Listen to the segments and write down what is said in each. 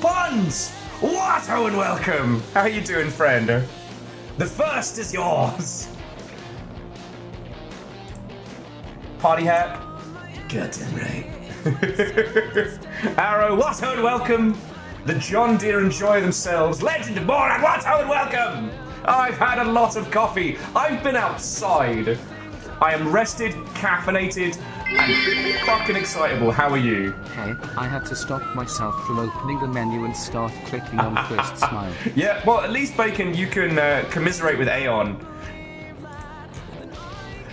Buns! What? Oh, and welcome! How are you doing, friend? The first is yours! Party hat? Goddamn right. Arrow, what? Oh, and welcome! The John Deere enjoy themselves. Legend of Moran, what? Oh, and welcome! I've had a lot of coffee. I've been outside. I am rested, caffeinated, and fucking excitable. How are you? Hey, I had to stop myself from opening the menu and start clicking on Twist Smile. Yeah, well, at least, Bacon, you can commiserate with Aeon.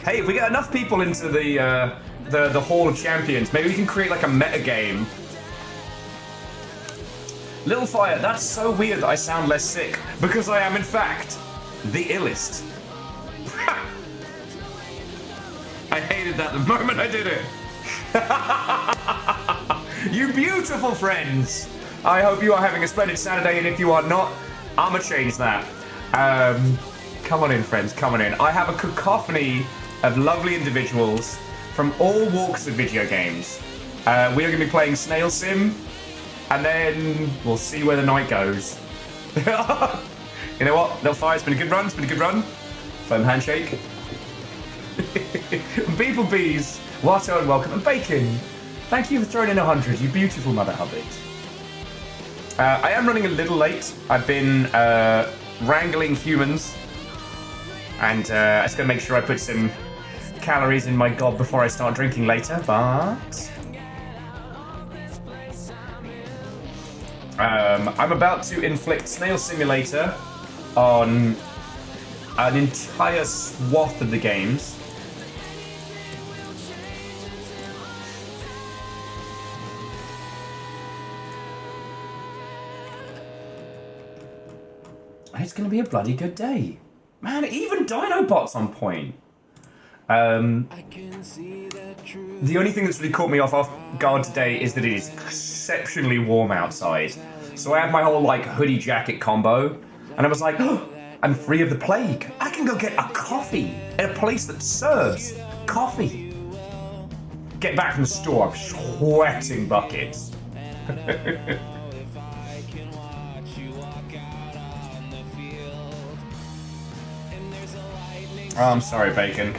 Hey, if we get enough people into the Hall of Champions, maybe we can create like a meta game. Little Fire, that's so weird that I sound less sick, because I am, in fact, the illest. I hated that the moment I did it. You beautiful friends. I hope you are having a splendid Saturday, and if you are not, I'ma change that. Come on in, friends, come on in. I have a cacophony of lovely individuals from all walks of video games. We are going to be playing Snail Sim, and then we'll see where the night goes. You know what? Little Fire, it's been a good run, it's been a good run. Firm handshake. People Bees, Watto and welcome, and Bacon, thank you for throwing in 100, you beautiful mother hubbard. I am running a little late. I've been wrangling humans, and I just gotta make sure I put some calories in my gob before I start drinking later, but I'm about to inflict Snail Simulator on an entire swath of the games. It's going to be a bloody good day. Man, even Dinobot's on point. The only thing that's really caught me off guard today is that it is exceptionally warm outside. So I had my whole, like, hoodie jacket combo, and I was like, oh, I'm free of the plague. I can go get a coffee at a place that serves coffee. Get back from the store, I'm sweating buckets. Oh, I'm sorry, Bacon.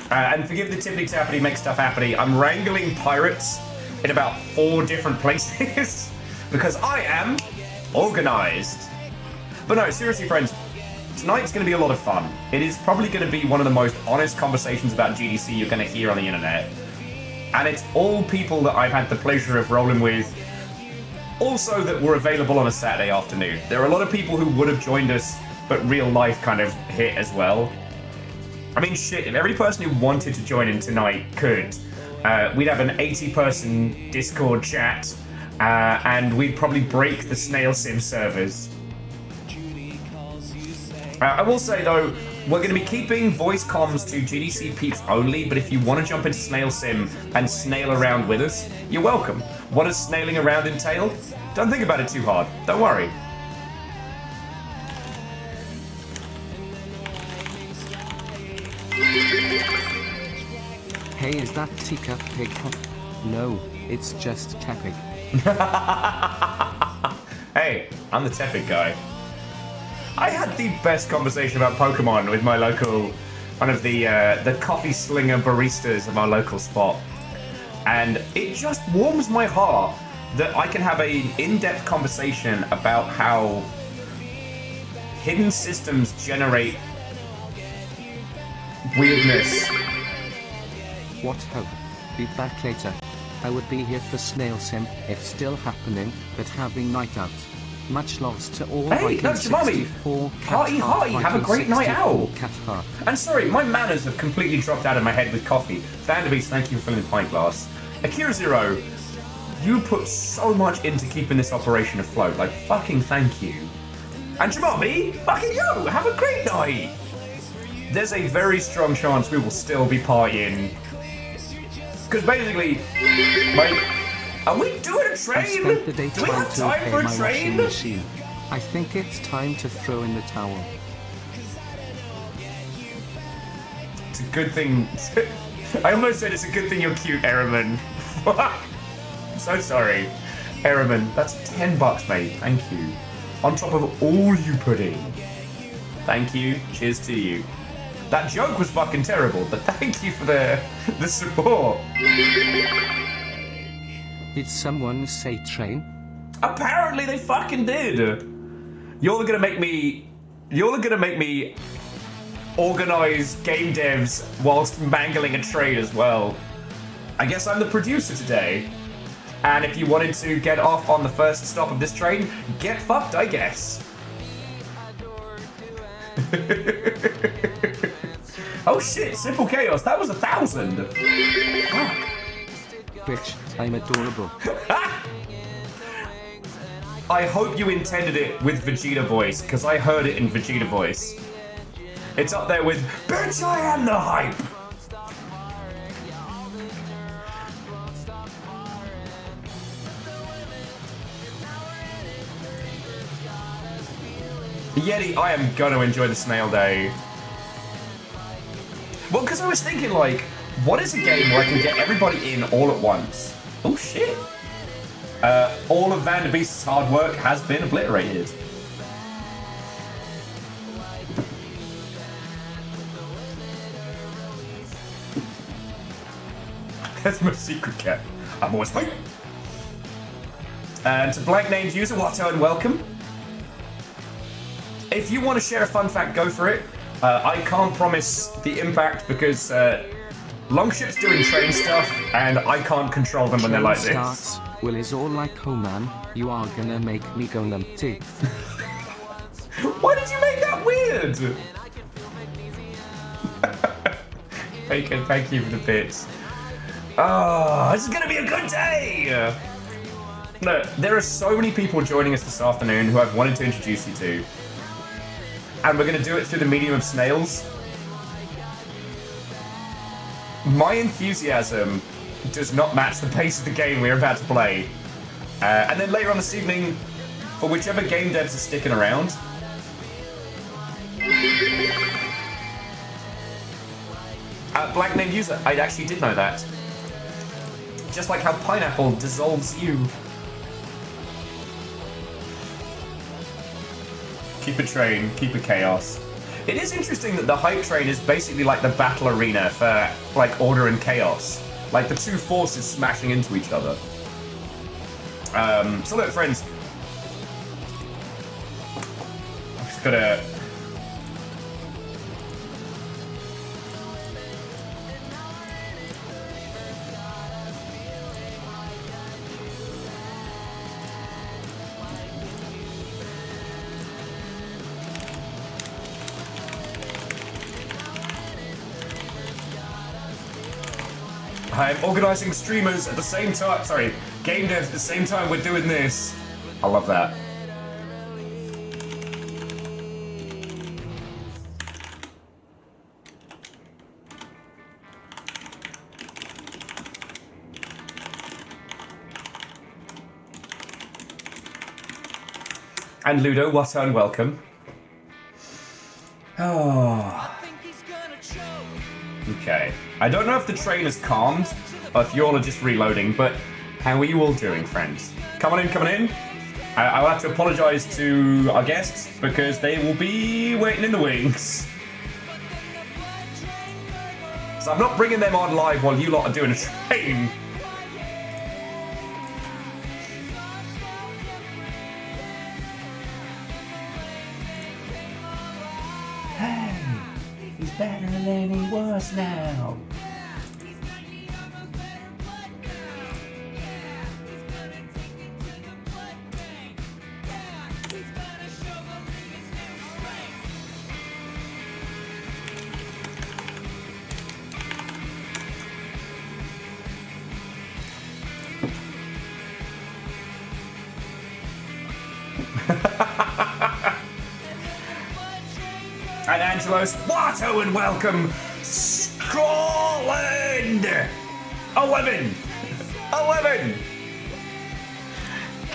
And forgive the tippity tappity make stuff happy. I'm wrangling pirates in about 4 different places because I am organized. But no, seriously, friends, tonight's going to be a lot of fun. It is probably going to be one of the most honest conversations about GDC you're going to hear on the internet. And it's all people that I've had the pleasure of rolling with, also that were available on a Saturday afternoon. There are a lot of people who would have joined us, but real life kind of hit as well. I mean, shit, if every person who wanted to join in tonight could, we'd have an 80-person Discord chat, and we'd probably break the Snail Sim servers. I will say, though, we're going to be keeping voice comms to GDC peeps only, but if you want to jump into Snail Sim and snail around with us, you're welcome. What does snailing around entail? Don't think about it too hard. Don't worry. Hey, is that teacup pig? No, it's just Tepig. Hey, I'm the Tepig guy. I had the best conversation about Pokemon with my local, one of the coffee slinger baristas of our local spot. And it just warms my heart that I can have an in-depth conversation about how hidden systems generate weirdness. What hope? Be back later. I would be here for Snail Sim, it's still happening, but having night out. Much loss to all. Hey, Viking that's Mommy! Hearty, have a great night out! And sorry, my manners have completely dropped out of my head with coffee. Vanderbeest, thank you for filling the pint glass. Akira Zero, You put so much into keeping this operation afloat. Like, fucking thank you. And Jamami, fucking yo, have a great night. There's a very strong chance we will still be partying. Because basically, like, are we doing a train? I spent the day Do we have trying to time for repair a my washing train? machine. I think it's time to throw in the towel. It's a good thing. I almost said it's a good thing you're cute, Ehrman. I'm so sorry. Ehrman, that's $10, mate. Thank you. On top of all you put in. Thank you. Cheers to you. That joke was fucking terrible, but thank you for the support. Did someone say train? Apparently they fucking did. You're gonna make me organize game devs whilst mangling a trade as well. I guess I'm the producer today. And if you wanted to get off on the first stop of this train, get fucked, I guess. Oh shit, Simple Chaos, that was 1,000. Fuck. Bitch, I'm adorable. I hope you intended it with Vegeta voice, because I heard it in Vegeta voice. It's up there with, bitch, I am the hype! Yeti, I am gonna enjoy the Snail Day. Well, because I was thinking, like, what is a game where I can get everybody in all at once? Oh, shit. All of Van der Beest's hard work has been obliterated. That's my secret cat. I'm always hype. And to blank named user, Watto and welcome. If you want to share a fun fact, go for it. I can't promise the impact because Longship's doing train stuff and I can't control them when they're like this. Will is all like, oh man, you are gonna make me go numpty. Why did you make that weird? Bacon, thank you for the bits. Oh, this is gonna be a good day! No, there are so many people joining us this afternoon who I've wanted to introduce you to. And we're gonna do it through the medium of Snails. My enthusiasm does not match the pace of the game we're about to play. And then later on this evening, for whichever game devs are sticking around, blank name user, I actually did know that. Just like how pineapple dissolves you. Keep a train, keep a chaos. It is interesting that the hype train is basically like the battle arena for like order and chaos. Like the two forces smashing into each other. So look, friends. I've just gotta... I'm organising streamers at the same time. Sorry, game devs at the same time we're doing this. I love that. And Ludo, what and welcome. Oh. Okay. I don't know if the train has calmed, or if you all are just reloading, but how are you all doing, friends? Come on in, come on in. I will have to apologise to our guests, because they will be waiting in the wings. So I'm not bringing them on live while you lot are doing a train. He's better than he was now. Angelos. Watto and welcome, Scotland! 11! 11!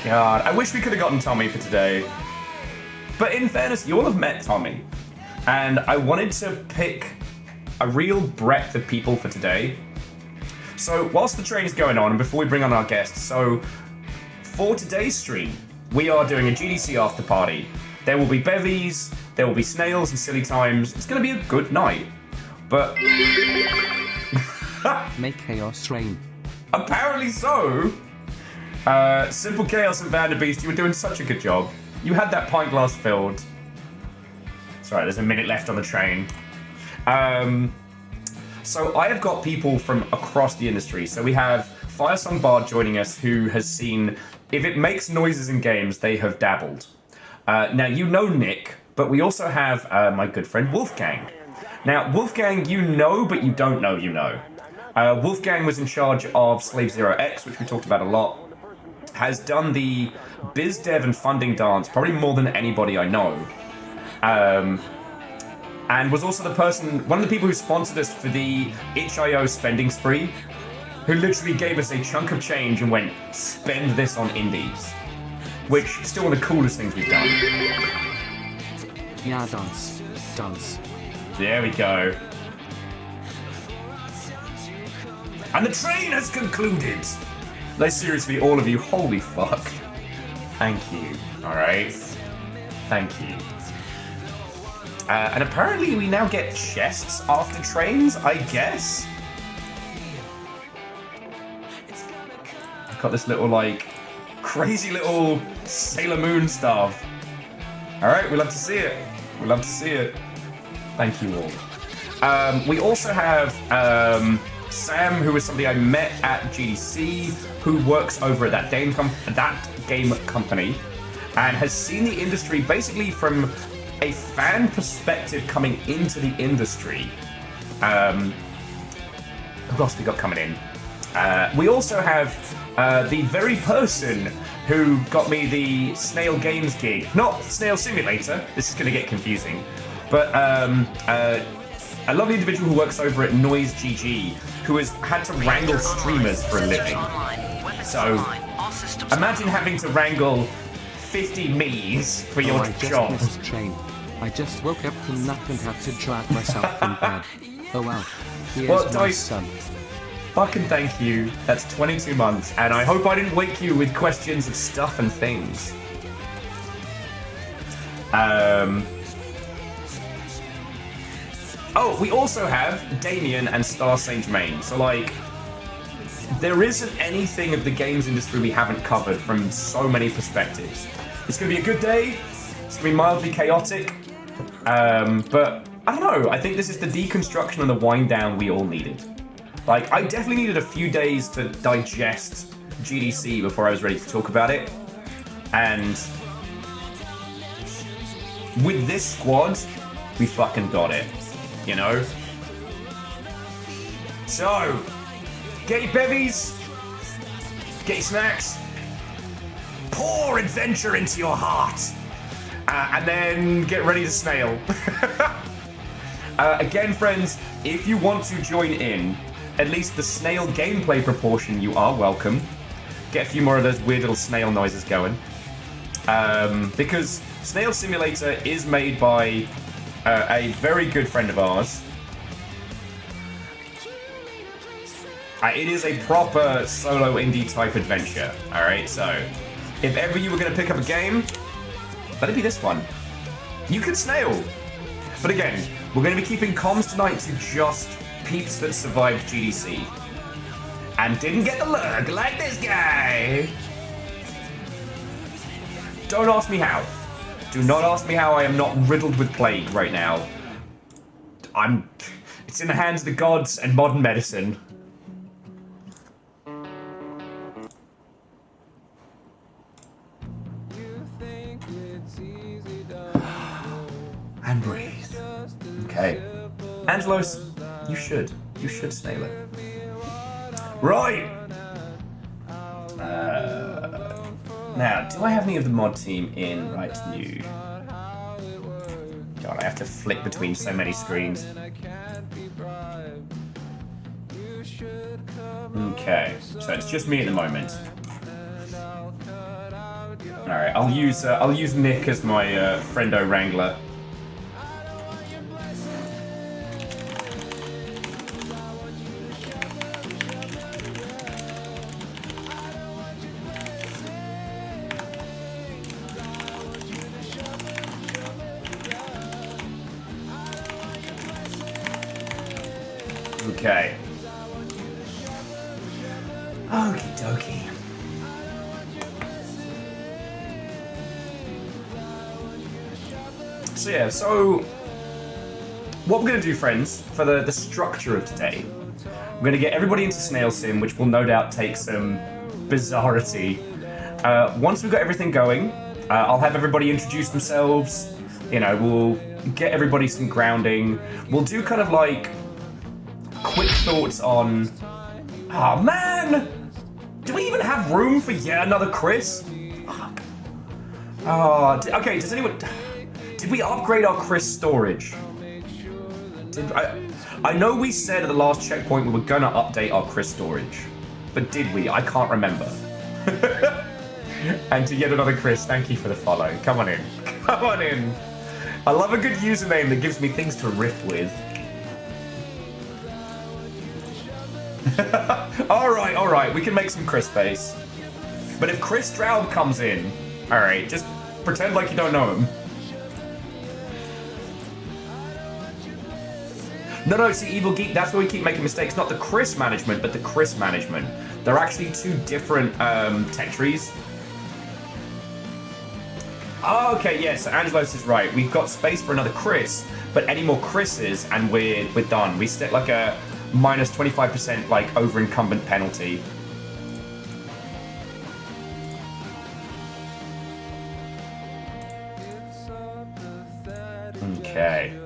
God, I wish we could have gotten Tommy for today. But in fairness, you all have met Tommy. And I wanted to pick a real breadth of people for today. So whilst the train is going on, and before we bring on our guests, so for today's stream, we are doing a GDC after party. There will be bevies, there will be snails and silly times. It's going to be a good night. But... Make chaos rain. Apparently so. Simple Chaos and Vanderbeast, you were doing such a good job. You had that pint glass filled. Sorry, there's a minute left on the train. So I have got people from across the industry. So we have Firesong Bard joining us, who has seen, if it makes noises in games, they have dabbled. Now, you know Nick, but we also have my good friend Wolfgang. Now, Wolfgang, you know, but you don't know you know. Wolfgang was in charge of Slave Zero X, which we talked about a lot. Has done the biz dev and funding dance probably more than anybody I know. And was also the person, one of the people who sponsored us for the itch.io spending spree, who literally gave us a chunk of change and went, spend this on indies. Which is still one of the coolest things we've done. Yeah, dance. Dance. There we go. And the train has concluded. Like, seriously, all of you, holy fuck. Thank you. Alright. Thank you. And apparently we now get chests after trains, I guess? I've got this little, like, crazy little Sailor Moon stuff. Alright, we love to see it. We love to see it. Thank you all. We also have Sam, who is somebody I met at GDC, who works over at that game company, and has seen the industry basically from a fan perspective coming into the industry. Who else we got coming in? We also have the very person who got me the Snail Games gig. Not Snail Simulator, this is going to get confusing. But a lovely individual who works over at Noise GG, who has had to wrangle streamers for a living. So, imagine having to wrangle 50 me's for your job. I just missed train. I just woke up from nap and had to drag myself from bed. Oh wow. Here's Well, my son. Fucking thank you. That's 22 months, and I hope I didn't wake you with questions of stuff and things. Oh, we also have Damien and Star Saint Germain. So, like, there isn't anything of the games industry we haven't covered from so many perspectives. It's going to be a good day. It's going to be mildly chaotic. But, I don't know. I think this is the deconstruction and the wind down we all needed. Like, I definitely needed a few days to digest GDC before I was ready to talk about it. And with this squad, we fucking got it. You know? So, get your bevies, get your snacks, pour adventure into your heart, and then get ready to snail. Again, friends, if you want to join in, at least the snail gameplay proportion, you are welcome. Get a few more of those weird little snail noises going. Because Snail Simulator is made by a very good friend of ours. It is a proper solo indie type adventure. Alright, so if ever you were going to pick up a game, let it be this one. You can snail. But again, we're going to be keeping comms tonight to just peeps that survived GDC. And didn't get the lurg like this guy. Don't ask me how. Do not ask me how I am not riddled with plague right now. It's in the hands of the gods and modern medicine. And breathe. Okay. Angelos, you should snail it. Right! Now, do I have any of the mod team in right new? God, I have to flick between so many screens. Okay, so it's just me at the moment. All right, I'll use Nick as my friendo wrangler. Okay. Okie dokie. So yeah, so what we're going to do, friends, for the structure of today, we're going to get everybody into Snail Sim, which will no doubt take some bizarrity. Once we've got everything going, I'll have everybody introduce themselves. You know, we'll get everybody some grounding. We'll do kind of like quick thoughts on... Oh, man! Do we even have room for yet another Chris? Fuck. Oh, okay, does anyone... Did we upgrade our Chris storage? I know we said at the last checkpoint we were gonna update our Chris storage. But did we? I can't remember. And to yet another Chris, thank you for the follow. Come on in. Come on in. I love a good username that gives me things to riff with. Alright, we can make some Chris space. But if Chris Stroud comes in, alright, just pretend like you don't know him. No, see, Evil Geek, that's where we keep making mistakes. Not the Chris management, but the Chris management. They're actually two different tech trees. Oh, okay, yes, so Angelos is right. We've got space for another Chris, but any more Chris's and we're done. We set like a minus 25% like over incumbent penalty. Okay.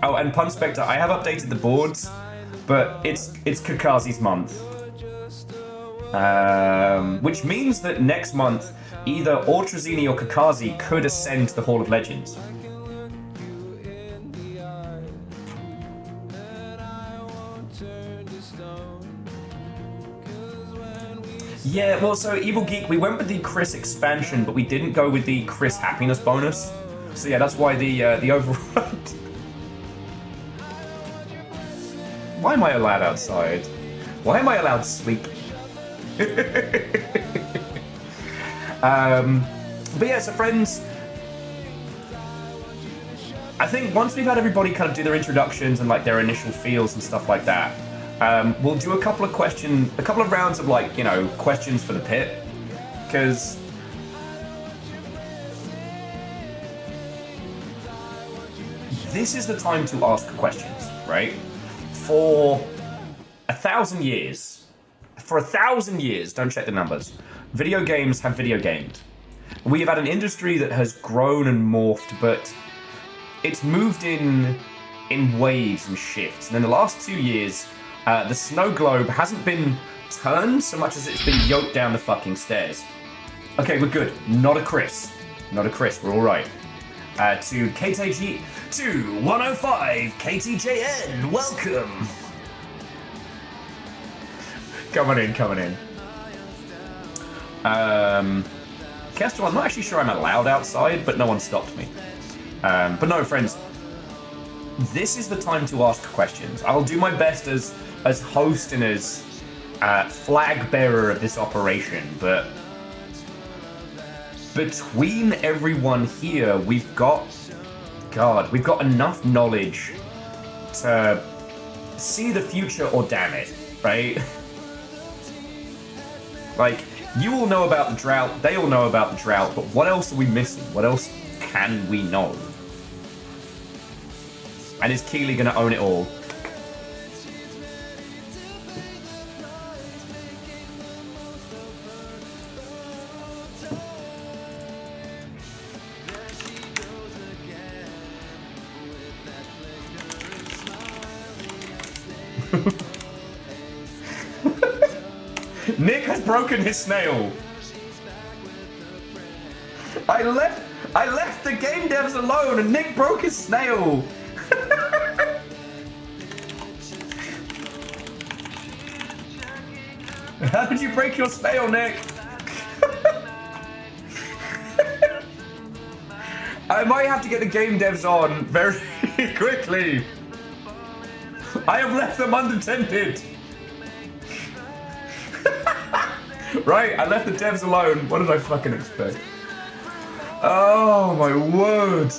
Oh, and Pun Spectre, I have updated the boards, but it's Kakazi's month. Which means that next month, either Ortrazini or Kakazi could ascend to the Hall of Legends. Yeah, well, so Evil Geek, we went with the Chris expansion, but we didn't go with the Chris happiness bonus. So yeah, that's why the override. Why am I allowed outside? Why am I allowed sleep? But yeah, so friends, I think once we've had everybody kind of do their introductions and like their initial feels and stuff like that, we'll do a couple of rounds of like, you know, questions for the pit, because this is the time to ask questions, right? For 1,000 years, don't check the numbers, video games have video gamed. We have had an industry that has grown and morphed, but it's moved in waves and shifts. And in the last 2 years, the snow globe hasn't been turned so much as it's been yoked down the fucking stairs. Okay, we're good. Not a Chris. We're all right. To KTG, to 105 KTJN, welcome. Coming in. Kestrel, I'm not actually sure I'm allowed outside, but no one stopped me. But no, friends, this is the time to ask questions. I'll do my best as host and as flag bearer of this operation, but between everyone here, we've got enough knowledge to see the future or damn it, right? Like, you all know about the drought, they all know about the drought, but what else are we missing? What else can we know? And is Keeley gonna own it all? Nick has broken his snail. I left the game devs alone and Nick broke his snail. How did you break your snail, Nick? I might have to get the game devs on very quickly. I have left them unattended. Right, I left the devs alone. What did I fucking expect? Oh my word.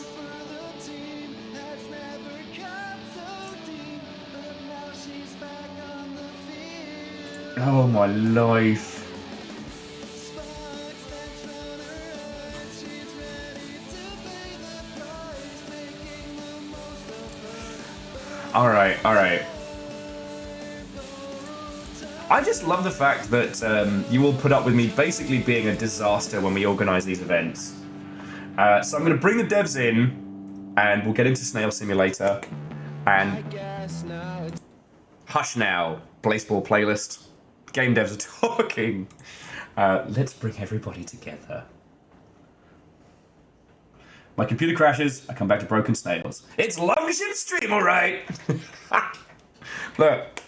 Oh my life. Alright, alright. I just love the fact that you all put up with me basically being a disaster when we organise these events. So I'm going to bring the devs in, and we'll get into Snail Simulator, and hush now, Blazeball playlist. Game devs are talking. Let's bring everybody together. My computer crashes, I come back to Broken Snails. It's Longship Stream, alright! Look,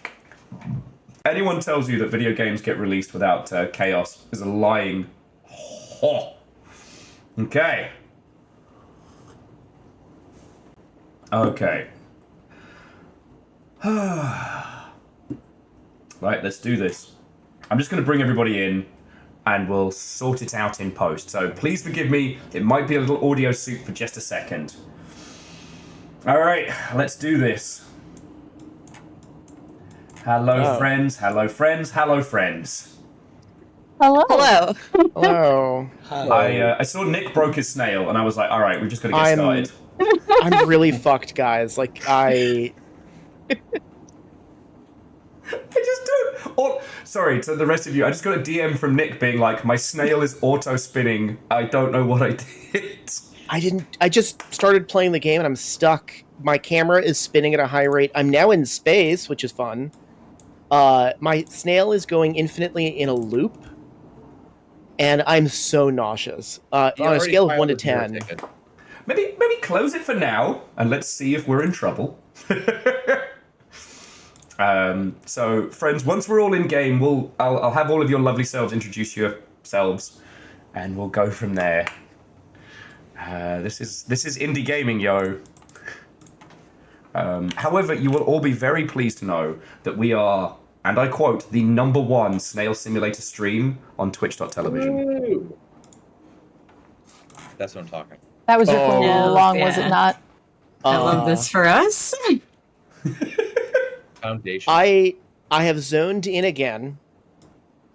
anyone tells you that video games get released without chaos is a lying whore. Okay. Okay. Right, let's do this. I'm just going to bring everybody in, and we'll sort it out in post. So please forgive me, it might be a little audio soup for just a second. Alright, let's do this. Hello, friends, hello, friends, hello, friends. Hello. Hello. Hello. I saw Nick broke his snail, and I was like, alright, we've just got to get started. I'm really fucked, guys. Like, I just don't... Oh, sorry, to the rest of you, I just got a DM from Nick being like, my snail is auto-spinning. I don't know what I did. I just started playing the game and I'm stuck. My camera is spinning at a high rate. I'm now in space, which is fun. My snail is going infinitely in a loop. And I'm so nauseous. On a scale of 1 to 10. Maybe close it for now, and let's see if we're in trouble. So, friends, once we're all in game, I'll have all of your lovely selves introduce yourselves, and we'll go from there. This is indie gaming, yo. However, you will all be very pleased to know that we are, and I quote, the #1 Snail Simulator stream on Twitch.television. Ooh. That's what I'm talking. That was your goal all along, was it yeah. not? I love this for us. Foundation. I have zoned in again,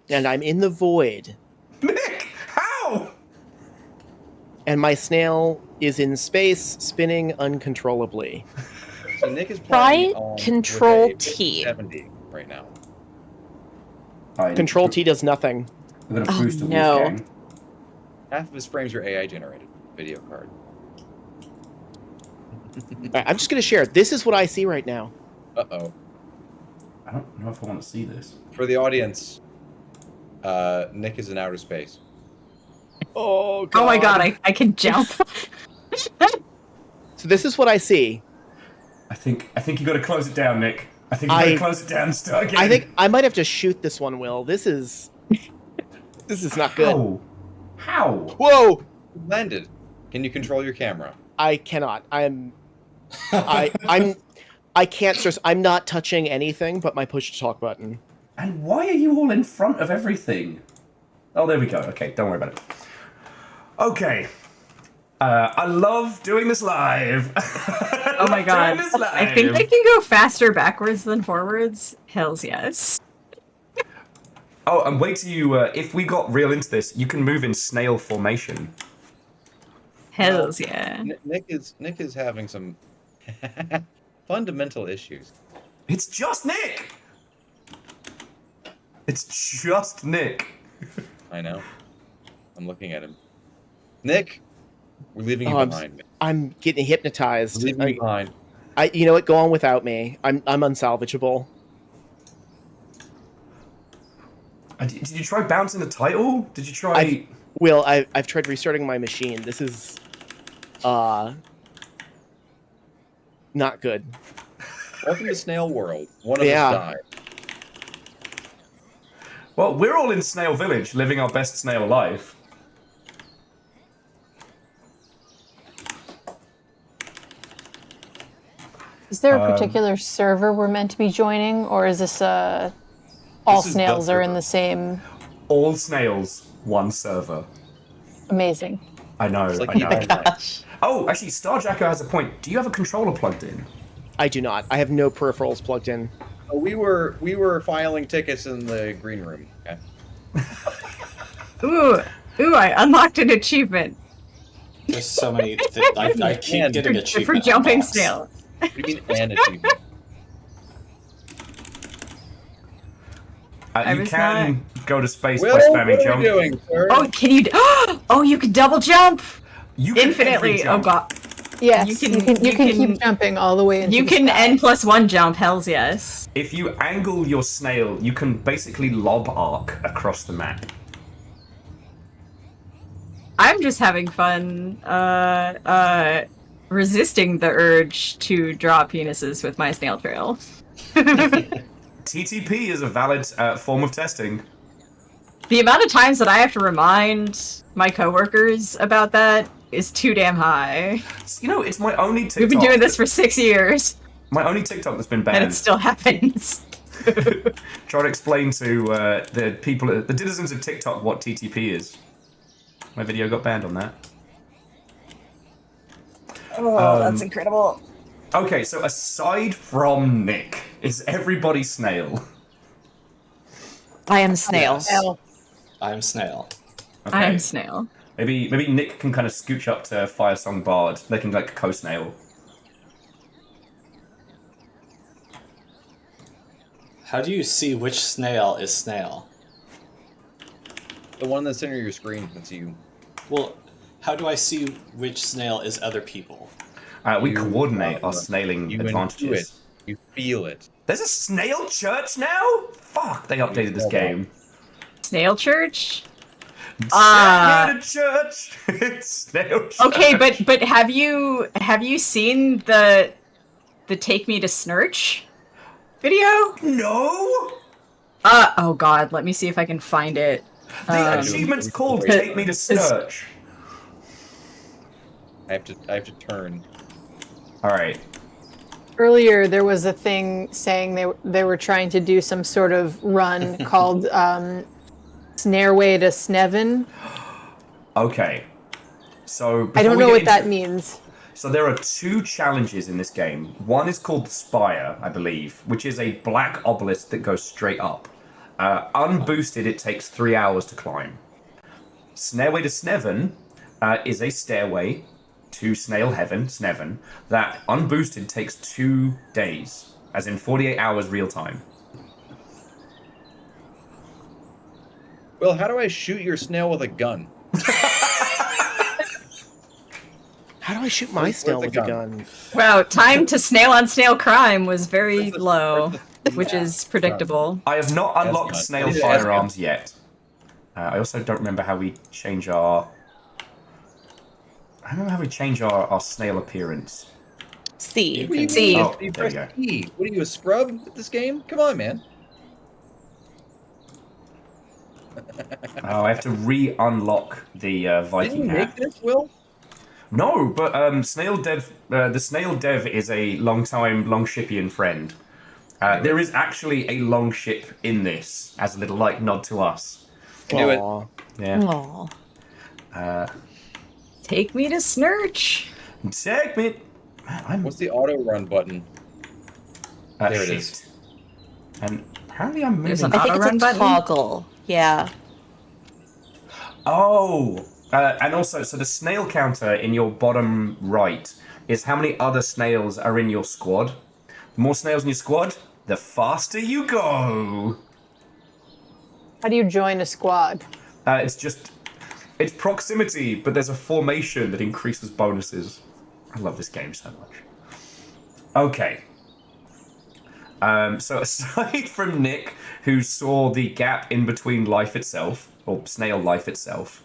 and I'm in the void. Nick, how? And my snail is in space, spinning uncontrollably. So Nick is Try playing on Control with a T. 70 right now. Control T does nothing. I'm gonna Oh, boost a no. Wolfgang. Half of his frames are AI generated video card. Alright, I'm just going to share it. This is what I see right now. Uh-oh. I don't know if I want to see this. For the audience, Nick is in outer space. Oh, God. Oh my god, I can jump. So this is what I see. I think you got to close it down, Nick. I think you got to close it down and start again. I think I might have to shoot this one, Will. This is not good. How? Whoa! Landed. Can you control your camera? I cannot. I can't stress. I'm not touching anything but my push to talk button. And why are you all in front of everything? Oh, there we go. Okay, don't worry about it. Okay. I love doing this live. Oh my god. I think they can go faster backwards than forwards. Hells yes. Oh, and wait till you, if we got real into this, you can move in snail formation. Hells yeah. Nick is having some fundamental issues. It's just Nick! It's just Nick. I know. I'm looking at him. Nick, we're leaving you behind. I'm getting hypnotized. We're leaving you behind. You know what? Go on without me. I'm unsalvageable. Did you try bouncing the title? Did you try... I've tried restarting my machine. This is... Not good. Welcome to Snail World. One of Yeah. us died. Well, we're all in Snail Village, living our best snail life. Is there a particular server we're meant to be joining, or is this all This is the snails are in server. the same? All snails, one server. Amazing. I know, It's like I know. Evil West. Gosh. Oh, actually, Starjacker has a point. Do you have a controller plugged in? I do not. I have no peripherals plugged in. We were filing tickets in the green room. Okay. Ooh, I unlocked an achievement There's so many. I keep getting achievements for jumping snail. What do you mean an achievement? You was can go to space Will, by what spamming are jump. we doing, sir? Oh, can you? Oh, you can double jump You can infinitely. every Oh jump. god, Yes, You you can- can, you can- keep jumping all the way into you the can sky. N+1 jump. Hell's yes. If you angle your snail, you can basically lob arc across the map. I'm just having fun. Resisting the urge to draw penises with my snail trail. TTP is a valid form of testing. The amount of times that I have to remind my coworkers about that is too damn high. You know, it's my only TikTok. We've been doing this for 6 years, My only TikTok that's been and banned. it still happens. Try to explain to the people, the citizens of TikTok, what TTP is. My video got banned on that. Oh, that's incredible. Okay, so aside from Nick, is everybody snail? I am Snail. Hell, I'm snail. Okay. I'm snail. Maybe Nick can kind of scooch up to Fire Song Bard. They can like co-snail. How do you see which snail is snail? The one that's center of your screen. That's you. Well, how do I see which snail is other people? We You, coordinate our snailing You advantages. intuit. You feel it. There's a snail church now? Fuck, they updated this game. Snail church? Snail church. It's snail church. Okay, but have you seen the Take Me to Snurch video? No. Oh god, let me see if I can find it. The achievement's called wait. "Take Me to Search." I have to turn. All right. earlier there was a thing saying they were trying to do some sort of run called Snareway to Sneven. Okay. So I don't before we know get what into- that means. So there are two challenges in this game. One is called the Spire, I believe, which is a black obelisk that goes straight up. Unboosted, it takes 3 hours to climb. Snareway to Sneven is a stairway to Snail Heaven, Sneven, that unboosted takes 2 days, as in 48 hours real time. Well, how do I shoot your snail with a gun? How do I shoot my Where's snail the with a gun? Wow, time to snail on snail crime was very Where's the- low, where's the- which is predictable. I have not unlocked not- Snail I need to firearms yet. I also don't remember how we change our... I don't know how we change our snail appearance. C. You can- See, Oh, You there you press go. E. What are you, a scrub at this game? Come on, man. Oh, I have to re-unlock the Didn't Viking you hat. make this, Will? No, but Snail Dev, the Snail Dev is a long-time Longshipian friend. There is actually a Longship in this, as a little like nod to us. Knew it. Aw. Yeah. Aw. take me to Snurch. Take me. Man, I'm What's the auto run button? There it shift. is. And apparently I'm There's moving. an I think Auto-run it's a button? toggle. Yeah. Oh, and also, so the snail counter in your bottom right is how many other snails are in your squad. The more snails in your squad, the faster you go. How do you join a squad? It's proximity, but there's a formation that increases bonuses. I love this game so much. Okay. So aside from Nick, who saw the gap in between life itself, or snail life itself,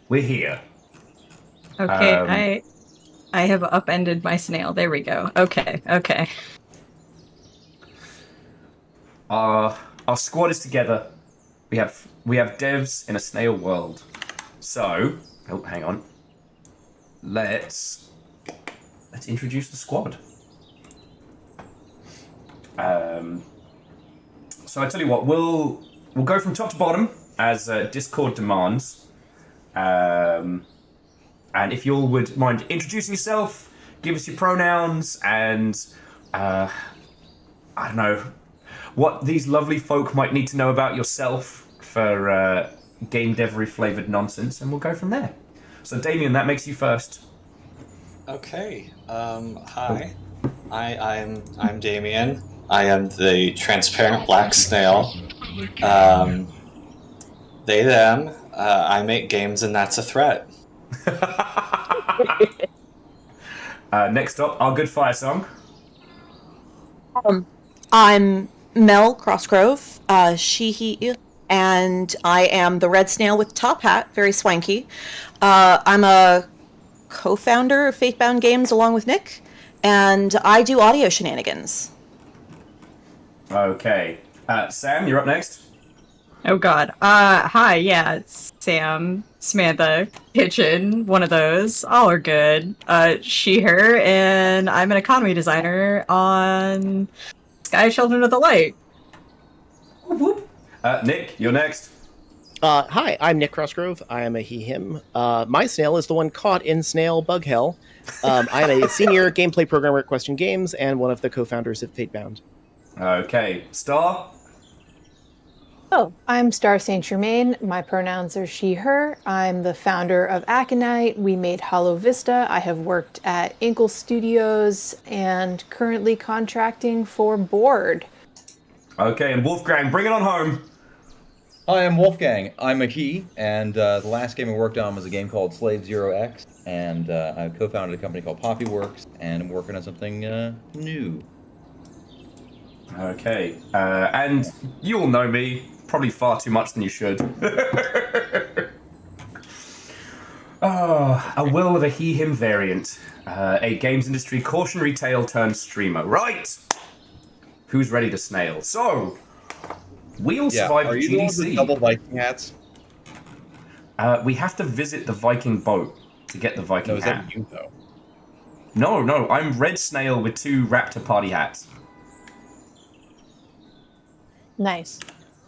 we're here. Okay, I have upended my snail. There we go. Okay, okay. Our squad is together. We have devs in a snail world. So, oh, hang on. Let's introduce the squad. So I tell you what, we'll go from top to bottom as Discord demands. And if you all would mind introducing yourself, give us your pronouns, and I don't know what these lovely folk might need to know about yourself for game devery flavored nonsense, and we'll go from there. So Damien, that makes you first. Okay. Hi. I'm Damien. I am the transparent black snail. They, them. I make games, and that's a threat. Next up, our good fire song. I'm Mel Crossgrove, she, he, and I am the red snail with top hat, very swanky. I'm a co-founder of Faithbound Games along with Nick, and I do audio shenanigans. Okay. Sam, you're up next. Oh god. Hi, yeah, it's Sam, Samantha, Kitchen, one of those. All are good. She, her, and I'm an economy designer on Sky Children of the Light. Whoop, whoop. Nick, you're next. Hi, I'm Nick Crossgrove. I am a he, him. My snail is the one caught in snail bug hell. I am a senior gameplay programmer at Question Games and one of the co-founders of Fatebound. Okay. Star? Oh, I'm Star Saint Germain. My pronouns are she, her. I'm the founder of Aconite. We made Hollow Vista. I have worked at Inkle Studios and currently contracting for Board. Okay, and Wolfgang, bring it on home. Hi, I'm Wolfgang. I'm a he, and the last game I worked on was a game called Slave Zero X, and I co-founded a company called Poppyworks, and I'm working on something new. Okay, and you all know me, probably far too much than you should. Oh, a will of a he-him variant. A games industry cautionary tale turned streamer. Right! Who's ready to snail? So, we all survived are you the ones with GDC. double Viking hats? We have to visit the Viking boat to get the Viking No, is hat. that you, though? No, I'm Red Snail with 2 Raptor party hats. Nice.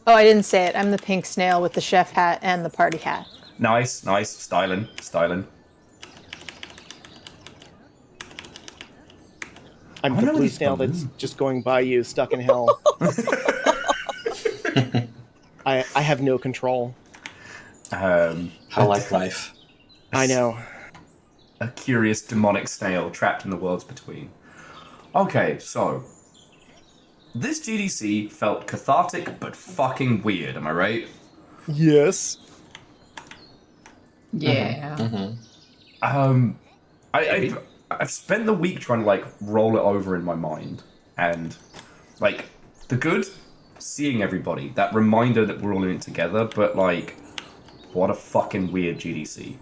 Oh, I didn't say it. I'm the pink snail with the chef hat and the party hat. Nice, styling. I'm I the know blue these snail that's balloons. just going by you, stuck in hell. I have no control. How like life. I know. A curious demonic snail trapped in the worlds between. Okay, so this GDC felt cathartic but fucking weird, am I right? Yes. Yeah. Mm-hmm. I've spent the week trying to like roll it over in my mind, and like the good, seeing everybody, that reminder that we're all in it together, but like, what a fucking weird GDC.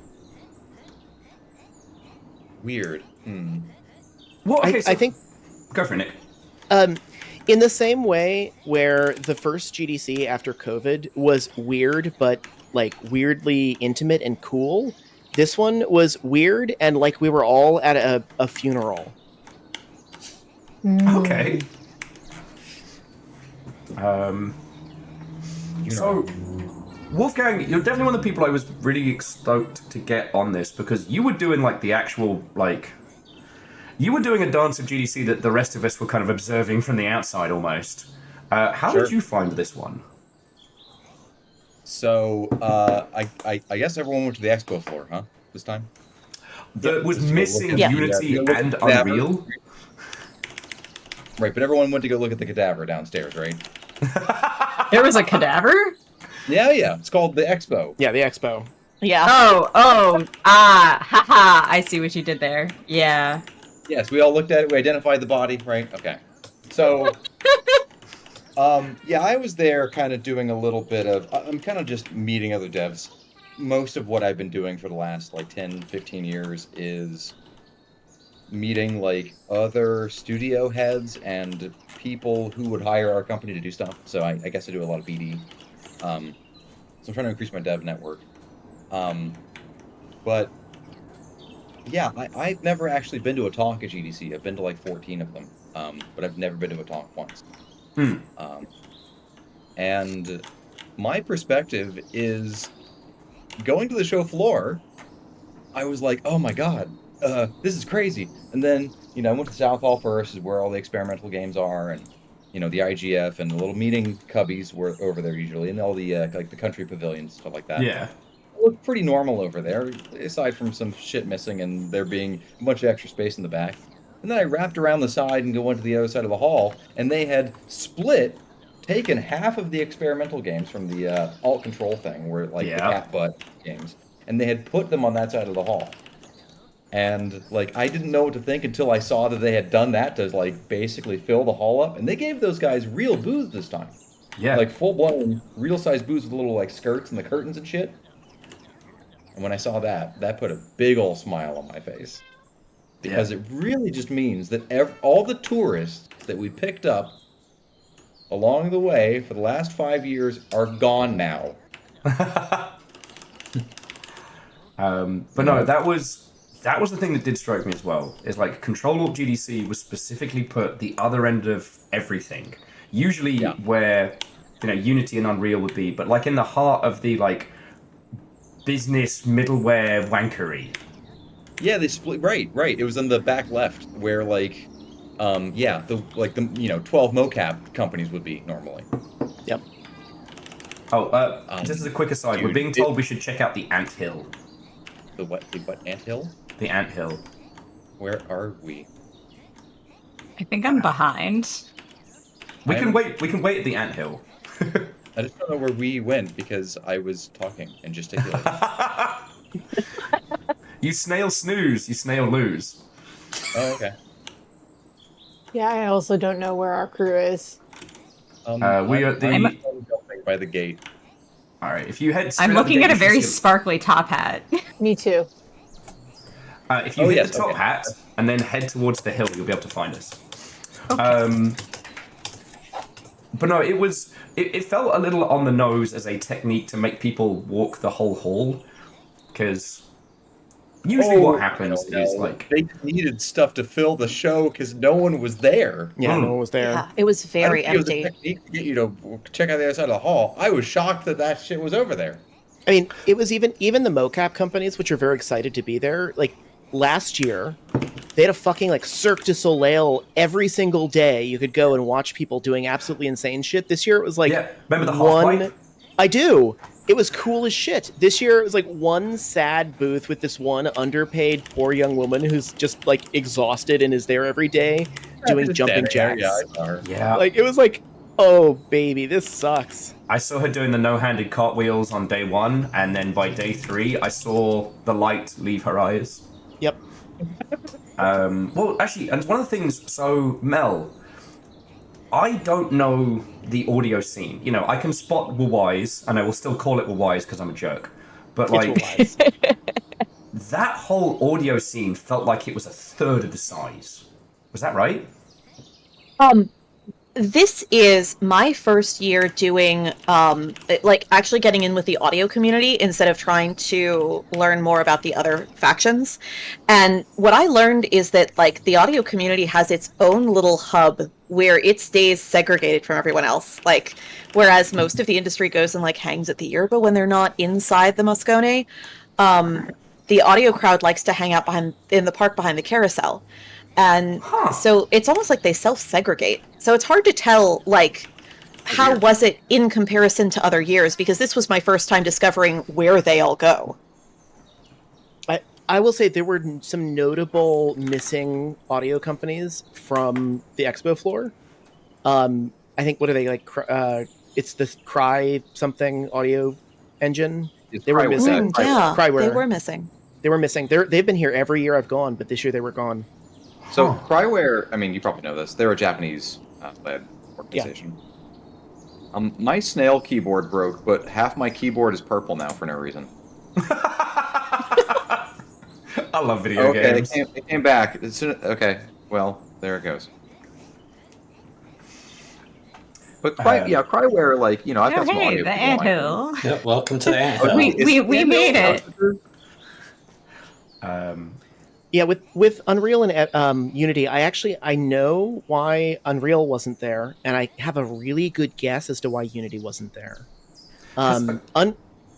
Weird. Well, okay, I think go for it, Nick. in the same way where the first GDC after COVID was weird, but like weirdly intimate and cool, this one was weird and like we were all at a funeral. Okay. So, Wolfgang, you're definitely one of the people I was really stoked to get on this because you were doing like the actual like. You were doing a dance of GDC that the rest of us were kind of observing from the outside almost. How Sure. did you find this one? So, I guess everyone went to the expo floor, huh? This time? That was Just to go missing look at the, Unity look at and the cadaver. Unreal? Right, but everyone went to go look at the cadaver downstairs, right? There was a cadaver? Yeah. It's called the expo. Yeah, the expo. Yeah. Haha, I see what you did there. Yeah. Yes, we all looked at it. We identified the body, right? Okay. So, yeah, I was there kind of doing a little bit of... I'm kind of just meeting other devs. Most of what I've been doing for the last, like, 10, 15 years is meeting like other studio heads and people who would hire our company to do stuff. So I guess I do a lot of BD. So I'm trying to increase my dev network. But yeah, I've never actually been to a talk at GDC. I've been to like 14 of them, but I've never been to a talk once. And my perspective is going to the show floor. I was like, oh my god, this is crazy. And then I went to South Hall first, is where all the experimental games are, and the IGF and the little meeting cubbies were over there usually, and all the like the country pavilions, stuff like that. Yeah. Look pretty normal over there, aside from some shit missing and there being a bunch of extra space in the back. And then I wrapped around the side and went to the other side of the hall, and they had taken half of the experimental games from the alt control thing, where like the cat butt games, and they had put them on that side of the hall. And like I didn't know what to think until I saw that they had done that to like basically fill the hall up, and they gave those guys real booths this time. Yeah. Like full blown real size booths with little like skirts and the curtains and shit. And when I saw that put a big old smile on my face. Because it really just means that all the tourists that we picked up along the way for the last 5 years are gone now. But no, that was the thing that did strike me as well. Is like Control Alt GDC was specifically put the other end of everything. Usually where Unity and Unreal would be, but like in the heart of the like business middleware wankery. Yeah, they split. Right. It was on the back left where like, the 12 mocap companies would be normally. Yep. Oh, just as a quick aside, we're being told we should check out the Anthill. The what? The what? Anthill? The Anthill. Where are we? I think I'm behind. We can wait at the Anthill. I just don't know where we went because I was talking and gesticulating. You snail snooze, you snail lose. Oh, okay. Yeah, I also don't know where our crew is. We are at the... I'm jumping by the gate. Alright, if you head... I'm looking at a very sparkly top hat. Me too. If you hit the top hat and then head towards the hill, you'll be able to find us. Okay. But no, it felt a little on the nose as a technique to make people walk the whole hall, because usually what happens is like they needed stuff to fill the show because no one was there. Yeah, no one was there. Yeah, it was very empty. It was a technique to get you to check out the other side of the hall. I was shocked that shit was over there. I mean, it was even the mocap companies, which are very excited to be there. Like last year, they had a fucking like Cirque du Soleil every single day. You could go and watch people doing absolutely insane shit. This year it was like remember the half-pipe? I do. It was cool as shit. This year it was like one sad booth with this one underpaid poor young woman who's just like exhausted and is there every day doing jumping jacks. Yeah, I saw her. Yeah. Like it was like, oh baby, this sucks. I saw her doing the no-handed cartwheels on day 1, and then by day 3, I saw the light leave her eyes. Yep. Well, actually, and one of the things, so Mel, I don't know the audio scene. I can spot Wawise, and I will still call it Wawise because I'm a jerk. But like, that whole audio scene felt like it was a third of the size. Was that right? This is my first year doing, actually getting in with the audio community instead of trying to learn more about the other factions. And what I learned is that, like, the audio community has its own little hub where it stays segregated from everyone else. Like, whereas most of the industry goes and, like, hangs at the yerba when they're not inside the Moscone, the audio crowd likes to hang out in the park behind the carousel. And so it's almost like they self-segregate. So it's hard to tell, like, how was it in comparison to other years? Because this was my first time discovering where they all go. I will say there were some notable missing audio companies from the expo floor. I think, what are they, like, it's the Cry something audio engine. They were missing. Yeah, Cryware. they were missing. They were missing. They've been here every year I've gone, but this year they were gone. So Cryware, I mean, you probably know this. They're a Japanese-led organization. Yeah. My Snail keyboard broke, but half my keyboard is purple now for no reason. I love video Okay, games. they came back. Okay, well, there it goes. But Cryware, like, you know, I've got some hey, audio the people on my phone. anthill. Yep, welcome to the Oh, anthill. We made it. Yeah, with Unreal and Unity, I know why Unreal wasn't there, and I have a really good guess as to why Unity wasn't there.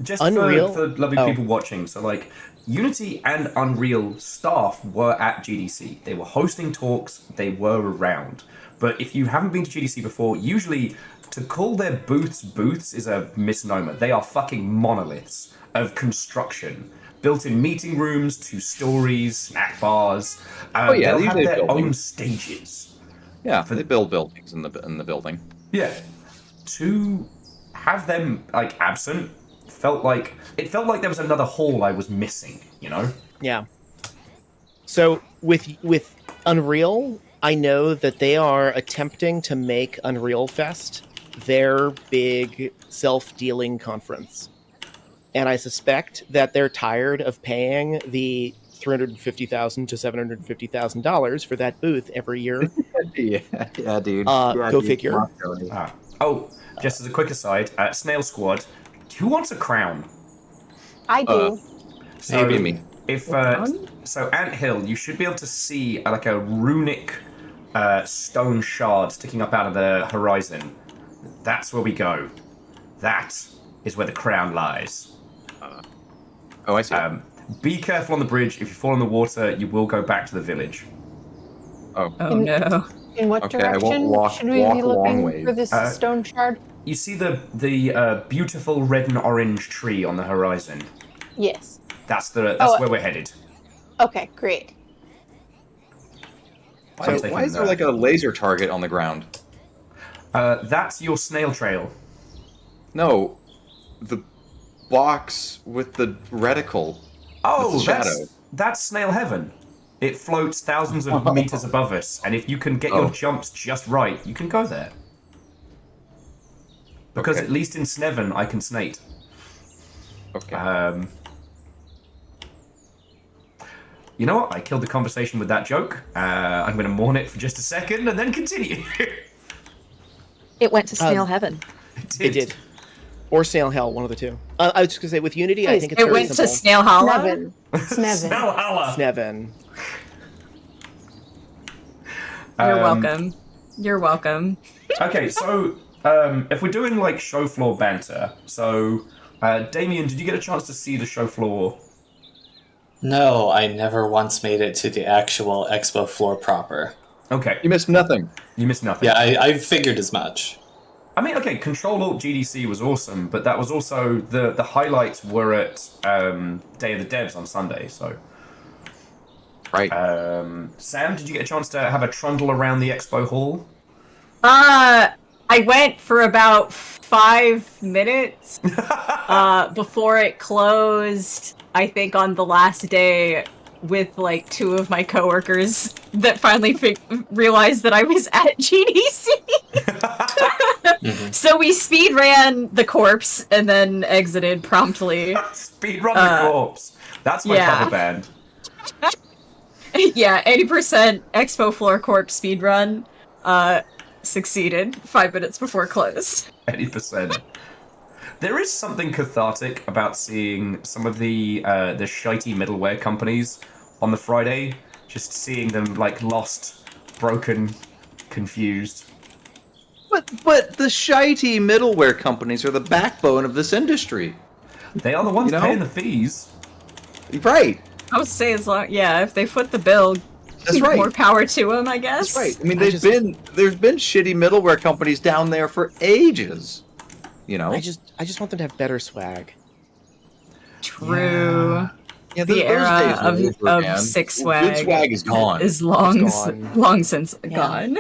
Just Unreal for lovely people watching, so like Unity and Unreal staff were at GDC. They were hosting talks, they were around. But if you haven't been to GDC before, usually to call their booths is a misnomer. They are fucking monoliths of construction. Built-in meeting rooms, 2 stories, snack bars. They'll have their own stages. Yeah, they build buildings in the building. Yeah. To have them like absent felt like there was another hall I was missing, you know? Yeah. So with Unreal, I know that they are attempting to make Unreal Fest their big self-dealing conference. And I suspect that they're tired of paying the $350,000 to $750,000 for that booth every year. yeah, dude. Go figure. Just as a quick aside, Snail Squad, who wants a crown? I do. So maybe me. If so, Anthill, you should be able to see like a runic stone shard sticking up out of the horizon. That's where we go. That is where the crown lies. I see. Be careful on the bridge. If you fall in the water, you will go back to the village. Oh no. In what Okay, I direction won't should we be looking for this Uh, stone shard? You see the beautiful red and orange tree on the horizon. Yes. That's where we're headed. Okay, great. Why is there like a laser target on the ground? That's your snail trail. No, the box with the reticle. Oh, with the shadow. that's Snail Heaven. It floats thousands of meters above us, and if you can get your jumps just right, you can go there. Because at least in Sneven, I can snate. Okay. You know what? I killed the conversation with that joke. I'm going to mourn it for just a second and then continue. It went to Snail Heaven. It did. Or Snail Hell, one of the two. I was just going to say, with Unity, I think it's It very went simple. to Snail Hollow. Sneven. Sneven. You're welcome. You're welcome. Okay, so if we're doing like show floor banter, so Damien, did you get a chance to see the show floor? No, I never once made it to the actual expo floor proper. Okay. You missed nothing. You missed nothing. Yeah, I figured as much. I mean, okay, Control Alt GDC was awesome, but that was also the highlights were at Day of the Devs on Sunday, so. Right. Sam, did you get a chance to have a trundle around the expo hall? I went for about 5 minutes before it closed. I think on the last day with like 2 of my coworkers that finally realized that I was at GDC. So we speed ran the corpse and then exited promptly. Speed run the corpse. That's my cover band. Yeah, 80% expo floor corpse speed run. Succeeded 5 minutes before close. 80%. There is something cathartic about seeing some of the shitey middleware companies on the Friday. Just seeing them like lost, broken, confused. But the shitey middleware companies are the backbone of this industry. They are the ones paying the fees. Right. I would say if they foot the bill, that's right. More power to them, I guess. That's right. I mean, there's been shitty middleware companies down there for ages. You know. I just want them to have better swag. True. Yeah, the era of sick swag. Good swag is gone. Is long since gone.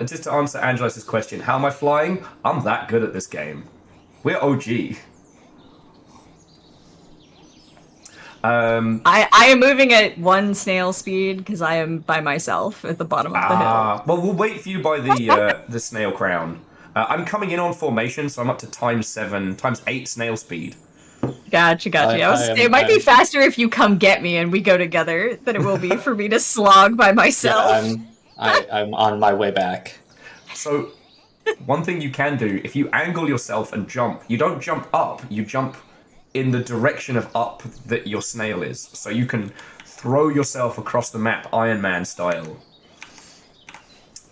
Just to answer Angelos' question, how am I flying? I'm that good at this game. We're OG. I am moving at 1 snail speed because I am by myself at the bottom of the hill. Well, we'll wait for you by the snail crown. I'm coming in on formation, so I'm up to times 8 snail speed. Got Gotcha. It might be faster if you come get me and we go together than it will be for me to slog by myself. Yeah, I'm on my way back. So, one thing you can do, if you angle yourself and jump, you don't jump up, you jump in the direction of up that your snail is. So you can throw yourself across the map, Iron Man style.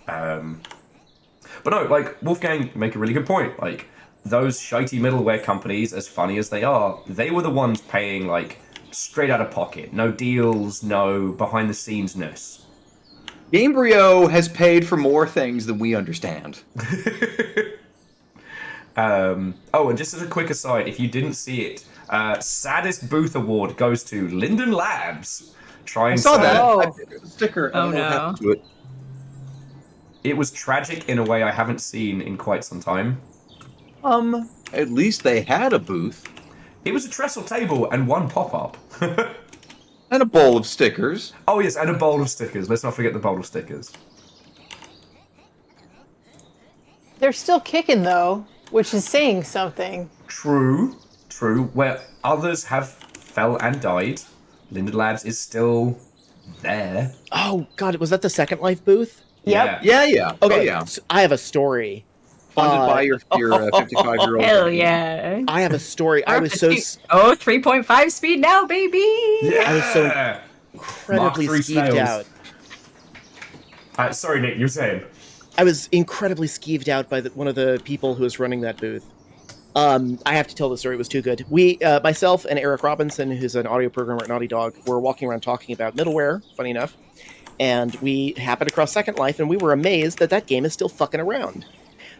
But no, like, Wolfgang, you make a really good point. Like, those shitey middleware companies, as funny as they are, they were the ones paying, like, straight out of pocket. No deals, no behind-the-scenes-ness. Gamebryo has paid for more things than we understand. Oh, and just as a quick aside, if you didn't see it, saddest booth award goes to Linden Labs. I saw that. Oh. I picked a sticker. I don't know what happened to it. It was tragic in a way I haven't seen in quite some time. At least they had a booth. It was a trestle table and one pop-up. And a bowl of stickers. Oh yes, and a bowl of stickers. Let's not forget the bowl of stickers. They're still kicking though, which is saying something. True. Where others have fell and died, Linden Labs is still there. Oh God, was that the Second Life booth? Yep. Yeah. Okay, Oh, yeah. so I have a story. Funded by your 55-year-old. Hell yeah. I have a story. I was so 3.5 speed now, baby. Yeah. I was so incredibly Mark III skeeved snails. out. Sorry, Nick, you were saying? I was incredibly skeeved out by one of the people who was running that booth. I have to tell the story. It was too good. We, myself and Eric Robinson, who's an audio programmer at Naughty Dog, were walking around talking about middleware, funny enough, and we happened across Second Life, and we were amazed that game is still fucking around.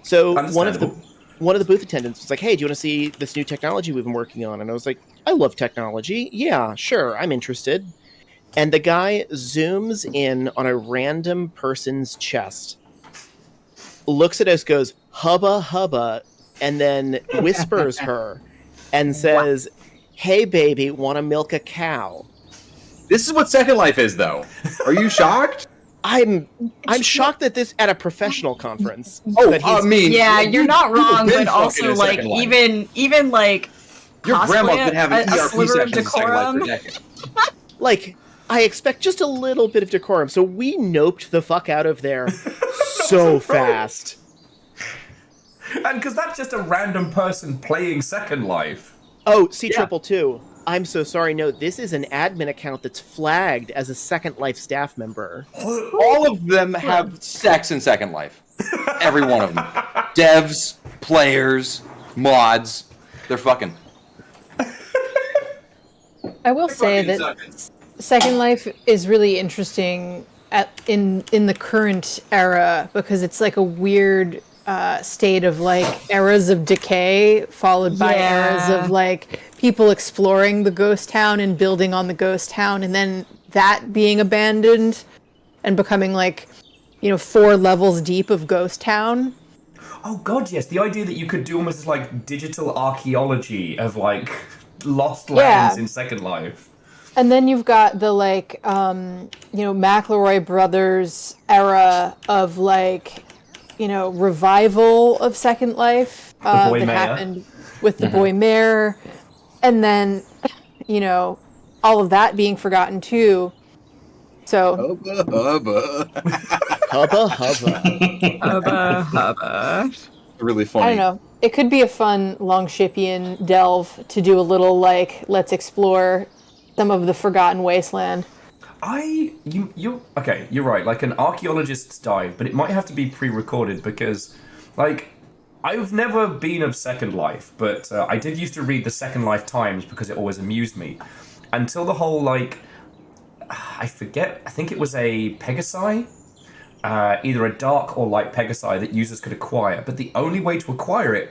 So one of the booth attendants was like, "Hey, do you want to see this new technology we've been working on?" And I was like, "I love technology. Yeah, sure, I'm interested." And the guy zooms in on a random person's chest, looks at us, goes, "Hubba hubba," and then whispers her and says, "Hey, baby, want to milk a cow?" This is what Second Life is, though. Are you shocked? I'm shocked that this at a professional conference. Oh, that he's- I mean, Yeah, you're not wrong, been but fucking also in like Second Life. even like Your grandma's been having a ERP sliver of sessions in Second Life for decorum. decades. like, I expect just a little bit of decorum. So we noped the fuck out of there so fast. And because that's just a random person playing Second Life. Oh, C222. I'm so sorry. No, this is an admin account that's flagged as a Second Life staff member. All of them have sex in Second Life. Every one of them. Devs, players, mods. They're fucking. I will say that Second Life is really interesting in the current era because it's like a weird state of like eras of decay followed by eras of like people exploring the ghost town and building on the ghost town and then that being abandoned and becoming like 4 levels deep of ghost town. Oh god, yes. The idea that you could do almost like digital archaeology of like lost lands in Second Life. And then you've got the like McElroy brothers era of like revival of Second Life that happened with the boy mayor, and then all of that being forgotten too. So Hubba hubba. Hubba hubba. Really funny. I don't know. It could be a fun Longshipian delve to do a little like let's explore some of the forgotten wasteland. Okay, you're right, like an archaeologist's dive, but it might have to be pre-recorded because, like, I've never been of Second Life, but I did used to read the Second Life Times because it always amused me. Until the whole, like, I think it was a Pegasi, either a dark or light Pegasi that users could acquire, but the only way to acquire it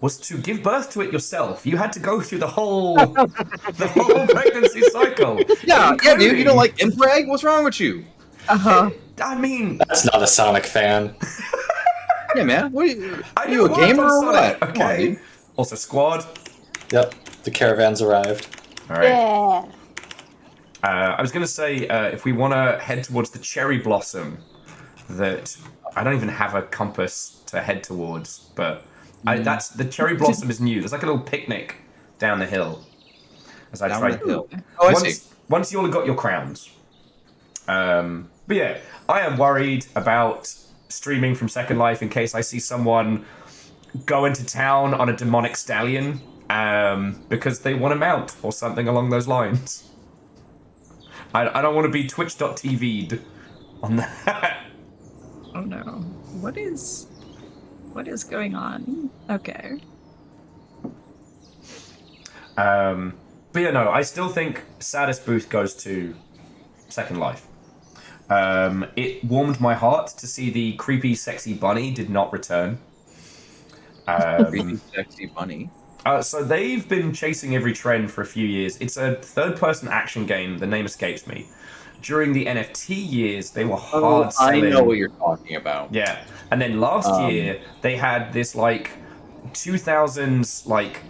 was to give birth to it yourself. You had to go through the whole pregnancy cycle. Yeah, dude, you don't like impreg? What's wrong with you? I mean, That's not a Sonic fan. Yeah, man. What are you a gamer or what? Come on, Okay. dude. Also, squad. Yep, the caravan's arrived. All right. Yeah. I was going to say, if we want to head towards the cherry blossom, that I don't even have a compass to head towards, but that's the cherry blossom is new. There's like a little picnic down the hill. as I Down tried. the hill. Oh, I see. Once you all got your crowns. But yeah, I am worried about streaming from Second Life in case I see someone go into town on a demonic stallion because they want to mount or something along those lines. I don't want to be twitch.tv'd on that. Oh no. What is going on? Okay. But yeah, no, I still think saddest booth goes to Second Life. It warmed my heart to see the creepy, sexy bunny did not return. Creepy, sexy bunny. So they've been chasing every trend for a few years. It's a third-person action game. The name escapes me. During the NFT years, they were hard selling. I know what you're talking about. Yeah, and then last year they had this like 2000s like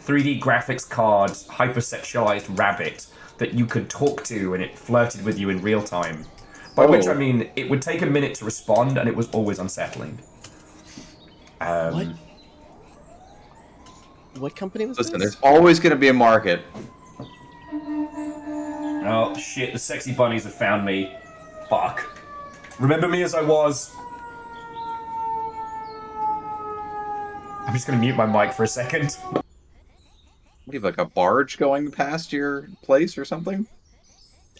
3D graphics card hypersexualized rabbit that you could talk to, and it flirted with you in real time. By which I mean it would take a minute to respond, and it was always unsettling. What company was Listen, this? there's always going to be a market. Oh shit, the sexy bunnies have found me. Fuck. Remember me as I was. I'm just gonna mute my mic for a second. What do you have, like a barge going past your place or something?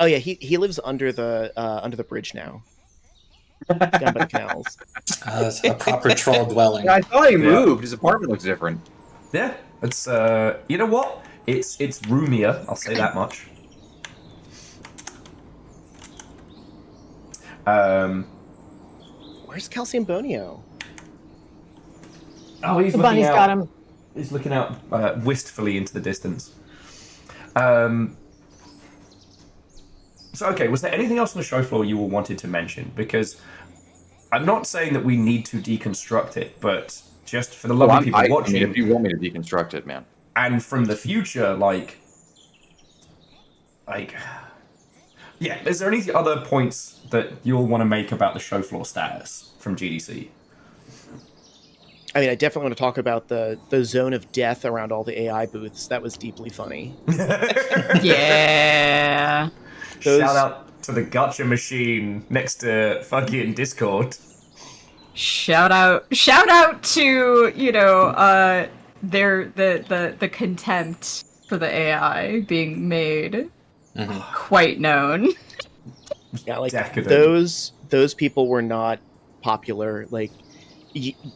Oh yeah, he lives under the bridge now. Down by the canals. It's a proper troll dwelling. Yeah, I thought he moved. His apartment looks different. Yeah, it's you know what? It's roomier, I'll say that much. Where's Calcium Bonio? Oh, he's The looking bunny's out. got him. He's looking out wistfully into the distance. So, okay, was there anything else on the show floor you all wanted to mention? Because I'm not saying that we need to deconstruct it, but just for the lovely people watching... I mean, if you want me to deconstruct it, man. And from the future, like... Yeah, is there any other points that you'll want to make about the show floor status from GDC? I mean, I definitely want to talk about the zone of death around all the AI booths. That was deeply funny. Yeah. Shout out to the gotcha machine next to fucking Discord. Shout out to, you know, the contempt for the AI being made quite known. Yeah, like Decadent. those people were not popular. Like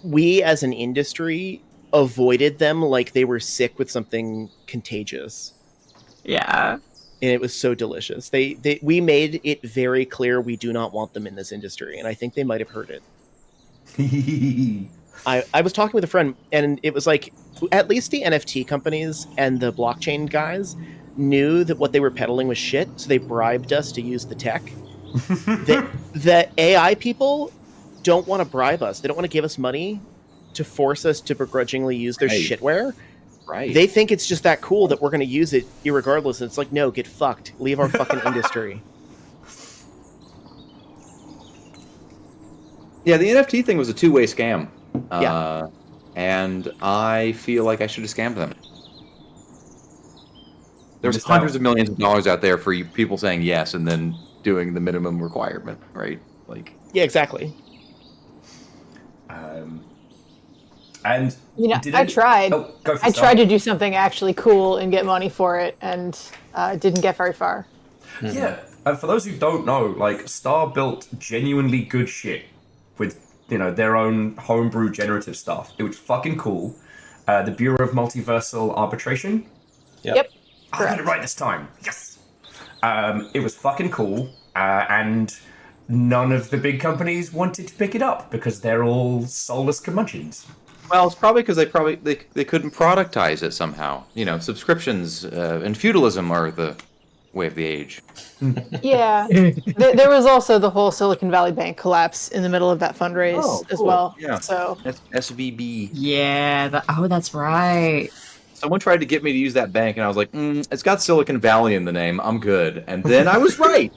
we as an industry avoided them like they were sick with something contagious. Yeah. And it was so delicious. We made it very clear we do not want them in this industry, and I think they might have heard it. I was talking with a friend, and it was like at least the NFT companies and the blockchain guys knew that what they were peddling was shit, so they bribed us to use the tech. The AI people don't want to bribe us. They don't want to give us money to force us to begrudgingly use their shitware. Right. They think it's just that cool that we're going to use it irregardless. And it's like, no, get fucked. Leave our fucking industry. Yeah, the NFT thing was a two-way scam. Yeah. And I feel like I should have scammed them. There's Missed hundreds out. of millions of dollars out there for you people saying yes and then doing the minimum requirement, right? Like, Yeah, exactly. And You know, did I any- tried. Oh, go for I Star. tried to do something actually cool and get money for it, and didn't get very far. Yeah, and for those who don't know, like Star built genuinely good shit with their own homebrew generative stuff. It was fucking cool. The Bureau of Multiversal Arbitration. Yep. I got it right this time. Yes. It was fucking cool, and none of the big companies wanted to pick it up because they're all soulless curmudgeons. well, it's probably because they couldn't productize it somehow. You know, subscriptions and feudalism are the way of the age. Yeah. There was also the whole Silicon Valley Bank collapse in the middle of that fundraise as cool. well. Yeah. So That's SVB. Yeah. That's right. Someone tried to get me to use that bank, and I was like, it's got Silicon Valley in the name. I'm good. And then I was right.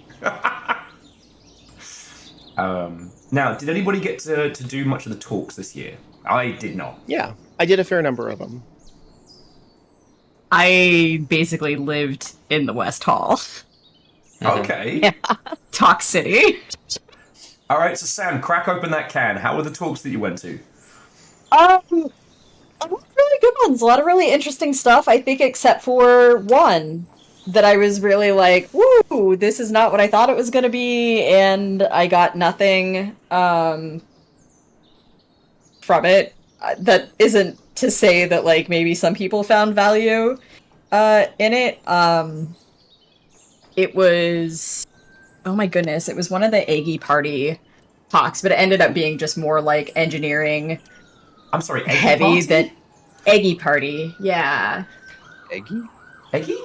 Now, did anybody get to do much of the talks this year? I did not. Yeah, I did a fair number of them. I basically lived in the West Hall. Okay. Talk City. All right, so Sam, crack open that can. How were the talks that you went to? Really good ones. A lot of really interesting stuff, I think, except for one that I was really like, woo, this is not what I thought it was going to be, and I got nothing from it. That isn't to say that, like, maybe some people found value in it. It was, oh my goodness, it was one of the Eggy Party talks, but it ended up being just more, like, engineering I'm sorry, Eggy heavy Party? than Eggy Party, yeah. Eggy? Eggy?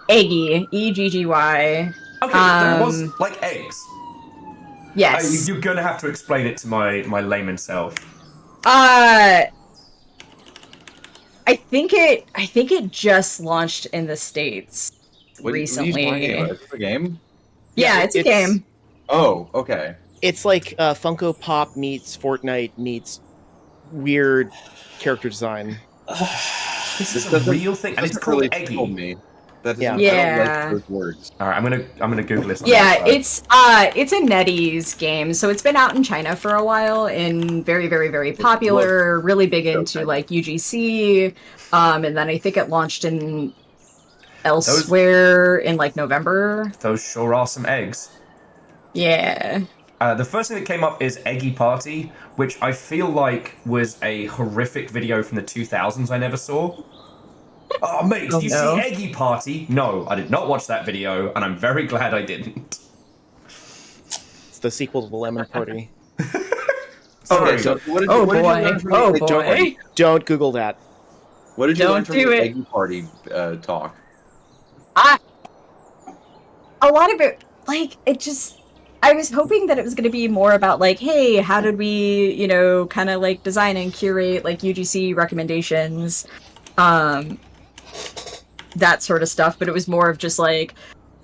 Eggy, Eggy. Okay, that was like eggs. Yes. You're gonna have to explain it to my layman self. I think it just launched in the States recently. Is this a game? Yeah, it's a game. Oh, okay. It's like Funko Pop meets Fortnite meets weird character design. This is a real thing, and it's called really Eggy. tickle me. That Yeah. I Yeah. don't like those words. All right, I'm gonna Google this. On Yeah, the it's a NetEase game, so it's been out in China for a while and very, very, very popular. Really big into like UGC, and then I think it launched in elsewhere in like November. Those sure are some eggs. Yeah. The first thing that came up is Eggy Party, which I feel like was a horrific video from the 2000s I never saw. Oh, mate, did you see Eggy Party? No, I did not watch that video, and I'm very glad I didn't. It's the sequel to the Lemon Party. Sorry. So what did Oh you learn from the Eggy Party? Don't Google that. What did you learn Don't from do the it. Eggy Party talk? A lot of it, like, it just, I was hoping that it was going to be more about, like, hey, how did we, you know, kind of, like, design and curate, like, UGC recommendations, that sort of stuff, but it was more of just, like,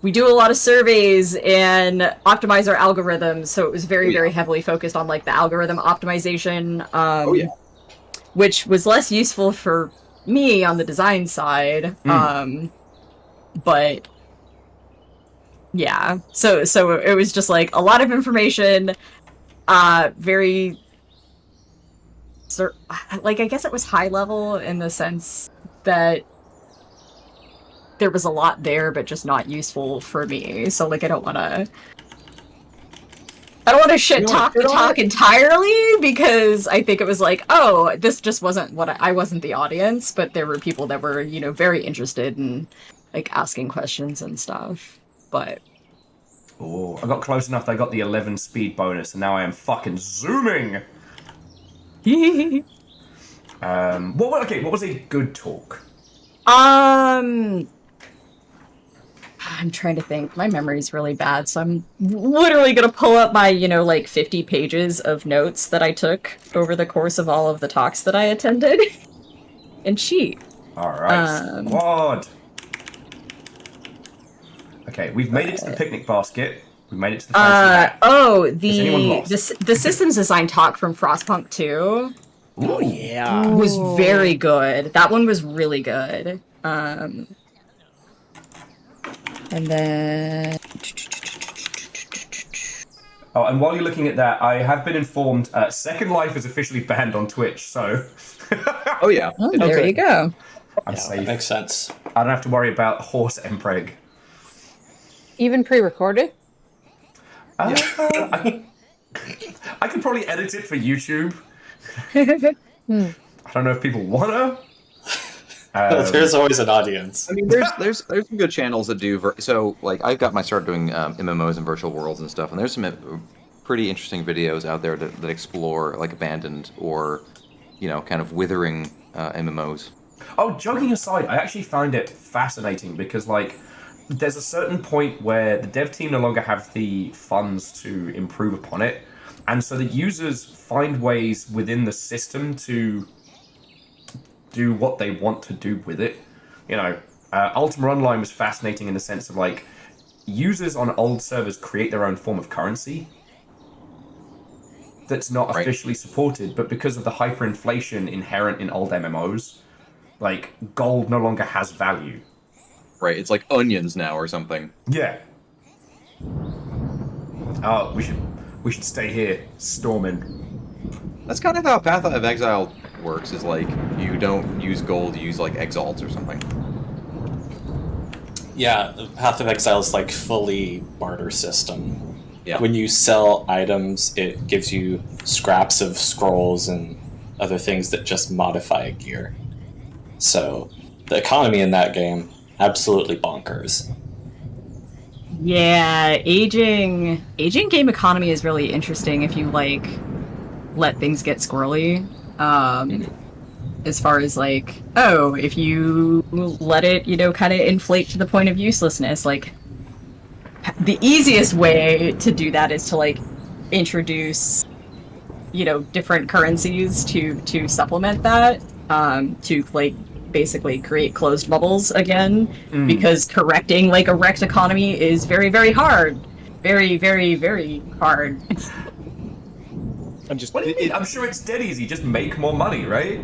we do a lot of surveys and optimize our algorithms, so it was very, very heavily focused on, like, the algorithm optimization, which was less useful for me on the design side, but yeah, so it was just like a lot of information, very like, I guess it was high level in the sense that there was a lot there, but just not useful for me. So like, I don't want to shit talk the talk entirely, because I think it was like, oh, this just wasn't what I wasn't the audience, but there were people that were, you know, very interested in like asking questions and stuff. But Oh, I got close enough that I got the 11 speed bonus, and now I am fucking zooming. What was a good talk? I'm trying to think. My memory's really bad, so I'm literally gonna pull up my, you know, like 50 pages of notes that I took over the course of all of the talks that I attended and cheat. Alright, squad. Okay, we've made it to the picnic basket. We made it to the fancy hat. Oh, Is anyone lost? the systems design talk from Frostpunk 2 Oh yeah. was very good. That one was really good. And then Oh, and while you're looking at that, I have been informed Second Life is officially banned on Twitch, so Oh yeah. there you go. I'm safe. Makes sense. I don't have to worry about horse empreg. Even pre-recorded? I could probably edit it for YouTube. I don't know if people wanna. There's always an audience. I mean, there's some good channels that do so. Like, I've got my start doing MMOs and virtual worlds and stuff, and there's some pretty interesting videos out there that explore like abandoned or, you know, kind of withering MMOs. Oh, joking aside, I actually find it fascinating because, like, there's a certain point where the dev team no longer have the funds to improve upon it, and so the users find ways within the system to do what they want to do with it. You know, Ultima Online was fascinating in the sense of, like, users on old servers create their own form of currency that's not officially supported, but because of the hyperinflation inherent in old MMOs, like gold no longer has value. Right, it's like onions now or something. Yeah. Oh, we should stay here, storming. That's kind of how Path of Exile works, is like, you don't use gold, you use like exalts or something. Yeah, the Path of Exile is like fully barter system. Yeah. When you sell items, it gives you scraps of scrolls and other things that just modify a gear. So the economy in that game, absolutely bonkers. Yeah, aging game economy is really interesting if you like let things get squirrely. As far as like, oh, if you let it, kind of inflate to the point of uselessness, like the easiest way to do that is to like introduce, different currencies to supplement that, to like basically create closed bubbles again, because correcting like a wrecked economy is very, very hard. Very, very, very hard. I'm just. What do you mean? I'm sure it's dead easy. Just make more money, right?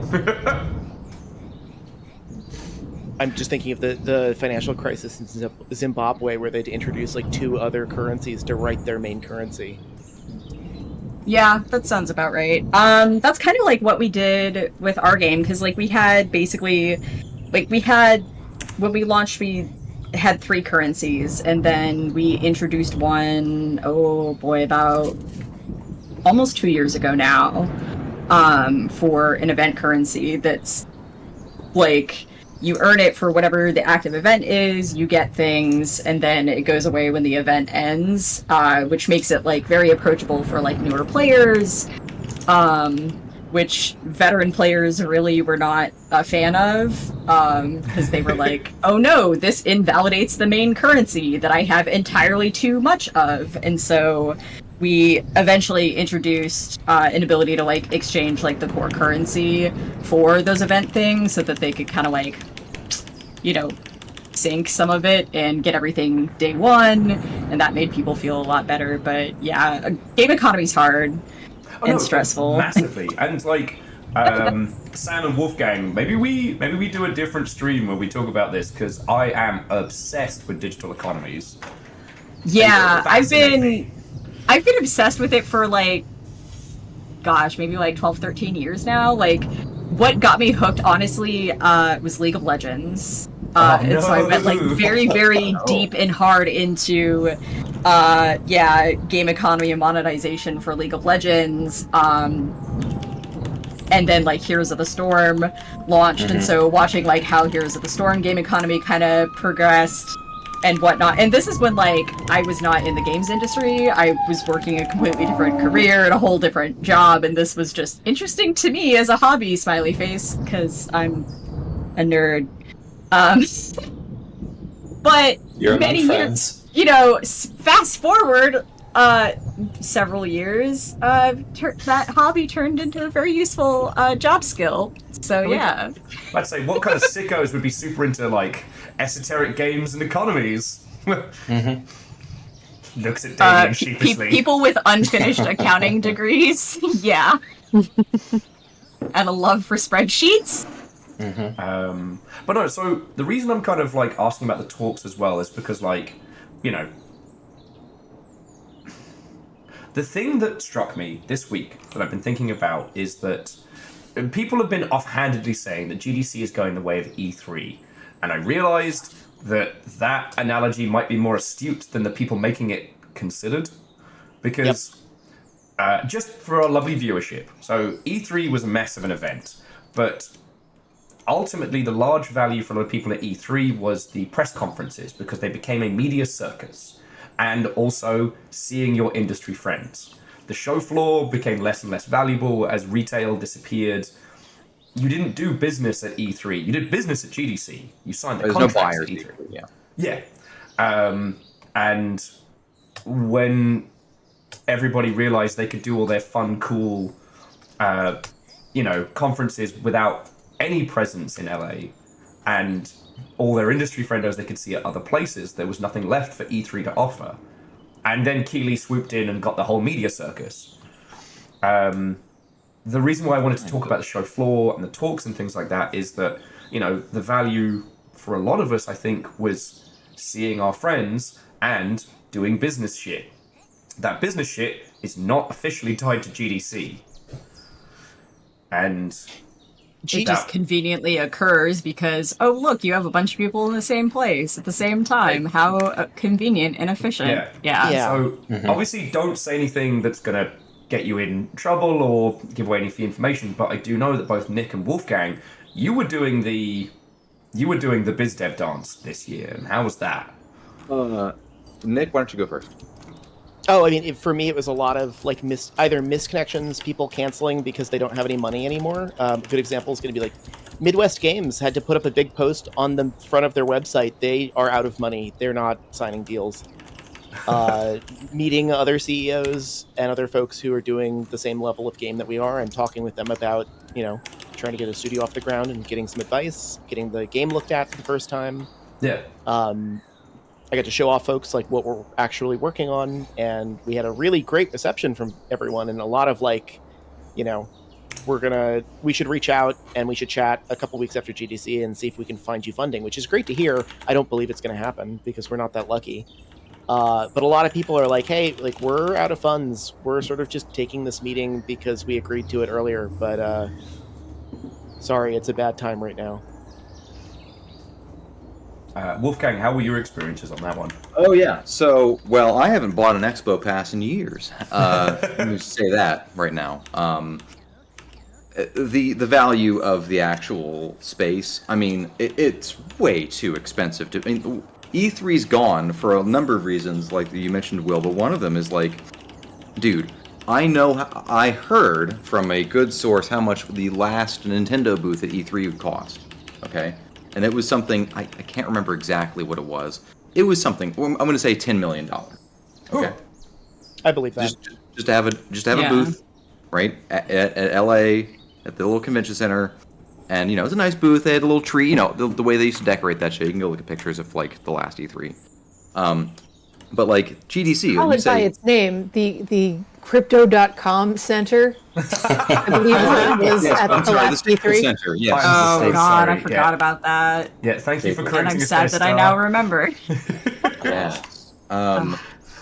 I'm just thinking of the financial crisis in Zimbabwe, where they'd introduce like 2 other currencies to write their main currency. Yeah, that sounds about right. That's kind of like what we did with our game, because like we had basically, like when we launched, we had 3 currencies, and then we introduced one, oh boy, about almost 2 years ago now, for an event currency that's like, you earn it for whatever the active event is, you get things, and then it goes away when the event ends, which makes it like very approachable for like newer players, which veteran players really were not a fan of, because they were like, oh no, this invalidates the main currency that I have entirely too much of. And so we eventually introduced an ability to like exchange like the core currency for those event things, so that they could kind of like, sync some of it and get everything day one, and that made people feel a lot better. But yeah, game economy's hard and stressful. Massively. And like Sam and Wolfgang, maybe we do a different stream where we talk about this, because I am obsessed with digital economies. Yeah, I've been obsessed with it for like, gosh, maybe like 12, 13 years now. Like, what got me hooked, honestly, was League of Legends. And so I went like very, very deep and hard into, game economy and monetization for League of Legends. And then like Heroes of the Storm launched, and so watching like how Heroes of the Storm game economy kind of progressed and whatnot. And this is when like I was not in the games industry. I was working a completely different career and a whole different job, and this was just interesting to me as a hobby, smiley face, because I'm a nerd. But You're many friends. years, fast forward several years, that hobby turned into a very useful job skill. So yeah. Let's say, what kind of sickos would be super into like esoteric games and economies? Looks at Damien sheepishly. People with unfinished accounting degrees, yeah, and a love for spreadsheets. But no, so the reason I'm kind of like asking about the talks as well is because, like, the thing that struck me this week that I've been thinking about is that people have been offhandedly saying that GDC is going the way of E3, and I realized that analogy might be more astute than the people making it considered, because just for our lovely viewership, so E3 was a mess of an event, but ultimately the large value for a lot of people at E3 was the press conferences, because they became a media circus, and also seeing your industry friends. The show floor became less and less valuable as retail disappeared. You didn't do business at E3. You did business at GDC. You signed the contracts at E3. Yeah. And when everybody realized they could do all their fun, cool, conferences without any presence in LA, and all their industry friendos they could see at other places, there was nothing left for E3 to offer. And then Keighley swooped in and got the whole media circus. The reason why I wanted to talk about the show floor and the talks and things like that is that the value for a lot of us, I think, was seeing our friends and doing business shit. That business shit is not officially tied to GDC. And It just conveniently occurs because, oh, look, you have a bunch of people in the same place at the same time. How convenient and efficient. Yeah. So, obviously, don't say anything that's going to get you in trouble or give away any information, but I do know that both Nick and Wolfgang, you were doing the biz dev dance this year, and how was that? Nick, why don't you go first? Oh, I mean, for me, it was a lot of like either misconnections, people canceling because they don't have any money anymore. A good example is going to be like Midwest Games had to put up a big post on the front of their website. They are out of money. They're not signing deals. Meeting other CEOs and other folks who are doing the same level of game that we are and talking with them about, trying to get a studio off the ground and getting some advice, getting the game looked at for the first time. Yeah. I got to show off folks like what we're actually working on, and we had a really great reception from everyone and a lot of like, we should reach out and we should chat a couple weeks after GDC and see if we can find you funding, which is great to hear. I don't believe it's going to happen because we're not that lucky. But a lot of people are like, hey, like we're out of funds. We're sort of just taking this meeting because we agreed to it earlier, but sorry, it's a bad time right now. Wolfgang, how were your experiences on that one? Oh yeah. So, well, I haven't bought an Expo pass in years. Let me say that right now. The value of the actual space, I mean, it's way too expensive to. I mean, E3's gone for a number of reasons, like you mentioned, Will. But one of them is like, dude, I heard from a good source how much the last Nintendo booth at E3 would cost. Okay. And it was something, I can't remember exactly what it was. It was something, I'm going to say $10 million. Okay. I believe that. Just to have a booth, right, at LA, at the little convention center. And, it was a nice booth. They had a little tree, the way they used to decorate that shit. You can go look at pictures of, like, the last E3. But, like, GDC. Call it by its name, the Crypto.com Center. I believe that was at the last E3. Center, yes. Oh, God, I forgot about that. Yeah, thank you for And correcting I'm us. sad that I now remember. Yeah.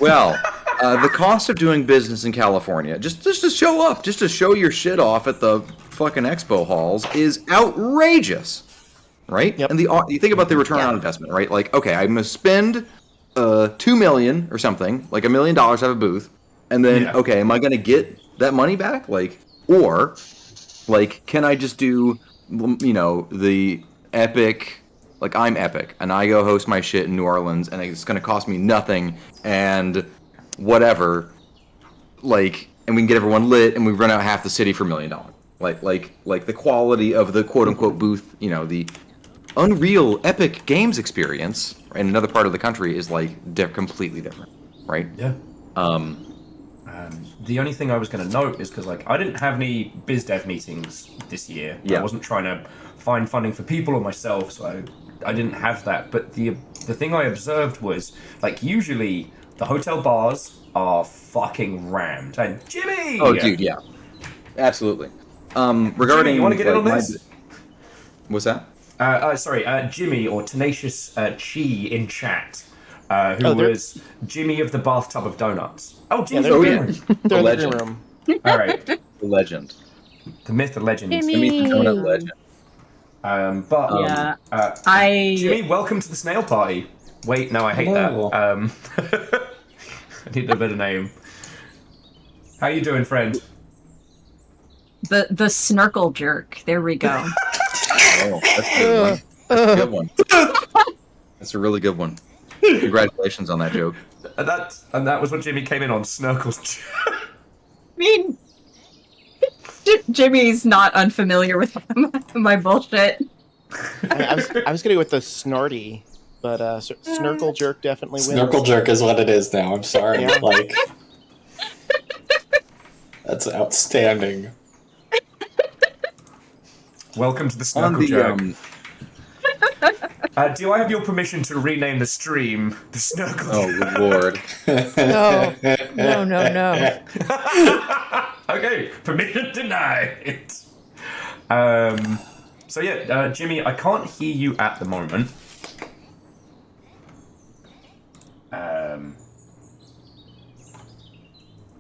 Well, the cost of doing business in California, just to show up, just to show your shit off at the fucking expo halls, is outrageous, right? Yep. And you think about the return on investment, right? Like, okay, I'm gonna spend $2 million or something, like $1 million to have a booth, and then okay, am I gonna get that money back? Like, or like, can I just do, the Epic? Like, I'm Epic, and I go host my shit in New Orleans, and it's going to cost me nothing, and whatever, like, and we can get everyone lit, and we run out half the city for $1 million. Like the quality of the quote-unquote booth, the Unreal Epic Games experience in another part of the country is, like, completely different, right? Yeah. The only thing I was going to note is because, like, I didn't have any biz dev meetings this year. Yeah. I wasn't trying to find funding for people or myself, so I didn't have that. But the thing I observed was, like, usually the hotel bars are fucking rammed. And Jimmy! Oh, dude, yeah. Absolutely. Regarding... Jimmy, you want to get in on this? What's that? Sorry, Jimmy, or Tenacious Chi in chat, who was Jimmy of the Bathtub of Donuts. Oh, Jimmy's they're in the legend. room. All right. The legend. The myth, the legend. Jimmy! The donut legend. Jimmy, welcome to the Snail Party. Wait, no, I hate Hello. that. I need a better name. How you doing, friend? The snarkle jerk. There we go. Oh, that's a good one. That's a really good one. Congratulations on that joke. And that was what Jimmy came in on, Snurkles. I mean, Jimmy's not unfamiliar with my bullshit. I was gonna go with the snarty, but Snurkle Jerk definitely wins. Snorkel jerk is what it is now. I'm sorry. Yeah. Like, that's outstanding. Welcome to the On Snurkle the Jerk. Do I have your permission to rename the stream the Snurkle Jerk? oh Lord. No. Okay, permission denied. So yeah, Jimmy, I can't hear you at the moment.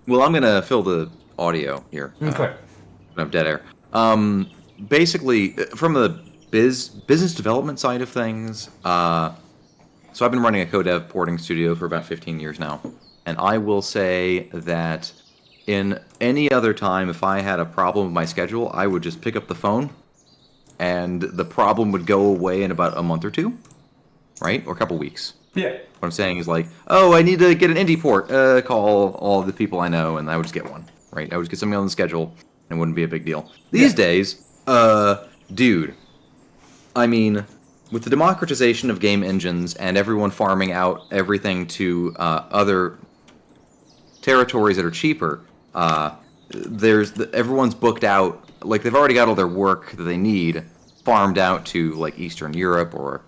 Well, I'm gonna fill the audio here. Okay. Of dead air. Basically, from the business development side of things, so I've been running a co-dev porting studio for about 15 years now, and I will say that in any other time, if I had a problem with my schedule, I would just pick up the phone, and the problem would go away in about a month or two, right, or a couple weeks. Yeah. What I'm saying is like, oh, I need to get an indie port. Call all the people I know, and I would just get one, right? I would just get something on the schedule, and it wouldn't be a big deal. These days, dude, I mean, with the democratization of game engines and everyone farming out everything to other territories that are cheaper, everyone's booked out. Like, they've already got all their work that they need farmed out to, like, Eastern Europe or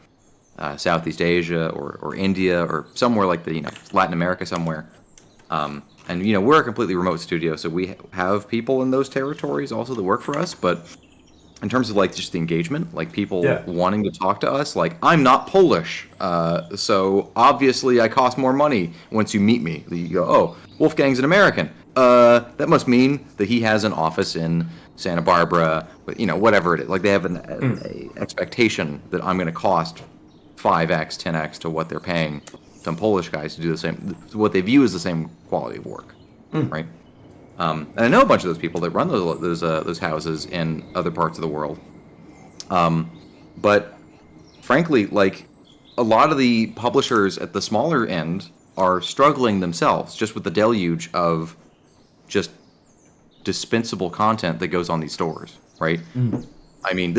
Southeast Asia or India or somewhere like Latin America somewhere. And we're a completely remote studio, so we have people in those territories also that work for us. But in terms of like just the engagement, like people wanting to talk to us, like I'm not Polish, so obviously I cost more money once you meet me. You go, oh, Wolfgang's an American. That must mean that he has an office in Santa Barbara, whatever it is. Like they have a expectation that I'm going to cost 5x, 10x to what they're paying some Polish guys to do the same, what they view as the same quality of work, right? And I know a bunch of those people that run those houses in other parts of the world. But frankly, like a lot of the publishers at the smaller end are struggling themselves just with the deluge of just dispensable content that goes on these stores, right? I mean,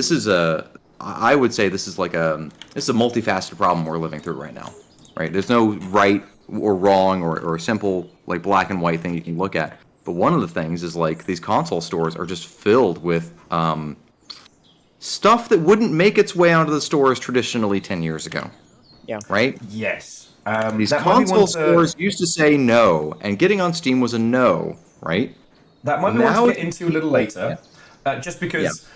I would say this is a multifaceted problem we're living through right now, right? There's no right or wrong or simple like black and white thing you can look at. But one of the things is like these console stores are just filled with stuff that wouldn't make its way onto the stores traditionally 10 years ago. Yeah. Right? Yes. These console stores used to say no, and getting on Steam was a no, right? That might be one to get into a little later, just because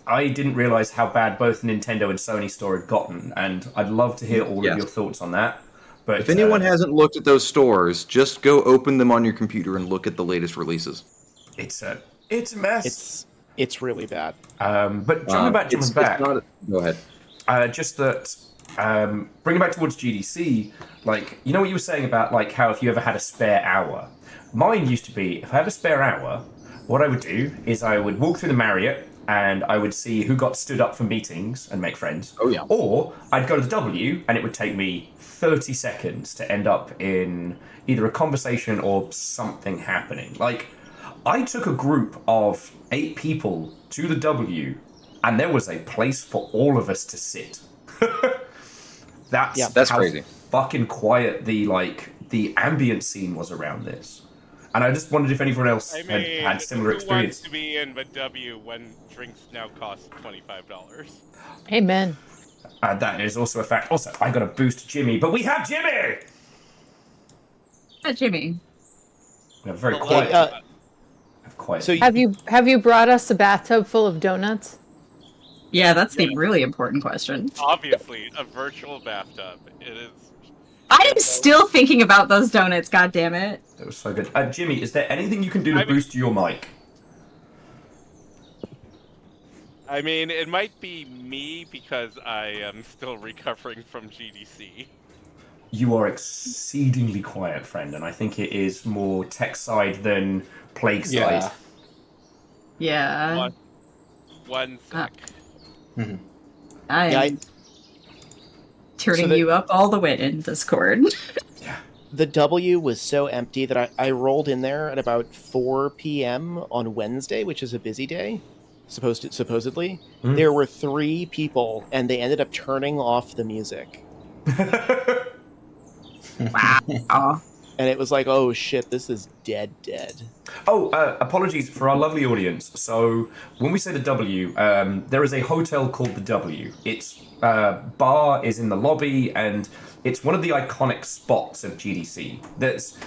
I didn't realize how bad both Nintendo and Sony Store had gotten, and I'd love to hear all of your thoughts on that. But if anyone hasn't looked at those stores, just go open them on your computer and look at the latest releases. It's a mess. It's really bad. But jumping back. Go ahead. Just that, bringing it back towards GDC, like, you know what you were saying about like how if you ever had a spare hour? Mine used to be, if I had a spare hour, what I would do is I would walk through the Marriott and I would see who got stood up for meetings and make friends. Oh, yeah. Or I'd go to the W and it would take me 30 seconds to end up in either a conversation or something happening. Like, I took a group of 8 people to the W and there was a place for all of us to sit. That's how crazy. Fucking quiet the ambient scene was around this. And I just wondered if anyone else had similar experience. Who wants to be in the W when drinks now cost $25? Amen. That is also a fact. Also, I got to boost Jimmy, but we have Jimmy! Jimmy. We're very quiet. Quiet. So have you brought us a bathtub full of donuts? Yeah, that's the really important question. Obviously, a virtual bathtub. It is. I am still thinking about those donuts, God damn it. That was so good. Jimmy, is there anything you can do to boost your mic? I mean, it might be me because I am still recovering from GDC. You are exceedingly quiet, friend, and I think it is more tech side than plague side. Yeah. One sec. I am turning you up all the way in Discord. The W was so empty that I rolled in there at about 4 p.m. on Wednesday, which is a busy day, supposedly. There were 3 people, and they ended up turning off the music. Wow. And it was like, oh shit, this is dead. Oh, apologies for our lovely audience. So, when we say the W, there is a hotel called the W. Its bar is in the lobby, and it's one of the iconic spots of GDC. There's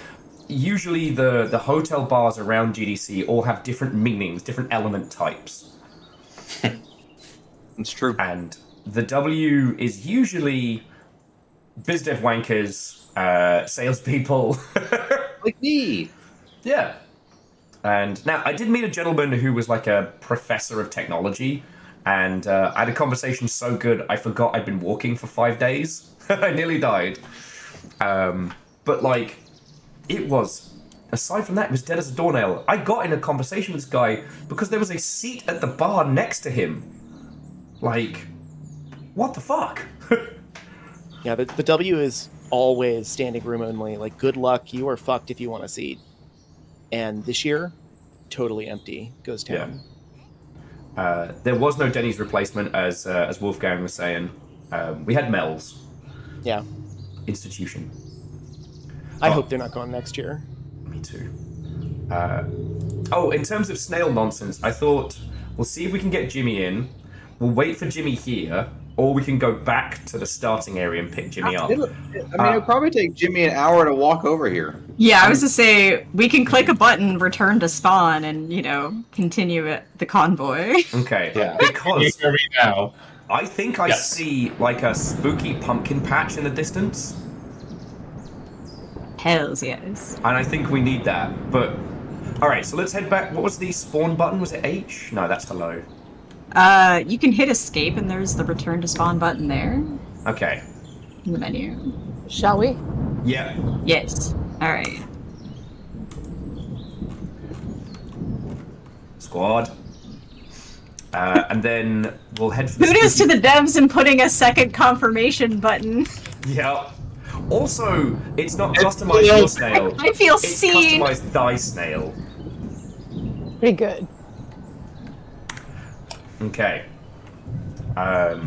usually the hotel bars around GDC all have different meanings, different element types. It's true. And the W is usually biz dev wankers, salespeople. Like me. Yeah. And now I did meet a gentleman who was like a professor of technology, and I had a conversation so good I forgot I'd been walking for 5 days. I nearly died. But like, it was, aside from that, it was dead as a doornail. I got in a conversation with this guy because there was a seat at the bar next to him. Like, what the fuck? Yeah, the W is always standing room only. Like, good luck, you are fucked if you want a seat. And this year, totally empty. Goes down. Yeah. There was no Denny's replacement, as Wolfgang was saying. We had Mel's. Yeah. Institution. I hope they're not going next year. Me too. In terms of snail nonsense, I thought we'll see if we can get Jimmy in. We'll wait for Jimmy here, or we can go back to the starting area and pick Jimmy up. It'll probably take Jimmy an hour to walk over here. Yeah, I was to say, we can click a button, return to spawn, and, continue the convoy. Okay, Yeah. because now. I think I see like a spooky pumpkin patch in the distance, Hells yes. and I think we need that. But alright, so let's head back. What was the spawn button? Was it H? No, that's hello. You can hit escape, and there's the return to spawn button there Okay. in the menu. Shall we? Yeah. Yes. Alright. Squad. And then we'll head for the Kudos to spooky- the devs in putting a second confirmation button. Yeah. Also, it's not customized your snail. I feel It's seen. customized thy snail. Pretty good. Okay. But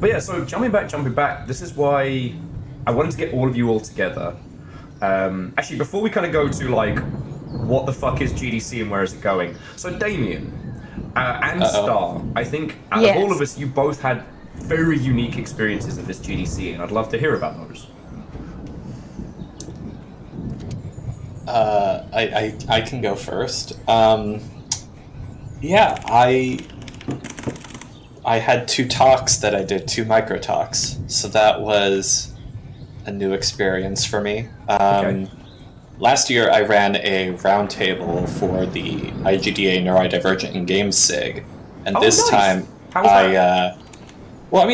yeah, so jumping back, this is why I wanted to get all of you all together. Actually, before we kind of go to, like, what the fuck is GDC and where is it going? So, Damien and Star, I think out Yes. of all of us, you both had very unique experiences at this GDC, and I'd love to hear about those. I can go first. Yeah, I had 2 talks that I did, 2 micro talks, so that was a new experience for me. Okay. Last year, I ran a roundtable for the IGDA Neurodivergent in Games SIG, and Oh, this nice. time How was that?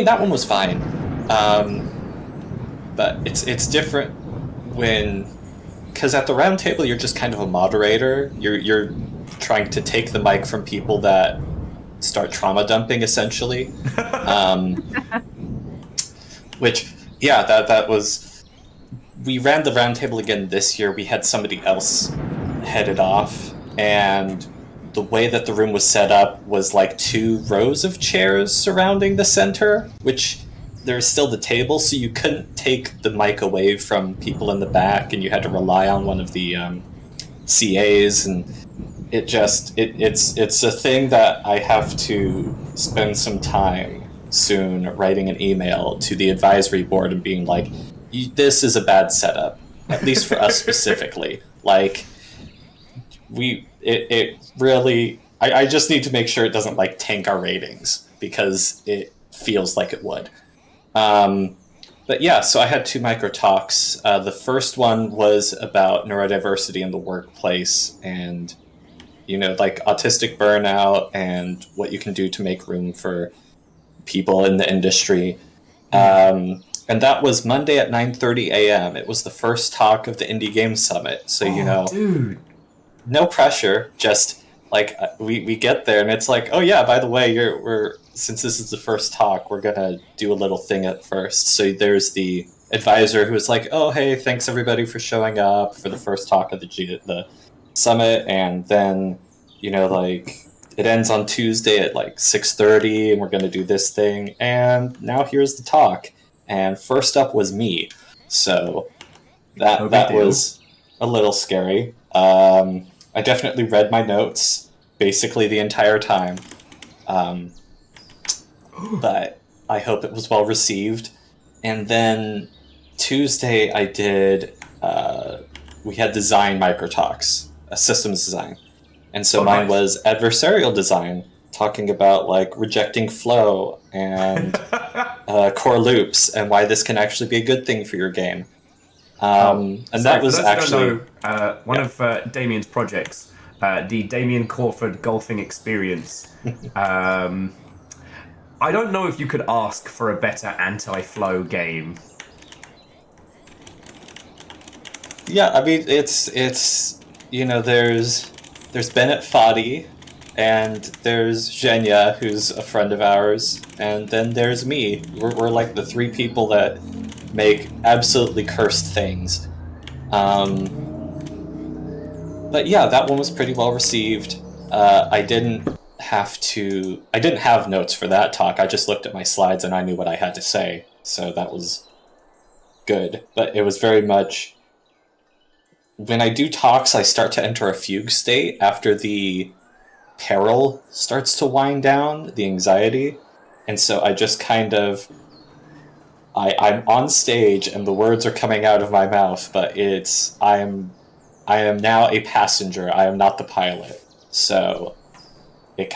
that one was fine, but it's different because at the roundtable you're just kind of a moderator. You're trying to take the mic from people that start trauma dumping, essentially. Which, yeah, that was. We ran the roundtable again this year. We had somebody else headed off, and the way that the room was set up was like 2 rows of chairs surrounding the center, which there's still the table, so you couldn't take the mic away from people in the back, and you had to rely on one of the CAs, and it's a thing that I have to spend some time soon writing an email to the advisory board and being like, this is a bad setup, at least for us specifically. Like, it really, I just need to make sure it doesn't like tank our ratings, because it feels like it would. But yeah, so I had 2 micro talks. The first one was about neurodiversity in the workplace and, like autistic burnout and what you can do to make room for people in the industry. And that was Monday at 9:30 a.m. It was the first talk of the Indie Game Summit. So, Dude. no pressure, just like we get there and it's like, oh yeah, by the way, since this is the first talk, we're gonna do a little thing at first. So there's the advisor who was like, oh hey, thanks everybody for showing up for the first talk of the summit, and then like it ends on Tuesday at like 6:30, and we're gonna do this thing, and now here's the talk. And first up was me, so that was a little scary. I definitely read my notes basically the entire time. But I hope it was well received. And then Tuesday I did, we had design micro talks, systems design. And so mine was adversarial design, talking about like rejecting flow and core loops and why this can actually be a good thing for your game. And that was actually one of Damien's projects, the Damien Corford Golfing Experience. I don't know if you could ask for a better anti-flow game. Yeah, I mean it's you know there's Bennett Foddy, and there's Zhenya, who's a friend of ours, and then there's me. We're like the three people that make absolutely cursed things. But yeah, that one was pretty well received. I didn't have notes for that talk. I just looked at my slides and I knew what I had to say, so that was good. But it was very much, when I do talks, I start to enter a fugue state after the peril starts to wind down, the anxiety, and so I just kind of I'm on stage and the words are coming out of my mouth, but I am now a passenger. I am not the pilot. So it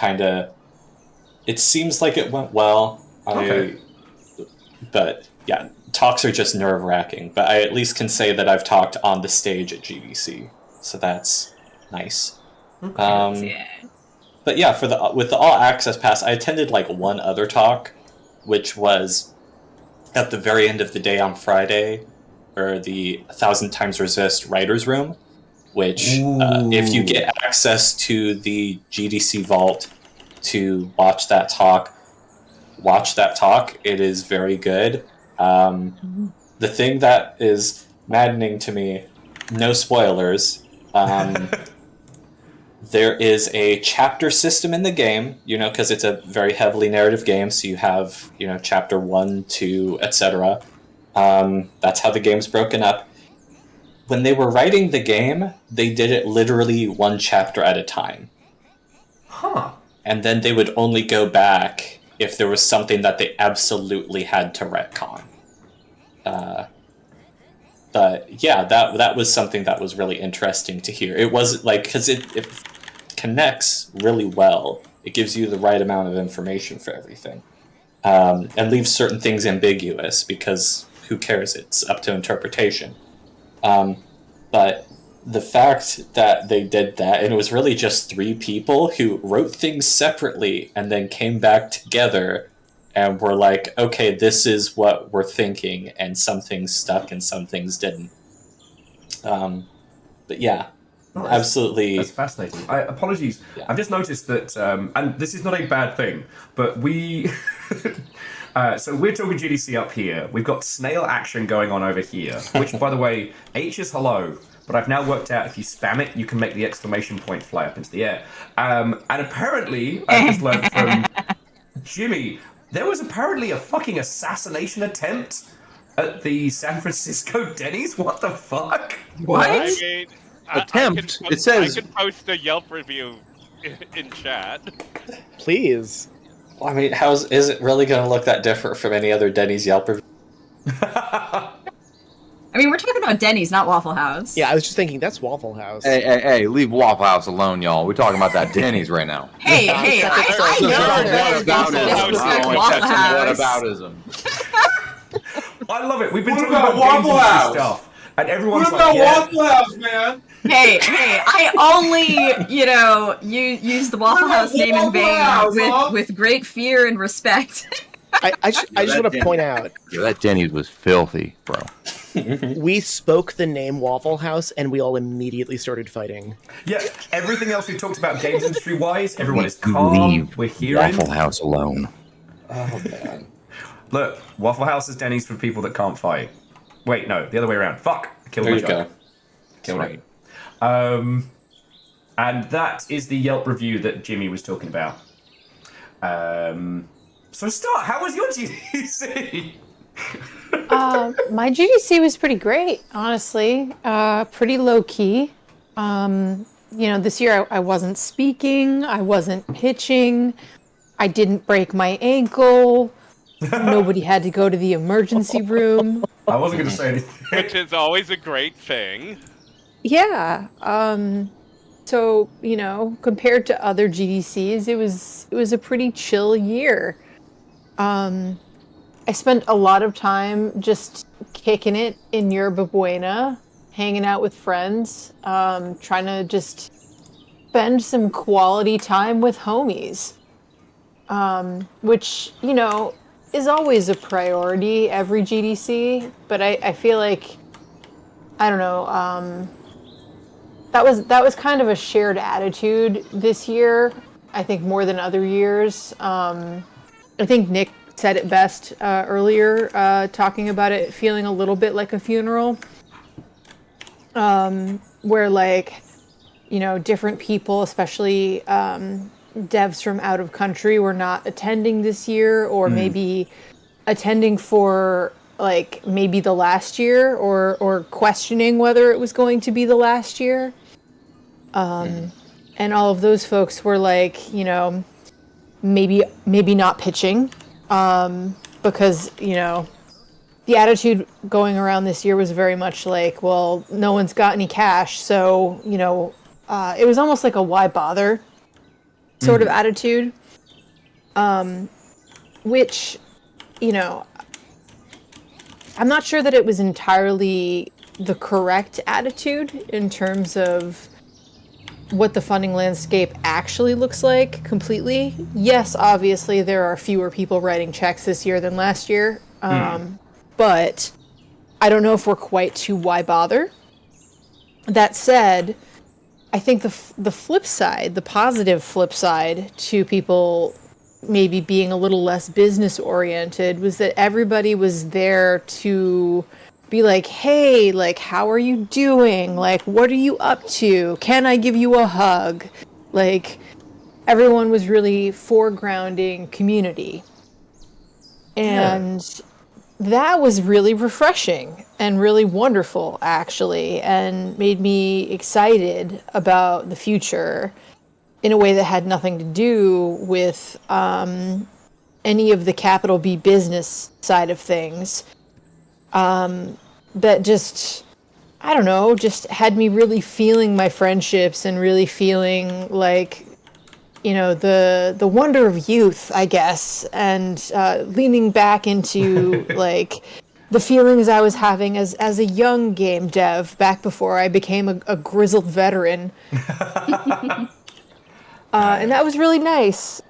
seems like it went well. Okay. But yeah, talks are just nerve-wracking. But I at least can say that I've talked on the stage at GDC, so that's nice. Yeah. But yeah, with the All Access Pass, I attended like one other talk, which was at the very end of the day on Friday, or the 1,000 Times Resist Writers Room, which if you get access to the GDC Vault to watch that talk. It is very good. The thing that is maddening to me, no spoilers, there is a chapter system in the game, because it's a very heavily narrative game, so you have, chapter 1, 2, etc. That's how the game's broken up. When they were writing the game, they did it literally one chapter at a time. Huh. And then they would only go back if there was something that they absolutely had to retcon. But yeah, that was something that was really interesting to hear. It wasn't like, because it connects really well. It gives you the right amount of information for everything. And leaves certain things ambiguous, because who cares? It's up to interpretation. But the fact that they did that, and it was really just 3 people who wrote things separately and then came back together and were like, okay, this is what we're thinking, and some things stuck and some things didn't. But yeah, absolutely. That's fascinating. Apologies. Yeah. I've just noticed that, and this is not a bad thing, but we... so we're talking GDC up here. We've got snail action going on over here, which, by the way, H is hello, but I've now worked out if you spam it, you can make the exclamation point fly up into the air. And apparently, I just learned from Jimmy, there was apparently a fucking assassination attempt at the San Francisco Denny's. What the fuck? What? I mean, attempt? It says... I can post a Yelp review in chat. Please. I mean, is it really going to look that different from any other Denny's Yelp review? I mean, we're talking about Denny's, not Waffle House. Yeah, I was just thinking, that's Waffle House. Hey, leave Waffle House alone, y'all. We're talking about that Denny's right now. Hey, I know What aboutism? I love it. We've been talking about Waffle House stuff, and everyone's like, Waffle House, man? Hey, I only, use the Waffle House name in vain with great fear and respect. I just want to point out. Yeah, that Denny's was filthy, bro. We spoke the name Waffle House, and we all immediately started fighting. Yeah, everything else we talked about games industry-wise, everyone is calm. We're hearing Waffle House alone. Oh, man. Look, Waffle House is Denny's for people that can't fight. Wait, no, the other way around. Fuck! Killed there my you joke. go. Killed it. And that is the Yelp review that Jimmy was talking about. So start. How was your GDC? My GDC was pretty great, honestly. Pretty low key. This year I wasn't speaking. I wasn't pitching. I didn't break my ankle. Nobody had to go to the emergency room. I wasn't going to say anything. Which is always a great thing. Yeah. So, compared to other GDCs, it was a pretty chill year. I spent a lot of time just kicking it in Yerba Buena, hanging out with friends, trying to just spend some quality time with homies, which, is always a priority every GDC, but I feel like, I don't know, that was kind of a shared attitude this year, I think more than other years. I think Nick said it best earlier, talking about it feeling a little bit like a funeral, where different people, especially devs from out of country, were not attending this year, or maybe attending for maybe the last year, or questioning whether it was going to be the last year. And all of those folks were maybe not pitching, because the attitude going around this year was very much like, well, no one's got any cash, so it was almost like a why bother sort of attitude, which I'm not sure that it was entirely the correct attitude in terms of what the funding landscape actually looks like completely. Yes, obviously there are fewer people writing checks this year than last year, but I don't know if we're quite to why bother. That said, I think the flip side, the positive flip side to people maybe being a little less business oriented, was that everybody was there to be like, hey, how are you doing? What are you up to? Can I give you a hug? Everyone was really foregrounding community. And that was really refreshing and really wonderful, actually, and made me excited about the future in a way that had nothing to do with any of the capital B business side of things. That just, I don't know, just had me really feeling my friendships and really feeling the wonder of youth, I guess, and leaning back into the feelings I was having as a young game dev back before I became a grizzled veteran. And that was really nice.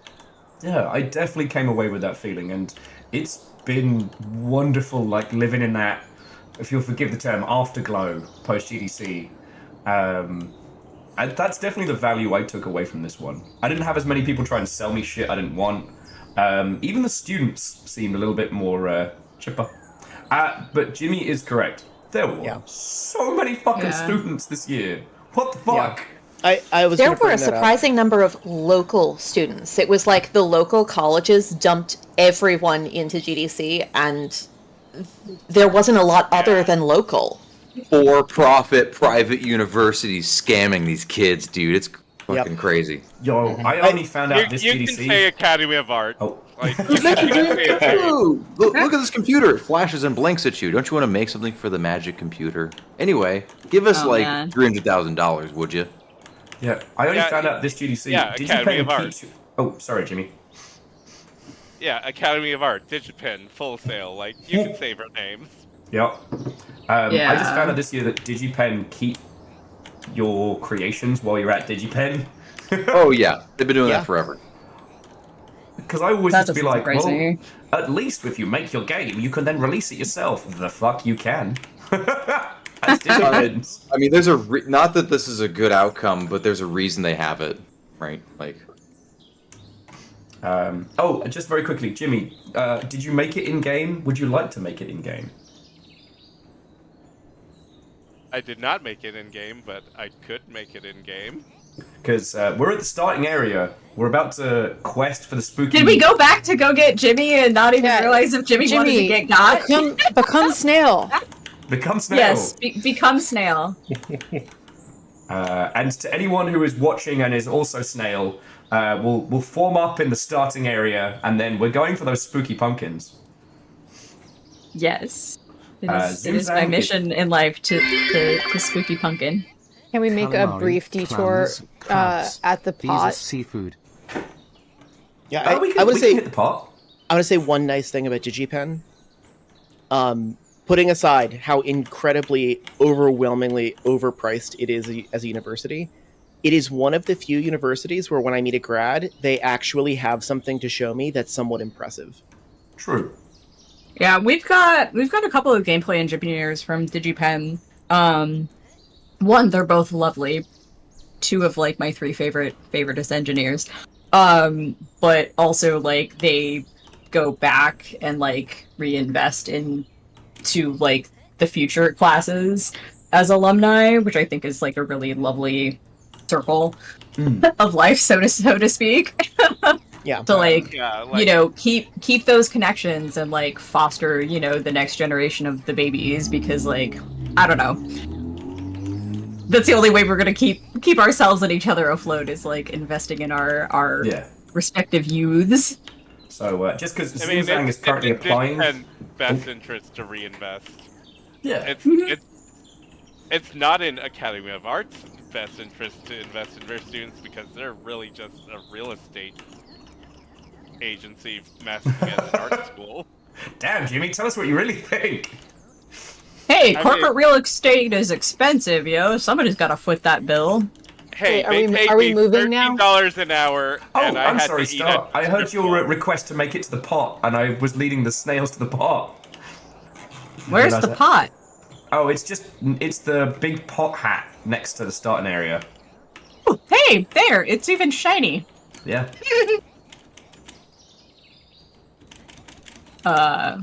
Yeah, I definitely came away with that feeling, and it's been wonderful, living in that, if you'll forgive the term, afterglow post GDC. And that's definitely the value I took away from this one. I didn't have as many people trying to sell me shit I didn't want. Even the students seemed a little bit more chipper. But Jimmy is correct. There were so many fucking students this year. What the fuck? Yeah. I was. There were a surprising number of local students. It was like the local colleges dumped everyone into GDC, and there wasn't a lot other than local. For-profit private universities scamming these kids, dude. It's fucking crazy. Yo, I only found out this GDC. You can say Academy of Art. Oh. Look at this computer. It flashes and blinks at you. Don't you want to make something for the magic computer? Anyway, give us $300,000, would you? Yeah, I only found out this GDC. Yeah, Academy of Art. Oh, sorry, Jimmy. Yeah, Academy of Art, Digipen, Full Sail. You can save our names. Yep. I just found out this year that DigiPen keep your creations while you're at DigiPen. Oh yeah, they've been doing that forever. Because I always used to be like, well, at least if you make your game, you can then release it yourself. The fuck you can. I mean, there's not that this is a good outcome, but there's a reason they have it, right? Just very quickly, Jimmy, did you make it in game? Would you like to make it in game? I did not make it in game, but I could make it in game. Because we're at the starting area. We're about to quest for the spooky... Did we go back to go get Jimmy and not even realize if Jimmy wanted to get got? Become Snail. Become Snail. Yes, become Snail. And to anyone who is watching and is also Snail, we'll form up in the starting area, and then we're going for those spooky pumpkins. Yes. It is my mission in life to spooky pumpkin. Can we make a calamari, brief detour clams, crabs. at the These are pot? seafood. Yeah, Oh, we I would can say hit the pot. I want to say one nice thing about DigiPen. Putting aside how incredibly, overwhelmingly overpriced it is as a university, it is one of the few universities where when I meet a grad, they actually have something to show me that's somewhat impressive. True. Yeah, we've got a couple of gameplay engineers from DigiPen. One, they're both lovely. Two of like my three favoriteest engineers. But also like they go back and like reinvest into like the future classes as alumni, which I think is like a really lovely circle of life, so to speak. Yeah. To like, Yeah, you know, keep those connections and like foster, you know, the next generation of the babies, because like, I don't know, that's the only way we're gonna keep ourselves and each other afloat, is like investing in our respective youths. So just because I mean, Xinjiang is currently it's in applying, DigiPen's best interest to reinvest. yeah, It's not in Academy of Arts' best interest to invest in their students, because they're really just a real estate agency masking as an art school. Damn, Jimmy, tell us what you really think. Hey, I corporate mean- real estate is expensive, yo. Somebody's got to foot that bill. Hey, Wait, they paid are we me moving now? $13 an hour, Oh, and I I'm had sorry, to eat Star. at I heard strip your club. request to make it to the pot, and I was leading the snails to the pot. Where's Realize the that? pot? Oh, it's the big pot hat next to the starting area. Oh, hey, there, it's even shiny. Yeah. Uh,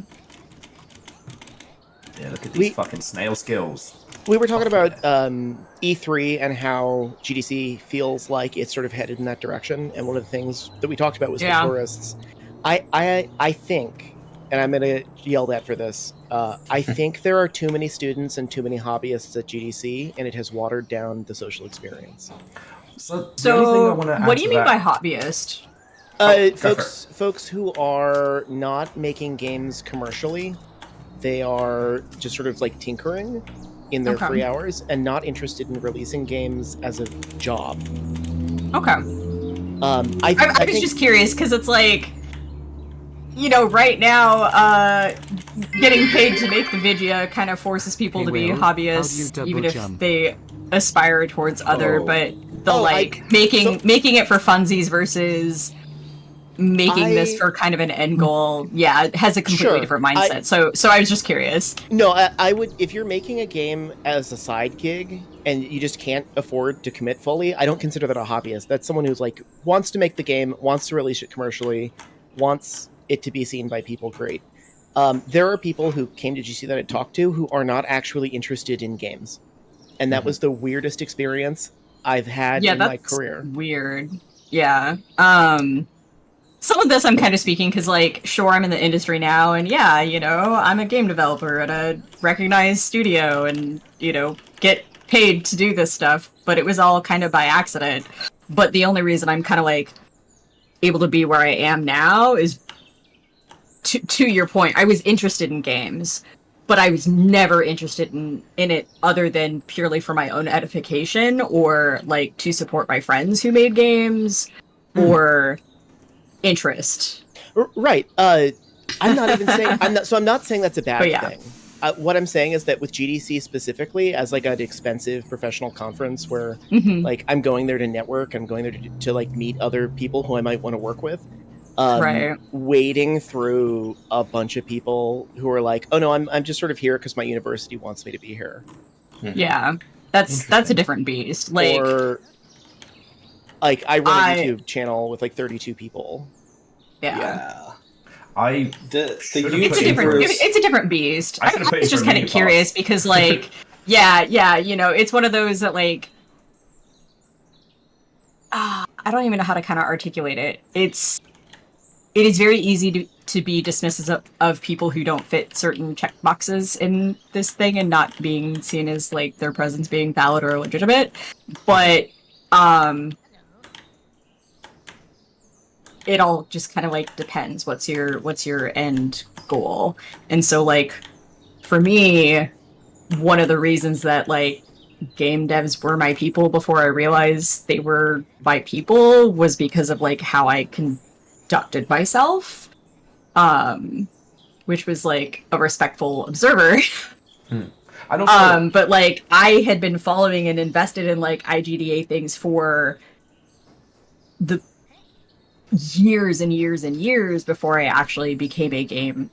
Yeah, look at these fucking snail skills. We were talking about E3 and how GDC feels like it's sort of headed in that direction, and one of the things that we talked about was the tourists. I think, and I'm going to yell at for this, I think there are too many students and too many hobbyists at GDC, and it has watered down the social experience. So, the only thing I want to add what do you to mean that- by hobbyist? Folks who are not making games commercially, they are just sort of like tinkering in their free hours and not interested in releasing games as a job. Okay. I was just curious because it's like, you know, right now, getting paid to make the video kind of forces people Hey, to be Will, how do you hobbyists, double even if jump? they aspire towards other, Oh. but the making it for funsies versus making this for kind of an end goal, it has a completely different mindset. So I was just curious. No, I would, if you're making a game as a side gig and you just can't afford to commit fully, I don't consider that a hobbyist. That's someone who's like wants to make the game, wants to release it commercially, wants it to be seen by people. Great. There are people who came to GC that I talked to who are not actually interested in games, and that was the weirdest experience I've had in my career. Weird. Yeah. Some of this I'm kind of speaking because, like, sure, I'm in the industry now, and yeah, you know, I'm a game developer at a recognized studio and, you know, get paid to do this stuff, but it was all kind of by accident. But the only reason I'm kind of, like, able to be where I am now is, to your point, I was interested in games, but I was never interested in it other than purely for my own edification or, like, to support my friends who made games or interest. Right. I'm not even saying I'm not saying that's a bad thing. What I'm saying is that with GDC specifically, as like an expensive professional conference where like I'm going there to network, I'm going there to like meet other people who I might want to work with. Wading through a bunch of people who are like, oh no, I'm just sort of here because my university wants me to be here. Yeah, that's a different beast. Like, or like I run a YouTube channel with like 32 people. The it's a different beast. I was just kind of curious because, like, you know, it's one of those that, like, I don't even know how to kind of articulate it. It is very easy to be dismissive of people who don't fit certain check boxes in this thing and not being seen as, like, their presence being valid or legitimate. But it all just kind of like depends. What's your end goal? And so, like, for me, one of the reasons that, like, game devs were my people before I realized they were my people was because of like how I conducted myself, which was like a respectful observer. And also, But like I had been following and invested in like IGDA things for the years and years and years before I actually became a game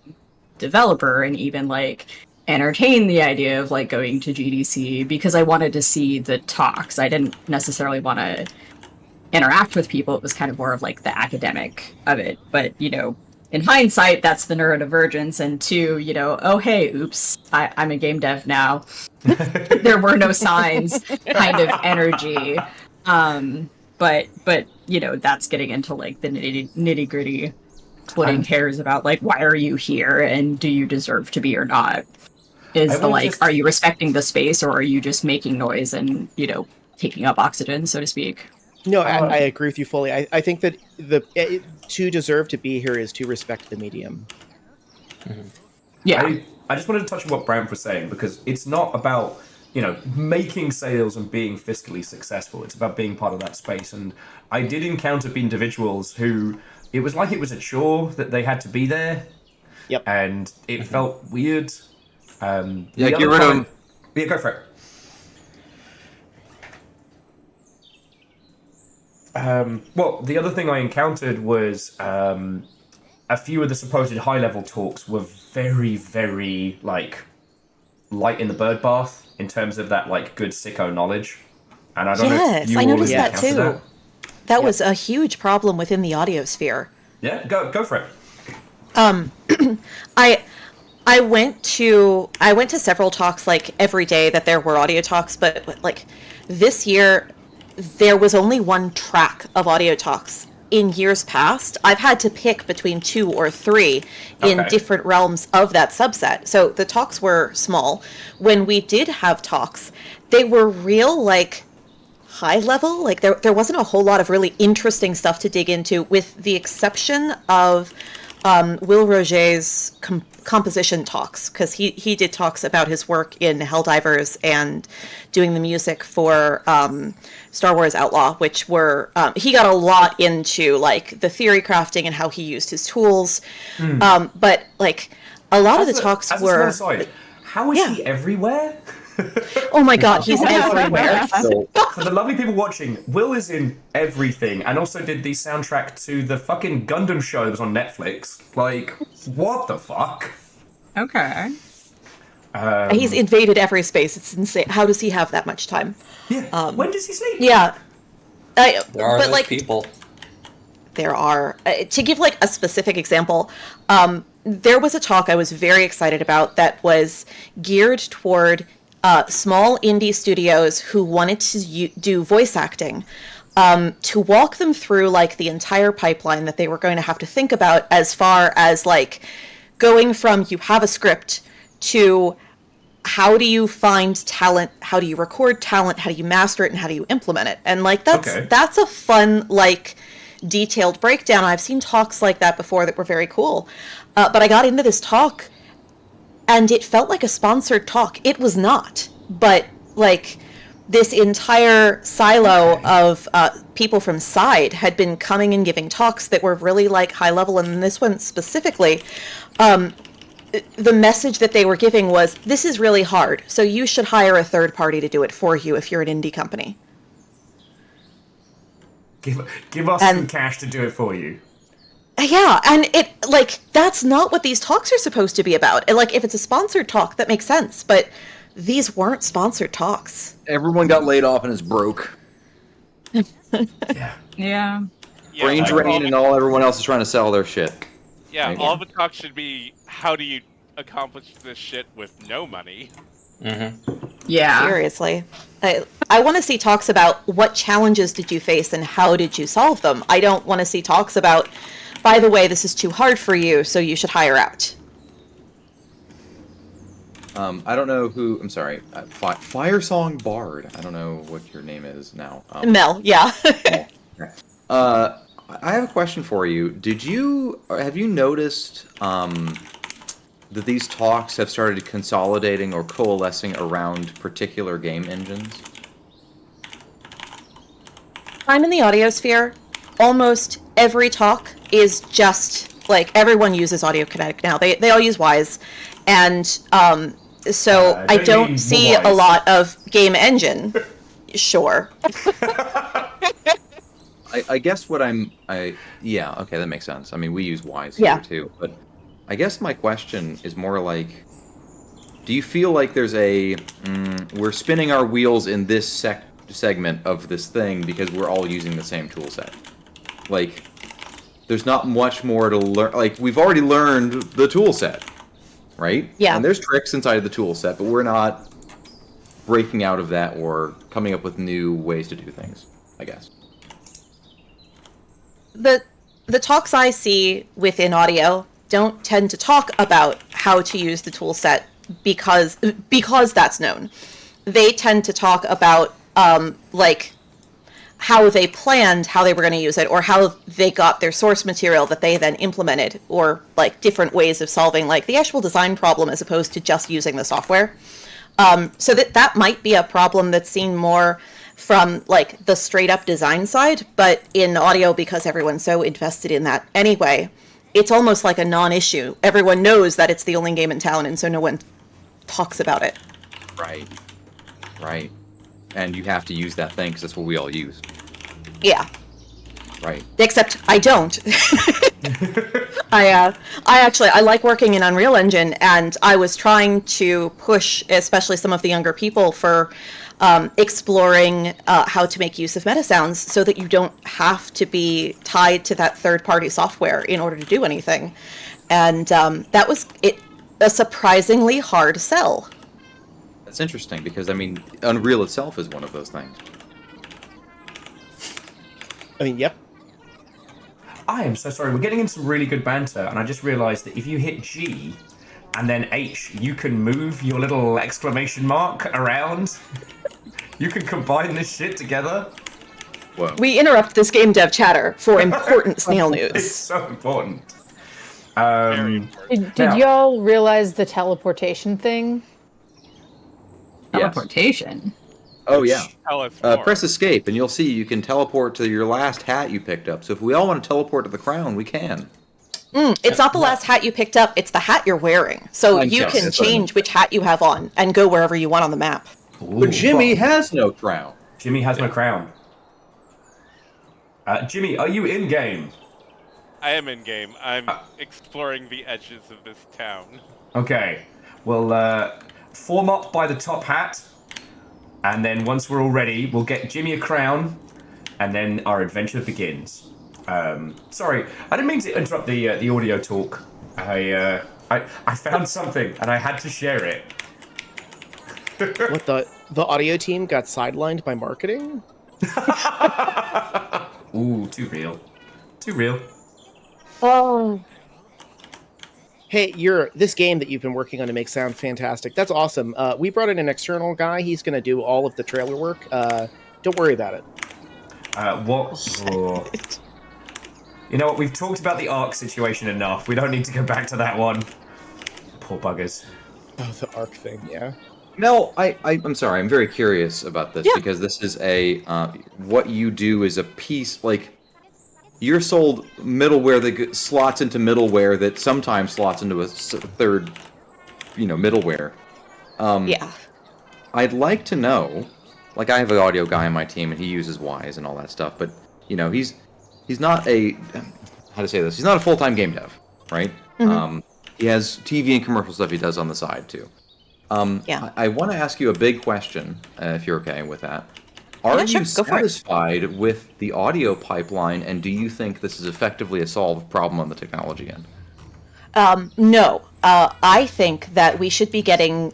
developer and even like entertained the idea of like going to GDC because I wanted to see the talks. I didn't necessarily want to interact with people. It was kind of more of like the academic of it. But, you know, in hindsight, that's the neurodivergence. And two, you know, oh, hey, oops, I'm a game dev now. There were no signs kind of energy. But you know, that's getting into like the nitty gritty splitting hairs about like, why are you here and do you deserve to be or not? Is the like, are you respecting the space or are you just making noise and, you know, taking up oxygen, so to speak? No, I agree with you fully. I think that to deserve to be here is to respect the medium. Yeah. I just wanted to touch on what Bram was saying, because it's not about, you know, making sales and being fiscally successful. It's about being part of that space. And I did encounter individuals who it was like it was a chore that they had to be there. Yep. And it felt weird. Yeah, get rid of them. Yeah, go for it. Well, the other thing I encountered was a few of the supposed high-level talks were very, very, like, light in the bird bath in terms of that, like, good sicko knowledge. And I don't know if you I all noticed that encountered too. That was a huge problem within the audio sphere. Yeah, go for it. I went to several talks like every day that there were audio talks, but like this year there was only one track of audio talks. In years past, I've had to pick between 2 or 3 in different realms of that subset. So the talks were small. When we did have talks, they were real like high level. Like there wasn't a whole lot of really interesting stuff to dig into, with the exception of Will Roger's composition talks, because he did talks about his work in Helldivers and doing the music for Star Wars Outlaw, which were he got a lot into like the theory crafting and how he used his tools. But like a lot of the talks were. How is he everywhere? Oh my god, he's everywhere. For the lovely people watching, Will is in everything, and also did the soundtrack to the fucking Gundam show that was on Netflix. Like, what the fuck? Okay. He's invaded every space. It's insane. How does he have that much time? Yeah. When does he sleep? Yeah. There are but those like, people. There are. To give like a specific example, there was a talk I was very excited about that was geared toward small indie studios who wanted to do voice acting, to walk them through like the entire pipeline that they were going to have to think about, as far as like going from you have a script to how do you find talent, how do you record talent, how do you master it, and how do you implement it. And like that's a fun like detailed breakdown. I've seen talks like that before that were very cool, but I got into this talk and it felt like a sponsored talk. It was not, but like this entire silo of people from Side had been coming and giving talks that were really like high level, and this one specifically, the message that they were giving was, this is really hard, so you should hire a third party to do it for you if you're an indie company. Give us some cash to do it for you. Yeah, and it like that's not what these talks are supposed to be about. And like if it's a sponsored talk, that makes sense, but these weren't sponsored talks. Everyone got laid off and is broke. Yeah. Brain drain, and everyone else is trying to sell their shit. Yeah, all the talk should be, how do you accomplish this shit with no money? Yeah. Seriously. I want to see talks about what challenges did you face and how did you solve them. I don't want to see talks about, by the way, this is too hard for you, so you should hire out. I don't know who. I'm sorry. Fire Song Bard. I don't know what your name is now. Mel, yeah. I have a question for you. Have you noticed that these talks have started consolidating or coalescing around particular game engines? I'm in the audio sphere. Almost every talk is just like everyone uses Audio Kinetic now. They all use Wise, and so I don't see a lot of game engine. Sure. I guess what yeah, okay, that makes sense. I mean, we use Wise Yeah. here too, but I guess my question is more like, do you feel like there's we're spinning our wheels in this segment of this thing because we're all using the same tool set? Like, there's not much more to learn. Like, we've already learned the tool set, right? Yeah. And there's tricks inside of the tool set, but we're not breaking out of that or coming up with new ways to do things, I guess. The talks I see within audio don't tend to talk about how to use the tool set because that's known. They tend to talk about like how they planned how they were going to use it, or how they got their source material that they then implemented, or like different ways of solving like the actual design problem as opposed to just using the software. So that might be a problem that's seen more from like the straight up design side, but in audio, because everyone's so invested in that anyway, it's almost like a non-issue. Everyone knows that it's the only game in town, and so no one talks about it. Right. And you have to use that thing because that's what we all use. Yeah. Right. Except I don't. I like working in Unreal Engine, and I was trying to push, especially some of the younger people, for exploring how to make use of meta sounds so that you don't have to be tied to that third-party software in order to do anything. And that was a surprisingly hard sell. That's interesting because, I mean, Unreal itself is one of those things. I mean, yep. I am so sorry. We're getting in some really good banter, and I just realised that if you hit G and then H, you can move your little exclamation mark around. You can combine this shit together. Whoa. We interrupt this game dev chatter for important snail news. It's so important. Did y'all realize the teleportation thing? Teleportation. Oh, yeah. Tell us more. Press escape, and you'll see you can teleport to your last hat you picked up. So if we all want to teleport to the crown, we can. It's not the last hat you picked up, it's the hat you're wearing. So you can change which hat you have on and go wherever you want on the map. Ooh, But Jimmy has no crown. Jimmy has no crown. Jimmy, are you in game? I am in game. I'm exploring the edges of this town. Okay. Well, form up by the top hat, and then once we're all ready, we'll get Jimmy a crown, and then our adventure begins. Sorry, I didn't mean to interrupt the audio talk. I found something, and I had to share it. What, the audio team got sidelined by marketing? Ooh, too real. Too real. Oh. Hey, this game that you've been working on to make sound fantastic. That's awesome. We brought in an external guy. He's going to do all of the trailer work. Don't worry about it. What? Oh. You know what? We've talked about the ARC situation enough. We don't need to go back to that one. Poor buggers. Oh, the ARC thing, yeah. Mel, I'm sorry. I'm very curious about this because this is what you do is a piece like. You're sold middleware that slots into middleware that sometimes slots into a third, middleware. Yeah. I'd like to know, like I have an audio guy on my team and he uses Wise and all that stuff, but he's not how to say this? He's not a full-time game dev, right? Mm-hmm. He has TV and commercial stuff he does on the side too. Yeah. I want to ask you a big question, if you're okay with that. Are you satisfied with the audio pipeline, and do you think this is effectively a solved problem on the technology end? No. I think that we should be getting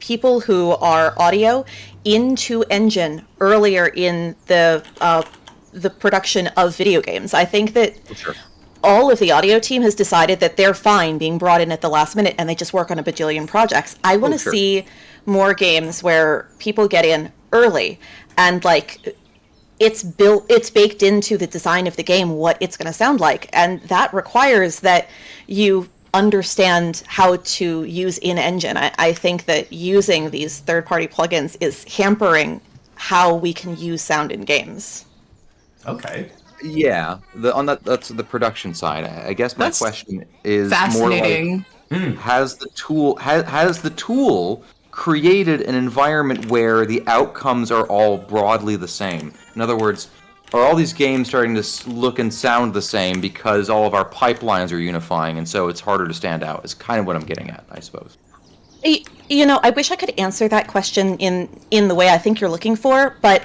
people who are audio into engine earlier in the production of video games. I think that all of the audio team has decided that they're fine being brought in at the last minute and they just work on a bajillion projects. I want to see more games where people get in early and like it's baked into the design of the game what it's going to sound like, and that requires that you understand how to use in-engine. I think that using these third-party plugins is hampering how we can use sound in games. Okay. Yeah, that's the production side. I guess my That's question is more like, fascinating. has the tool created an environment where the outcomes are all broadly the same? In other words, are all these games starting to look and sound the same because all of our pipelines are unifying, and so it's harder to stand out? Is kind of what I'm getting at, I suppose. You know, I wish I could answer that question in the way I think you're looking for, but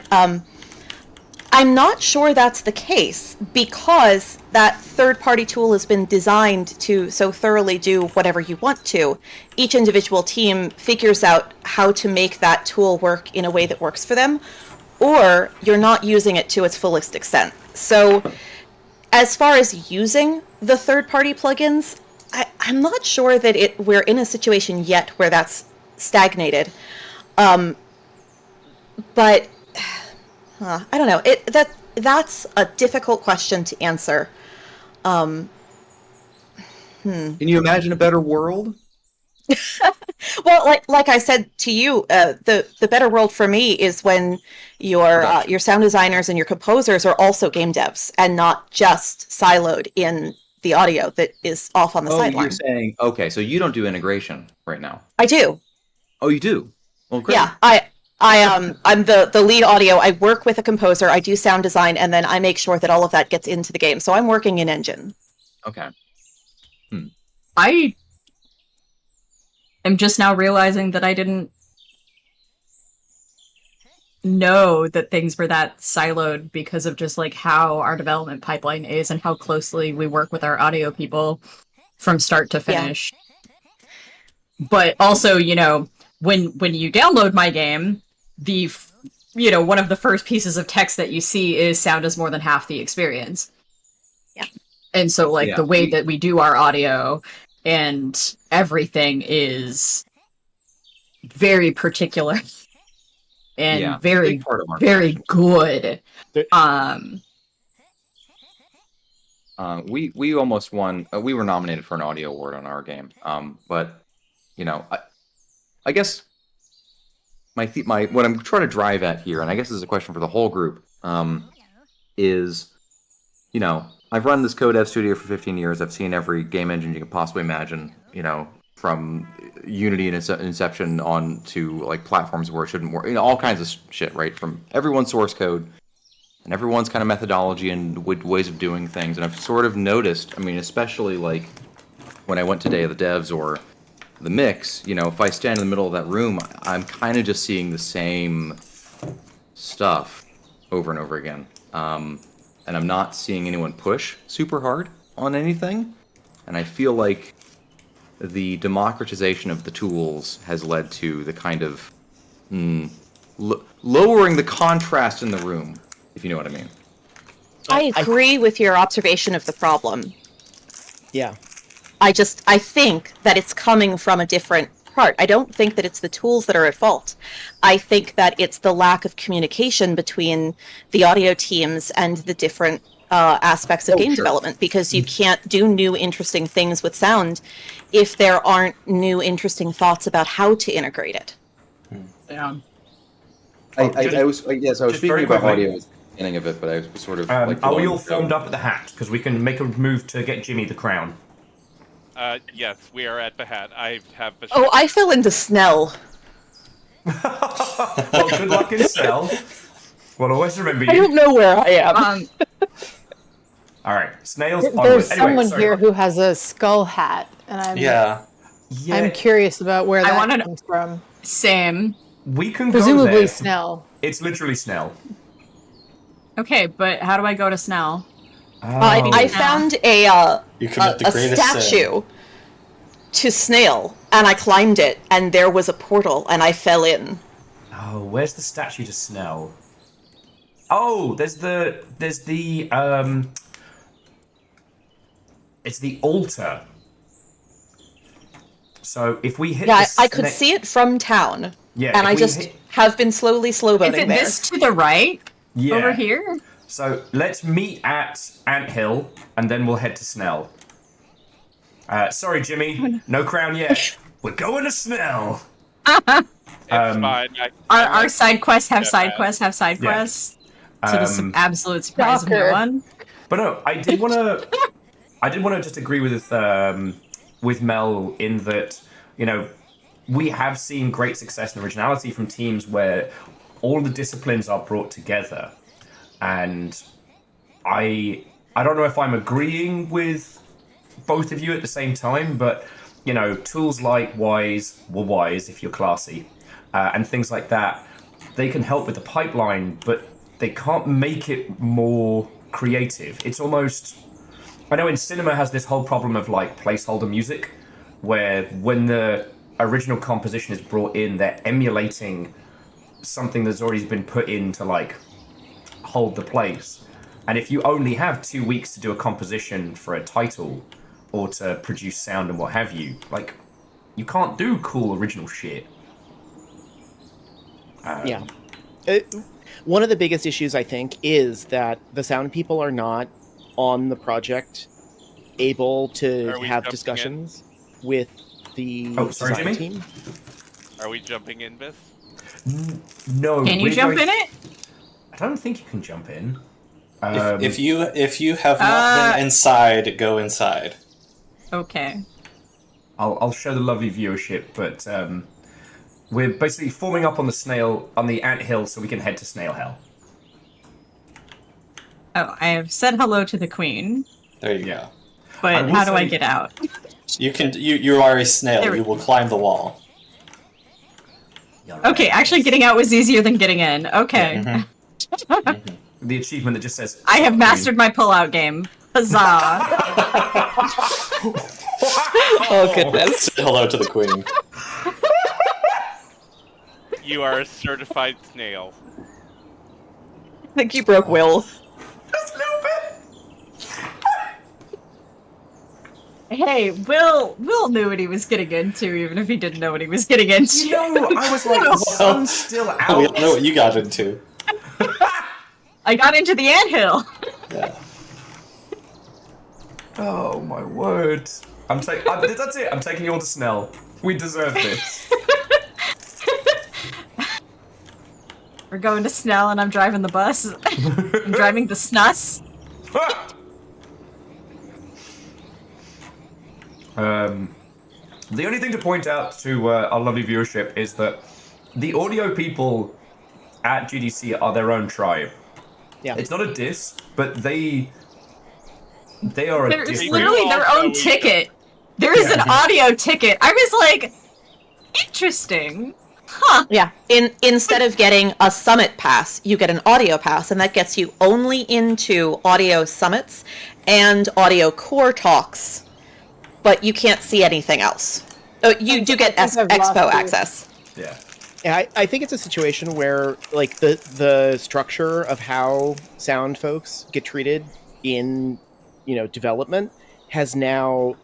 I'm not sure that's the case, because that third-party tool has been designed to so thoroughly do whatever you want to. Each individual team figures out how to make that tool work in a way that works for them, or you're not using it to its fullest extent. So as far as using the third-party plugins, I'm not sure that we're in a situation yet where that's stagnated. But I don't know. That's a difficult question to answer. Can you imagine a better world? Well, like I said to you, the better world for me is when your sound designers and your composers are also game devs and not just siloed in the audio that is off on the sideline. You're saying, okay, so you don't do integration right now. I do. Oh, you do? Well, great. Yeah, I'm the lead audio. I work with a composer. I do sound design, and then I make sure that all of that gets into the game. So I'm working in engine. Okay. I am just now realizing that I didn't know that things were that siloed because of just like how our development pipeline is and how closely we work with our audio people from start to finish. Yeah. But also, you know, when you download my game, one of the first pieces of text that you see is sound is more than half the experience. Yeah. And so like the way that we do our audio and everything is very particular and very good. We almost won. We were nominated for an audio award on our game. But you know, I guess my what I'm trying to drive at here, and I guess this is a question for the whole group, is, you know, I've run this co-dev studio for 15 years. I've seen every game engine you can possibly imagine, you know, from Unity and Inception on to like platforms where it shouldn't work, you know, all kinds of shit, right? From everyone's source code and everyone's kind of methodology and ways of doing things. And I've sort of noticed, I mean, especially like when I went to Day of the Devs or the Mix, you know, if I stand in the middle of that room, I'm kind of just seeing the same stuff over and over again. And I'm not seeing anyone push super hard on anything. And I feel like the democratization of the tools has led to the kind of lowering the contrast in the room, if you know what I mean. I agree with your observation of the problem. Yeah. I think that it's coming from a different part. I don't think that it's the tools that are at fault. I think that it's the lack of communication between the audio teams and the different aspects of game development, because you can't do new interesting things with sound if there aren't new interesting thoughts about how to integrate it. Yeah. I was speaking about audio at the beginning of it, but I was sort of are we all formed up at the hat? Because we can make a move to get Jimmy the crown. Yes, we are at the hat. I have. Oh, I fell into Snell. Well, good luck in Snell. We'll always remember you. I don't know where I am. All right, Snails. There's someone here who has a skull hat, and I'm curious about where that comes from. Same. We can presumably go there. Snell. It's literally Snell. Okay, but how do I go to Snell? I found a statue sin. to Snail, and I climbed it, and there was a portal, and I fell in. Oh, where's the statue to Snell? Oh, there's the it's the altar. So if we hit, I could see it from town. Yeah, and I just have been slowly slow-boating there. Is it this to the right? Yeah. Over here? So let's meet at Ant Hill, and then we'll head to Snell. Sorry, Jimmy. No crown yet. We're going to Snail. It's fine. Our side quests have side Yeah. quests have side Yeah. quests. To the absolute surprise of no Shocker. one. But no, I did want to just agree with Mel in that, you know, we have seen great success and originality from teams where all the disciplines are brought together, and I don't know if I'm agreeing with both of you at the same time, but you know, tools like Wise if you're classy, and things like that, they can help with the pipeline, but they can't make it more creative. It's almost, I know in cinema has this whole problem of like placeholder music, where when the original composition is brought in, they're emulating something that's already been put in to like hold the place. And if you only have 2 weeks to do a composition for a title or to produce sound and what have you, like, you can't do cool original shit. Yeah. One of the biggest issues, I think, is that the sound people are not on the project able to have discussions with the design team. Are we jumping in this? No. Can you jump in it? I don't think you can jump in. If you have not been inside, go inside. Okay. I'll show the lovely viewership, but we're basically forming up on the anthill so we can head to Snail Hell. Oh, I have said hello to the queen. There you go. But how do I get out? You can. You are a snail. You will climb the wall. Okay, actually getting out was easier than getting in. Okay. Yeah, The achievement that just says, I have mastered my pull-out game. Huzzah! Oh, goodness. Say hello to the queen. You are a certified snail. I think you broke Will. Just a little bit. Hey, Will knew what he was getting into, even if he didn't know what he was getting into. No, I was like, the sun's still out. We don't know what you got into. I got into the anthill. Yeah. Oh my word! That's it. I'm taking you all to Snell. We deserve this. We're going to Snell, and I'm driving the bus. I'm driving the snus. The only thing to point out to our lovely viewership is that the audio people at GDC are their own tribe. Yeah. It's not a diss, but they are a There's different... literally their own ticket. There is an audio ticket. I was like, interesting. Huh. Yeah. Instead of getting a summit pass, you get an audio pass, and that gets you only into audio summits and audio core talks, but you can't see anything else. You do get Expo access. Yeah. Yeah, I think it's a situation where, like, the structure of how sound folks get treated in, development has now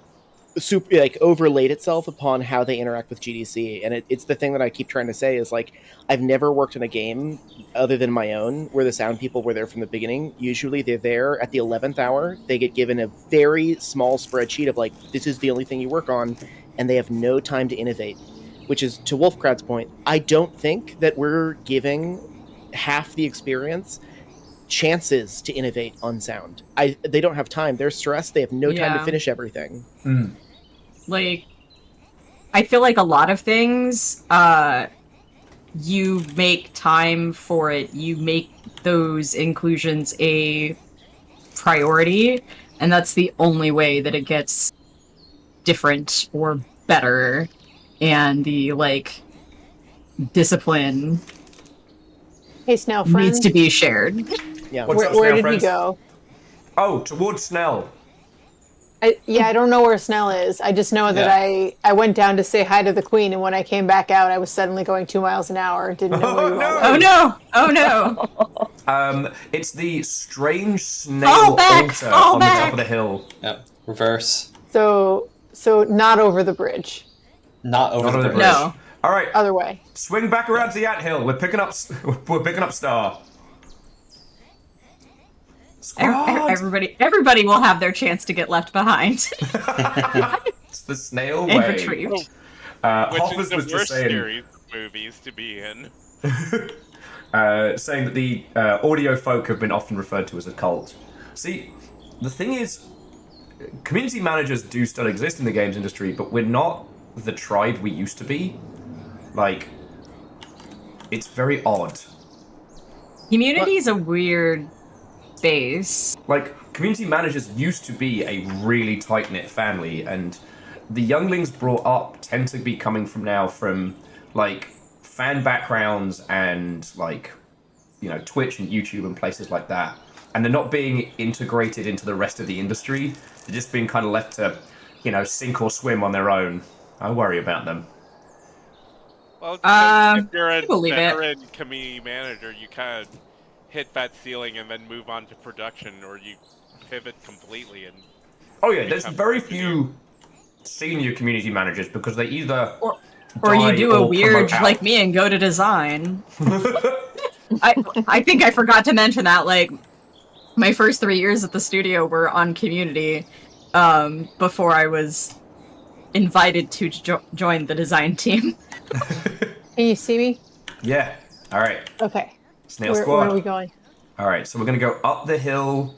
overlaid itself upon how they interact with GDC. And it's the thing that I keep trying to say is, like, I've never worked in a game other than my own where the sound people were there from the beginning. Usually they're there at the 11th hour. They get given a very small spreadsheet of, like, this is the only thing you work on, and they have no time to innovate. Which is, to Wolfcrad's point, I don't think that we're giving half the experience chances to innovate on sound. They don't have time. They're stressed. They have no time to finish everything. Like, I feel like a lot of things, you make time for it. You make those inclusions a priority, and that's the only way that it gets different or better. And the, discipline Hey, Snail friend. needs to be shared. Yeah. Where did he go? Oh, towards Snell. I don't know where Snell is. I just know that I went down to say hi to the queen, and when I came back out, I was suddenly going 2 miles an hour. Didn't know where you all were. Oh no! Oh no! It's the strange snail altar on the top of the hill. Yep. Reverse. So not over the bridge. Not over the bridge. No. All right. Other way. Swing back around to the anthill. We're picking up Star. Squad! Everybody will have their chance to get left behind It's the snail and way. retrieved. Which Hoffers is the was just worst saying, series of movies to be in. saying that the audio folk have been often referred to as a cult. See, the thing is, community managers do still exist in the games industry, but we're not the tribe we used to be. Like, it's very odd. Community is a weird space. Like, community managers used to be a really tight-knit family, and the younglings brought up tend to be coming from now from, like, fan backgrounds and, like, you know, Twitch and YouTube and places like that. And they're not being integrated into the rest of the industry. They're just being kind of left to, you know, sink or swim on their own. I worry about them. Well, if you're a veteran community manager, you kind of hit that ceiling and then move on to production, or you pivot completely and... Oh yeah, there's very few senior community managers because they either... Or you do a weird like me and go to design. I think I forgot to mention that, like, my first 3 years at the studio were on community before I was invited to join the design team. Can you see me? Yeah. All right. Okay. Snail Squad. Where are we going? All right, so we're going to go up the hill,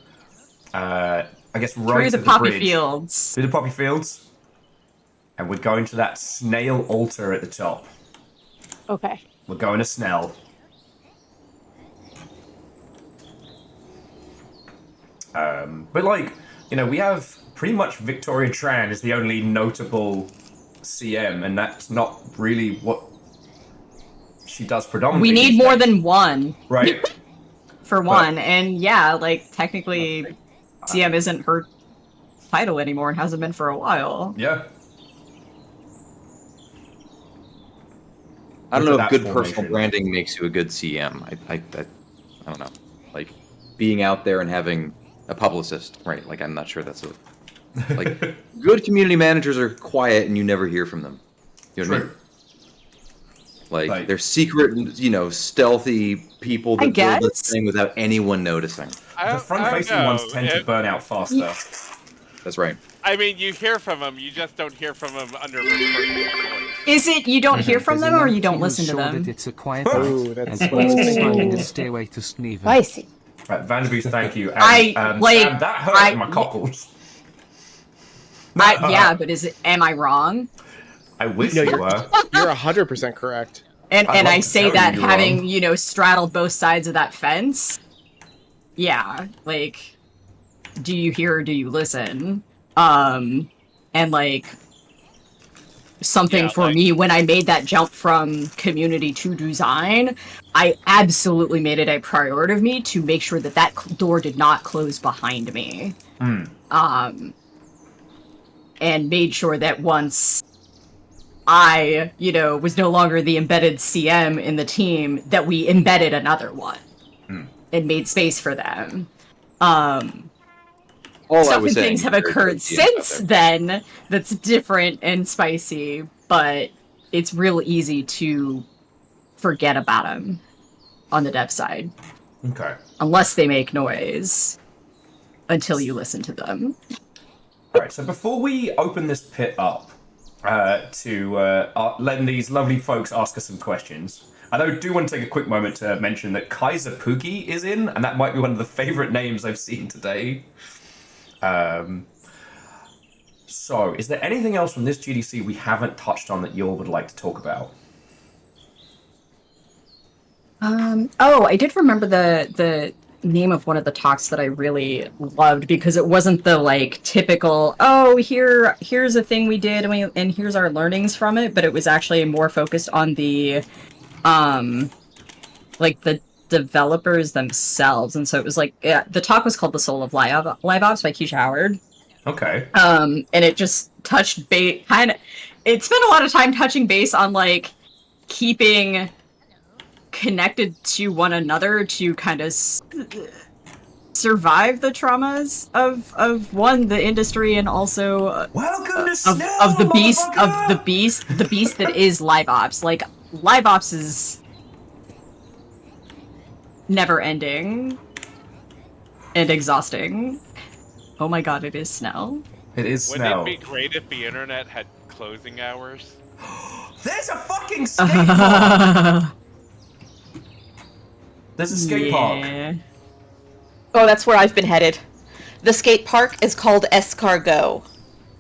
I guess right Through to the the poppy bridge. fields. Through the poppy fields. And we're going to that snail altar at the top. Okay. We're going to Snell. But like, you know, we have pretty much Victoria Tran is the only notable CM, and that's not really what she does predominantly. We need more than one. Right. For one, and yeah, like, technically, CM isn't her title anymore and hasn't been for a while. Yeah. I don't know if good personal branding makes you a good CM. I don't know. Like, being out there and having a publicist, right? Like, I'm not sure that's a... Like, good community managers are quiet and you never hear from them. You know what I mean? Like, they're secret, you know, stealthy people that build this thing without anyone noticing. The front-facing ones tend to burn out faster. That's right. I mean, you hear from them, you just don't hear from them under their personal voice. Is it you don't hear from them or you don't listen to them? That it's a quiet night, that's and what it's finding a stairway to Sneven. I see. Right, Vanderbeest, thank you. And, Sam, that hurt my cockles. Yeah, but am I wrong? I wish you were. You're 100% correct. And I say that having, you know, straddled both sides of that fence. Yeah, like, do you hear or do you listen? And like, something for me when I made that jump from community to design, I absolutely made it a priority of me to make sure that that door did not close behind me. And made sure that once I, you know, was no longer the embedded CM in the team, that we embedded another one and made space for them. Stuff and things have occurred since then that's different and spicy, but it's real easy to forget about them on the dev side. Okay. Unless they make noise until you listen to them. Alright, so before we open this pit up to letting these lovely folks ask us some questions, I do want to take a quick moment to mention that Kaiser Pookie is in, and that might be one of the favourite names I've seen today. So, is there anything else from this GDC we haven't touched on that you all would like to talk about? I did remember the name of one of the talks that I really loved, because it wasn't the, like, typical, here's a thing we did and here's our learnings from it, but it was actually more focused on the like the developers themselves. And so it was like, the talk was called The Soul of Live Ops by Keisha Howard. Okay. And it just touched base, it spent a lot of time touching base on, like, keeping connected to one another to kind of survive the traumas of the industry, and also welcome to of the beast that is live ops. Like, live ops is never ending, and exhausting. Oh my god, it is Snell. It is Wouldn't Snail. it be great if the internet had closing hours? There's a fucking skate park! There's a skate park. Oh, that's where I've been headed. The skate park is called Escargot.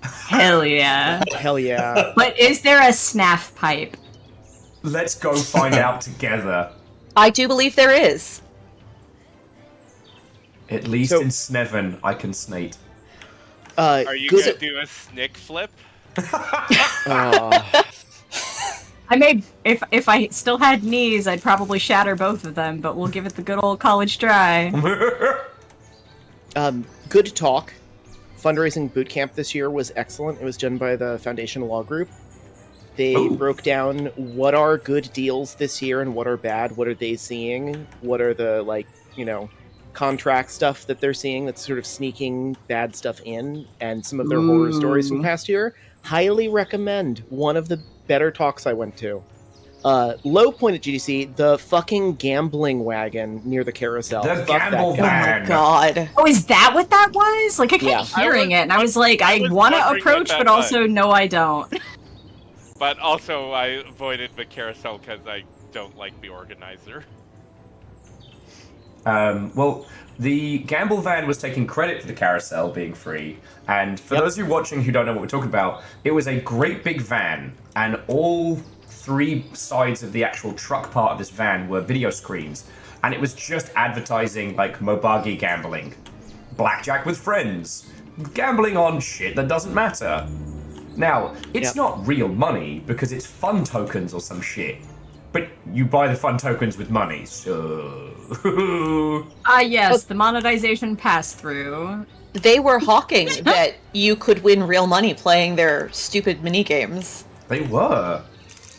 Hell yeah. Hell yeah. But is there a snaff pipe? Let's go find out together. I do believe there is. At least So- in Sneven, I can snate. Are you good- gonna do a snick flip? I may, if I still had knees, I'd probably shatter both of them, but we'll give it the good old college try. Good talk. Fundraising boot camp this year was excellent. It was done by the Foundation Law Group. They broke down what are good deals this year and what are bad. What are they seeing? What are the, contract stuff that they're seeing that's sort of sneaking bad stuff in, and some of their horror stories from past year. Highly recommend. One of the better talks I went to. Low point at GDC, the fucking gambling wagon near the carousel. The Fuck that gamble guy. van. Oh my god. Oh, is that what that was? Like, I Yeah. kept hearing it, and I was like, I I was want to wondering what approach, that but also, no, I don't. But also, I avoided the carousel because I don't like the organizer. Well, the gamble van was taking credit for the carousel being free, and for those of you watching who don't know what we're talking about, it was a great big van, and all three sides of the actual truck part of this van were video screens, and it was just advertising like Mobagi gambling, blackjack with friends, gambling on shit that doesn't matter. Now, it's not real money because it's fun tokens or some shit. But you buy the fun tokens with money, so... Yes, the monetization pass-through. They were hawking that you could win real money playing their stupid mini games. They were.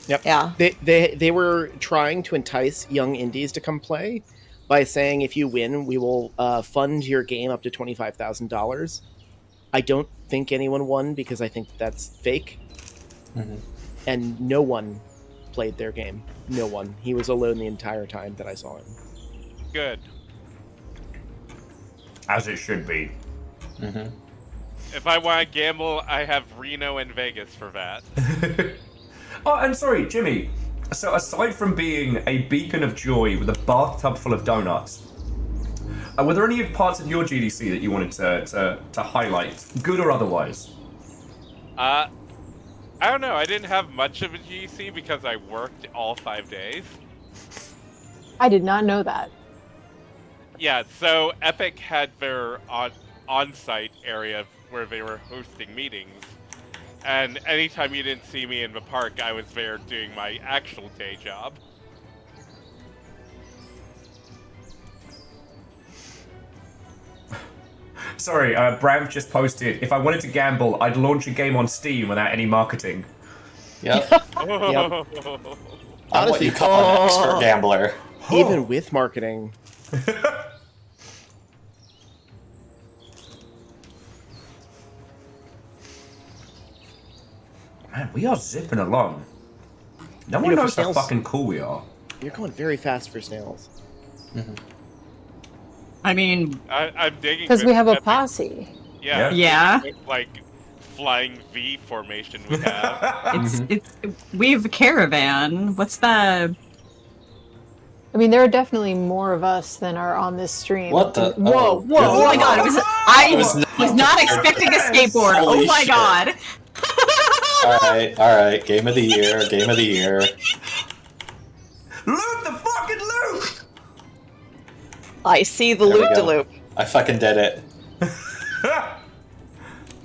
Yep. Yeah. They were trying to entice young indies to come play by saying, if you win, we will fund your game up to $25,000. I don't think anyone won because I think that's fake. Mm-hmm. And no one played their game. No one. He was alone the entire time that I saw him. Good. As it should be. Mm-hmm. If I want to gamble, I have Reno and Vegas for that. Oh, and sorry, Jimmy. So aside from being a beacon of joy with a bathtub full of donuts, were there any parts of your GDC that you wanted to highlight, good or otherwise? I don't know. I didn't have much of a GDC because I worked all 5 days. I did not know that. Yeah, so Epic had their on-site area where they were hosting meetings. And anytime you didn't see me in the park, I was there doing my actual day job. Sorry, Brav just posted, if I wanted to gamble, I'd launch a game on Steam without any marketing. Yep. I'm what Honestly, you call an expert gambler. Even with marketing. Man, we are zipping along. No You one know, for knows how Snails- fucking cool we are. You're going very fast for snails. I mean, I'm digging Because we this have a Epic- posse. Yeah. Yeah. Like flying V formation we have. we have a caravan. What's the... I mean, there are definitely more of us than are on this stream. What the- Whoa, whoa! Oh my god, I was was not expecting a skateboard. Holy Oh my shit. god. Alright. Game of the year. Loot the fucking loot! I see the There we go. loop-de-loop. I fucking did it.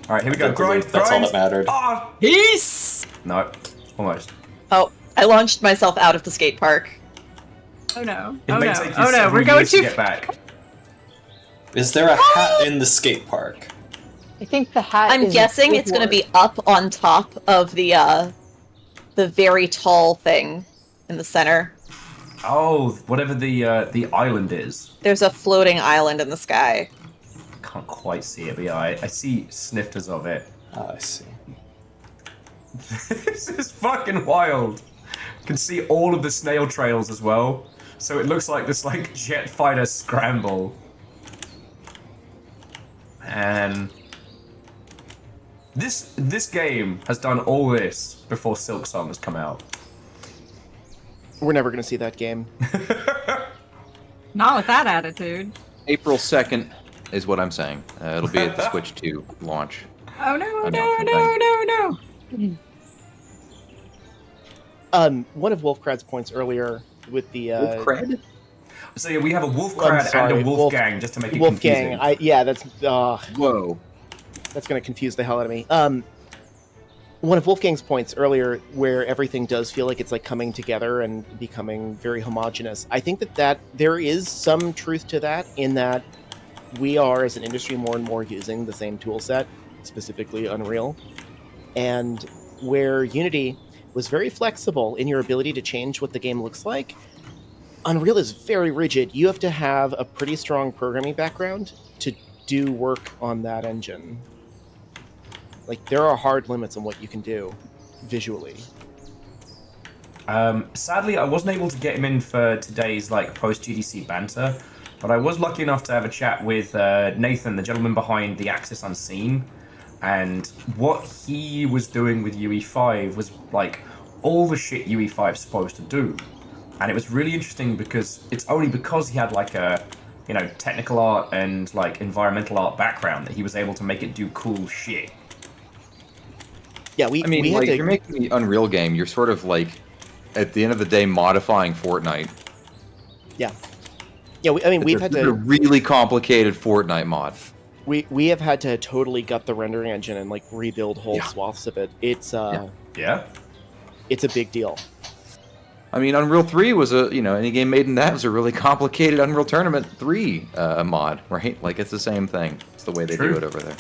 Alright, here we go. Did the Grind, loot. That's all grind. that mattered. Ah! Peace! No, almost. Oh, I launched myself out of the skate park. Oh no. It Oh may no. take you Oh no, several we're going years to too get back. Is there a hat in the skate park? I think the hat. I'm is guessing it's going to be up on top of the very tall thing in the center. Oh, whatever the island is. There's a floating island in the sky. Can't quite see it, but yeah, I see snifters of it. Oh, I see. This is fucking wild. You can see all of the snail trails as well. So it looks like this jet fighter scramble. And this game has done all this before Silk Song has come out. We're never gonna see that game. Not with that attitude. April 2nd is what I'm saying. It'll be at the Switch 2 launch. Oh no, One of Wolfcrad's points earlier with the Wolfcrad? So yeah, we have a Wolfcrad and a Wolfgang, just to make it confusing. That's Whoa. That's gonna confuse the hell out of me. One of Wolfgang's points earlier, where everything does feel like it's like coming together and becoming very homogenous. I think that there is some truth to that, in that we are, as an industry, more and more using the same tool set, specifically Unreal, and where Unity was very flexible in your ability to change what the game looks like, Unreal is very rigid. You have to have a pretty strong programming background to do work on that engine. Like, there are hard limits on what you can do visually. Sadly, I wasn't able to get him in for today's post GDC banter, but I was lucky enough to have a chat with Nathan, the gentleman behind the Axis Unseen, and what he was doing with UE5 was all the shit UE5 is supposed to do. And it was really interesting because it's only because he had a technical art and environmental art background that he was able to make it do cool shit. Yeah, you're making the Unreal game. You're sort of at the end of the day, modifying Fortnite. Yeah. Yeah, we've had a really complicated Fortnite mod. We have had to totally gut the rendering engine and rebuild whole swaths of it. It's it's a big deal. I mean, Unreal 3 was any game made in that was a really complicated Unreal Tournament 3 mod, right? It's the same thing. It's the way they do it over there.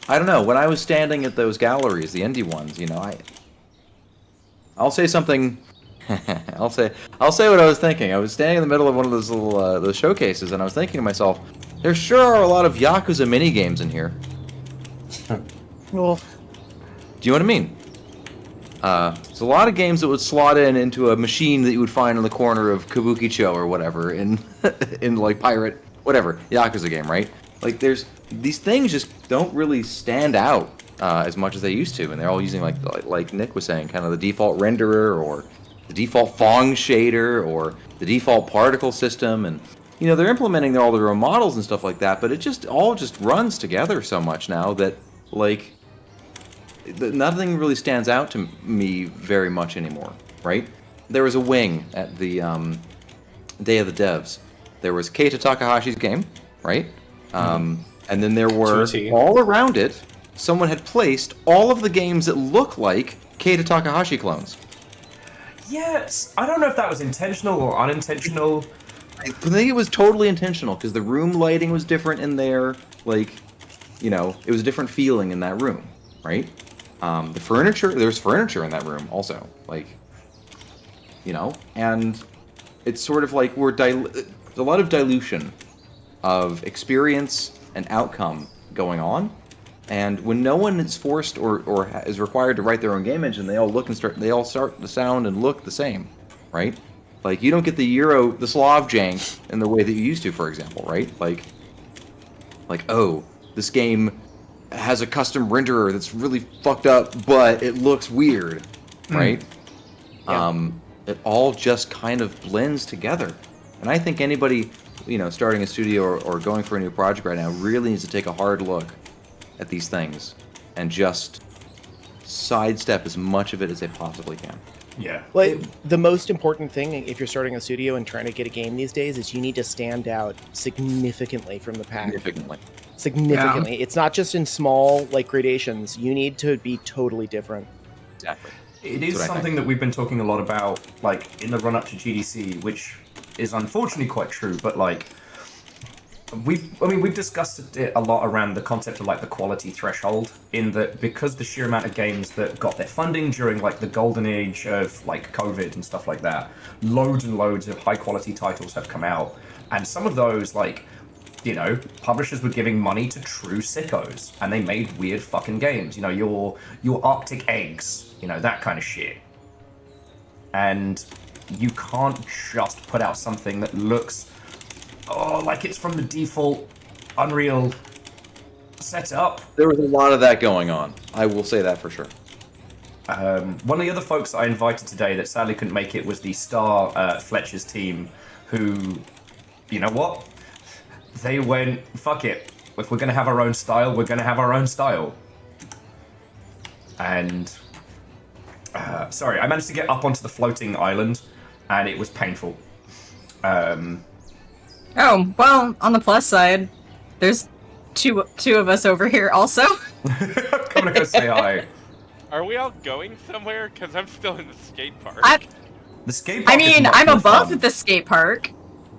I don't know. When I was standing at those galleries, the indie ones, I'll say something. I'll say what I was thinking. I was standing in the middle of one of those little those showcases, and I was thinking to myself, there sure are a lot of Yakuza mini games in here. Well, do you know what I mean? There's a lot of games that would slot into a machine that you would find on the corner of Kabukicho or whatever in pirate whatever Yakuza game, right? There's these things just don't really stand out as much as they used to, and they're all using like Nick was saying, kind of the default renderer or the default Phong shader or the default particle system, and they're implementing all their own models and stuff like that, but it just all runs together so much now that nothing really stands out to me very much anymore, right? There was a wing at the Day of the Devs. There was Keita Takahashi's game, right? And then there were, all around it, someone had placed all of the games that look like Keita Takahashi clones. Yes, I don't know if that was intentional or unintentional. I think it was totally intentional, because the room lighting was different in there. It was a different feeling in that room, right? The furniture, there's furniture in that room also, and it's sort of there's a lot of dilution of experience and outcome going on, and when no one is forced or is required to write their own game engine, they all start to sound and look the same, right? You don't get the Slav jank in the way that you used to, for example, right? Oh, this game has a custom renderer that's really fucked up, but it looks weird, right? Yeah. It all just kind of blends together, and I think anybody starting a studio or going for a new project right now really needs to take a hard look at these things and just sidestep as much of it as they possibly can. Yeah. Well, the most important thing if you're starting a studio and trying to get a game these days is you need to stand out significantly from the pack. Significantly. Yeah. It's not just in small gradations. You need to be totally different. Exactly. It is something that we've been talking a lot about, in the run-up to GDC, which is unfortunately quite true, but we've discussed it a lot around the concept of the quality threshold, in that because the sheer amount of games that got their funding during the golden age of COVID and stuff like that, loads and loads of high quality titles have come out, and some of those publishers were giving money to true sickos, and they made weird fucking games, your Arctic Eggs, that kind of shit. And you can't just put out something that looks like it's from the default Unreal setup. There was a lot of that going on. I will say that for sure. One of the other folks I invited today that sadly couldn't make it was the Star Fletcher's team, who, you know what? They went, fuck it. If we're going to have our own style, we're going to have our own style. And, sorry, I managed to get up onto the floating island, and it was painful. Oh, well, on the plus side, there's two of us over here also. I'm gonna go say hi. Are we all going somewhere? Because I'm still in the skate park. The skate park I mean, is much I'm more above fun. the skate park.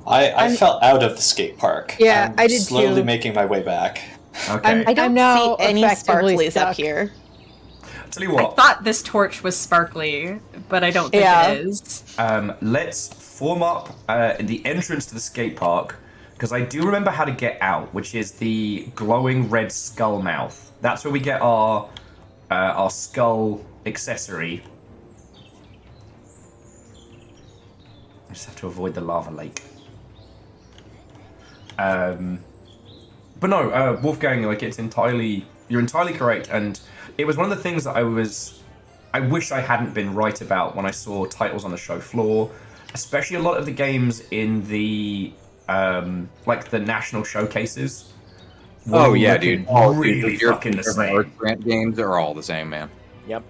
I fell out of the skate park. Yeah, I'm I did slowly too. making my way back. Okay. I don't now see any effectively sparklies up stuck. here. Tell you I what, thought this torch was sparkly, but I don't think Yeah. it is. let's form up the entrance to the skate park, because I do remember how to get out, which is the glowing red skull mouth. That's where we get our skull accessory. I just have to avoid the lava lake. But no, Wolfgang, like you're entirely correct, and it was one of the things that I wish I hadn't been right about when I saw titles on the show floor, especially a lot of the games in the like the national showcases. Oh yeah, looking dude. really fucking the same. Art grant games are all the same, man. Yep.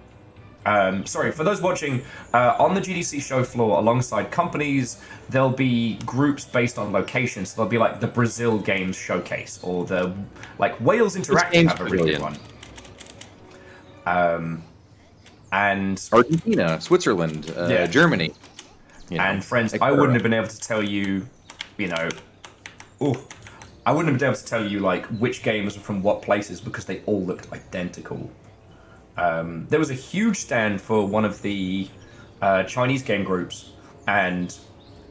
Sorry, for those watching, on the GDC show floor, alongside companies, there'll be groups based on locations. So there'll be like the Brazil Games Showcase, or the like Wales Interactive game's have a really good Brazilian? one. And Argentina, Switzerland, Yeah. Germany. You know, and friends, I etc. wouldn't have been able to tell you, I wouldn't have been able to tell you like which games were from what places because they all looked identical. There was a huge stand for one of the Chinese game groups, and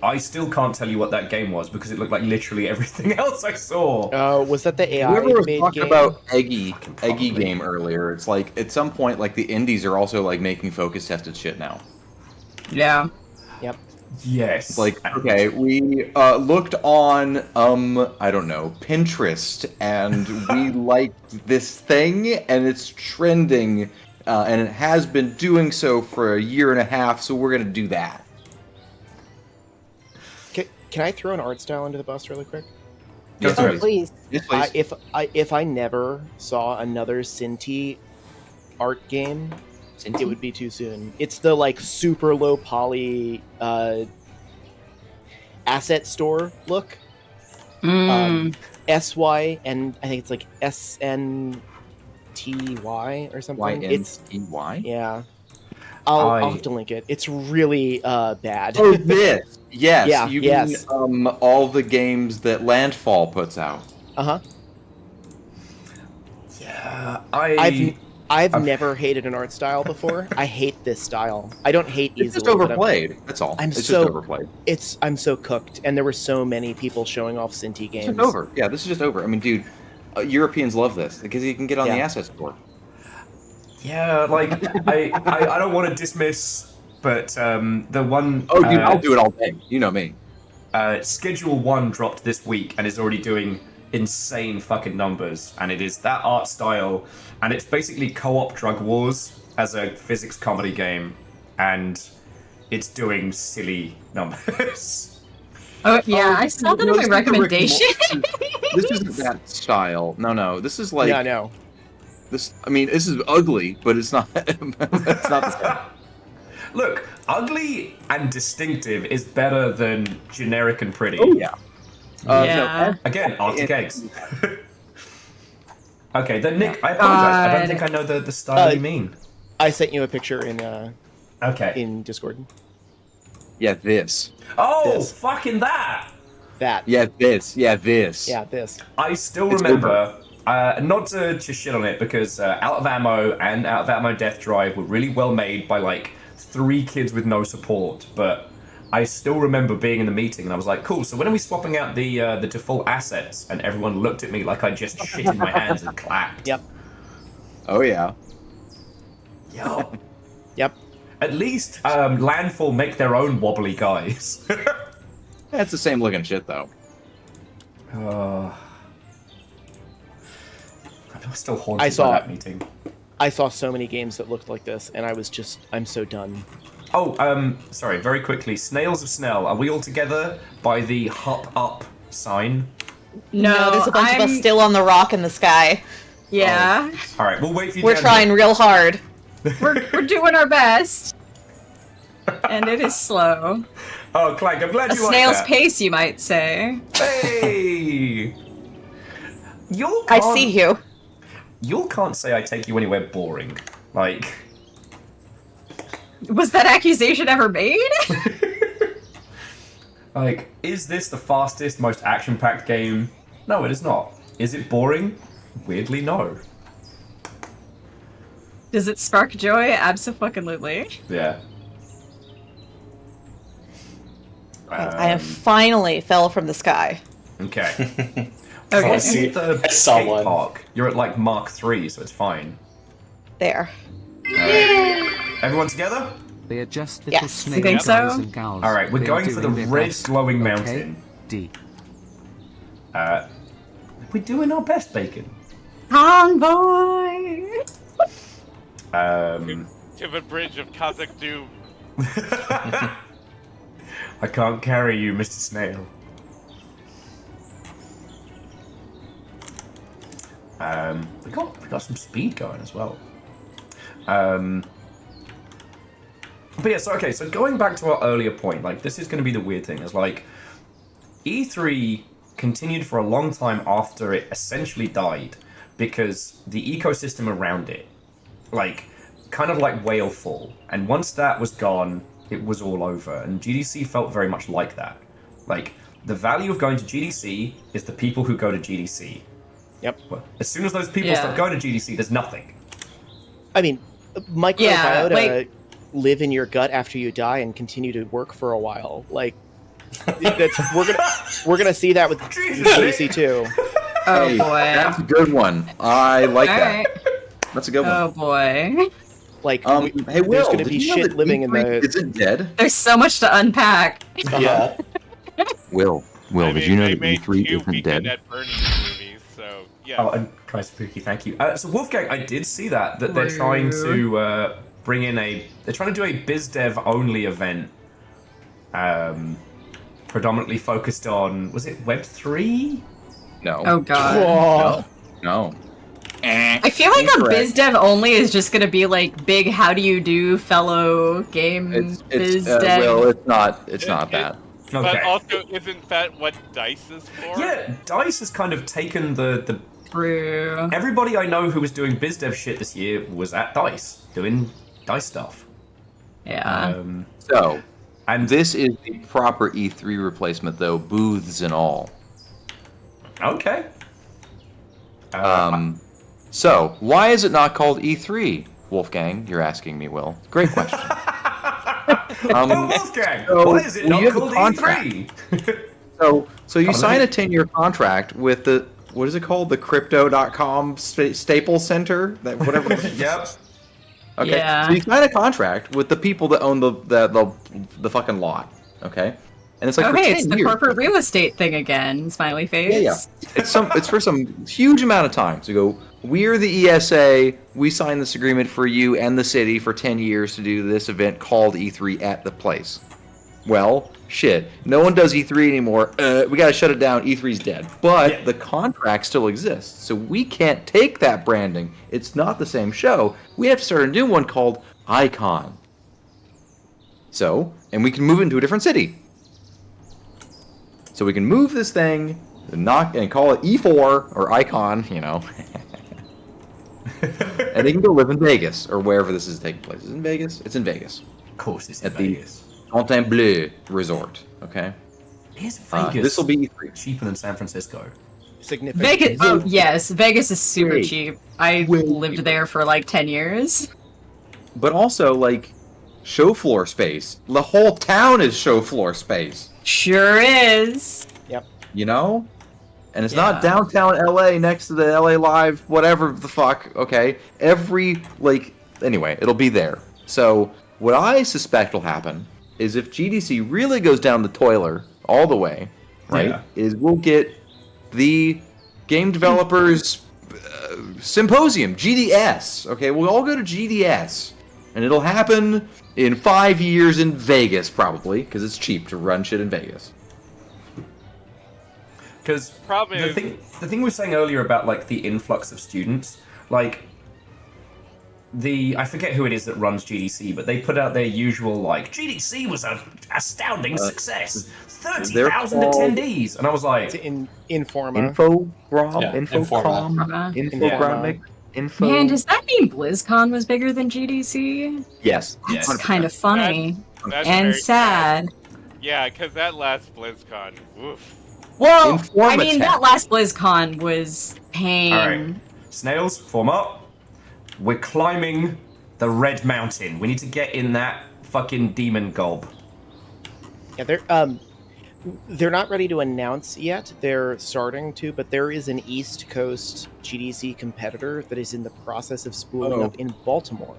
I still can't tell you what that game was because it looked like literally everything else I saw. Was that the AI Whoever was made talking game? about Eggy probably. game earlier, it's like at some point, like the indies are also like making focus tested shit now. Yeah. Yep. Yes. It's like, okay, we looked on I don't know, Pinterest, and we liked this thing, and it's trending, and it has been doing so for a year and a half, so we're gonna do that. Can I throw an art style into the bus really quick? Yes, Oh, please. please. Yes, please. If I never saw another Cinti art game, it would be too soon. It's the like super low poly asset store look. SY, and I think it's like SNTY or something. It's YNTY? yeah. I'll have to link it. It's really bad. Oh, this. Yes. Yeah, You yes. mean all the games that Landfall puts out. Uh-huh. Yeah, I've never hated an art style before. I hate this style. I don't hate easily. It's just but overplayed. That's all. It's just overplayed. I'm so cooked, and there were so many people showing off Cinti games. It's just over. Yeah, this is just over. I mean, dude, Europeans love this because you can get on the asset store. Yeah, like I don't want to dismiss, but the one. Oh, dude, I'll do it all day. You know me. Schedule 1 dropped this week and is already doing insane fucking numbers, and it is that art style, and it's basically co-op Drug Wars as a physics comedy game, and it's doing silly numbers. Oh yeah, I saw that in my recommendation. This isn't that style. No. This is like. Yeah, I know. This. I mean, this is ugly, but it's not. It's not the same. Look, ugly and distinctive is better than generic and pretty. Oh yeah. Yeah. Again, Arctic eggs. Okay, then Nick, I apologize. I don't think I know the style you mean. I sent you a picture in Okay. in Discord. Yeah, this. Oh, This. fucking that! That. Yeah, this. Yeah, this. Yeah, this. I still It's remember, not to shit on it, because Out of Ammo and Out of Ammo Death Drive were really well made by like 3 kids with no support, but I still remember being in the meeting and I was like, cool, so when are we swapping out the default assets? And everyone looked at me like I just shit in my hands and clapped. Yep. Oh yeah. Yo. Yep. At least Landfall make their own wobbly guys. That's the same looking shit though. I'm still haunted by that meeting. I saw so many games that looked like this, and I'm so done. Oh, sorry, very quickly. Snails of Snell, are we all together by the hop up sign? No, there's a bunch of us still on the rock in the sky. Yeah. Oh. All right, we'll wait for you. We're trying real hard. We're doing our best. And it is slow. Oh, Clank, I'm glad a you like snail's that. pace, you might say. Hey! I see you. You can't say I take you anywhere boring. Like... Was that accusation ever made? Like, is this the fastest, most action-packed game? No, it is not. Is it boring? Weirdly, no. Does it spark joy? Abso-fucking-lutely. Yeah. I have finally fell from the sky. Okay. Okay. I see the skate park. You're at like Mark 3, so it's fine. There. Right. Everyone together? They are just little Yes. snail You think guys so? and gals. Alright, we're They are going for the doing their red best. glowing Okay? mountain. D. We're doing our best, Bacon. Convoy! To the bridge of Kazakh Doom. I can't carry you, Mr. Snail. We got some speed going as well. But yeah, so going back to our earlier point, like this is going to be the weird thing, is like E3 continued for a long time after it essentially died because the ecosystem around it, like kind of like whale fall, and once that was gone, it was all over, and GDC felt very much like that. Like the value of going to GDC is the people who go to GDC. Yep. Well, as soon as those people start going to GDC, there's nothing. I mean, microbiota live in your gut after you die and continue to work for a while. Like, we're gonna see that with GDC too. Oh Hey, boy. That's a good one. I like that. Alright. That's a good one. Oh boy. Like, Hey, Will, there's gonna did be you know shit that living in E3 the. Isn't dead? There's so much to unpack. Yeah. Will, I did mean, you know they that made E3 two isn't Weekend dead? at Bernie's movies, so yeah. Oh, and Christ Spooky, thank you. So Wolfgang, I did see that they're trying to bring in they're trying to do a BizDev only event, predominantly focused on, was it Web3? No. Oh god. No. I feel like a Incorrect. BizDev only is just gonna be like big how do you do fellow game It's BizDev. Will, it's not that. But Okay. also, isn't that what DICE is for? Yeah, DICE has kind of taken the True. everybody I know who was doing BizDev shit this year was at DICE, doing DICE stuff. Yeah. So, And this is the proper E3 replacement, though, booths and all. okay. So, why is it not called E3? Wolfgang, you're asking me, Will. Great question. Oh, Wolfgang, so why is it we not have a called contract. E3? So you sign a 10-year contract with the, what is it called? The Crypto.com Staples Center? That whatever. Yep. Okay. Yeah. So you sign a contract with the people that own the fucking lot. Okay. And it's like for Okay, 10 it's the years. corporate real estate thing again. Smiley face. Yeah. It's for some huge amount of time. So go, we're the ESA, we signed this agreement for you and the city for 10 years to do this event called E3 at the place. Well, shit. No one does E3 anymore. We gotta shut it down. E3's dead. But the contract still exists. So we can't take that branding. It's not the same show. We have to start a new one called Icon. So, and we can move it into a different city. So we can move this thing and call it E4 or Icon, you know. And they can go live in Vegas or wherever this is taking place. Is it in Vegas? It's in Vegas. Of course, it's in At the Vegas. Fontainebleau Resort. Okay. Is Vegas This will be E3. cheaper than San Francisco? Significant. Vegas. Oh yes, Vegas is super Wait. cheap. I Wait. lived there for like 10 years. But also, like, show floor space. The whole town is show floor space. Sure is. You know? And it's Yeah. not downtown LA next to the LA Live, whatever the fuck, okay? Anyway, it'll be there. So, what I suspect will happen is if GDC really goes down the toiler all the way, right, Yeah. is we'll get the game developers symposium, GDS. Okay, we'll all go to GDS, and it'll happen in 5 years in Vegas, probably, because it's cheap to run shit in Vegas. Because Problem the is- thing we were saying earlier about like the influx of students, like I forget who it is that runs GDC, but they put out their usual like GDC was an astounding success, 30,000 called- attendees, and I was like, It's Informa. Yeah, Infocom, infographic, info. Man, does that mean BlizzCon was bigger than GDC? Yes. That's 100%. kind of funny That's and very sad. Yeah, because that last BlizzCon, woof. Well, I Informa mean, tech. that last BlizzCon was pain. all right, Snails, form up. We're climbing the Red Mountain. We need to get in that fucking demon gob. Yeah, they're not ready to announce yet. They're starting to, but there is an East Coast GDC competitor that is in the process of spooling Oh. up in Baltimore.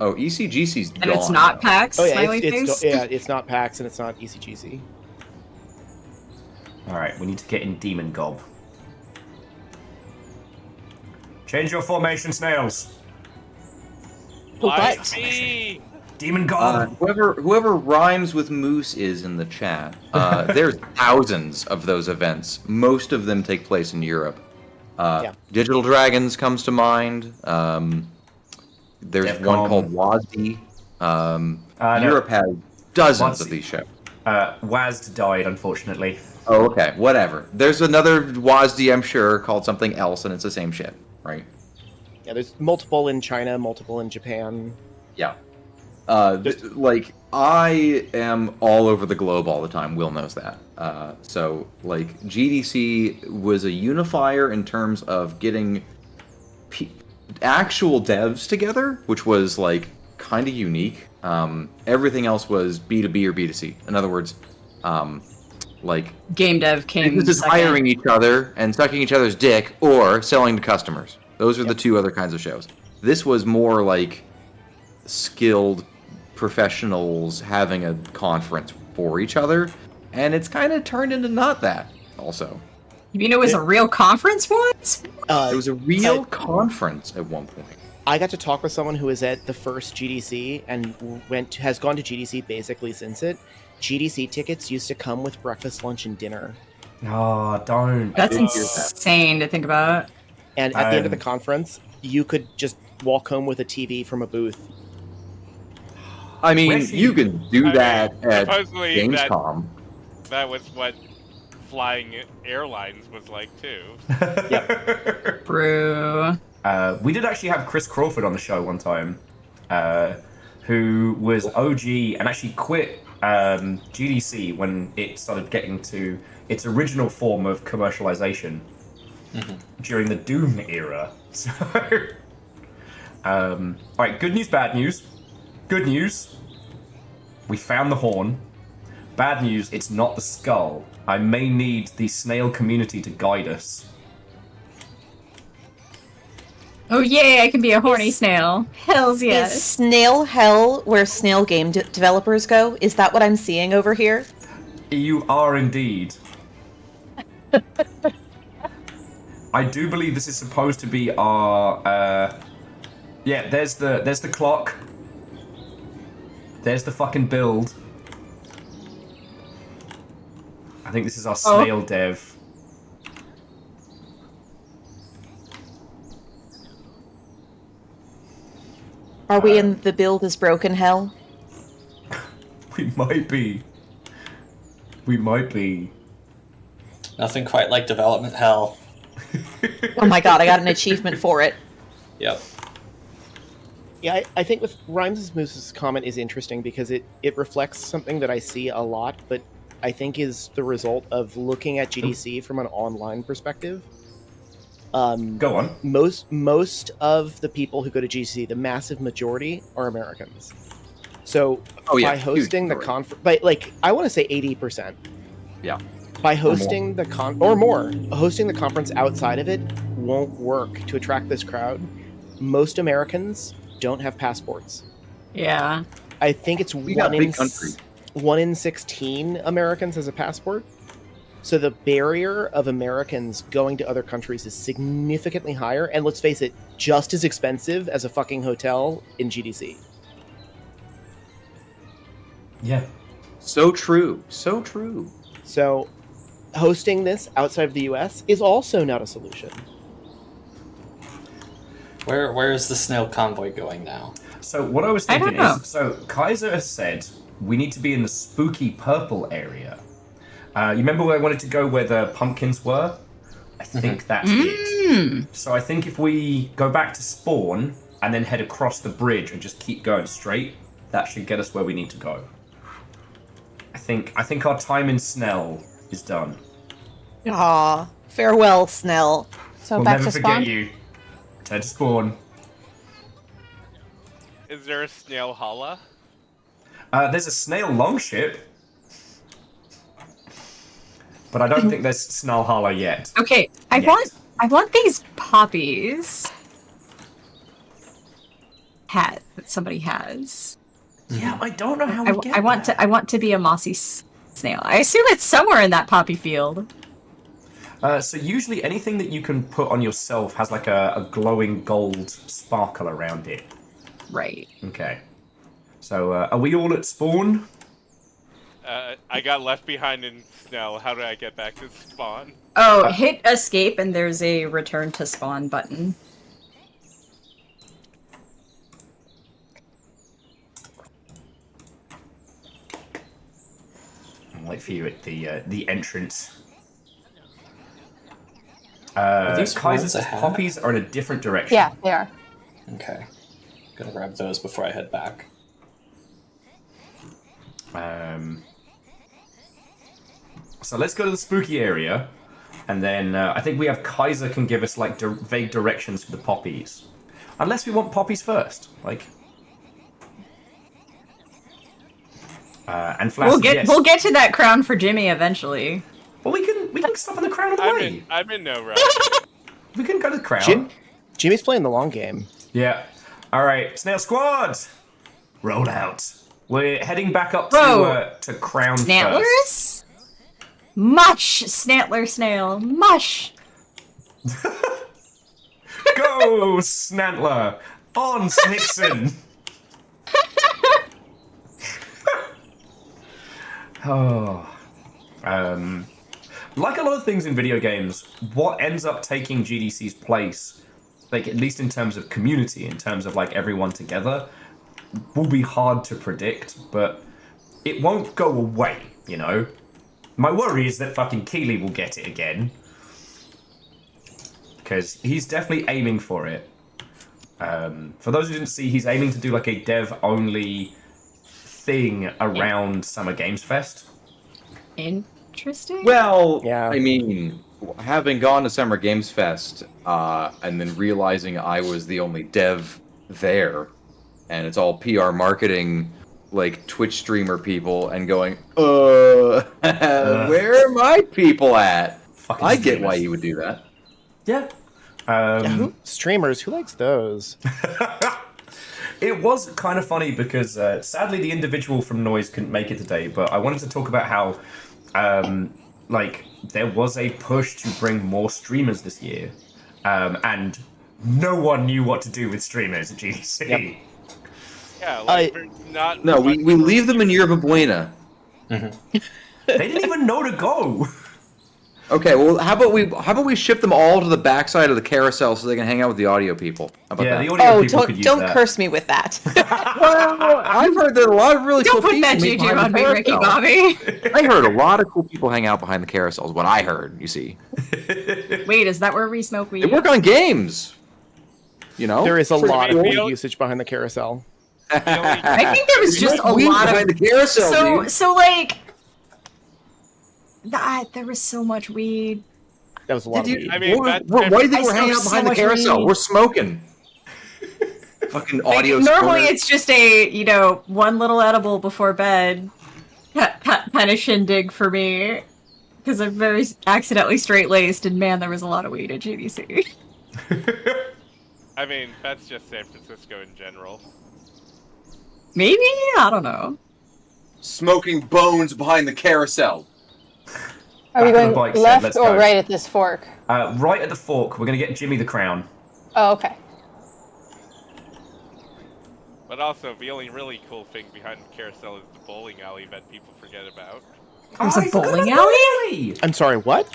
Oh, ECGC's And it's not now. PAX, Oh yeah, smiley face? it's not PAX and it's not ECGC. All right, we need to get in demon gob. Change your formation, Snails. Like What? me! Demon gob. Whoever rhymes with moose is in the chat. There's thousands of those events. Most of them take place in Europe. Yeah. Digital Dragons comes to mind. There's DEFCON. one called WASD. No. Europe has dozens WASD. of these shows. WASD died, unfortunately. Oh, okay. Whatever. There's another WASD, I'm sure, called something else, and it's the same shit, right? Yeah, there's multiple in China, multiple in Japan. Yeah. Like, I am all over the globe all the time. Will knows that. So, like, GDC was a unifier in terms of getting actual devs together, which was, like, kind of unique. Everything else was B2B or B2C. In other words, like, Game dev came businesses second. hiring each other and sucking each other's dick or selling to customers. Those are the two other kinds of shows. This was more like skilled professionals having a conference for each other, and it's kind of turned into not that also. You mean it was a real conference once? It was a real conference at one point. I got to talk with someone who was at the first GDC and has gone to GDC basically since it. GDC tickets used to come with breakfast, lunch, and dinner. Oh, don't. That's did hear that. insane to think about. And at the end of the conference, you could just walk home with a TV from a booth. I mean, Where's he? you can do I that mean, at supposedly Gamescom. That was what flying airlines was like, too. Brew. We did actually have Chris Crawford on the show one time, who was OG and actually quit GDC when it started getting to its original form of commercialization during the Doom era. So, all right, good news, bad news. Good news, we found the horn. Bad news, it's not the skull. I may need the snail community to guide us. Oh yay, I can be a horny snail. Hells Is yes. Snail Hell where snail game developers go? Is that what I'm seeing over here? You are indeed. I do believe this is supposed to be our. Yeah, there's the clock. There's the fucking build. I think this is our snail dev. Are we in the build is broken hell? We might be. We might be. Nothing quite like development hell. Oh my god, I got an achievement for it. Yep. Yeah, I think with Rhymes' Moose's comment is interesting because it reflects something that I see a lot, but I think is the result of looking at GDC from an online perspective. Go on. Most of the people who go to GDC, the massive majority, are Americans. So by hosting the conference, I want to say 80%. Yeah. By hosting the hosting the conference outside of it won't work to attract this crowd. Most Americans don't have passports. Yeah. I think it's We got big country. 1 in 16 Americans has a passport. So the barrier of Americans going to other countries is significantly higher, and let's face it, just as expensive as a fucking hotel in GDC. Yeah. So true. So true. So hosting this outside of the US is also not a solution. Where is the snail convoy going now? So what I was thinking is, so Kaiser has said we need to be in the spooky purple area. You remember where I wanted to go where the pumpkins were? I think that's it. So I think if we go back to spawn and then head across the bridge and just keep going straight, that should get us where we need to go. I think our time in Snail is done. Ah, farewell, Snail. So We'll back never to spawn. forget you. Return to spawn. Is there a snail holla? There's a snail longship. But I don't think there's Snarlhala yet. Okay, I want these poppies. Hat that somebody has. Yeah, I don't know how we get I want to be a mossy snail. I assume it's somewhere in that poppy field. So usually anything that you can put on yourself has like a glowing gold sparkle around it. Right. Okay. So are we all at spawn? I got left behind in Snail. How do I get back to spawn? Oh, hit escape and there's a return to spawn button. I'll wait for you at the entrance. these Kaiser's ones ahead? poppies are in a different direction. Yeah, they are. Okay. Gonna grab those before I head back. So let's go to the spooky area, and then I think we have Kaiser can give us like vague directions for the poppies, unless we want poppies first, like. And Flash, We'll get to that crown for Jimmy eventually. Well, we can stop in the crown on the way. I'm in no rush. We can go to the crown. Jimmy's playing the long game. Yeah. All right, Snail Squad, roll out. We're heading back up to Crown first. Snantlers? Mush! Snantler snail. Mush! Go, Snantler! On, Snixon! Oh. Like a lot of things in video games, what ends up taking GDC's place, like at least in terms of community, in terms of like everyone together, will be hard to predict, but it won't go away, you know? My worry is that fucking Keeley will get it again. Because he's definitely aiming for it. For those who didn't see, he's aiming to do like a dev-only thing around Summer Games Fest. Interesting. Well, Yeah. I mean, having gone to Summer Games Fest and then realizing I was the only dev there, and it's all PR marketing, like Twitch streamer people, and going, where are my people at? Fucking I get streamers. why you would do that. Yeah. Streamers, who likes those? It was kind of funny because sadly the individual from Noise couldn't make it today, but I wanted to talk about how like there was a push to bring more streamers this year, and no one knew what to do with streamers at GDC. Yep. Yeah, like there's not. No, we leave them in Yerba Buena. They didn't even know to go. Okay, well, how about we ship them all to the backside of the carousel so they can hang out with the audio people? How about Yeah, that? the audio Oh, people could use don't that. curse me with that. Well, I've heard that a lot of really Don't cool put people that meet juju behind on the me, Ricky carousel. Bobby. I heard a lot of cool people hang out behind the carousels. What I heard, you see, Wait, is that where we smoke weed? they work on games. You know, There is a lot of cool. weed usage behind the carousel. I think there was There's just much a weed lot behind of the carousel, dude. so like there was so much weed. That was a lot of Dude, weed. I mean, why that's do you think I we're hanging out smoked so behind the much carousel? weed. We're smoking. Fucking Like, audio. normally splitter. it's just a one little edible before bed kind of shindig for me because I'm very accidentally straight laced, and man, there was a lot of weed at GDC. I mean, that's just San Francisco in general. Maybe, I don't know. Smoking bones behind the carousel. Are we back of the going bike shed. left Let's or go. right at this fork? Right at the fork. We're gonna get Jimmy the crown. Oh, okay. But also, the only really cool thing behind the carousel is the bowling alley that people forget about. There's a I forgot bowling about alley? I'm sorry, what?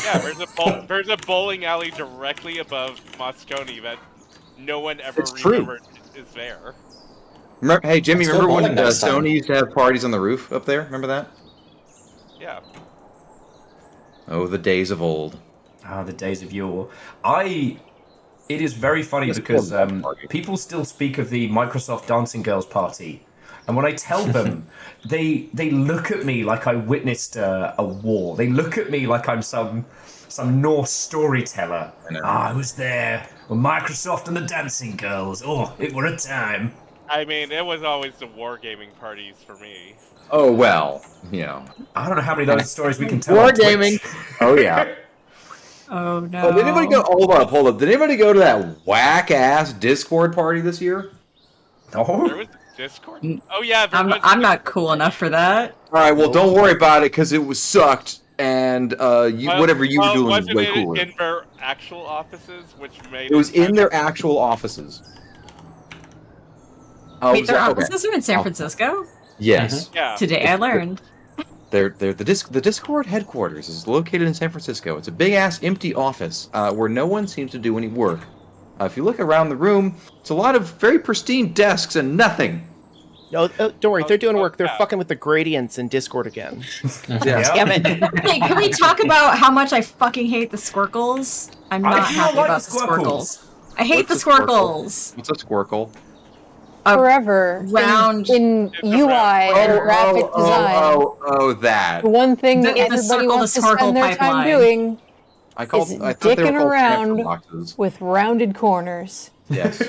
Yeah, there's a bowling alley directly above Moscone that no one ever It's true. remembered is there. Hey, Jimmy, Let's go remember when bowling next time. Sony used to have parties on the roof up there? Remember that? Yeah. Oh, the days of old. Ah, the days of yore. It is very funny Let's because go to that party. people still speak of the Microsoft Dancing Girls party, and when I tell them, they look at me like I witnessed a war. They look at me like I'm some Norse storyteller. I know. I was there with Microsoft and the Dancing Girls. Oh, it were a time. I mean, it was always the wargaming parties for me. Oh, well, you know. I don't know how many of those stories we can tell. War on Twitch. gaming. Oh, yeah. Oh no. Oh, did anybody go? Hold up. Did anybody go to that whack-ass Discord party this year? There No. was Discord? Oh yeah, there was I'm not cool enough for that. All right, well, don't worry about it because it was sucked, and whatever you were doing was wasn't way it cooler. in their actual offices, which made It was in kind their of- actual offices. Oh, Wait, was their that- okay. offices are in San Francisco? Yes. Yeah. Today I learned. They're the Discord headquarters is located in San Francisco. It's a big ass empty office where no one seems to do any work. If you look around the room, it's a lot of very pristine desks and nothing. No, don't worry. They're doing work. They're yeah. fucking with the gradients in Discord again. Yeah. Damn it. Hey, can we talk about how much I fucking hate the Squirkles? I'm not I do happy like about the the Squirkles. I hate What's the a Squirkle? Squirkles. What's a Squirkle? Forever. round- in It's a UI round- and graphic design. Oh, that. The one thing that The everybody circle, wants the to circle spend their time pipeline. doing I is thought they were dicking called around transfer boxes. with rounded corners. Yes.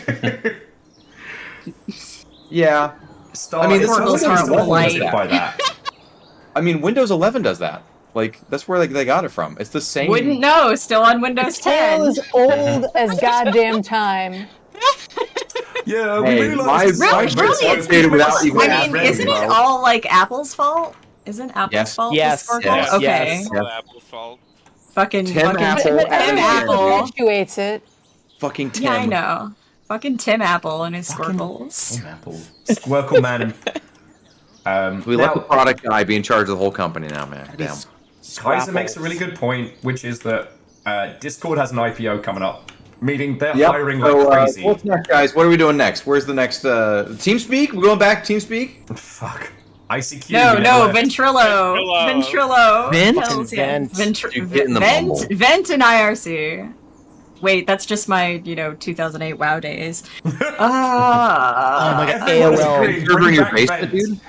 Yeah. I mean, this this Squirkles is aren't polite. by that. I mean, Windows 11 does that. Like, that's where they got it from. It's the same. Wouldn't know. Still on Windows Tale 10. is old as goddamn time. Yeah, Hey, we really my- like this my design, shit's but it's updated without even I Yeah, mean, isn't it all like Apple's fault? Isn't Apple's Yes. fault? Yes, the Squirkles? yes, Okay. yes. It's all Apple's fault. Fucking Tim Apple. Tim But everyone Apple. perpetuates it. Fucking Tim. Yeah, I know. Fucking Tim Apple and his Fucking- Squirkles. Apple. Squirkle man. We now, let the product guy be in charge of the whole company now, man. Damn. Kaiser makes a really good point, which is that Discord has an IPO coming up, meaning they're Yep. hiring like So, crazy. what's next, guys? What are we doing next? Where's the next TeamSpeak? We're going back to TeamSpeak? Fuck. ICQ. No, minute no, left. Ventrilo. Ventrilo. Vent? Hells yeah. Vent. You get in the Vent, mumble. Vent and IRC. Wait, that's just my, 2008 WoW days. Ah. Oh my god, Everyone's AOL. agreeing. Server in Bring your back basement, Vent. dude?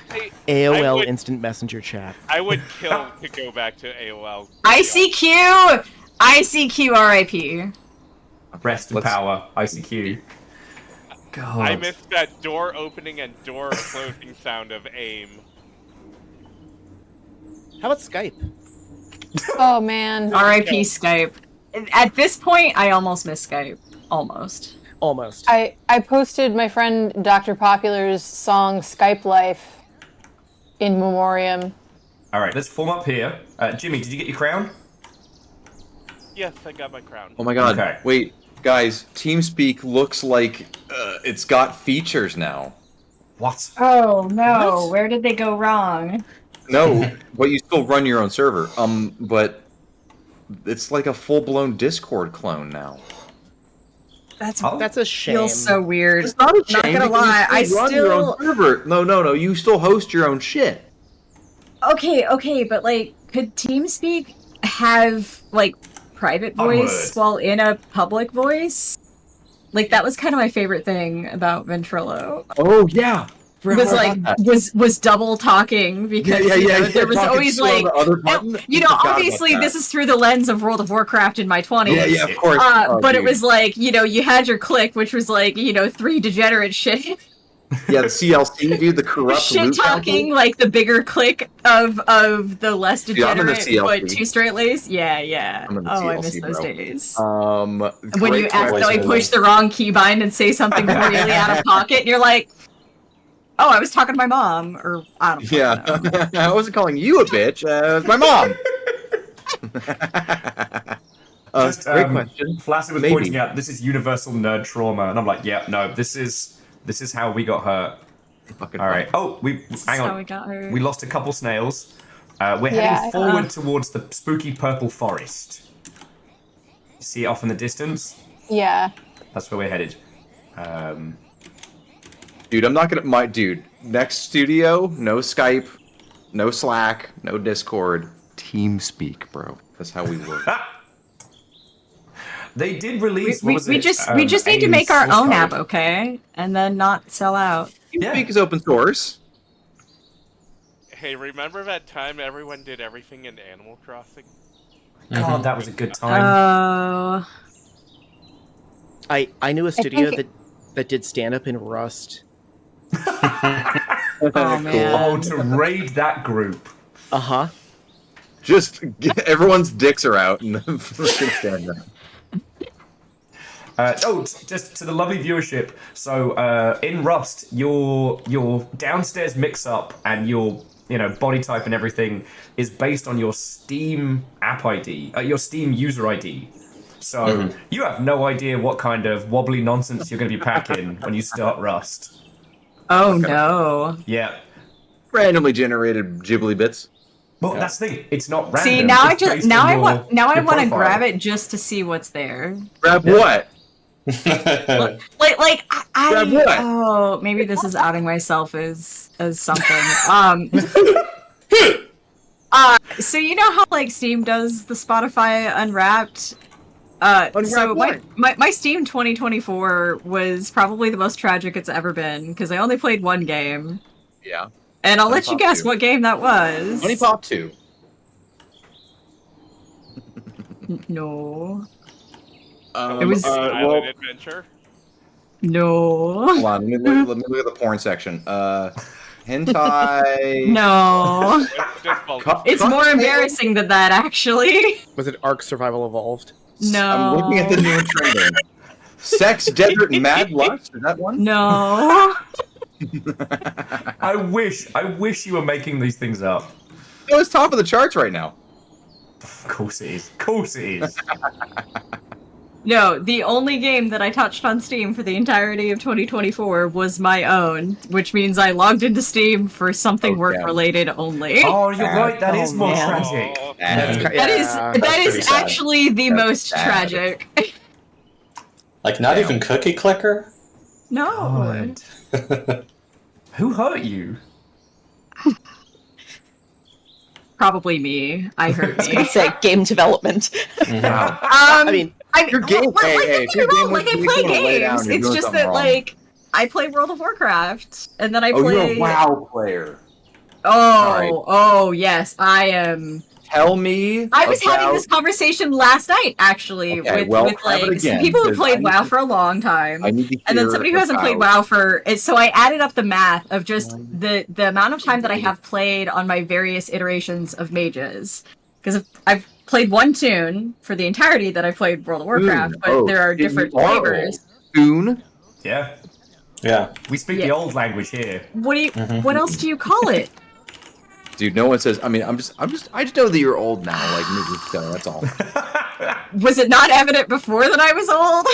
I AOL would- Instant Messenger chat. I would kill to go back to AOL. ICQ! ICQ RIP. Rest in Let's- power. ICQ. God. I missed that door opening and door closing sound of AIM. How about Skype? Oh man. RIP Skype. At this point, I almost miss Skype. Almost. Almost. I posted my friend Dr. Popular's song Skype Life in memoriam. All right, let's form up here. Jimmy, did you get your crown? Yes, I got my crown. Oh my god. Okay. Wait, guys, TeamSpeak looks like it's got features now. What? Oh no, What? where did they go wrong? No, but you still run your own server. But it's like a full-blown Discord clone now. That's Oh. That's a shame. feels so weird. It's not a shame. Not gonna because lie, I you run your own still server. No. You still host your own shit. okay, but like, could TeamSpeak have like private voice Onward. while in a public voice? Like that was kind of my favorite thing about Ventrilo. Oh yeah. Was like was double talking because there was always like obviously this is through the lens of World of Warcraft in my 20s. Yeah, of course. But it was like, you had your clique, which was like, 3 degenerate shit Yeah, the CLC, dude, the corrupt shit loot talking, like the bigger clique of the less Yeah, I'm in the degenerate, but CLC. 2 straight lace. Yeah. I'm in the Oh, I CLC, miss those bro. days. When When you accidentally push the wrong keybind and say something really out of pocket, and you're like, oh, I was talking to my mom, or I don't know. Yeah, I wasn't calling you a bitch. It was my mom. Great question. Flaccid was Maybe. pointing out this is universal nerd trauma, and I'm like, yeah, no, this is how we got hurt. Fucking All right. Oh, hang on. how we got hurt. We lost a couple snails. We're Yeah, heading forward towards the spooky purple forest. See it off in the distance? Yeah. That's where we're headed. Dude, I'm not gonna. Dude, next studio, no Skype, no Slack, no Discord. TeamSpeak, bro. That's how we work. They did release. We just need to make our own app, code. okay? And then not sell out. TeamSpeak is open source. Hey, remember that time everyone did everything in Animal Crossing? God, that was a good time. Oh. I knew a studio think that did stand up in Rust. Oh man. Oh, to raid that group. Uh-huh. Just everyone's dicks are out and freaking stand up. Just to the lovely viewership. So in Rust, your downstairs mix-up and your body type and everything is based on your Steam app ID, your Steam user ID. So you have no idea what kind of wobbly nonsense you're going to be packing when you start Rust. Oh no. Yeah. Randomly generated Ghibli bits. Well, that's the thing. It's not random. See, now it's based on I your want to profile. grab it just to see what's there. Grab what? Grab what? Oh, maybe this is outing myself as something. So you know how like Steam does the Spotify Unwrapped? So my Steam 2024 was probably the most tragic it's ever been because I only played one game. Yeah. And I'll let you guess what game that was. Money Pop 2. No. It was Island Adventure. No. Hold on, let me look at the porn section. Hentai. No. Just It's more embarrassing than that, actually. Was it Ark Survival Evolved? No. I'm looking at the new trending. Sex, Desert, Mad Lust. Is that one? No. I wish you were making these things up. No, it's top of the charts right now. Of course it is. Of course it is. No, the only game that I touched on Steam for the entirety of 2024 was my own, which means I logged into Steam for something work-related only. Oh, you're right. That is more man. tragic. That is sad. actually the most sad. tragic. Like, not even Cookie Clicker? No. God. Who hurt you? Probably me. I hurt me. Gonna say game development. Wow. I mean, Your game- like, hey, don't if your get me wrong, game like I makes you play wanna lay down, games. you're It's doing just something that wrong. like I play World of Warcraft, and then I play. you're a WoW player. right. Oh yes, I am. Tell me. I was having about- this conversation last night, actually, Okay, with well, like have it some again, people who because played I need WoW to- for a long time, I need to and then hear somebody who hasn't played about- WoW for. So I added up the math of just the amount of time that I have played on my various iterations of mages, because I've played one tune for the entirety that I played World of Warcraft, but Oh, there are different you are flavors. Soon. Yeah. Yeah. We speak the old language here. What do you? What else do you call it? Dude, no one says. I mean, I just know that you're old now, like me. So that's all. Was it not evident before that I was old?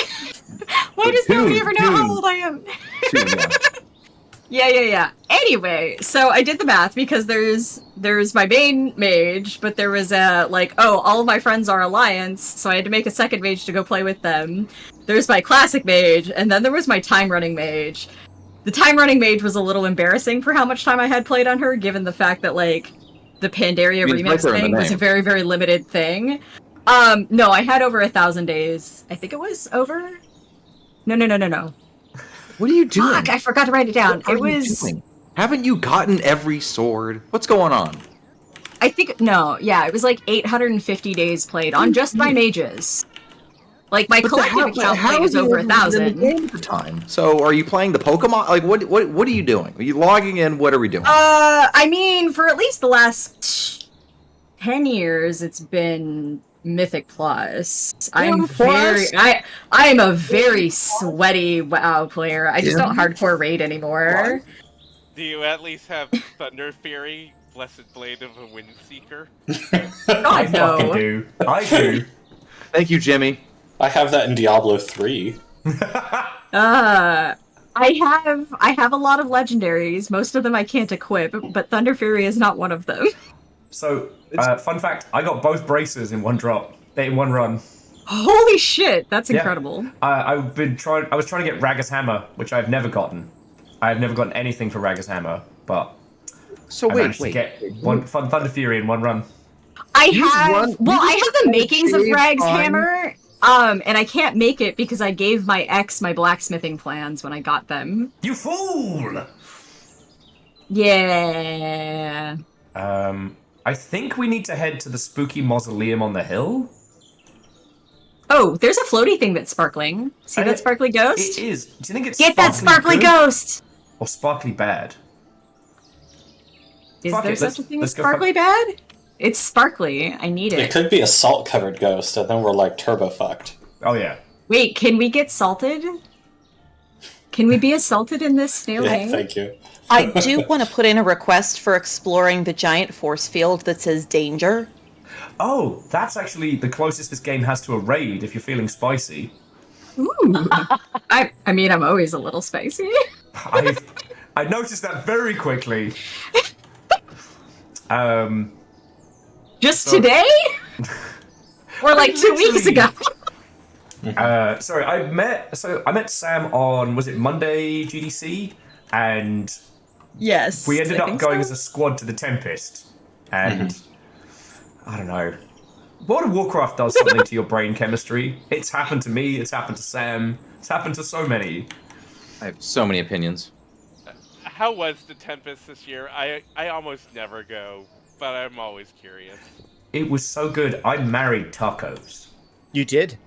Why does nobody ever know how old I am? Soon, yeah. Yeah. Anyway, so I did the math because there's my main mage, but there was a all of my friends are alliance, so I had to make a second mage to go play with them. There's my classic mage, and then there was my time running mage. The time running mage was a little embarrassing for how much time I had played on her, given the fact that the Pandaria Means remix right there in the thing was a name. very, very limited thing. No, I had over 1,000 days. I think it was over. No. What are you doing? Fuck, I forgot to write it down. What are It you was. doing? Haven't you gotten every sword? What's going on? I think no, yeah, it was 850 days played on just my mages. Like my collective account play is over 1,000. At the time. So, are you playing the Pokemon? Like, what are you doing? Are you logging in? What are we doing? I mean, for at least the last 10 years, it's been Mythic Plus. I am a very sweaty WoW player. I just don't hardcore raid anymore. Do you at least have Thunder Fury, Blessed Blade of a Windseeker? I God, fucking no. do. I do. Thank you, Jimmy. I have that in Diablo 3. I have a lot of legendaries. Most of them I can't equip, but Thunder Fury is not one of them. So, fun fact: I got both bracers in one run. Holy shit, that's Yeah. incredible. I was trying to get Raggar's Hammer, which I've never gotten. I've never gotten anything for Raggar's Hammer, but So I managed to get Thunder Fury in one run. I You just have run- well, you I just have the run makings of shave Rag's on- Hammer, and I can't make it because I gave my ex my blacksmithing plans when I got them. You fool! Yeah. I think we need to head to the spooky mausoleum on the hill. Oh, there's a floaty thing that's sparkling. See that sparkly ghost? It is. Do you think it's Get that sparkly good ghost! or sparkly bad? Is Fuck there it, such a thing as let's go sparkly bad? It's sparkly. I need It it. could be a salt-covered ghost, and then we're like turbo fucked. Oh yeah. Wait, can we get salted? Can we be assaulted in this snail Yeah, game? thank you. I do want to put in a request for exploring the giant force field that says danger. Oh, that's actually the closest this game has to a raid. If you're feeling spicy, Ooh. I mean, I'm always a little spicy. I noticed that very quickly. Just So- today? Or like 2 weeks ago? Sorry, I met Sam on, was it Monday GDC, and Yes. we ended I up think going so. as a squad to the Tempest, and I don't know. World of Warcraft does something to your brain chemistry. It's happened to me. It's happened to Sam. It's happened to so many. I have so many opinions. How was the Tempest this year? I almost never go, but I'm always curious. It was so good. I married tacos. You did?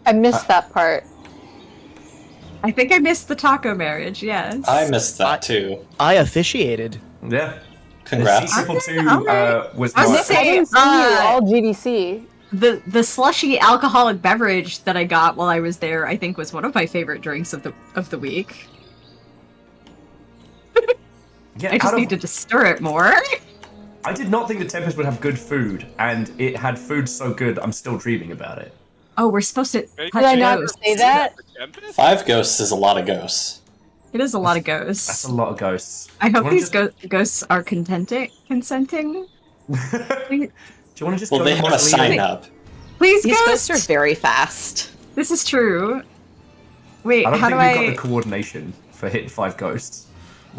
I missed that part. I think I missed the taco marriage, yes. I missed that too. I officiated. Yeah. Congrats. Triple Two Alright. was I was my gonna say, I didn't see you all GDC. the slushy alcoholic beverage that I got while I was there, I think was one of my favorite drinks of the week. Yeah, I just needed to stir it more. I did not think the Tempest would have good food, and it had food so good, I'm still dreaming about it. Oh, we're supposed to Did touch I not ghosts. say that? The Tempest? 5 ghosts is a lot of ghosts. It is a lot of That's ghosts. a lot of ghosts. I Do you hope wanna these ghosts are consenting. Do you want to just Well, go they to have a mausoleum? sign up. Please, These ghosts! ghosts are very fast. This is true. Wait, I don't how think do we've I... got the coordination for hitting 5 ghosts.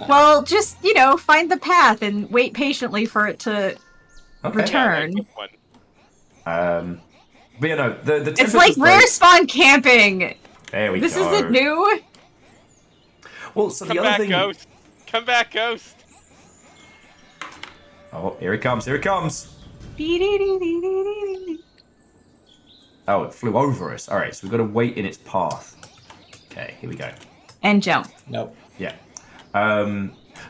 Well, just, find the path and wait patiently for it to Okay. return. Yeah, like one. But you know, the Tempest It's like was great. rare spawn camping! There we This go. isn't new! Well, so the Come other back, thing. Ghost! Come back, Ghost! Oh, here he comes! Here he comes! Oh, it flew over us. All right, so we've got to wait in its path. Okay, here we go. And jump. Nope. Yeah.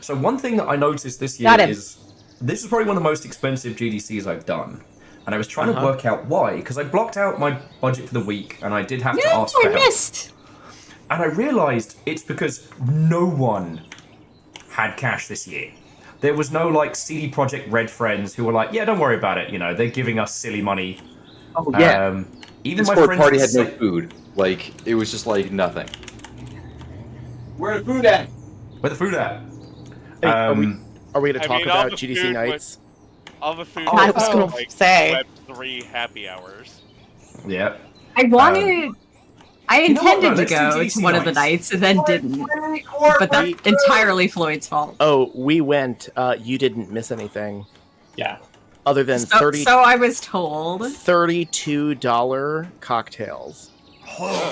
So one thing that I noticed this year Got him. is this is probably one of the most expensive GDCs I've done, and I was trying to work out why, because I blocked out my budget for the week, and I did have to No, ask for I help. missed! And I realised it's because no one had cash this year. There was no like CD Projekt Red friends who were like, yeah, don't worry about it. They're giving us silly money. Oh yeah. Even This my Discord friends party at had no Sa- food. Like it was just like nothing. Where the food at? Where the food at? Hey, are we going to I talk mean, all about the GDC food nights? All the food I was gonna like say. Web3 happy hours. Yeah. I wanted... I you know what, intended no, to let's do go GDC to one of the nights. nights and then didn't. But that's entirely Floyd's fault. Oh, we went. You didn't miss anything. Yeah. Other than So I was told. $32 cocktails.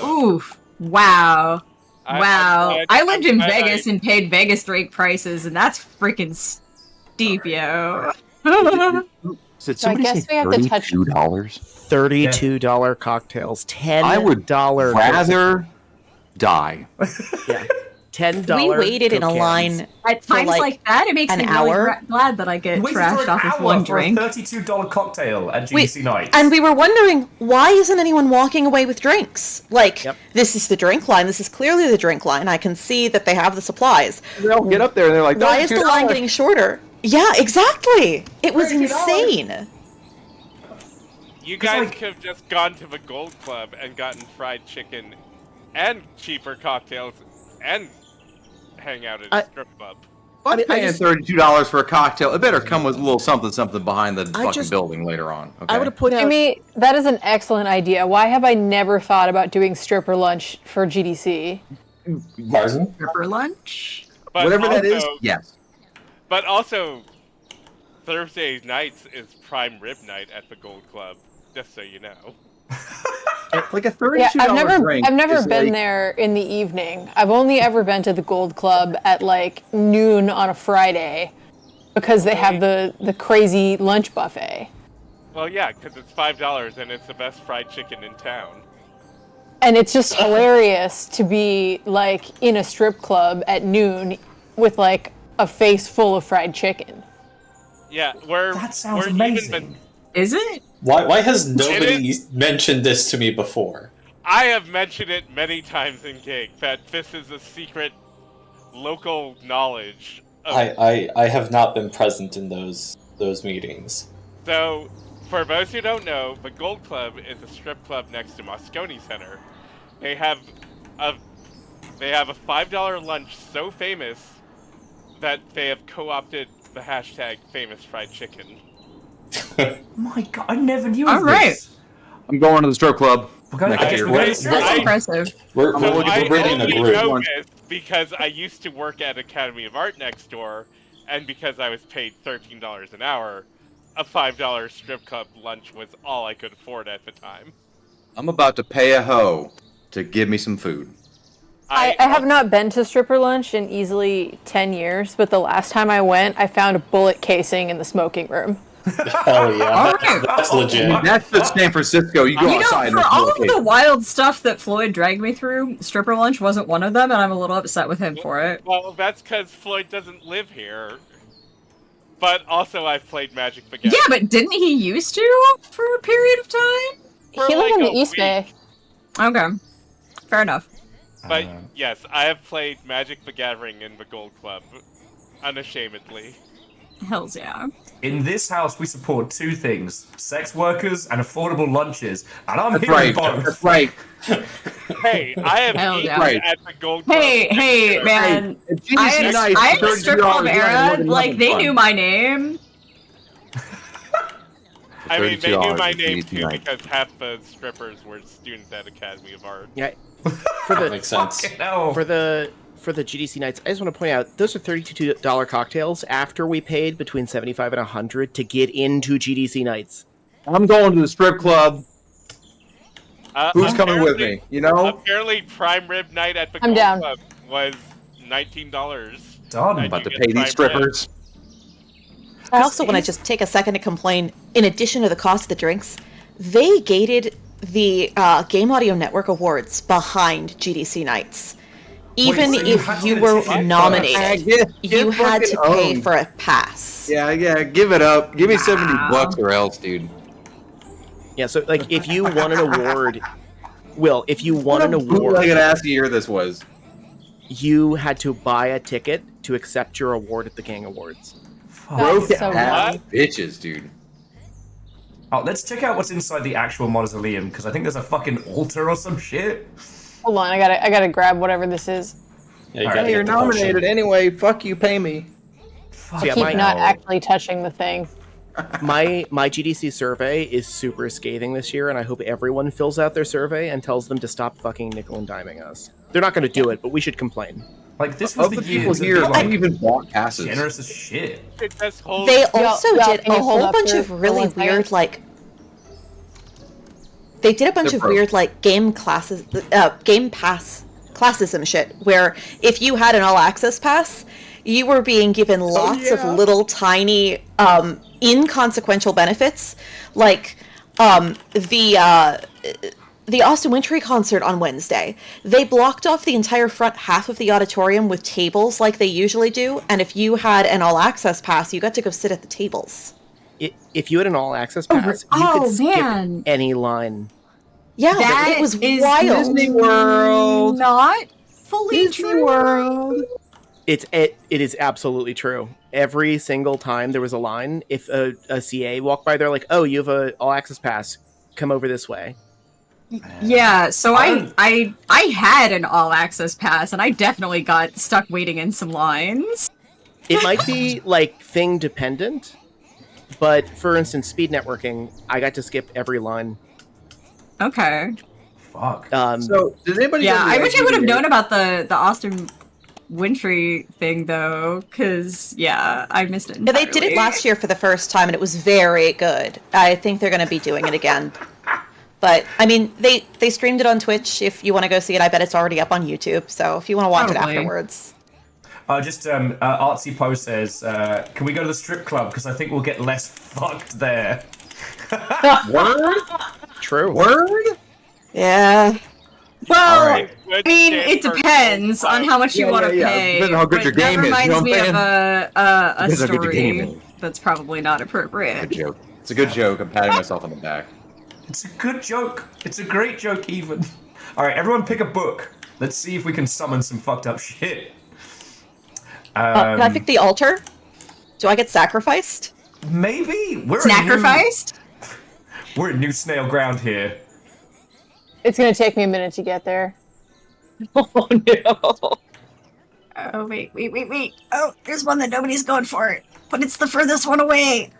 Oof. Wow. Wow. I lived in I- Vegas and paid Vegas drink prices, and that's freaking steep, yo. Did So I guess we have to touch- $32? $32 cocktails. $10. I would rather die. Yeah. $10. We waited in a Coke line cans. At for times like that, it makes an me really hour. glad that I get Waited for trashed an off with hour one for a drink. $32 cocktail at GDC nights. And we were wondering, why isn't anyone walking away with drinks? Like, this is the drink line. This is clearly the drink line. I can see that they have the supplies. They all get up there and they're like, Why is the line getting shorter? Yeah, exactly. It was insane. You guys could have just gone to the Gold Club and gotten fried chicken and cheaper cocktails and hang out at a strip club. I'm paying $32 for a cocktail. It better come with a little something behind the fucking building later on. Okay? I would have put out. Jimmy, that is an excellent idea. Why have I never thought about doing stripper lunch for GDC? Pardon? Stripper lunch? But Whatever that is, also- yes. But also, Thursday nights is prime rib night at the Gold Club, just so you know. Like a $32 Yeah, drink. I've never is been like- there in the evening. I've only ever been to the Gold Club at like noon on a Friday because they have the crazy lunch buffet. Well, yeah, because it's $5 and it's the best fried chicken in town. And it's just hilarious to be like in a strip club at noon with like a face full of fried chicken. Yeah, That sounds amazing. Is it? Why has nobody mentioned this to me before? I have mentioned it many times in Gig that this is a secret local knowledge. I have not been present in those meetings. So, for those who don't know, the Gold Club is a strip club next to Moscone Center. They have a $5 lunch so famous that they have co-opted the hashtag famous fried chicken. My God, I never knew All of right. this. I'm going to the strip club. We're going next to year. That's impressive. We're So I bringing a only group. know this because I used to work at Academy of Art next door, and because I was paid $13 an hour, a $5 strip club lunch was all I could afford at the time. I'm about to pay a hoe to give me some food. I have not been to stripper lunch in easily 10 years, but the last time I went, I found a bullet casing in the smoking room. Hell yeah, that's legit. That's the San Francisco. You go You outside. know, and for there's all no of the wild stuff that Floyd dragged me through, stripper lunch wasn't one of them, and I'm a little upset with him for it. Well, that's because Floyd doesn't live here. But also, I've played Magic the Gathering. Yeah, but didn't he used to for a period of time? For He lived like in a the East week. Bay. Okay, fair enough. But yes, I have played Magic the Gathering in the Gold Club, unashamedly. Hells yeah. In this house, we support two things: sex workers and affordable lunches. And I'm That's here right. both. That's right. Hey, I have Hell eaten yeah. Right. at the Gold Club. Hey, man. If GDC I had nights a turns strip you club on, you're era, having like, they fun. knew my name. I mean, they knew $32 my at name GDC too night. because half the strippers were students at Academy of Art. Yeah. For the Makes sense. Fucking hell. for the GDC nights, I just want to point out those are $32 cocktails after we paid between $75 and $100 to get into GDC nights. I'm going to the strip club. Who's coming with apparently- me? You know? Apparently, prime rib night at the I'm Gold down. Club was $19. Done. I About to do pay get these prime rib. strippers. I also want to just take a second to complain. In addition to the cost of the drinks, they gated the Game Audio Network Awards behind GDC nights. Even so you if had to you get a were ticket nominated, Get you had to fucking pay owned. for a pass. Yeah, give it up. Give me $70 or else, dude. Yeah, so like if you won an award, Will, if you won an What award, an ass year this was. you had to buy a ticket to accept your award at the Gang Awards. Fuck. That's so Ass wrong. bitches, dude. Oh, let's check out what's inside the actual mausoleum, because I think there's a fucking altar or some shit. Hold on, I gotta grab whatever this is. Yeah, you Alright. gotta Hey, get the potion. anyway. Fuck you, pay me. Fuck So yeah, Keep my- not actually touching the thing. My GDC survey is super scathing this year, and I hope everyone fills out their survey and tells them to stop fucking nickel and diming us. They're not going to do it, but we should complain. Like, this was Of the the year people to here, be, who like, even bought passes. generous as shit. This whole They also y'all, did can a you whole hold up bunch for- of for really one second? weird, like. They did a bunch They're of pro. weird, like, game pass classism shit, where if you had an all access pass, you were being given lots of little tiny, inconsequential benefits, like, the Austin Wintry concert on Wednesday. They blocked off the entire front half of the auditorium with tables like they usually do, and if you had an all-access pass, you got to go sit at the tables. If you had an all-access pass, you could skip any line. Yeah, That it was is wild. Disney World. Not fully Disney World. It is absolutely true. Every single time there was a line, if a CA walked by, they're like, "Oh, you have a all-access pass. Come over this way." Yeah, so I had an all-access pass, and I definitely got stuck waiting in some lines. It might be like thing dependent, but for instance, speed networking, I got to skip every line. Okay. Fuck. So, did anybody? Yeah, go to I the wish I would have IGDA? known about the Austin Wintry thing though, because yeah, I missed it. Yeah, they did it entirely. last year for the first time, and it was very good. I think they're going to be doing it again. But I mean, they streamed it on Twitch. If you want to go see it, I bet it's already up on YouTube. So if you want to watch it Probably. afterwards, Artsy Poe says, can we go to the strip club? Because I think we'll get less fucked there. Word? True. Word? yeah. Well, All right. I mean, it depends on how much you want to pay. Depends on how good your but that game is, you reminds know what me I'm of a Depends how good your game story is. that's probably not appropriate. Good joke. It's a good joke. I'm patting myself on the back. It's a good joke. It's a great joke, even. All right, everyone pick a book. Let's see if we can summon some fucked up shit. Can I pick the altar? Do I get sacrificed? Maybe. Sacrificed? We're in new snail ground here. It's gonna take me a minute to get there. Oh no. Oh, wait. Oh, there's one that nobody's going for, but it's the furthest one away.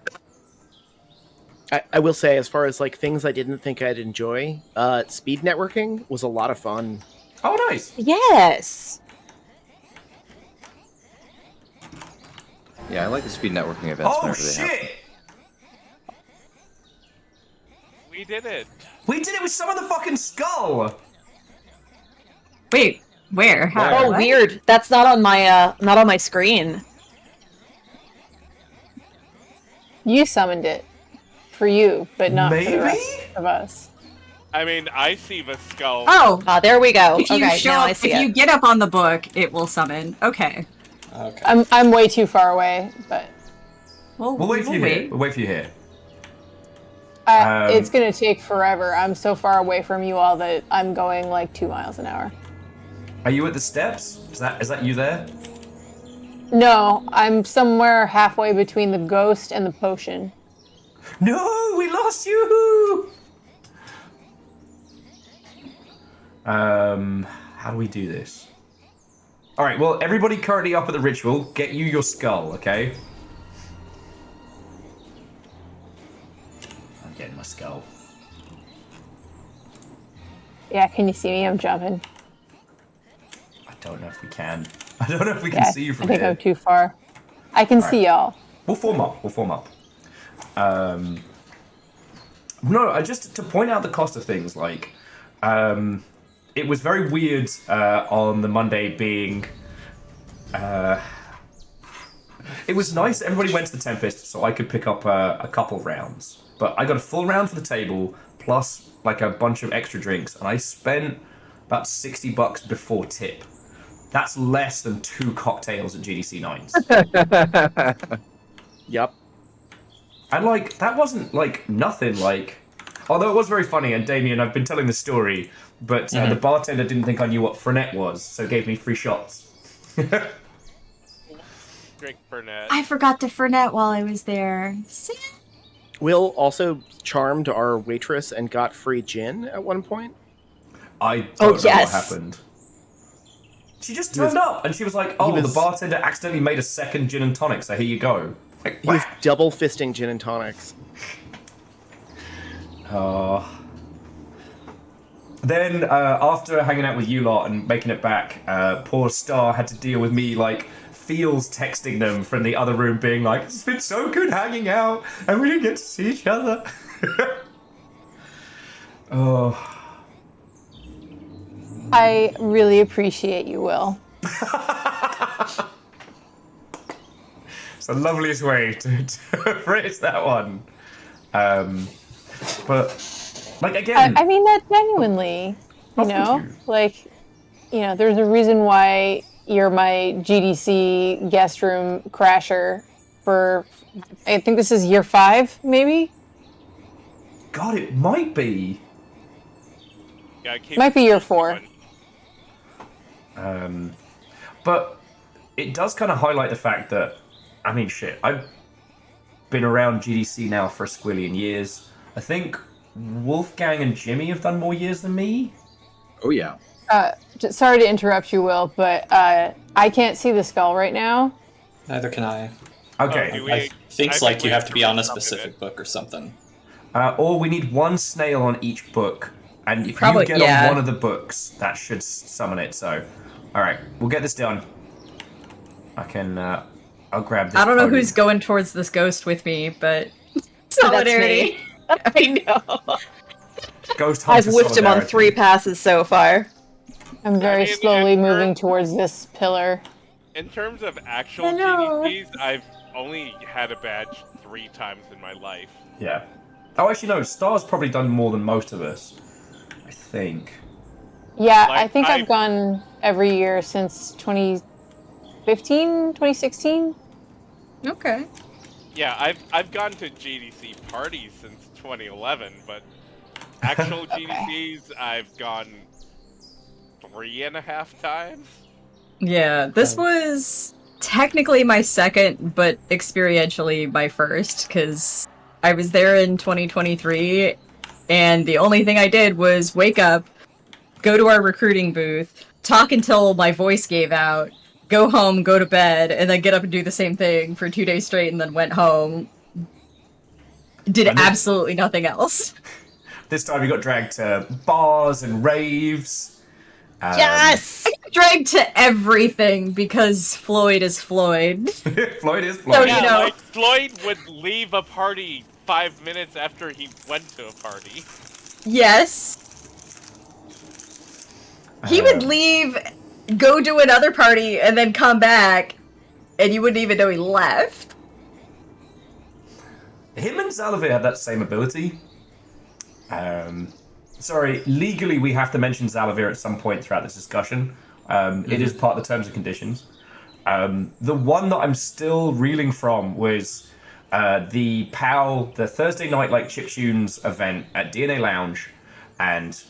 I will say, as far as like things I didn't think I'd enjoy, speed networking was a lot of fun. Oh, nice. Yes. Yeah, I like the speed networking events Oh, whenever they happen. shit. We did it. We did it with some of the fucking skull. Wait, where? How? Oh, What? weird. That's not on my screen. You summoned it for you, but not for Maybe? the rest of us. I mean, I see the skull. Oh, There we go. if you Okay, show now up, I see if you it. get up on the book, it will summon. Okay. Okay. I'm way too far away, but We'll wait for you here. We'll wait for you here. it's gonna take forever. I'm so far away from you all that I'm going like 2 miles an hour. Are you at the steps? Is that you there? No, I'm somewhere halfway between the ghost and the potion. No, we lost you. How do we do this? All right. Well, everybody currently up at the ritual. Get you your skull, okay? I'm getting my skull. Yeah, can you see me? I'm jumping. I don't know if we can. I don't know if we can Yeah, see you from I think here. I'm too far. I can see y'all. We'll form up. No, just to point out the cost of things, like, it was very weird on the Monday being. It was nice. Everybody went to the Tempest, so I could pick up a couple rounds. But I got a full round for the table, plus like a bunch of extra drinks, and I spent about $60 before tip. That's less than 2 cocktails at GDC 9s. Yep. And like that wasn't like nothing. Like, although it was very funny. And Damien, I've been telling the story, but the bartender didn't think I knew what Fernet was, so gave me free shots. Drink Burnett. I forgot to Fernet while I was there. Will also charmed our waitress and got free gin at one point. I don't know yes. what happened. She just turned up and she was like, "Oh, the bartender accidentally made a second gin and tonic, so here you go." Like, He was double fisting gin and tonics. Then after hanging out with you lot and making it back, poor Star had to deal with me like feels texting them from the other room being like, "It's been so good hanging out and we didn't get to see each other." Oh. I really appreciate you, Will. It's the loveliest way to phrase that one. But Like, again... I mean that genuinely, you know? Like, you know, there's a reason why you're my GDC guest room crasher for, I think this is year 5, maybe? God, it might be. Yeah, Might be year 4. But it does kind of highlight the fact that, I mean, shit, I've been around GDC now for a squillion years. I think Wolfgang and Jimmy have done more years than me. Oh yeah. Sorry to interrupt you, Will, but I can't see the skull right now. Neither can I. Okay. I think like you have to be on a specific book or something. Or we need one snail on each book, and if Probably, you get yeah. on one of the books, that should summon it. So, all right, we'll get this done. I can. I'll grab this. I don't know podium. who's going towards this ghost with me, but solidarity. I know. Ghost I've Hunter whiffed him on solidarity. 3 passes so far. I'm very slowly moving towards this pillar. In terms of actual GDCs, I've only had a badge 3 times in my life. Yeah. Oh, actually, no. Star's probably done more than most of us. I think. Yeah, Like, I think I've gone every year since 2015, 2016. Okay. Yeah, I've gone to GDC parties since 2011, but actual GDCs I've gone 3.5 times. Yeah, this was technically my second, but experientially my first, because I was there in 2023, and the only thing I did was wake up, go to our recruiting booth, talk until my voice gave out, go home, go to bed, and then get up and do the same thing for 2 days straight, and then went home. Did absolutely nothing else. This time we got dragged to bars and raves. Yes! I got dragged to everything because Floyd is Floyd. Floyd is Floyd. So, Yeah, you know, like Floyd would leave a party 5 minutes after he went to a party. yes. He would leave, go to another party, and then come back, and you wouldn't even know he left. Him and Zalavir have that same ability. Sorry, legally we have to mention Zalavir at some point throughout this discussion. It is part of the terms and conditions. The one that I'm still reeling from was the POW, the Thursday night like chiptunes event at DNA Lounge, and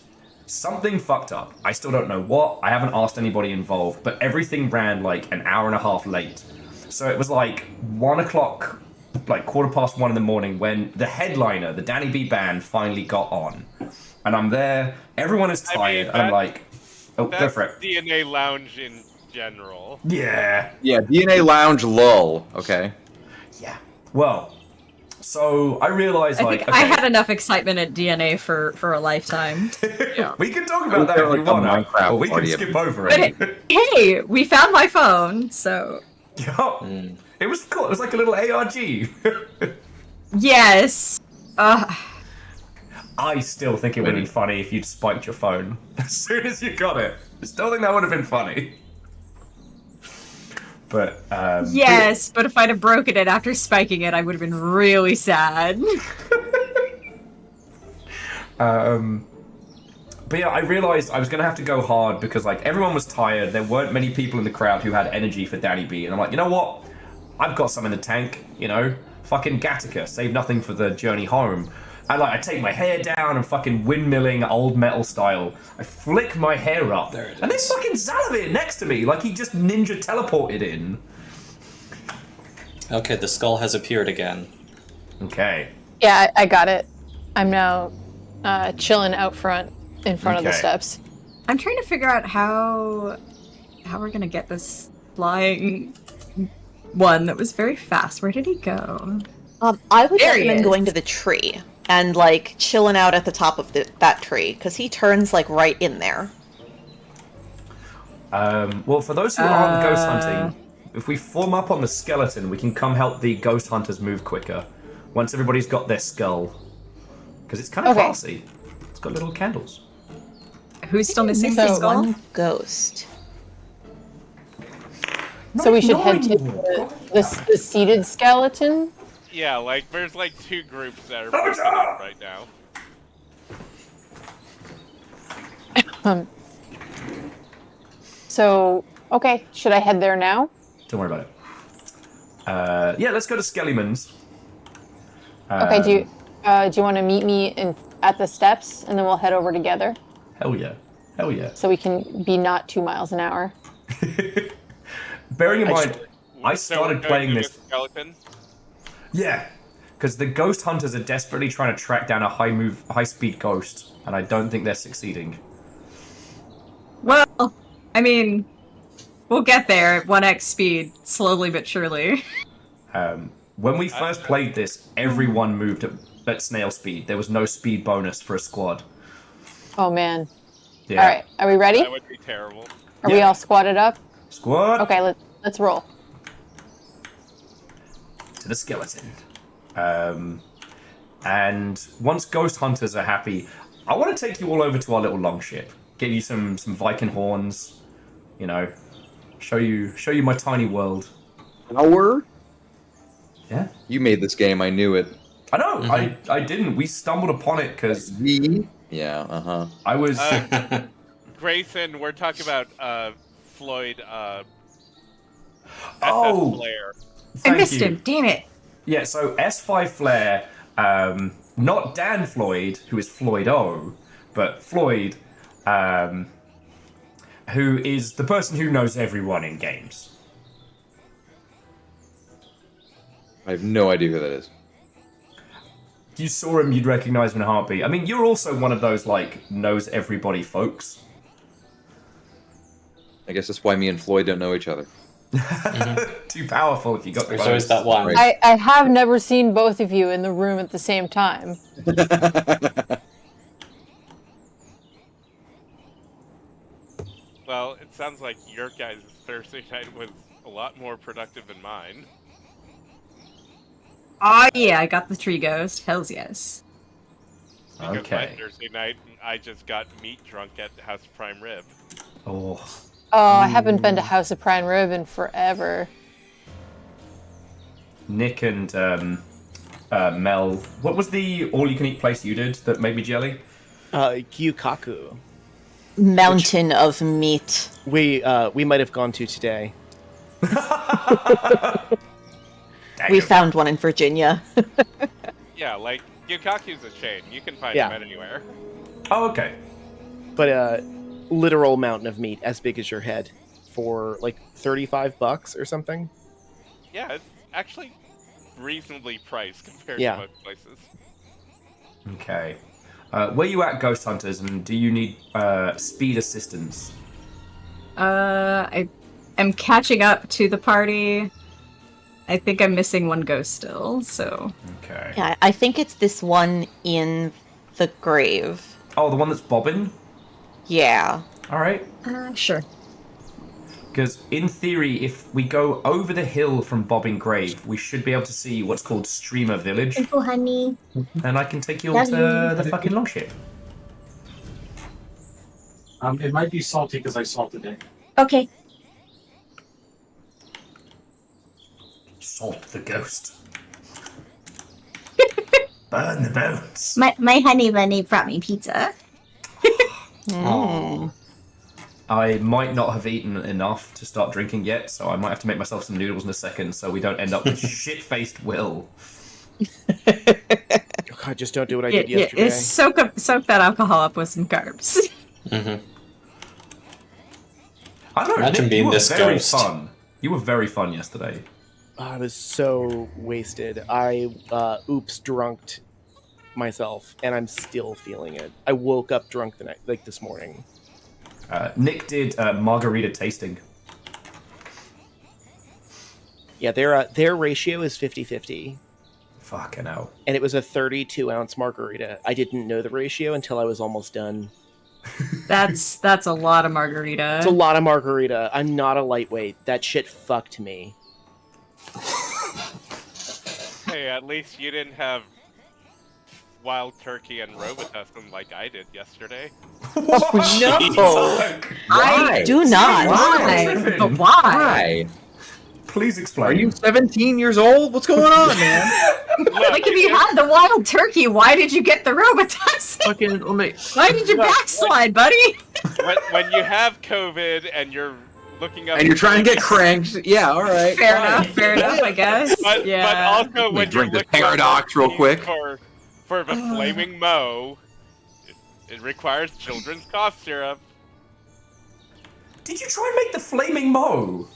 something fucked up. I still don't know what. I haven't asked anybody involved, but everything ran like an hour and a half late. So it was like 1 o'clock, like 1:15 in the morning when the headliner, the Danny B band, finally got on. And I'm there, everyone is tired, and I'm like, oh, go for it. DNA Lounge in general. Yeah. Yeah, DNA Lounge lull. Okay. Yeah. Well, so I realized, I like, think I had enough excitement at DNA for a lifetime. we can talk about that if you want, or we can skip over it. But hey, we found my phone, so... Yeah. It was cool. It was like a little ARG. Yes. I still think it would have been funny if you'd spiked your phone as soon as you got it. I still think that would have been funny. But, yes, but if I'd have broken it after spiking it, I would have been really sad. But yeah, I realized I was going to have to go hard because, like, everyone was tired. There weren't many people in the crowd who had energy for Danny B. And I'm like, you know what? I've got some in the tank, you know? Fucking Gattaca, save nothing for the journey home. And, like, I take my hair down and fucking windmilling old metal style. I flick my hair up. There it and there's fucking Zalavir next to me, like he just ninja teleported in. Okay, the skull has appeared again. Okay. Yeah, I got it. I'm now chilling out front, in front of the steps. I'm trying to figure out how we're gonna get this flying one that was very fast. Where did he go? I would There he recommend is. going to the tree and like chilling out at the top of that tree because he turns like right in there. Well, for those who aren't ghost hunting, if we form up on the skeleton, we can come help the ghost hunters move quicker. Once everybody's got their skull. Because it's kind of classy. It's got little candles. Who's still missing the So skull? one ghost. So we should head to the seated skeleton. Yeah, like there's like 2 groups that are broken up right now. So, okay, should I head there now? Don't worry about it. Yeah, let's go to Skellyman's. Okay, do you want to meet me at the steps, and then we'll head over together? Hell yeah. Hell yeah. So we can be not 2 miles an hour. Bearing in mind, I So started we're playing going to this. get Skeleton? Yeah, because the ghost hunters are desperately trying to track down a high-speed ghost, and I don't think they're succeeding. Well, I mean, we'll get there at 1x speed, slowly but surely. When we first played this, everyone moved at snail speed. There was no speed bonus for a squad. Oh man. Yeah. All right, are we ready? That would be terrible. Are we all squatted up? Squad. Okay, let's roll. To the skeleton. And once ghost hunters are happy, I want to take you all over to our little longship. Give you some Viking horns. You know, show you my tiny world. Our? Yeah. You made this game. I knew it. I know. I didn't. We stumbled upon it because Yeah. I was. Grayson, we're talking about Floyd. Oh, SS Flare. I missed him, damn it. Yeah, so S5 Flare, not Dan Floyd, who is Floyd O, but Floyd, who is the person who knows everyone in games. I have no idea who that is. If you saw him, you'd recognize him in a heartbeat. I mean, you're also one of those, like, knows everybody folks. I guess that's why me and Floyd don't know each other. Too powerful if you got the There's always that one. Right. I have never seen both of you in the room at the same time. Well, it sounds like your guys' Thursday night was a lot more productive than mine. Oh yeah, I got the tree ghost. Hells yes. Because Okay. my Thursday night, I just got meat drunk at House of Prime Rib. Oh, Oh, I haven't been to House of Prime Rib in forever. Nick and Mel. What was the all-you-can-eat place you did that made me jelly? Gyukaku. Mountain of meat. We might have gone to today. We found one in Virginia. Yeah, like, Gyukaku's a chain. You can find Yeah. them anywhere. Oh, okay. But literal mountain of meat as big as your head for like $35 or something. Yeah, it's actually reasonably priced compared Yeah. to most places. Okay. Where you at, Ghost Hunters, and do you need speed assistance? I am catching up to the party. I think I'm missing one ghost still, so... Okay. Yeah, I think it's this one in the grave. Oh, the one that's bobbing? Yeah. All right. Sure. Because in theory, if we go over the hill from Bobbing Grave, we should be able to see what's called Streamer Village, Thank you, honey. and I can take you all Love to you. the fucking longship. It might be salty because I salted it. Okay. Salt the ghost. Burn the bones. My honey bunny brought me pizza. Aww. I might not have eaten enough to start drinking yet, so I might have to make myself some noodles in a second so we don't end up with shit-faced Will. Oh God, just don't do what I did yesterday. Soak that alcohol up with some carbs. I don't know, Imagine Nick, being you were this very ghost. fun. You were very fun yesterday. I was so wasted. I oops drunked myself, and I'm still feeling it. I woke up drunk this morning. Nick did margarita tasting. Yeah, their ratio is 50-50. Fucking hell. And it was a 32-ounce margarita. I didn't know the ratio until I was almost done. That's a lot of margarita. It's a lot of margarita. I'm not a lightweight. That shit fucked me. Hey, at least you didn't have wild turkey and robitussin like I did yesterday. No! I do not. Why? But why? Please explain. Are you 17 years old? What's going on, man? Like, if you had the wild turkey, why did you get the Robitussin? Fucking, let me. Why did you backslide, buddy? when you have COVID and you're looking up And you're trying to get cranked. Yeah, all right. Fair enough, I guess. But also Let me when you're drink this looking up paradox real quick. for the flaming moe, it requires children's cough syrup. Did you try and make the flaming moe?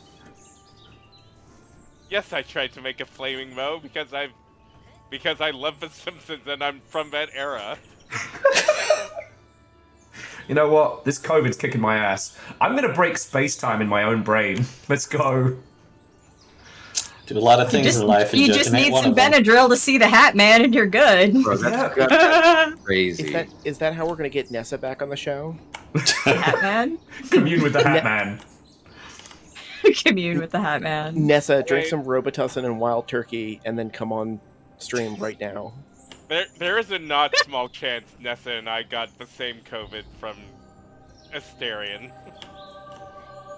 Yes, I tried to make a flaming moe because I love The Simpsons and I'm from that era. You know what? This COVID's kicking my ass. I'm gonna break space-time in my own brain. Let's go. Do a lot of things in life. And You just need one some of them. Benadryl to see the Hat Man, and you're good. Bro, that's crazy. Is that how we're gonna get Nessa back on the show? Hat Man? Commune with the Hat Man. Commune with the Hat Man. Nessa, drink some Robitussin and wild turkey, and then come on stream right now. There is a not small chance Nessa and I got the same COVID from Asterion.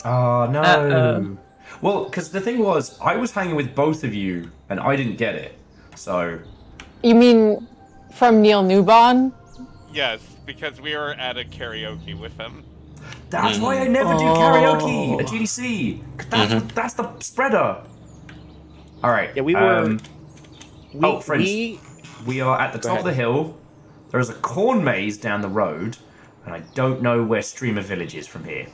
Oh, no. Uh-oh. Well, because the thing was, I was hanging with both of you, and I didn't get it. So... You mean from Neil Newbon? Yes, because we were at a karaoke with him. That's why I never do karaoke at GDC. That's the spreader. All right. Yeah, we were. Friends, we are at the top of the hill. There is a corn maze down the road, and I don't know where Streamer Village is from here.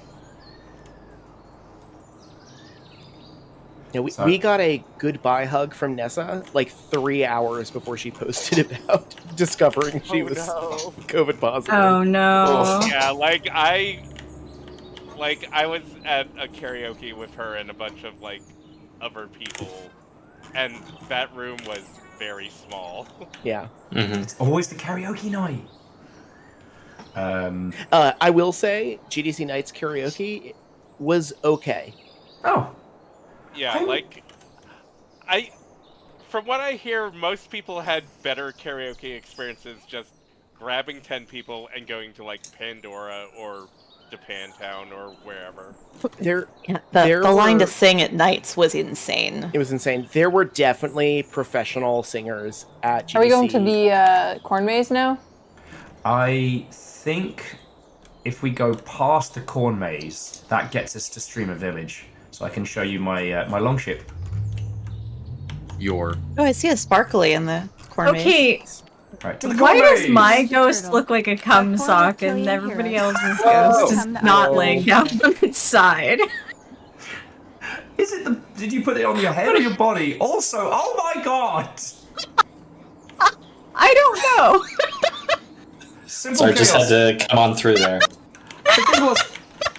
Yeah, we got a goodbye hug from Nessa like 3 hours before she posted about discovering she was COVID positive. Oh no. Yeah, I was at a karaoke with her and a bunch of other people, and that room was very small. Yeah. It's always the karaoke night. I will say GDC Nights karaoke was okay. Oh. Yeah, from what I hear, most people had better karaoke experiences just grabbing 10 people and going to Pandora or Japantown or wherever. The line to sing at nights was insane. It was insane. There were definitely professional singers at GDC. Are we going to the corn maze now? I think if we go past the corn maze, that gets us to Streamer Village. So I can show you my my longship. Oh, I see a sparkly in the corn Okay. maze. Right, to the Why corn does maze! my ghost look like a cum sock and everybody else's ghost is not laying down on its side? Is it the? Did you put it on your head or your body? Also, oh my god! I don't know. Simple So I just chaos. had to come on through there. The thing was,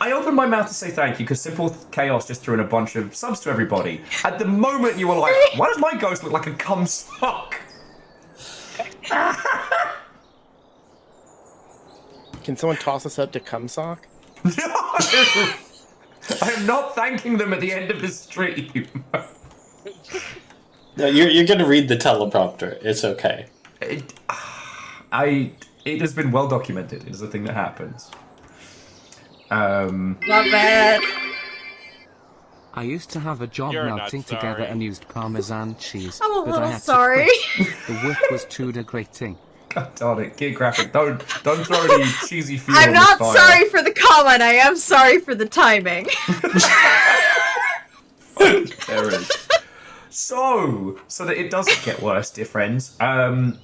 I opened my mouth to say thank you because Simple Chaos just threw in a bunch of subs to everybody. At the moment, you were like, "Why does my ghost look like a cum sock?" Can someone toss us up to Cumsock? No! I am not thanking them at the end of the stream. No, you're gonna read the teleprompter. It's okay. It has been well documented. It is a thing that happens. Not bad. I used to have a job You're not melting together sorry. and used Parmesan cheese. I'm a but I little had sorry. To quit. The whip was too degrading. God darn it, Geographic, don't throw any cheesy fuel I'm on not this fire. sorry for the comment. I am sorry for the timing. There is. So that it doesn't get worse, dear friends. To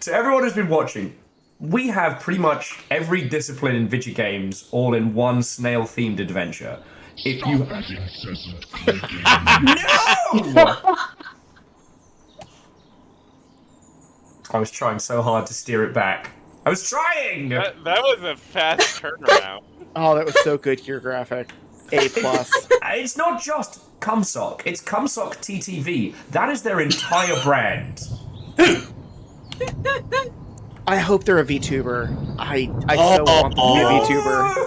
everyone who's been watching, we have pretty much every discipline in video games all in one snail-themed adventure. If you no! I was trying so hard to steer it back. I was trying. That was a fast turnaround. Oh, that was so good here, graphic. A+. It's not just Cumsock, it's Cumsock TTV. That is their entire brand. I hope they're a VTuber. I so want them to be a VTuber.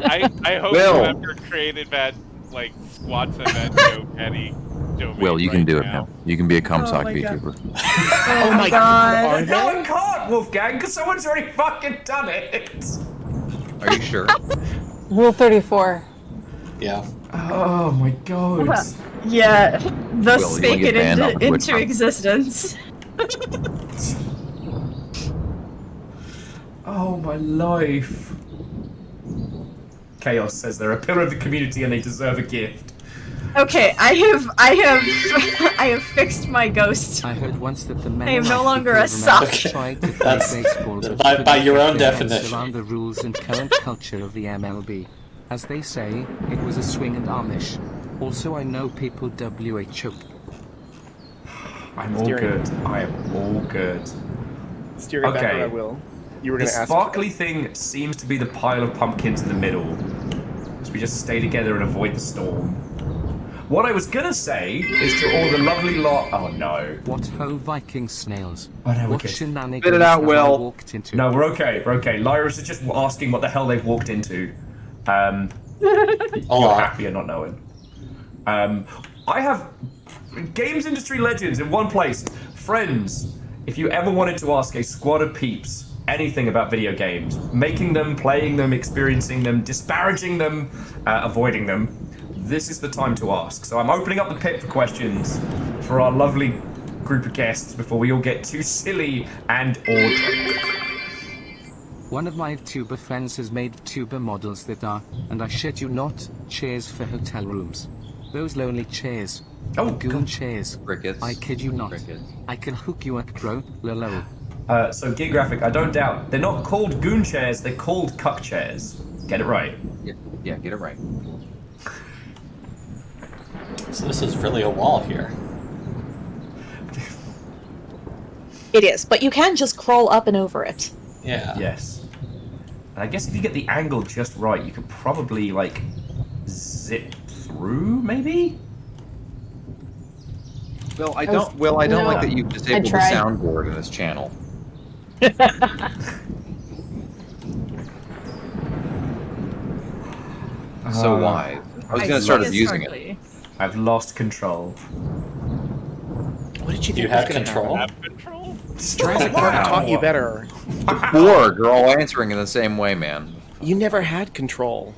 I hope whoever created that squats in that GoPetty domain. Will, you can do it now. now. You can be a Cumsock my God. VTuber. Oh my god. No, I can't, Wolfgang, because someone's already fucking done it. Are you sure? Rule 34. Yeah. Oh my god. Yeah, thus Will, you wanna spake get it banned off of Twitch into now? existence. Oh my life. Chaos says they're a pillar of the community and they deserve a gift. Okay, I have fixed my ghost. I heard once that the men I am no like longer people a sock. tried to play That's- baseball, but by couldn't your get own their heads definition. around the rules and current culture of the MLB. As they say, it was a swing and Amish. Also, I know people WHO. I'm all Steering. good. I am all good. Steer it back Okay. where I will. You were The going to ask. sparkly thing seems to be the pile of pumpkins in the middle. So we just stay together and avoid the storm. What I was gonna say is to all the lovely lot. Oh no. What ho Viking snails? Oh no, we're What good. shenanigans Spit it out, have I Will. walked into? No, we're okay. We're okay. Lyra's is just asking what the hell they've walked into. You're happy and not knowing. I have games industry legends in one place. Friends, if you ever wanted to ask a squad of peeps anything about video games, making them, playing them, experiencing them, disparaging them, avoiding them, this is the time to ask. So I'm opening up the pit for questions for our lovely group of guests before we all get too silly and or drunk. One of my tuber friends has made tuber models that are, and I shit you not, chairs for hotel rooms. Those lonely chairs. Oh, goon God. chairs. Crickets. I kid you not. Crickets. I can hook you up, bro. Lolo. So Geographic, I don't doubt. They're not called goon chairs, they're called cuck chairs. Get it right. Yeah, get it right. So this is really a wall here. It is, but you can just crawl up and over it. Yeah. Yes. And I guess if you get the angle just right, you could probably, like, zip through, maybe? Will, I don't like that you've disabled the tried. soundboard in this channel. So wise. I was gonna start abusing it. I've lost control. What did you think You was have gonna control? happen? Have control? Jurassic Park taught you better. Before, you're all answering in the same way, man. You never had control.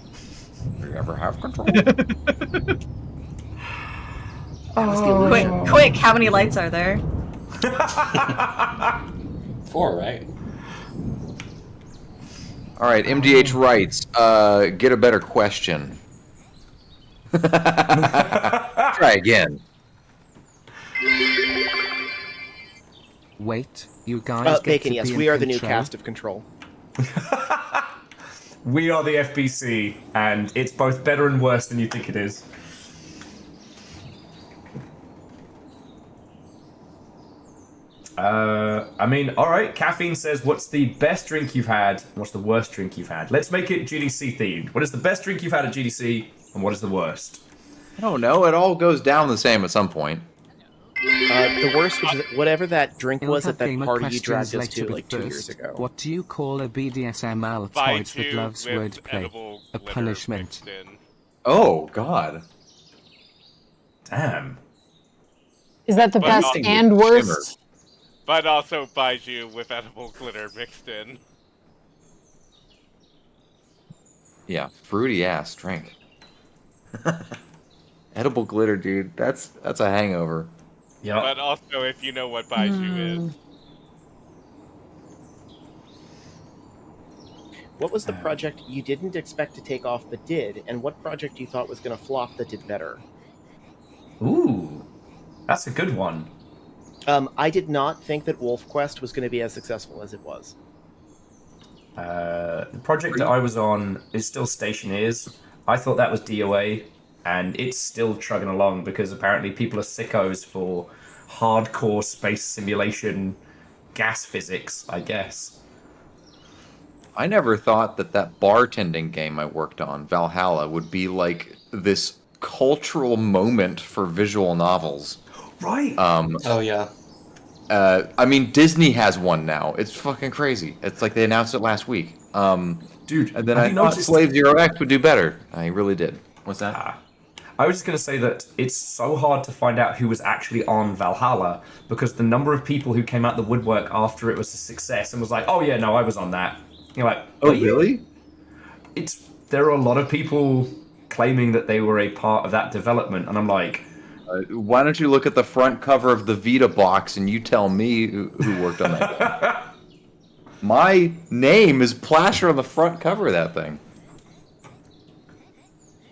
You ever have control? Quick, how many lights are there? 4, right? All right, MDH writes, get a better question. Try again. Wait, you guys get Bacon, to yes, be we in are the new control? cast of Control. We are the FBC, and it's both better and worse than you think it is. I mean, alright, Caffeine says, what's the best drink you've had, and what's the worst drink you've had? Let's make it GDC themed. What is the best drink you've had at GDC, and what is the worst? I don't know. It all goes down the same at some point. The worst was whatever that drink We'll was have at that gamer party you dragged questions us to later, like but 2 years first, ago. What do you call a BDSM Altoid that Baijiu loves with wordplay? edible A glitter punishment. mixed in. Oh, God. Damn. Is that the But best not- and worst? But also Baijiu with edible glitter mixed in. Yeah, fruity ass drink. Edible glitter, dude. That's a hangover. Yeah. But also, if you know what Baijiu is. What was the project you didn't expect to take off but did, and what project you thought was going to flop that did better? Ooh, that's a good one. I did not think that Wolf Quest was going to be as successful as it was. The project that I was on is still Stationeers. I thought that was DOA, and it's still trugging along because apparently people are sickos for hardcore space simulation gas physics, I guess. I never thought that bartending game I worked on, Valhalla, would be like this cultural moment for visual novels. Right. Oh, yeah. I mean, Disney has one now. It's fucking crazy. It's like they announced it last week. Dude, and then have I you thought noticed- Slave Zero X would do better. I really did. What's that? I was just going to say that it's so hard to find out who was actually on Valhalla because the number of people who came out the woodwork after it was a success and was like, oh yeah, no, I was on that. You're like, Oh, "Were you?" really? There are a lot of people claiming that they were a part of that development, and I'm like, why don't you look at the front cover of the Vita box and you tell me who worked on that game? My name is plastered on the front cover of that thing.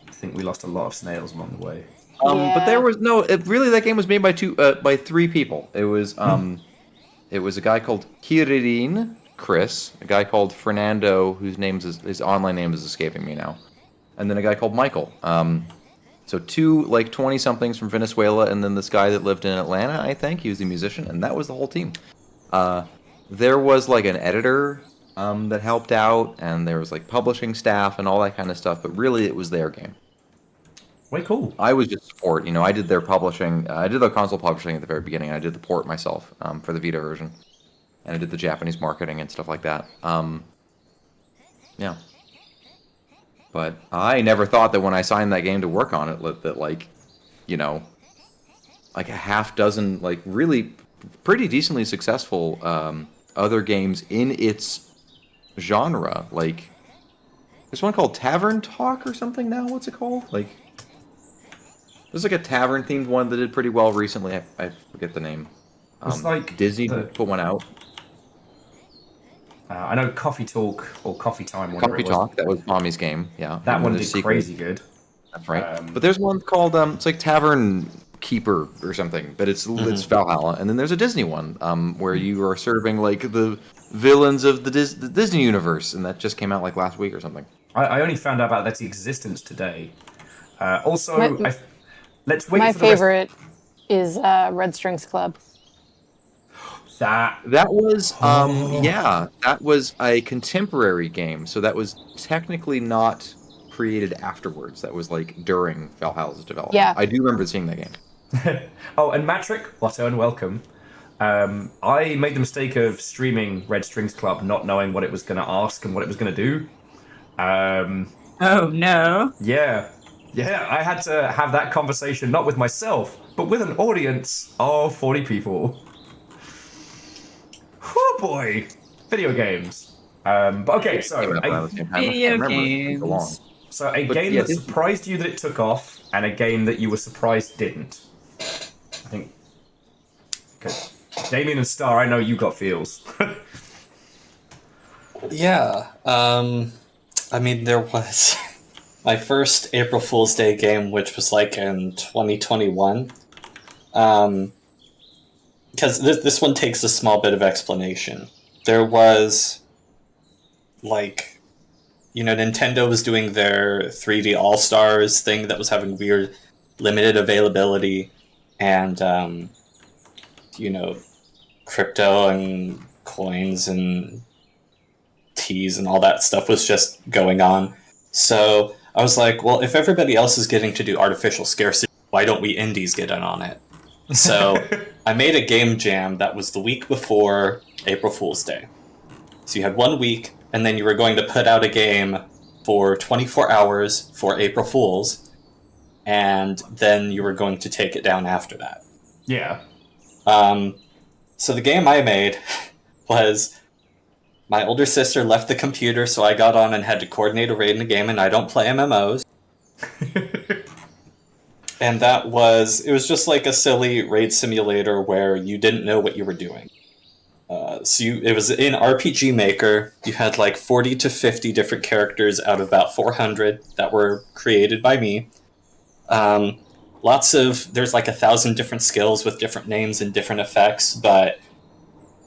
I think we lost a lot of snails along the way. But there was no. Really, that game was made by three people. It was it was a guy called Kiririn, Chris, a guy called Fernando, whose his online name is escaping me now, and then a guy called Michael. So two 20-somethings from Venezuela, and then this guy that lived in Atlanta. I think he was a musician, and that was the whole team. There was an editor that helped out, and there was publishing staff and all that kind of stuff. But really, it was their game. Way cool. I was just support. I did their publishing. I did their console publishing at the very beginning. I did the port myself for the Vita version, and I did the Japanese marketing and stuff like that. Yeah. But I never thought that when I signed that game to work on it, that a half dozen really pretty decently successful other games in its genre. There's one called Tavern Talk or something now. What's it called? There's a tavern themed one that did pretty well recently. I forget the name. It's Disney put one out. I know Coffee Talk or Coffee Time. Coffee Talk, that was Mommy's game. Yeah, that one did crazy good. That's right. But there's one called it's Tavern Keeper or something, but it's Valhalla. And then there's a Disney one where you are serving the villains of the Disney universe, and that just came out last week or something. I only found out about that existence today. Also, let's wait. My for favorite is Red Strings Club. That was that was a contemporary game, so that was technically not created afterwards. That was during Valhalla's development. Yeah, I do remember seeing that game. Oh, and Matrick, Watto, and welcome. I made the mistake of streaming Red Strings Club, not knowing what it was going to ask and what it was going to do. Oh no! Yeah, I had to have that conversation not with myself, but with an audience of 40 people. Oh boy, video games. But okay, so video games. So a game that surprised you that it took off, and a game that you were surprised didn't. I think. Okay, Damien and Star, I know you got feels. Yeah. I mean, there was my first April Fool's Day game, which was in 2021. Because this one takes a small bit of explanation. There was, Nintendo was doing their 3D All-Stars thing that was having weird limited availability, and, crypto and coins and teas and all that stuff was just going on. So I was like, well, if everybody else is getting to do artificial scarcity, why don't we indies get in on it? So I made a game jam that was the week before April Fool's Day. So you had 1 week, and then you were going to put out a game for 24 hours for April Fool's, and then you were going to take it down after that. Yeah. So the game I made was my older sister left the computer, so I got on and had to coordinate a raid in the game, and I don't play MMOs. And it was just a silly raid simulator where you didn't know what you were doing. It was in RPG Maker. You had 40 to 50 different characters out of about 400 that were created by me. There's 1,000 different skills with different names and different effects, but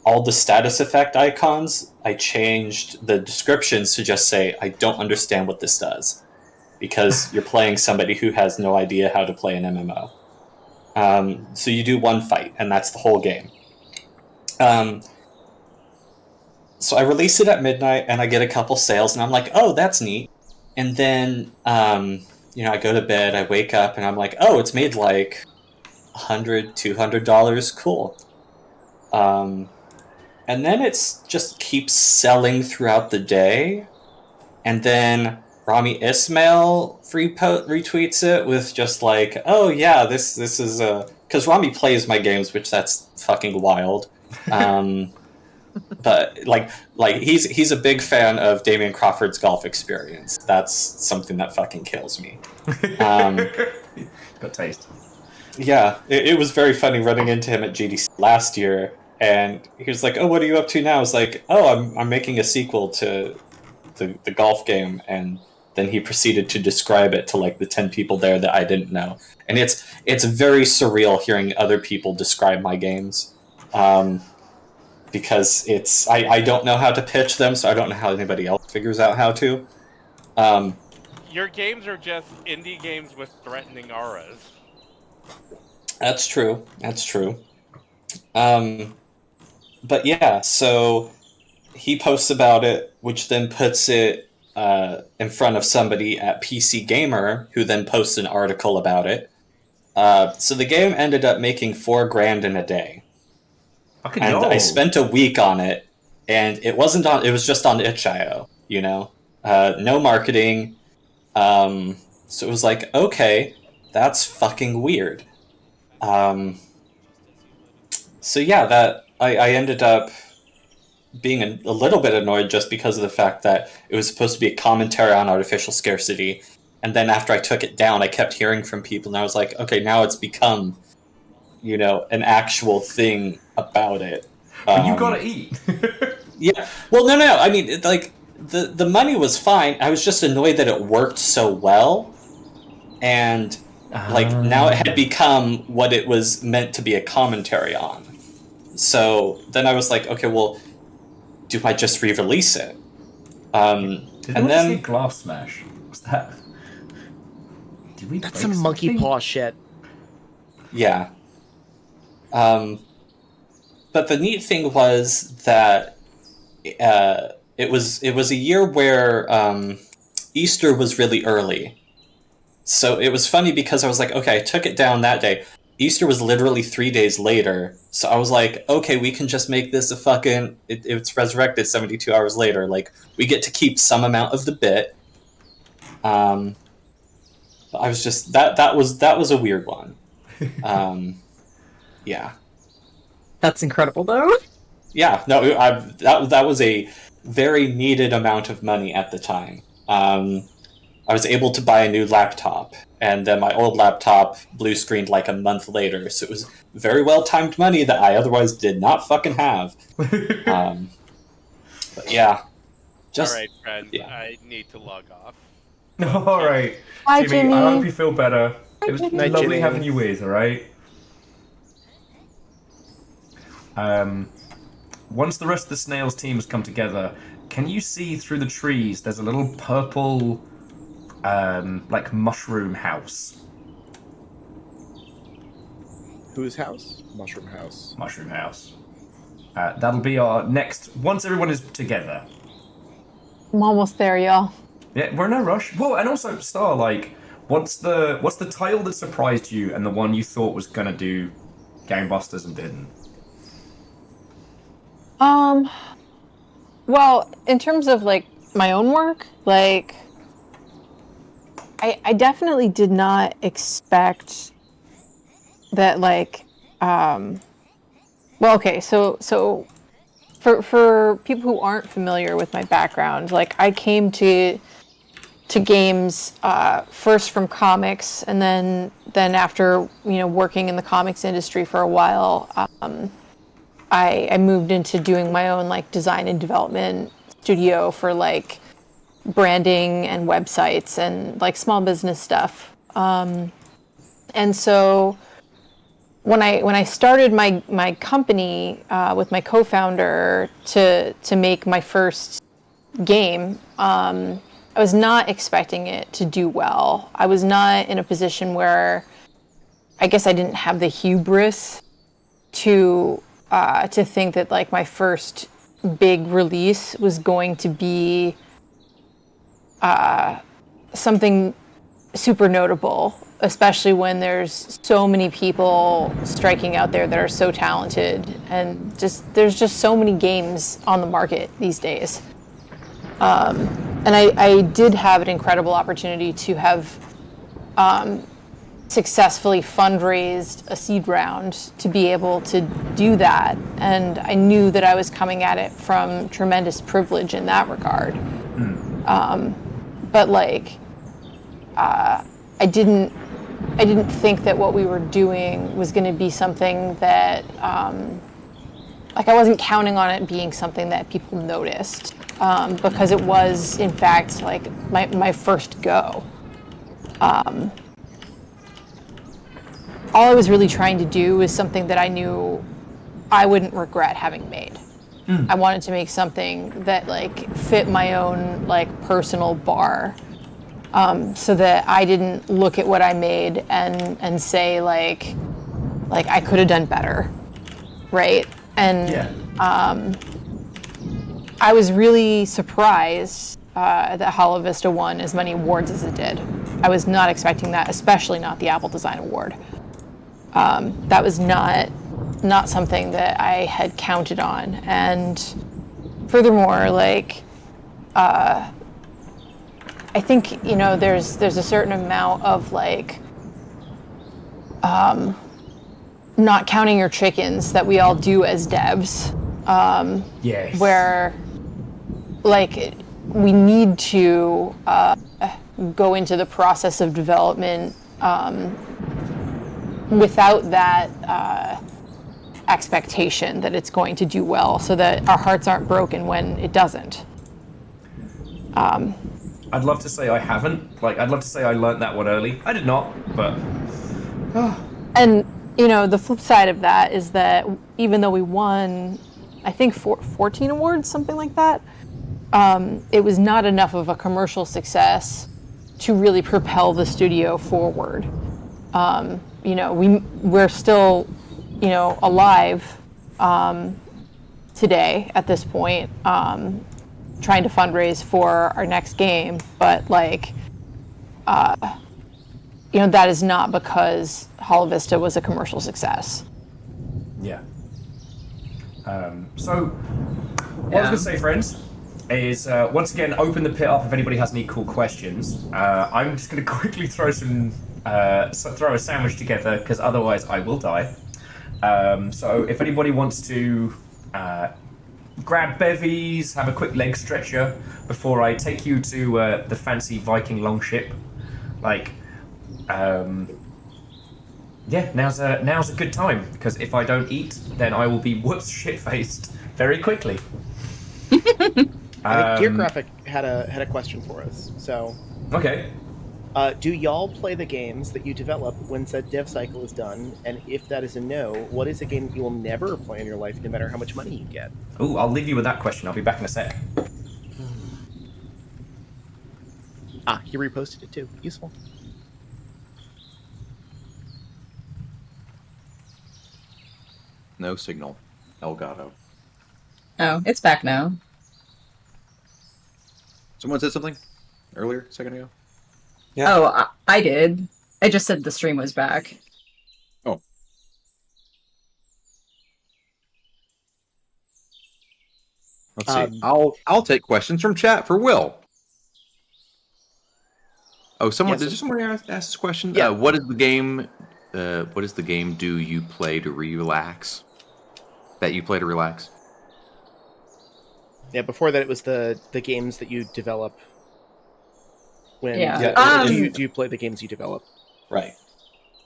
all the status effect icons, I changed the descriptions to just say, I don't understand what this does. Because you're playing somebody who has no idea how to play an MMO. So you do one fight, and that's the whole game. So I release it at midnight, and I get a couple sales, and I'm like, oh, that's neat. And then, I go to bed, I wake up, and I'm like, oh, it's made $100, $200, cool. And then it's just keeps selling throughout the day, and then Rami Ismail retweets it with just oh yeah, this is because Rami plays my games, which that's fucking wild. But he's a big fan of Damian Crawford's golf experience. That's something that fucking kills me. Got taste. Yeah, it was very funny running into him at GDC last year, and he was like, "Oh, what are you up to now?" I was like, "Oh, I'm making a sequel to the golf game," and then he proceeded to describe it to like the 10 people there that I didn't know, and it's very surreal hearing other people describe my games, because I don't know how to pitch them, so I don't know how anybody else figures out how to. Your games are just indie games with threatening auras. That's true. That's true. But yeah, so he posts about it, which then puts it in front of somebody at PC Gamer, who then posts an article about it. So the game ended up making $4,000 in a day, and I spent a week on it, and it wasn't on. It was just on itch.io, you know, no marketing. So it was like, okay, that's fucking weird. So yeah, that I ended up being a little bit annoyed just because of the fact that it was supposed to be a commentary on artificial scarcity, and then after I took it down, I kept hearing from people, and I was like, okay, now it's become, you know, an actual thing about it. But you gotta eat. Yeah. Well, no. I mean, like the money was fine. I was just annoyed that it worked so well, and like now it had become what it was meant to be a commentary on. So then I was like, okay, well, do I just re-release it? And then Glass Smash. What's that? Did we? That's some monkey paw shit. Yeah. But the neat thing was that it was a year where Easter was really early. So it was funny because I was like, okay, I took it down that day. Easter was literally 3 days later. So I was like, okay, we can just make this a fucking... It's resurrected 72 hours later. Like, we get to keep some amount of the bit. I was just... That was a weird one. Yeah. That's incredible, though. Yeah, no, that was a very needed amount of money at the time. I was able to buy a new laptop, and then my old laptop blue screened like a month later, so it was very well-timed money that I otherwise did not fucking have. But yeah. Alright, friends, yeah. I need to log off. Alright. Hi, Jimmy. I hope you feel better. It was Jimmy. lovely having you with, alright? Once the rest of the Snails team has come together, can you see through the trees there's a little purple like mushroom house? Whose house? Mushroom house. Mushroom house. That'll be our next, once everyone is together. I'm almost there, y'all. Yeah, we're in no rush. Well, and also, Star, like, what's the title that surprised you and the one you thought was gonna do gangbusters and didn't? Well, in terms of, like, my own work, like, I definitely did not expect that, like, well, okay, so for people who aren't familiar with my background, like, I came to games first from comics, and then after, you know, working in the comics industry for a while, I moved into doing my own, like, design and development studio for, like, branding and websites and, like, small business stuff. And so when I started my company with my co-founder to make my first game, I was not expecting it to do well. I was not in a position where I guess I didn't have the hubris to think that, like, my first big release was going to be something super notable, especially when there's so many people striking out there that are so talented, and there's just so many games on the market these days. And I did have an incredible opportunity to have successfully fundraised a seed round to be able to do that. And I knew that I was coming at it from tremendous privilege in that regard. But like, I didn't think that what we were doing was going to be something that, like, I wasn't counting on it being something that people noticed, because it was, in fact, like my first go. All I was really trying to do was something that I knew I wouldn't regret having made. I wanted to make something that like fit my own like personal bar, so that I didn't look at what I made and say like I could have done better, right? And I was really surprised that Hollow Vista won as many awards as it did. I was not expecting that, especially not the Apple Design Award. That was not something that I had counted on. And furthermore, like, I think, you know, there's a certain amount of like, not counting your chickens that we all do as devs. Yes. Where, like, we need to go into the process of development without that expectation that it's going to do well, so that our hearts aren't broken when it doesn't. I'd love to say I haven't. Like, I'd love to say I learned that one early. I did not, but... And, you know, the flip side of that is that even though we won, I think 14 awards, something like that, it was not enough of a commercial success to really propel the studio forward. You know, we're still, you know, alive today at this point, trying to fundraise for our next game, but like, you know, that is not because Hollow Vista was a commercial success. Yeah. So, what I was going to say, friends, is once again, open the pit up if anybody has any cool questions. I'm just going to quickly throw throw a sandwich together, because otherwise I will die. So if anybody wants to grab bevies, have a quick leg stretcher before I take you to the fancy Viking longship, like, yeah, now's a good time, because if I don't eat, then I will be whoops shit-faced very quickly. I think Gear Graphic had a question for us. So, okay. Do y'all play the games that you develop when said dev cycle is done? And if that is a no, what is a game that you will never play in your life, no matter how much money you get? Ooh, I'll leave you with that question. I'll be back in a sec. He reposted it too. Useful. No signal. Elgato. Oh, it's back now. Someone said something earlier, a second ago? Yeah. Oh, I did. I just said the stream was back. Oh. Let's see. I'll take questions from chat for Will. Oh, someone did someone ask this question? Yeah. What is the game? What is the game do you play to relax? That you play to relax? Yeah. Before that, it was the games that you develop. When do you play the games you develop? Right.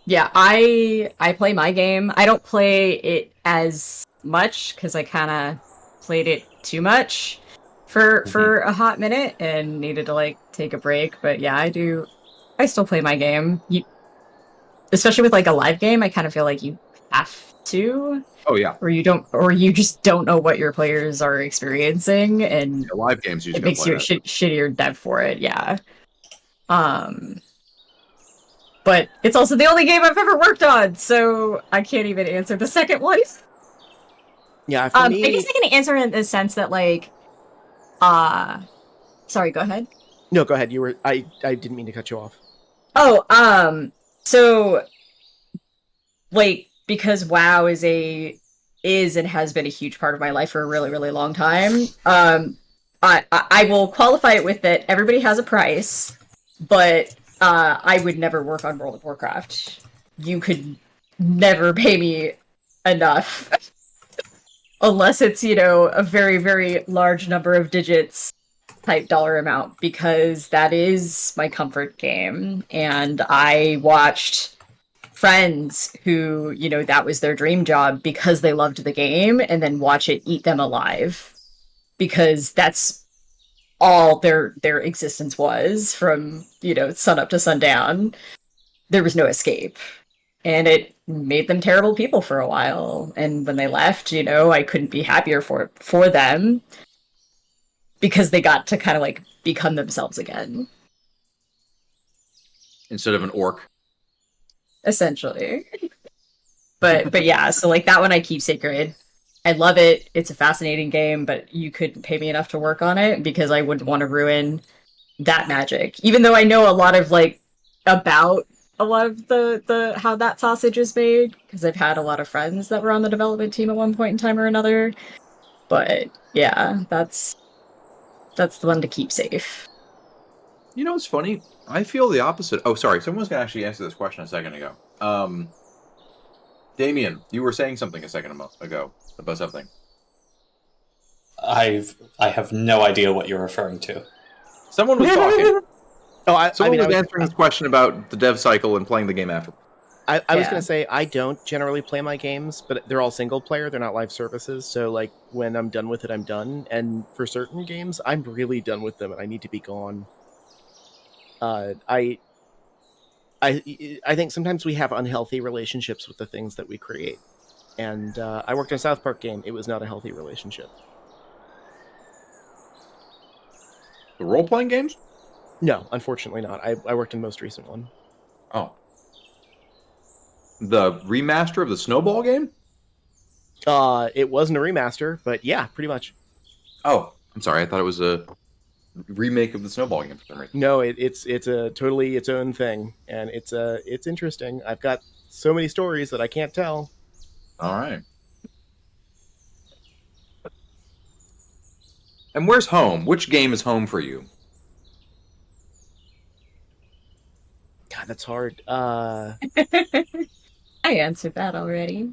Yeah, I play my game. I don't play it as much because I kind of played it too much for a hot minute and needed to like take a break. But yeah, I do. I still play my game. Especially with like a live game, I kind of feel like you have to. Oh yeah. Or you just don't know what your players are experiencing, and live games it makes you a shittier dev for it. Yeah. But it's also the only game I've ever worked on, so I can't even answer the second one. Yeah, for me... I guess I can answer in the sense that, like, sorry, go ahead. No, go ahead. I didn't mean to cut you off. Oh, so, like, because WoW is and has been a huge part of my life for a really, really long time, I will qualify it with that everybody has a price, but I would never work on World of Warcraft. You could never pay me enough. Unless it's, a very, very large number of digits type dollar amount, because that is my comfort game. And I watched friends who, that was their dream job because they loved the game, and then watch it eat them alive. Because that's all their existence was from, sun up to sundown. There was no escape. And it made them terrible people for a while. And when they left, I couldn't be happier for them, because they got to kind of like become themselves again. Instead of an orc. Essentially. But yeah, so like that one I keep sacred. I love it. It's a fascinating game, but you couldn't pay me enough to work on it because I wouldn't want to ruin that magic. Even though I know a lot of about a lot of the how that sausage is made, because I've had a lot of friends that were on the development team at one point in time or another. But yeah, that's the one to keep safe. You know what's funny? I feel the opposite. Oh, sorry. Someone was going to actually answer this question a second ago. Damien, you were saying something a second ago about something. I have no idea what you're referring to. Someone was talking. Someone was answering this question about the dev cycle and playing the game after. I was going to say, I don't generally play my games, but they're all single player. They're not live services. So, like, when I'm done with it, I'm done. And for certain games, I'm really done with them and I need to be gone. I think sometimes we have unhealthy relationships with the things that we create. And I worked on a South Park game. It was not a healthy relationship. The role-playing games? No, unfortunately not. I worked in the most recent one. Oh. The remaster of the Snowball game? It wasn't a remaster, but yeah, pretty much. Oh, I'm sorry. I thought it was a remake of the Snowball game for some reason. No, it's a totally its own thing, and it's interesting. I've got so many stories that I can't tell. All right. And where's home? Which game is home for you? God, that's hard. I answered that already.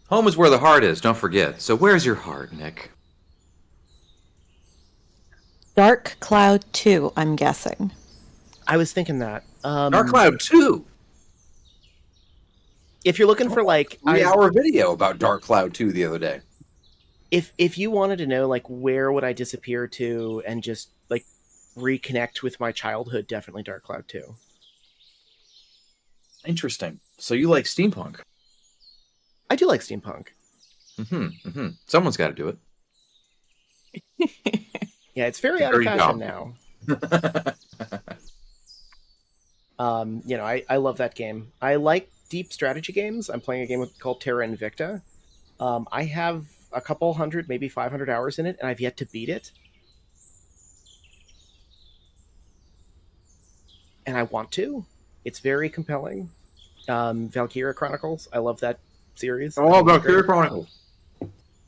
Home is where the heart is, don't forget. So where's your heart, Nick? Dark Cloud 2, I'm guessing. I was thinking that. Dark Cloud 2? If you're looking for like 3-hour video about Dark Cloud 2 the other day. If you wanted to know like where would I disappear to and just like reconnect with my childhood, definitely Dark Cloud 2. Interesting. So you like steampunk? I do like steampunk. Someone's got to do it. Yeah, it's very out of fashion now. I love that game. I like deep strategy games. I'm playing a game called Terra Invicta. I have a couple hundred, maybe 500 hours in it, and I've yet to beat it. And I want to. It's very compelling. Valkyria Chronicles. I love that series. Oh, Valkyria Chronicles.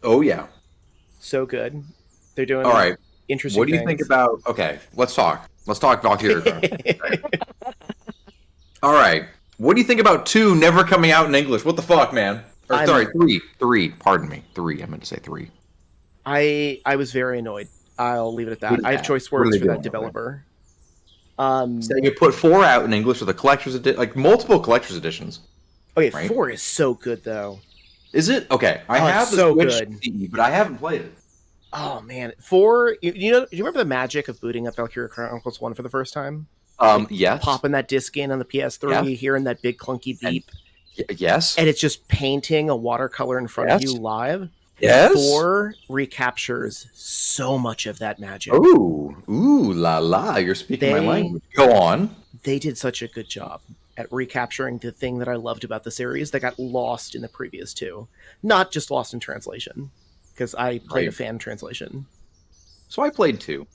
Oh, yeah. So good. They're doing all right. Interesting What do you things. think about... Okay, let's talk. Let's talk Valkyria Chronicles. All right. What do you think about 2 never coming out in English? What the fuck, man? Or, sorry, 3. 3. Pardon me. 3. I meant to say 3. I was very annoyed. I'll leave it at that. I have choice words for that developer. So you put 4 out in English with a collector's edition, like multiple collector's editions. Okay, right? 4 is so good though. Is it? Okay, I have the so Switch good. CD, but I haven't played it. Oh man, 4. Do you remember the magic of booting up Valkyria Chronicles 1 for the first time? Yes. Popping that disc in on the PS3, hearing that big clunky beep. Yes. And it's just painting a watercolor in front of you live. Yes. 4 recaptures so much of that magic. Ooh, la la! You're speaking my language. Go on. They did such a good job at recapturing the thing that I loved about the series that got lost in the previous 2. Not just lost in translation, because I played a fan translation. So I played 2.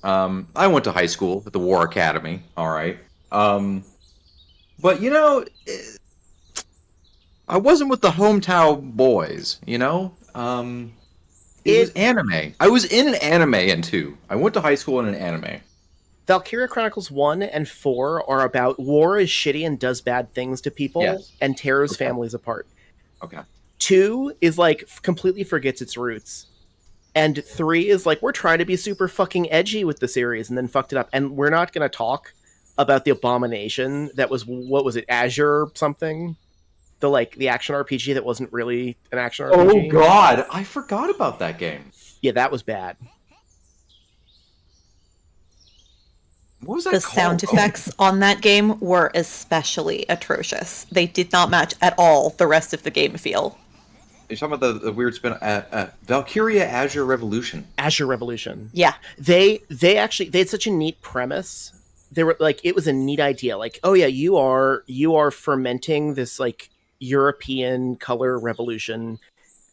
I went to high school at the War Academy. All right. But I wasn't with the hometown boys. It was anime. I was in an anime in 2. I went to high school in an anime. Valkyria Chronicles 1 and 4 are about war is shitty and does bad things to people and tears families apart. Okay. 2 is like completely forgets its roots. And 3 is like, we're trying to be super fucking edgy with the series and then fucked it up. And we're not going to talk about the abomination that was, what was it, Azure something? The action RPG that wasn't really an action RPG. Oh god, I forgot about that game. Yeah, that was bad. What was that The called? sound effects on that game were especially atrocious. They did not match at all the rest of the game feel. You're talking about the weird spin Valkyria Azure Revolution. Azure Revolution. Yeah. They had such a neat premise. They were like, it was a neat idea. Like, oh yeah, you are fermenting this like European color revolution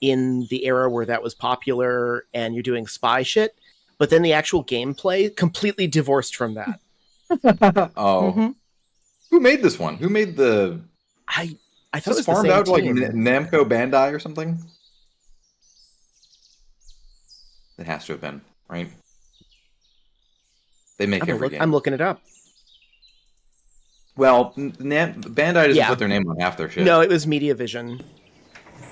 in the era where that was popular, and you're doing spy shit. But then the actual gameplay completely divorced from that. Oh, who made this one? Who made the? I thought Is it was this the farmed same out to like team. Namco Bandai or something? It has to have been, right? They make every game. I'm looking it up. Well, Bandai doesn't put their name on half their shit. No, it was Mediavision.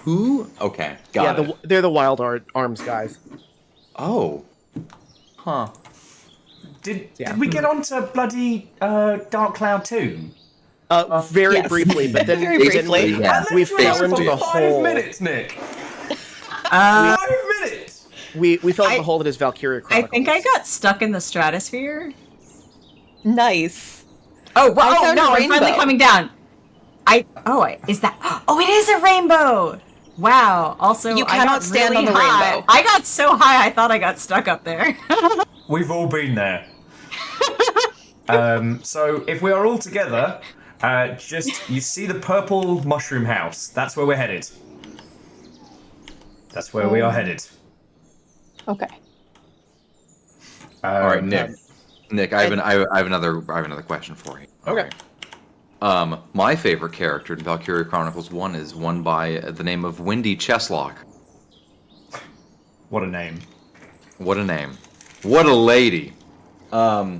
Who? Okay, got it. They're the Wild Arms guys. Oh. Huh. Did we get onto bloody Dark Cloud 2? Very briefly, but then Very briefly. we fell into the 5 hole. minutes, Nick. 5 minutes. We fell into the hole that is Valkyria I Chronicles. think I got stuck in the stratosphere. Nice. Oh, wow. I Oh, found no, a I'm finally rainbow. coming down. Is that? Oh, it is a rainbow. Wow. Also, You I cannot got stand really on the high. rainbow. I got so high, I thought I got stuck up there. We've all been there. So if we are all together, you see the purple mushroom house. That's where we're headed. That's where we are headed. Okay. All right, Nick. Nick, I have another question for you. Okay. My favorite character in Valkyria Chronicles 1 is one by the name of Windy Chesslock. What a name. What a name. What a lady.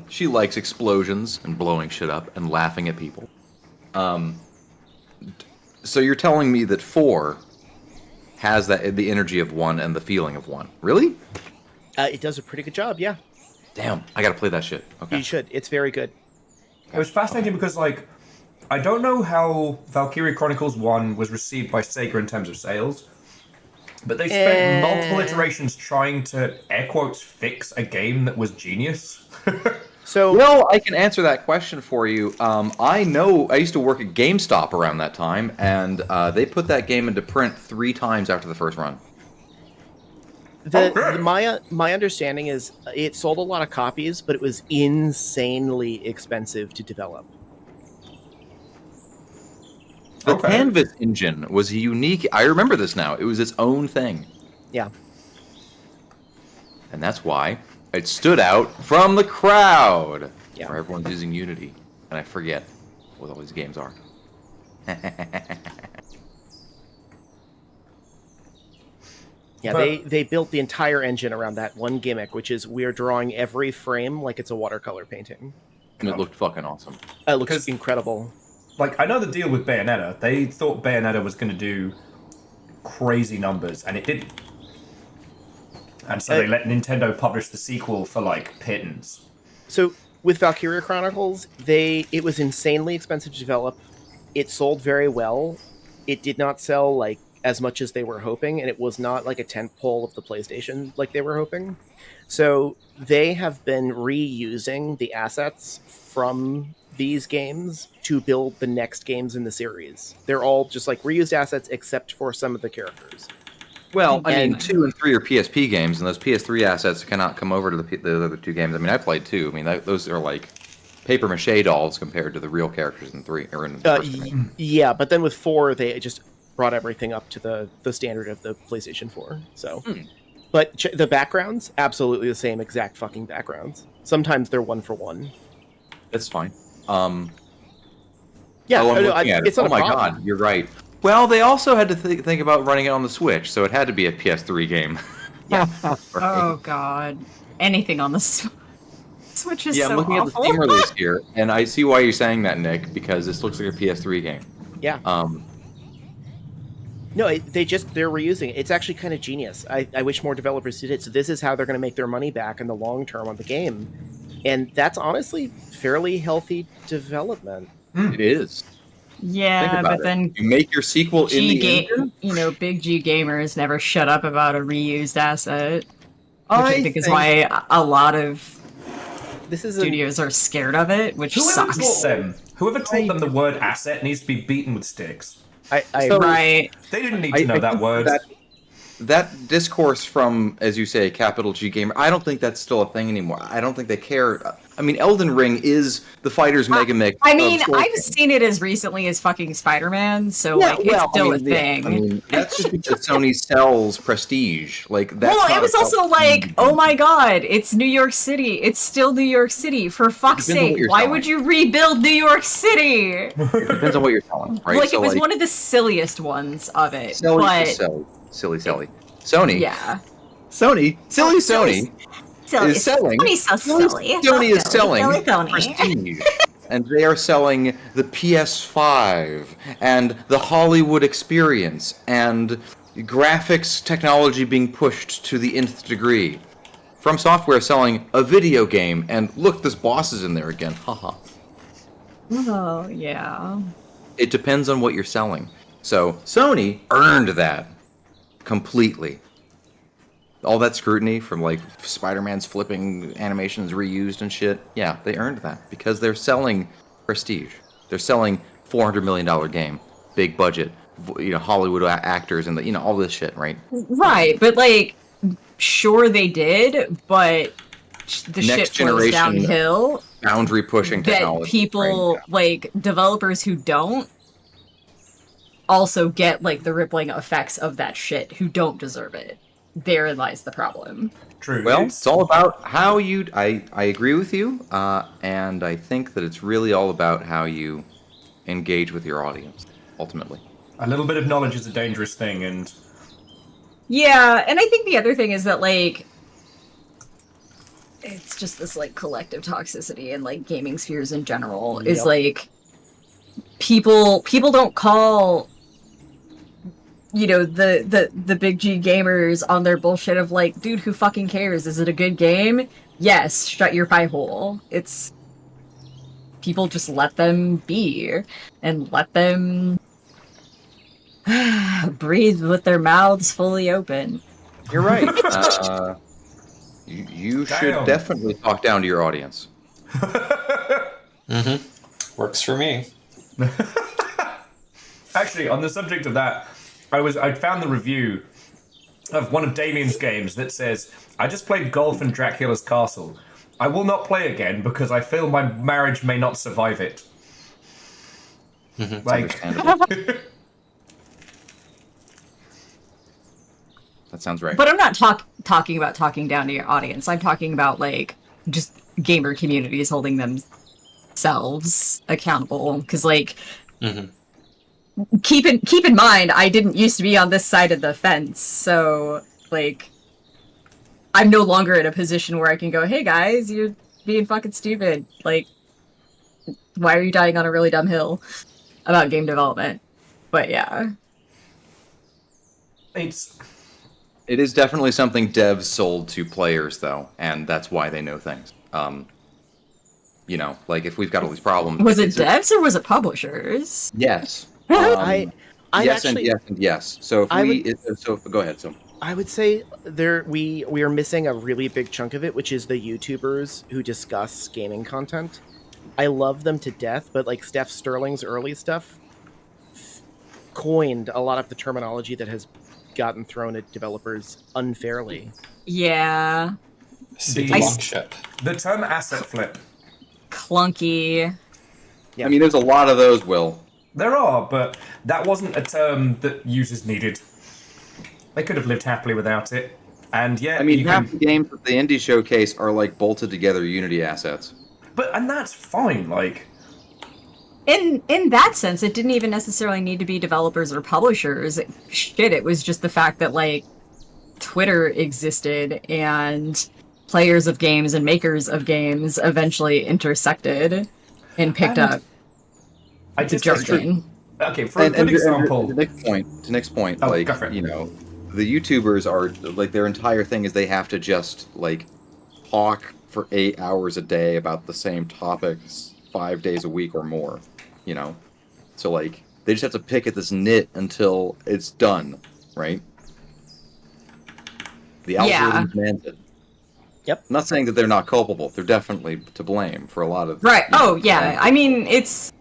She likes explosions and blowing shit up and laughing at people. So you're telling me that 4 has the energy of 1 and the feeling of 1. Really? It does a pretty good job, yeah. Damn, I gotta play that shit. Okay. You should. It's very good. It was fascinating because, like, I don't know how Valkyria Chronicles 1 was received by Sega in terms of sales, but they spent multiple iterations trying to, air quotes, fix a game that was genius. So, well, I can answer that question for you. I know I used to work at GameStop around that time, and they put that game into print 3 times after the first run. My understanding is it sold a lot of copies, but it was insanely expensive to develop. The Canvas engine was unique. I remember this now. It was its own thing. Yeah. And that's why it stood out from the crowd. Yeah. Where everyone's using Unity. And I forget what all these games are. Yeah, they built the entire engine around that one gimmick, which is we're drawing every frame like it's a watercolor painting. And it looked fucking awesome. It looks incredible. Like, I know the deal with Bayonetta. They thought Bayonetta was going to do crazy numbers, and it didn't. And so they let Nintendo publish the sequel for, like, pittance. So, with Valkyria Chronicles, it was insanely expensive to develop. It sold very well. It did not sell, like, as much as they were hoping, and it was not like a tentpole of the PlayStation like they were hoping. So they have been reusing the assets from these games to build the next games in the series. They're all just like reused assets except for some of the characters. Well, I mean, 2 and 3 are PSP games, and those PS3 assets cannot come over to the other 2 games. I mean, I played 2. I mean, those are like paper mache dolls compared to the real characters in 3 or in the first game. Yeah, but then with 4, they just brought everything up to the standard of the PlayStation 4. So, but the backgrounds, absolutely the same exact fucking backgrounds. Sometimes they're 1 for 1. That's fine. Yeah, it's not my god, you're right. Well, they also had to think about running it on the Switch, so it had to be a PS3 game. Oh god. Anything on the Switch is Yeah, so I'm looking awful. at the Steam release here, and I see why you're saying that, Nick, because this looks like a PS3 game. Yeah. No, they're reusing it. It's actually kind of genius. I wish more developers did it. So this is how they're going to make their money back in the long term on the game, and that's honestly fairly healthy development. It is. Yeah, but then you make your sequel in the engine. Big G gamers never shut up about a reused asset, which I think is think- why a lot of This is studios are scared of it, which Whoever sucks. taught them? Whoever taught them the word asset needs to be beaten with sticks. Right. They didn't need to know that think word. That discourse from, as you say, capital G gamer, I don't think that's still a thing anymore. I don't think they care. I mean, Elden Ring is the fighter's mega mix. I mean, of Soul I've games. seen it as recently as fucking Spider-Man, so Yeah, like it's still a thing. I mean, that's just because Sony sells prestige. Like that's. Well, not it was about- also like, oh my god, it's New York City. It's still New York City. For fuck's Depends on what sake, you're why selling. would you rebuild New York City? It depends on what you're selling, right? Like, So, it was one of the silliest ones of it. but silly. Sony. Yeah. Sony. Silly Sony. Is selling. Sony's so silly. Sony is selling Silly Sony. prestige. And they are selling the PS5 and the Hollywood experience and graphics technology being pushed to the nth degree. From Software selling a video game, and look, this boss is in there again. Haha. Oh, yeah. It depends on what you're selling. So Sony earned that completely. All that scrutiny from like Spider-Man's flipping animations reused and shit. Yeah, they earned that because they're selling prestige. They're selling $400 million game, big budget, Hollywood actors and all this shit, right? Right, but like, sure they did, but the shit flows downhill. Boundary pushing technology. That people, right? like, developers who don't also get, like, the rippling effects of that shit, who don't deserve it. Therein lies the problem. True. Well, it's all about how you. I agree with you, and I think that it's really all about how you engage with your audience, ultimately. A little bit of knowledge is a dangerous thing, and... Yeah, and I think the other thing is that, like, it's just this, like, collective toxicity in, like, gaming spheres in general, is, like, people don't call, the big G gamers on their bullshit of, like, dude, who fucking cares? Is it a good game? Yes, shut your pie hole. It's... People just let them be, and let them breathe with their mouths fully open. You're right. You should definitely talk down to your audience. Works for me. Actually, on the subject of that, I found the review of one of Damien's games that says, I just played golf in Dracula's castle. I will not play again because I feel my marriage may not survive it. Like, that sounds right. But I'm not talking about talking down to your audience. I'm talking about, like, just gamer communities holding themselves accountable. Because, like, keep in mind, I didn't used to be on this side of the fence. So, like, I'm no longer in a position where I can go, hey guys, you're being fucking stupid. Like, why are you dying on a really dumb hill about game development? But yeah. It is definitely something devs sold to players, though, and that's why they know things. Like if we've got all these problems. Was it devs or was it publishers? Yes. I'm yes actually, and yes. So go ahead. So I would say we are missing a really big chunk of it, which is the YouTubers who discuss gaming content. I love them to death, but like Steph Sterling's early stuff coined a lot of the terminology that has gotten thrown at developers unfairly. Yeah. The term asset flip. Clunky. Yeah. I mean, there's a lot of those, Will. There are, but that wasn't a term that users needed. They could have lived happily without it. And yeah, I mean, half the games at the indie showcase are like bolted together Unity assets. And that's fine, like... In that sense, it didn't even necessarily need to be developers or publishers. It was just the fact that, like, Twitter existed and players of games and makers of games eventually intersected and picked up the jargon. Okay, for a good example. To Nick's point, Oh, like, go for it. you know, the YouTubers are, like, their entire thing is they have to just, like, talk for 8 hours a day about the same topics 5 days a week or more, you know? So, like, they just have to pick at this nit until it's done, right? The algorithm demands it. Yep. I'm not saying that they're not culpable. They're definitely to blame for a lot of... Right. Oh, yeah. I mean, it's...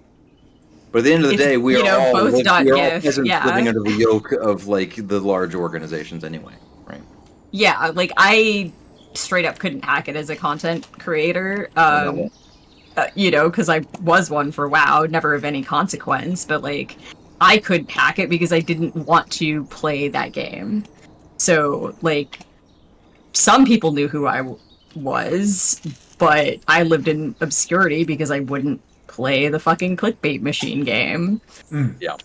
But at the end of the day, we are all peasants living under the yoke of, like, the large organizations anyway, right? Yeah, like, I straight up couldn't hack it as a content creator, you know, because I was one for WoW, never of any consequence, but, like, I couldn't hack it because I didn't want to play that game. So, like, some people knew who I was, but I lived in obscurity because I wouldn't play the fucking clickbait machine game. Yeah.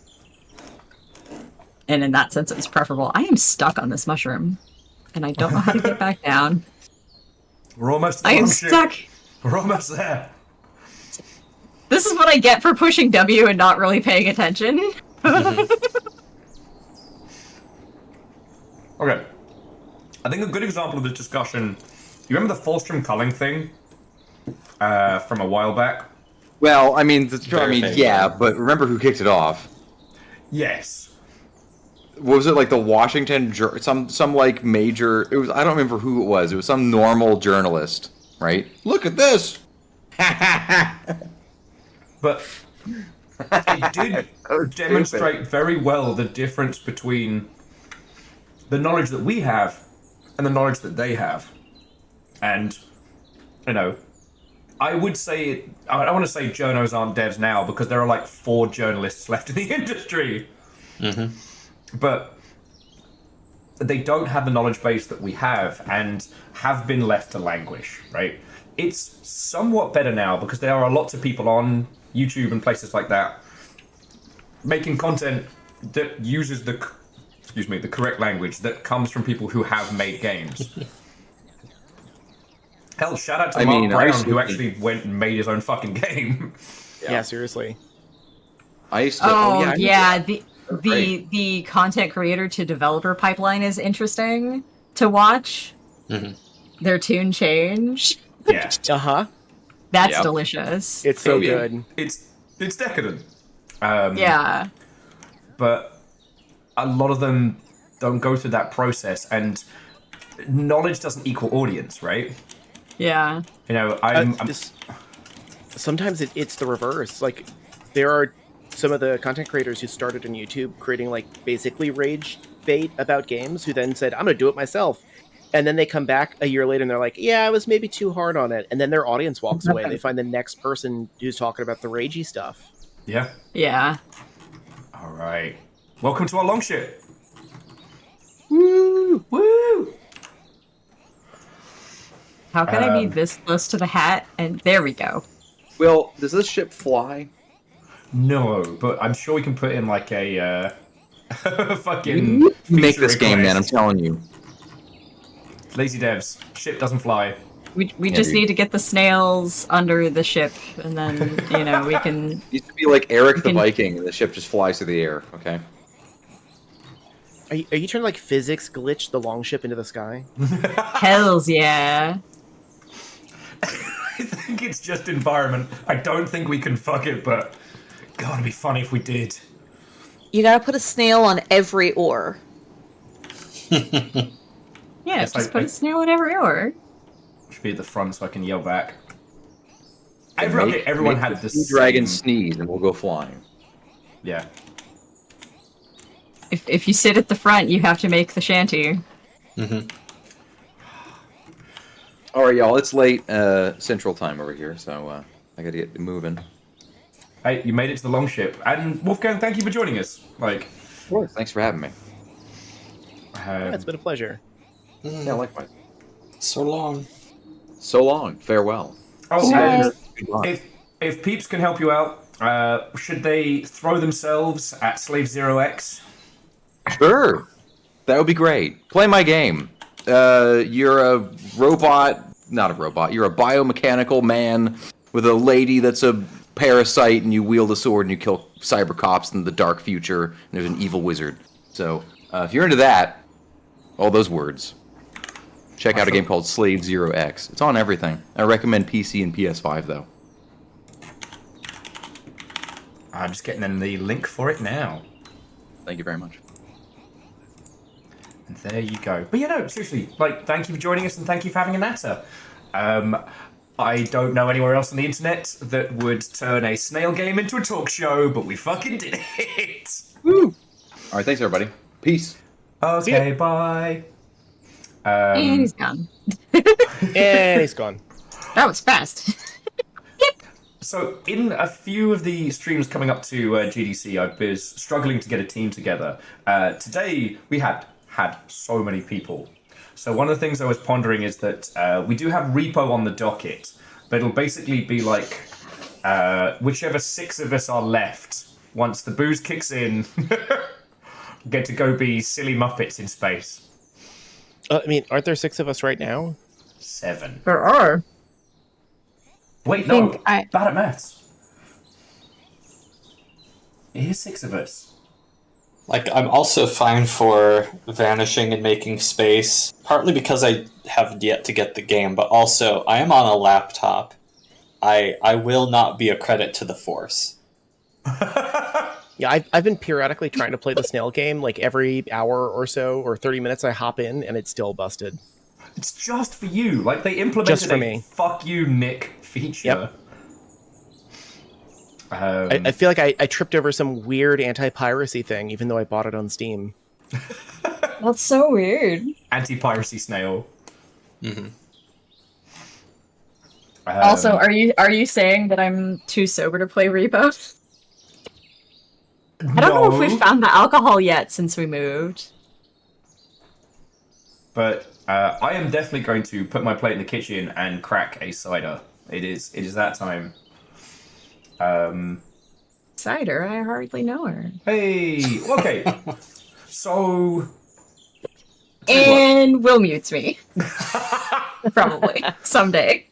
And in that sense, it was preferable. I am stuck on this mushroom, and I don't know how to get back down. We're almost I am stuck. We're almost there. This is what I get for pushing W and not really paying attention. Okay. I think a good example of this discussion, you remember the Fulstrom culling thing from a while back? Well, I mean, yeah, but remember who kicked it off? Yes. Was it like the Washington, some like major? It was. I don't remember who it was. It was some normal journalist, right? Look at this. But it did demonstrate very well the difference between the knowledge that we have and the knowledge that they have. And, you know, I would say, I want to say journos aren't devs now because there are like 4 journalists left in the industry. But they don't have the knowledge base that we have and have been left to languish, right? It's somewhat better now because there are lots of people on YouTube and places like that making content that uses the correct language that comes from people who have made games. Hell, shout out to Mark Brown who actually went and made his own fucking game. Yeah, seriously. I used to. The content creator to developer pipeline is interesting to watch. Their tune change. Yeah. That's delicious. It's so good. It's decadent. Yeah. But a lot of them don't go through that process, and knowledge doesn't equal audience, right? Yeah. You know, sometimes it's the reverse. Like, there are some of the content creators who started on YouTube creating, like, basically rage bait about games who then said, I'm going to do it myself. And then they come back a year later and they're like, yeah, I was maybe too hard on it. And then their audience walks away and they find the next person who's talking about the ragey stuff. Yeah. Yeah. All right. Welcome to our long ship. Woo! Woo! How can I be this close to the hat? And there we go. Well, does this ship fly? No, but I'm sure we can put in like a fucking make this game, man. I'm telling you. Lazy devs. Ship doesn't fly. We just need to get the snails under the ship, and then, you know, we can... It used to be like Eric the Viking, and the ship just flies through the air, okay? Are you trying to, like, physics glitch the longship into the sky? Hells yeah. I think it's just environment. I don't think we can fuck it, but God, it'd be funny if we did. You gotta put a snail on every oar. Yeah, Yes, just put a snail in every oar. Should be at the front so I can yell back. Everyone had the same... dragon sneeze and we'll go flying. Yeah. If you sit at the front, you have to make the shanty. All right, y'all. It's late Central Time over here, so I gotta get moving. Hey, you made it to the long ship, and Wolfgang, thank you for joining us. Like, of course. Thanks for having me. It's been a pleasure. Yeah, likewise. So long. So long. Farewell. Oh, and if peeps can help you out, should they throw themselves at Slave Zero X? Sure. That would be great. Play my game. You're a robot, not a robot. You're a biomechanical man with a lady that's a parasite, and you wield a sword and you kill cyber cops in the dark future. And there's an evil wizard. So if you're into that, all those words, check out a game called Slave Zero X. It's on everything. I recommend PC and PS5 though. I'm just getting in the link for it now. Thank you very much. And there you go. But seriously, thank you for joining us and thank you for having a natter. I don't know anywhere else on the internet that would turn a snail game into a talk show, but we fucking did it. Woo! All right, thanks everybody. Peace. Okay, bye. And he's gone. And he's gone. That was fast. So, in a few of the streams coming up to GDC, I was struggling to get a team together. Today, we had so many people. So one of the things I was pondering is that we do have R.E.P.O on the docket, but it'll basically be like whichever 6 of us are left, once the booze kicks in, get to go be silly Muppets in space. Aren't there 6 of us right now? 7. There are. Wait, no. Bad at maths. It is 6 of us. I'm also fine for vanishing and making space, partly because I have yet to get the game, but also I am on a laptop. I will not be a credit to the Force. Yeah, I've been periodically trying to play the snail game, every hour or so, or 30 minutes I hop in, and it's still busted. It's just for you. They implemented just for me. Fuck you, Nick feature. Yep. I feel like I tripped over some weird anti-piracy thing, even though I bought it on Steam. That's so weird. Anti-piracy snail. Mm-hmm. Also, are you saying that I'm too sober to play R.E.P.O? I don't know if we found the alcohol yet since we moved. But I am definitely going to put my plate in the kitchen and crack a cider. It is that time. Cider? I hardly know her. Hey, okay. So... And Will mutes me. Probably. Someday.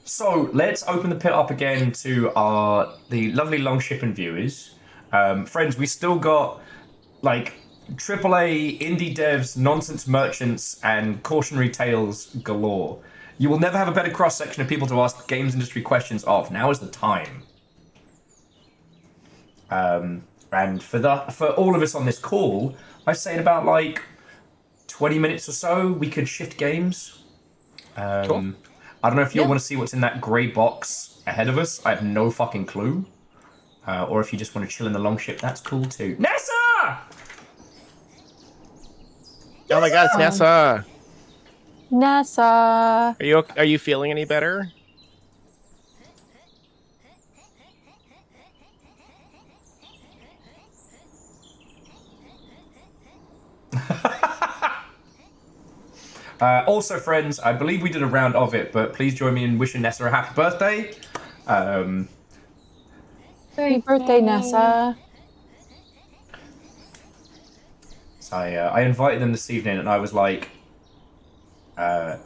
So, let's open the pit up again to the lovely Longshipping viewers. Friends, we still got, AAA indie devs, nonsense merchants, and cautionary tales galore. You will never have a better cross-section of people to ask games industry questions of. Now is the time. And for all of us on this call, I say in about 20 minutes or so, we could shift games. Cool. I don't know if you all want to see what's in that grey box ahead of us. I have no fucking clue. Or if you just want to chill in the Longship, that's cool too. Nessa! Oh my god, it's Nessa! NASA. Are you feeling any better? Also, friends, I believe we did a round of it, but please join me in wishing Nessa a happy birthday. Happy birthday, Nessa. So I invited them this evening, and I was like, the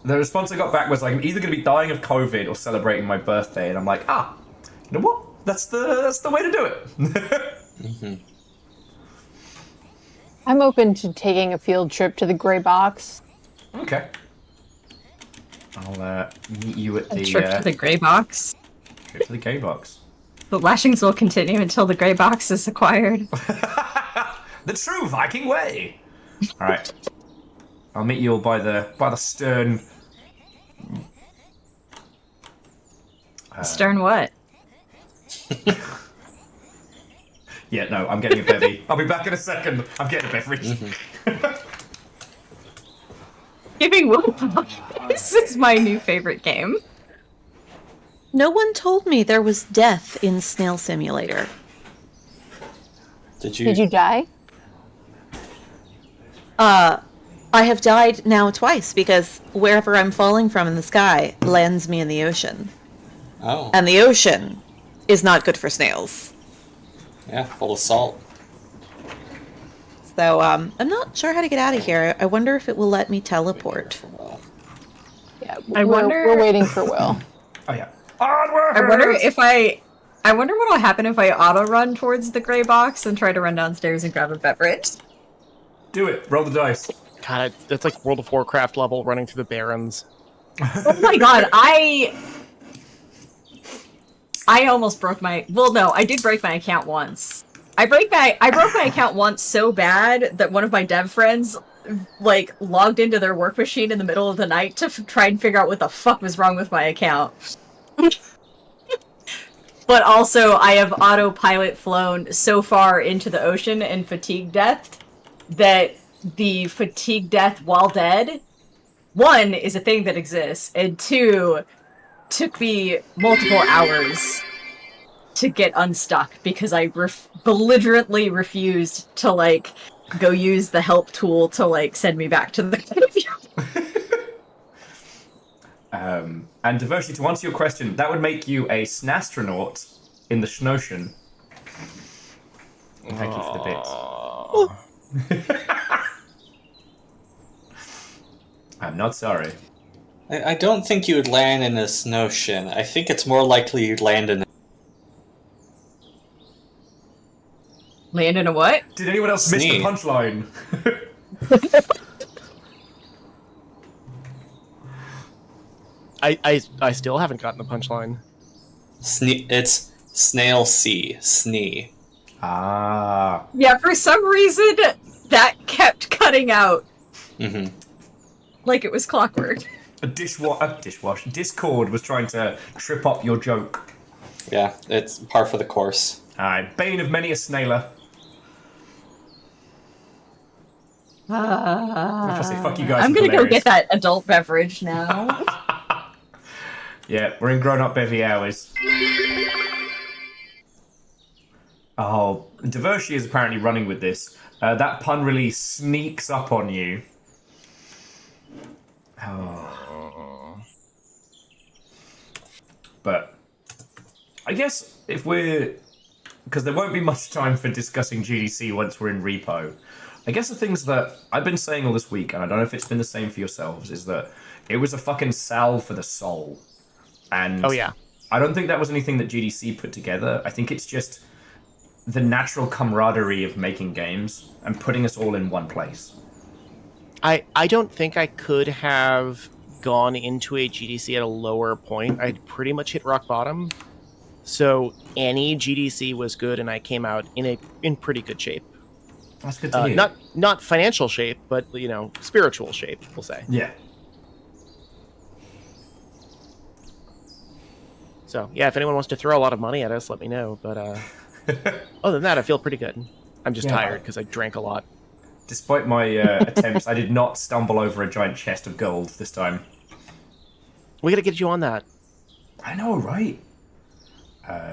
response I got back was I'm either going to be dying of COVID or celebrating my birthday, and I'm like, you know what? That's the way to do it. Mm-hmm. I'm open to taking a field trip to the gray box. Okay. I'll meet you at the trip to the gray box. Trip to the gray box. The lashings will continue until the gray box is acquired. The true Viking way. All right. I'll meet you all by the stern. Stern what? Yeah, no, I'm getting a bevy. I'll be back in a second. I'm getting a beverage. Mm-hmm. Giving Will. This is my new favorite game. No one told me there was death in Snail Simulator. Did you die? I have died now twice because wherever I'm falling from in the sky lands me in the ocean. Oh. And the ocean is not good for snails. Yeah, full of salt. So I'm not sure how to get out of here. I wonder if it will let me teleport. Yeah, we're waiting for Will. Oh yeah. Onward! I wonder what'll happen if I auto run towards the gray box and try to run downstairs and grab a beverage. Do it. Roll the dice. God, that's like World of Warcraft level running through the Barrens. Oh my god, I almost broke my. Well, no, I did break my account once. I broke my account once so bad that one of my dev friends like logged into their work machine in the middle of the night to try and figure out what the fuck was wrong with my account. But also, I have autopilot flown so far into the ocean and fatigue death that the fatigue death while dead, one, is a thing that exists, and two, took me multiple hours to get unstuck because I belligerently refused to, like, go use the help tool to, like, send me back to the And Devoshi, to answer your question, that would make you a snastronaut in the Schnotion. Thank you for the bit. I'm not sorry. I don't think you would land in a Snowshin. I think it's more likely you'd land in Land in a what? Did anyone else miss the punchline? I still haven't gotten the punchline. It's Snail C. Snee. Ah. Yeah, for some reason, that kept cutting out. Mm-hmm. Like it was clockwork. Discord was trying to trip up your joke. Yeah, it's par for the course. Alright, bane of many a snailer. Fuck you guys. I'm gonna go get that adult beverage now. Yeah, we're in grown-up bevy hours. Oh, Devoshi is apparently running with this. That pun really sneaks up on you. Oh. But I guess if we're... Because there won't be much time for discussing GDC once we're in R.E.P.O. I guess the things that I've been saying all this week, and I don't know if it's been the same for yourselves, is that it was a fucking salve for the soul. And oh yeah, I don't think that was anything that GDC put together. I think it's just the natural camaraderie of making games and putting us all in one place. I don't think I could have gone into a GDC at a lower point. I'd pretty much hit rock bottom. So any GDC was good, and I came out in pretty good shape. That's good to hear. Not financial shape, but spiritual shape, we'll say. Yeah. So yeah, if anyone wants to throw a lot of money at us, let me know. But other than that, I feel pretty good. I'm just tired because I drank a lot. Despite my attempts, I did not stumble over a giant chest of gold this time. We gotta get you on that. I know, right?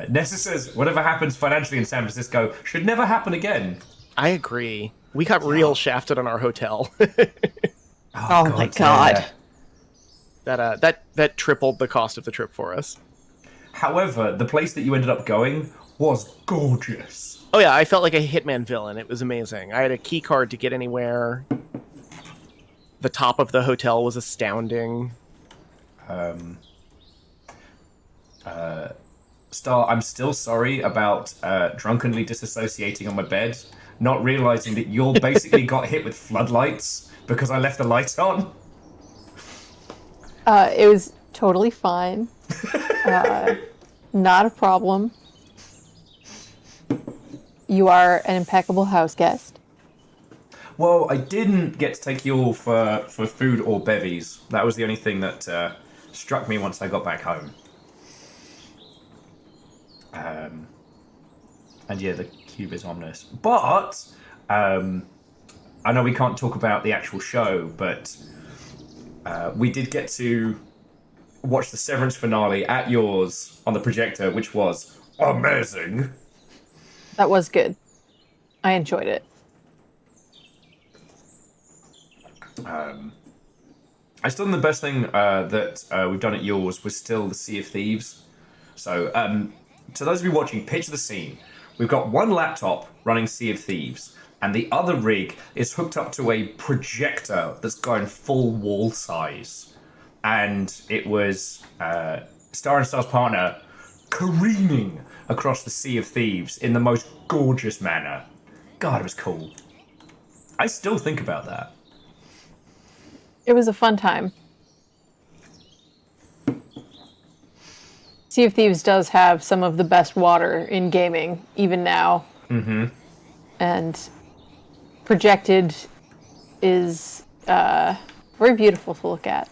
Nessa says, whatever happens financially in San Francisco should never happen again. I agree. We got real shafted on our hotel. Oh my god. Yeah. That tripled the cost of the trip for us. However, the place that you ended up going was gorgeous. Oh yeah, I felt like a Hitman villain. It was amazing. I had a key card to get anywhere. The top of the hotel was astounding. Star, I'm still sorry about drunkenly disassociating on my bed, not realizing that you basically got hit with floodlights because I left the lights on. It was totally fine. Not a problem. You are an impeccable house guest. Well, I didn't get to take you all for food or bevies. That was the only thing that struck me once I got back home. And yeah, the cube is ominous. But I know we can't talk about the actual show, but we did get to watch the Severance finale at yours on the projector, which was amazing. That was good. I enjoyed it. I still think the best thing that we've done at yours was still the Sea of Thieves. So, to those of you watching, picture the scene. We've got one laptop running Sea of Thieves. and the other rig is hooked up to a projector that's going full wall size. And it was Star and Star's partner careening across the Sea of Thieves in the most gorgeous manner. God, it was cool. I still think about that. It was a fun time. Sea of Thieves does have some of the best water in gaming, even now. Mm-hmm. And projected is very beautiful to look at.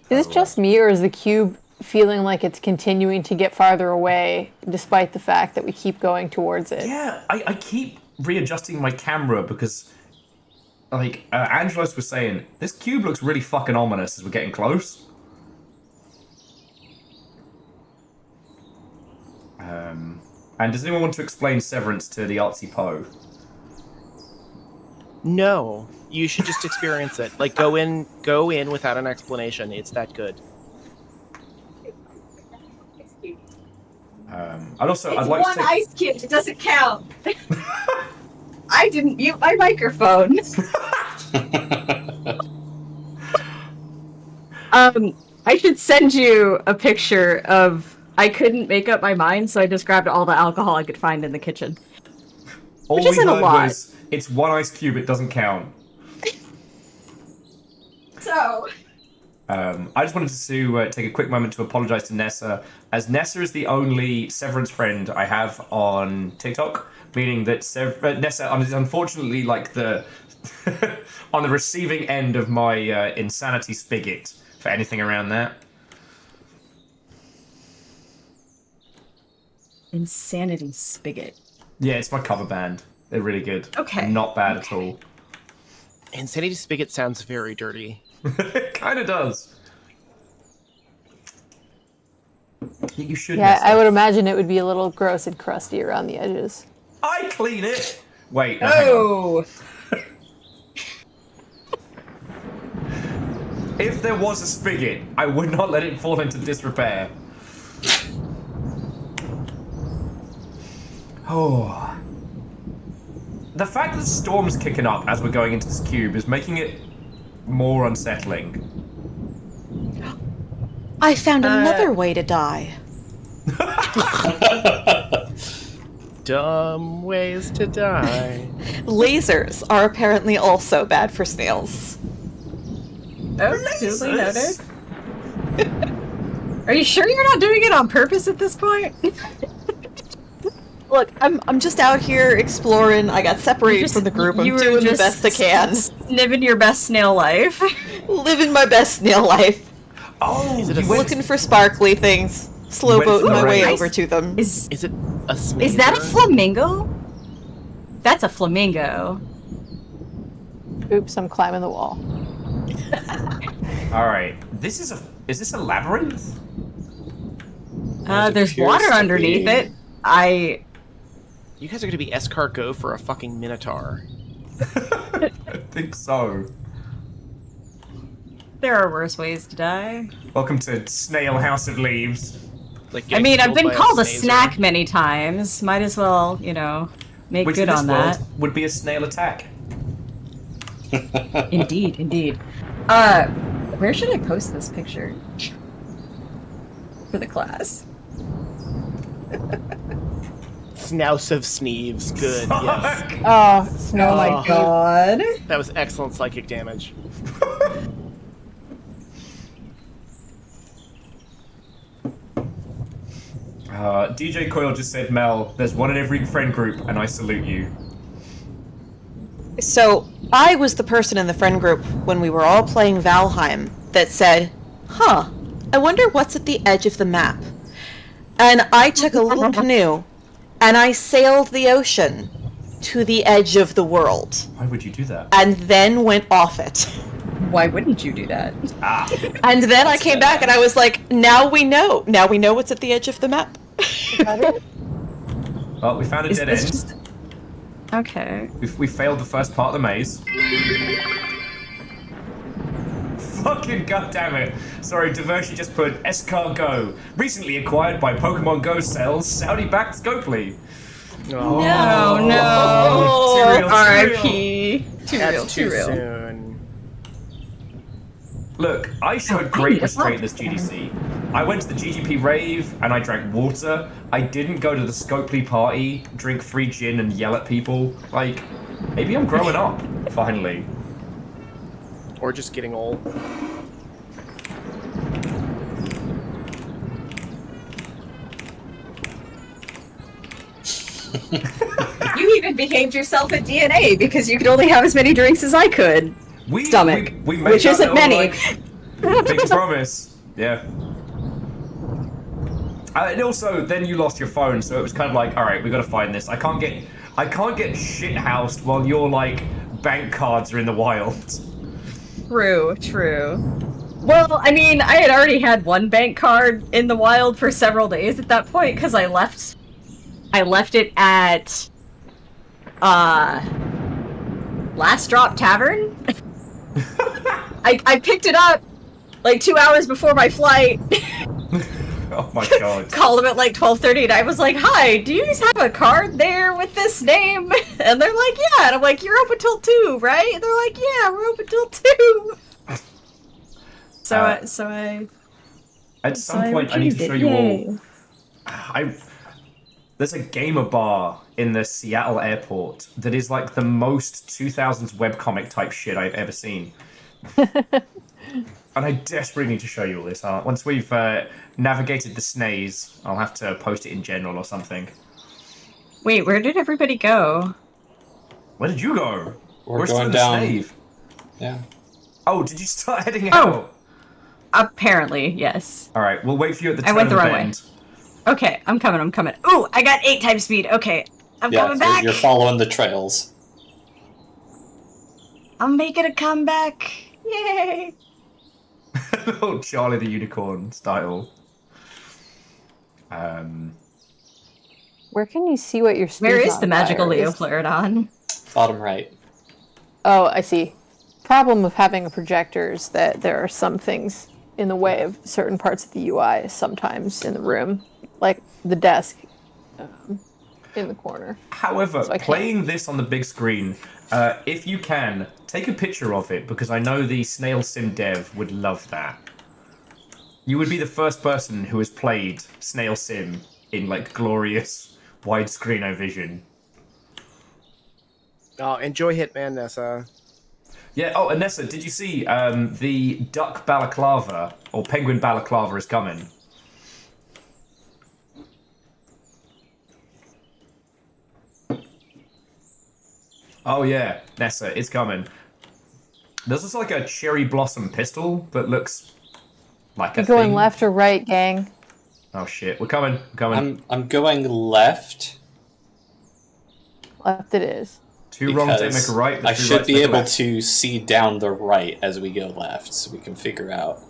Is it just me, or is the cube feeling like it's continuing to get farther away, despite the fact that we keep going towards it? Yeah, I keep readjusting my camera because, like, Angelos was saying, this cube looks really fucking ominous as we're getting close. And does anyone want to explain Severance to the R.E.P.O? No, you should just experience it. Like, go in without an explanation. It's that good. I'd like to one ice cube. It doesn't count. I didn't mute my microphone. I should send you a picture of. I couldn't make up my mind, so I just grabbed all the alcohol I could find in the kitchen. Which isn't a lot. Was, it's one ice cube, it doesn't count. So... I just wanted to take a quick moment to apologize to Nessa, as Nessa is the only Severance friend I have on TikTok, meaning that Nessa is unfortunately like the... on the receiving end of my insanity spigot for anything around that. Insanity Spigot. Yeah, it's my cover band. They're really good. Okay. Not bad at all. Insanity Spigot sounds very dirty. It kind of does. You should. Yeah, I would imagine it would be a little gross and crusty around the edges. I clean it. Wait. No, If there was a spigot, I would not let it fall into disrepair. Oh. The fact that the storm's kicking up as we're going into this cube is making it more unsettling. I found another way to die. Dumb ways to die. Lasers are apparently also bad for snails. Oh, duly noted. Are you sure you're not doing it on purpose at this point? Look, I'm just out here exploring. I got separated from the group. I'm doing the best I can. Living your best snail life. Living my best snail life. Oh, looking for sparkly things. Slow boating my way over to them. Is it a snail? Is that a flamingo? That's a flamingo. Oops, I'm climbing the wall. All right, is this a labyrinth? There's water underneath it. You guys are gonna be escargot for a fucking minotaur. I think so. There are worse ways to die. Welcome to Snail House of Leaves. Like, I mean, I've been called a snazer. snack many times. Might as well, make Which good in this on world that. would be a snail attack. Indeed, indeed. Where should I post this picture? For the class. Snouse of Sneeves. Good, yes. Oh, Snow. Oh my god. That was excellent psychic damage. DJ Coyle just said, Mel, there's one in every friend group, and I salute you. So, I was the person in the friend group when we were all playing Valheim that said, huh, I wonder what's at the edge of the map. And I took a little canoe, and I sailed the ocean to the edge of the world. Why would you do that? And then went off it. Why wouldn't you do that? And then I came back and I was like, now we know. Now we know what's at the edge of the map. Well, we found a dead end. Okay. We failed the first part of the maze. Fucking goddammit. Sorry, Divershi just put Escargot. Recently acquired by Pokemon Go sells Saudi-backed Scopely. No, Too no. real, too R.I.P. Too That's real, too too real. soon. Look, I showed great restraint this GDC. I went to the GGP rave and I drank water. I didn't go to the Scopely party, drink free gin and yell at people. Like, maybe I'm growing up, finally. Or just getting old. You even behaved yourself at DNA because you could only have as many drinks as I could. Stomach, we made which that isn't little, many. Like, big promise. Yeah. And also, then you lost your phone, so it was kind of like, all right, we got to find this. I can't get shit housed while your like bank cards are in the wild. True, true. Well, I mean, I had already had one bank card in the wild for several days at that point because I left it at Last Drop Tavern. I picked it up like 2 hours before my flight. Oh my god. Called them at like 12:30 and I was like, "Hi, do you guys have a card there with this name?" And they're like, "Yeah." And I'm like, "You're open till 2, right?" And they're like, "Yeah, we're open till 2." So I at some point I need to show you all. There's a gamer bar in the Seattle airport that is like the most 2000s webcomic type shit I've ever seen. And I desperately need to show you all this art. Once we've navigated the Snails, I'll have to post it in general or something. Wait, where did everybody go? Where did you go? We're going down. Yeah. Oh, did you start heading out? Apparently, yes. All right, we'll wait for you at the I went the wrong bend. way. Okay, I'm coming. Ooh, I got 8 times speed. Okay, I'm coming back. You're following the trails. I'm making a comeback. Yay! Little Charlie the Unicorn style. Where can you see what your speed Where is the magical modifier Leo is? Flareon? Bottom right. Oh, I see. Problem of having a projector is that there are some things in the way of certain parts of the UI sometimes in the room, like the desk in the corner. However, playing this on the big screen, if you can, take a picture of it, because I know the Snail Sim dev would love that. You would be the first person who has played Snail Sim in, like, glorious widescreen vision. Oh, enjoy Hitman, Nessa. Yeah, oh, and Nessa, did you see the duck balaclava, or penguin balaclava is coming? Oh yeah, Nessa, it's coming. This is like a cherry blossom pistol, but looks like a going thing. left or right, gang? Oh shit, we're coming, I'm going left. Left it is. Two wrongs don't make a right. I should be able to see down the right as we go left, so we can figure out.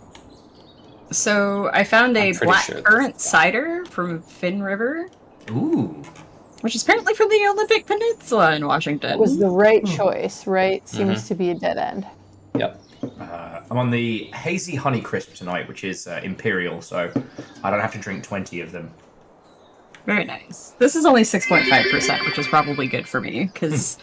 So I found a black sure currant cider from Finn River. Ooh. Which is apparently from the Olympic Peninsula in Washington. It was the right choice, right? Seems to be a dead end. Yep. I'm on the Hazy Honey Crisp tonight, which is Imperial, so I don't have to drink 20 of them. Very nice. This is only 6.5%, which is probably good for me, because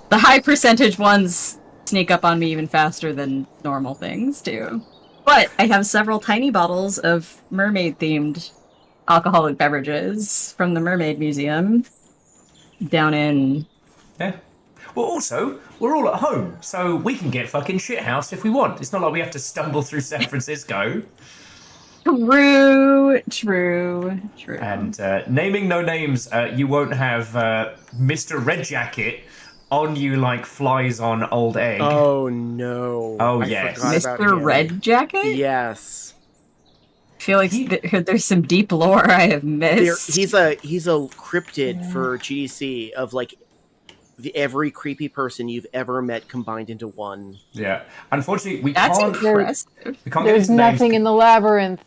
the high percentage ones sneak up on me even faster than normal things do. But I have several tiny bottles of mermaid-themed alcoholic beverages from the Mermaid Museum down in... Yeah. Well, also, we're all at home, so we can get fucking shithoused if we want. It's not like we have to stumble through San Francisco. True. And naming no names, you won't have Mr. Red Jacket on you like flies on old egg. Oh no. Oh yes. Mr. Red Jacket? Yes. I feel like there's some deep lore I have missed. He's a cryptid for GDC of like every creepy person you've ever met combined into one. Yeah. Unfortunately, we That's can't. impressive. We can't There's nothing in the labyrinth.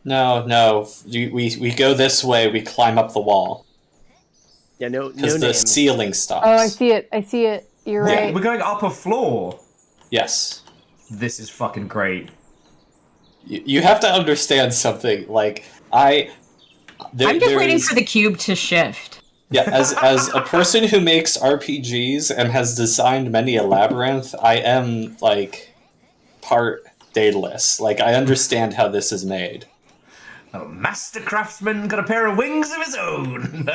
No. We go this way. We climb up the wall. Yeah, no Because the names. ceiling stops. Oh, I see it. You're right. We're going up a floor. Yes. This is fucking great. You have to understand something. Like I'm just waiting for the cube to shift. Yeah, as a person who makes RPGs and has designed many a labyrinth, I am like part Daedalus. Like I understand how this is made. A master craftsman got a pair of wings of his own.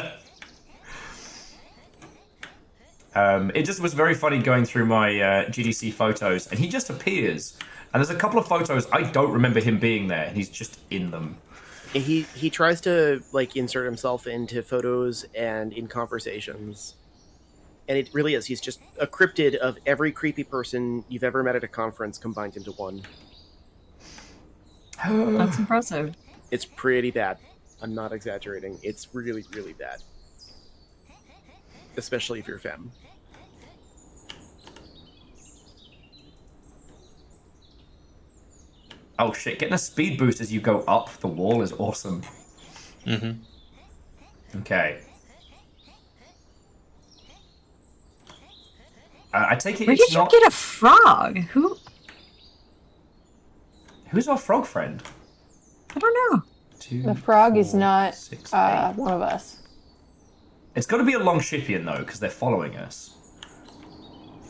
It just was very funny going through my GDC photos, and he just appears. And there's a couple of photos I don't remember him being there, and he's just in them. He tries to like insert himself into photos and in conversations, and it really is. He's just a cryptid of every creepy person you've ever met at a conference combined into one. That's impressive. It's pretty bad. I'm not exaggerating. It's really, really bad. Especially if you're femme. Oh shit, getting a speed boost as you go up the wall is awesome. Mm-hmm. Okay. I take it Where it's did you not... get a frog? Who's our frog friend? I don't know. 2, The frog 4, is not 6, 8. one of us. It's got to be a Longshipian though, because they're following us.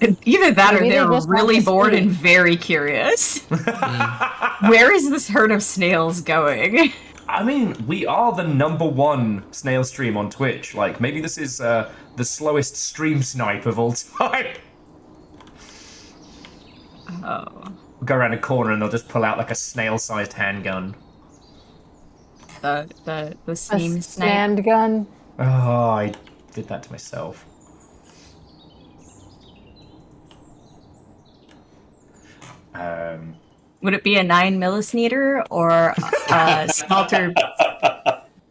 Either that Maybe or they they're just want really to bored speak. and very curious. Where is this herd of snails going? I mean, we are the number 1 snail stream on Twitch. Like, maybe this is the slowest stream snipe of all time. Oh. We'll go around a corner and they'll just pull out like a snail-sized handgun. The A steam snipe. stand gun. Oh, I did that to myself. Would it be a 9 millismeter or a smelter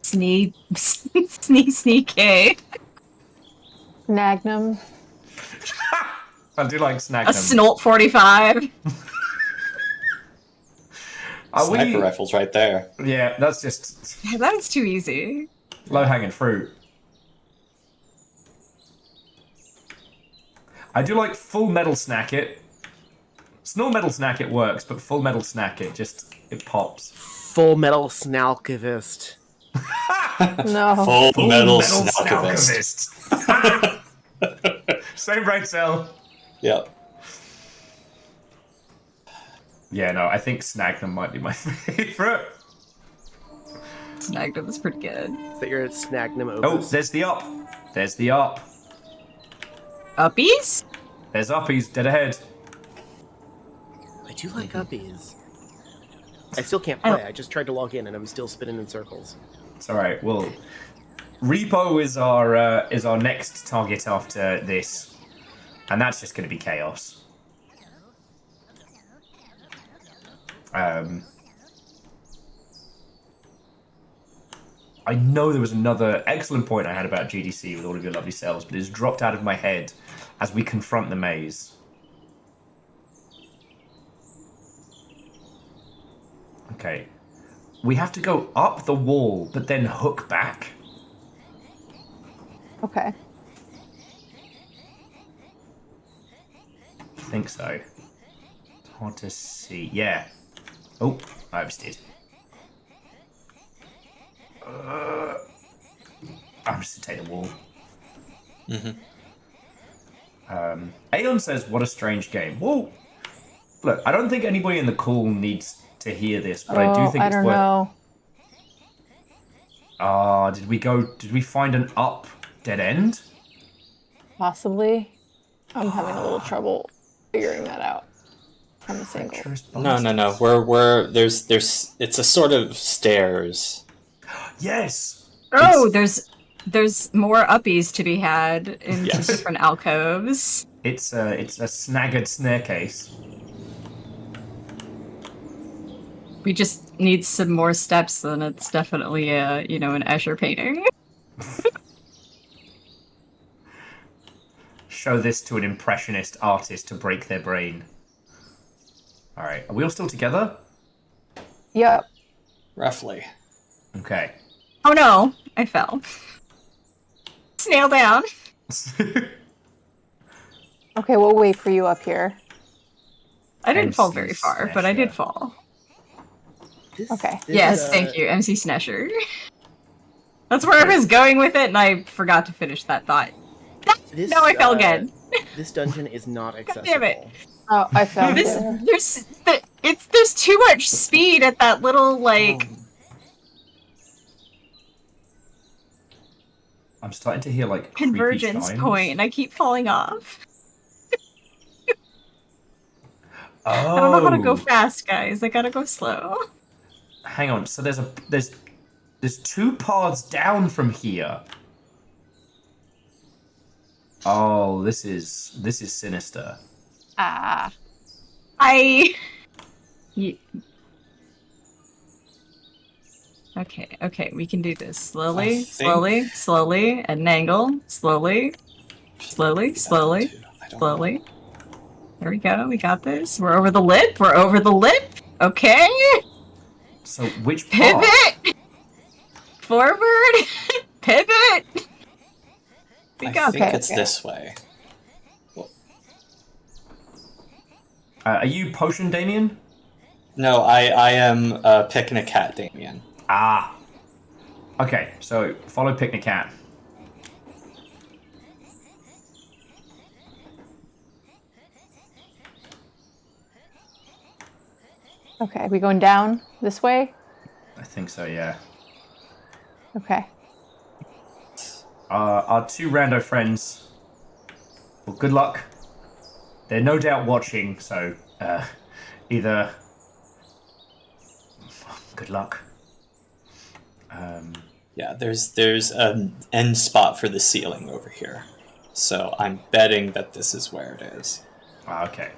sneak A? Magnum. I do like snag A them. Snolt 45? Sniper rifles right there. Yeah, that's just That is too easy. low-hanging fruit. I do like full metal snack it. Small metal snack it works, but full metal snack it it pops. Full metal snalkivist. No. Full metal snalkivist. Same brain cell. Yep. Yeah, no, I think Snagnum might be my favorite. Snagnum is pretty good. Is that your Snagnum Oh, opus? there's the up. There's the up. Uppies? There's uppies dead ahead. I do like uppies. I still can't play. I just tried to log in and I'm still spinning in circles. It's all right. Well, R.E.P.O is our next target after this, and that's just going to be chaos. I know there was another excellent point I had about GDC with all of your lovely selves, but it's dropped out of my head as we confront the maze. Okay. We have to go up the wall, but then hook back. Okay. I think so. It's hard to see. Yeah. Oh, I oversteered. I'm just gonna take the wall. Aeon says, "What a strange game." Well, look, I don't think anybody in the call needs to hear this, but I do think I it's don't worth. know. Did we find an up dead end? Possibly. I'm having a little trouble figuring that out from a single. No. We're there's it's a sort of stairs. Yes. Oh, there's more uppies to be had in Yes. different alcoves. It's a snagged staircase. We just need some more steps, and it's definitely an Escher painting. Show this to an impressionist artist to break their brain. All right, are we all still together? Yep. Roughly. Okay. Oh no, I fell. Snail down. Okay, we'll wait for you up here. I didn't fall MC very far, but I did fall. Okay. Yes, thank you, MC Snesher. That's where I was going with it, and I forgot to finish that thought. No, I fell again. This dungeon is not God accessible. damn it. Oh, I fell. There's too much speed at that little, like... I'm starting to hear, like, convergence creepy point, chimes. and I keep falling off. Oh. I don't know how to go fast, guys. I gotta go slow. Hang on. So there's 2 paths down from here. Oh, this is sinister. Okay, we can do this. Slowly, at an angle. Slowly. There we go, we got this. We're over the lip, Okay. So which path? Pivot! Forward! Pivot! I think it's this way. Are you Potion Damien? No, I am Picking a Cat Damien. Ah. Okay, so follow Picnic Cat. Okay, are we going down this way? I think so, yeah. Okay. Our 2 rando friends. Well, good luck. They're no doubt watching, so either good luck. Yeah, there's an end spot for the ceiling over here, so I'm betting that this is where it is. Okay.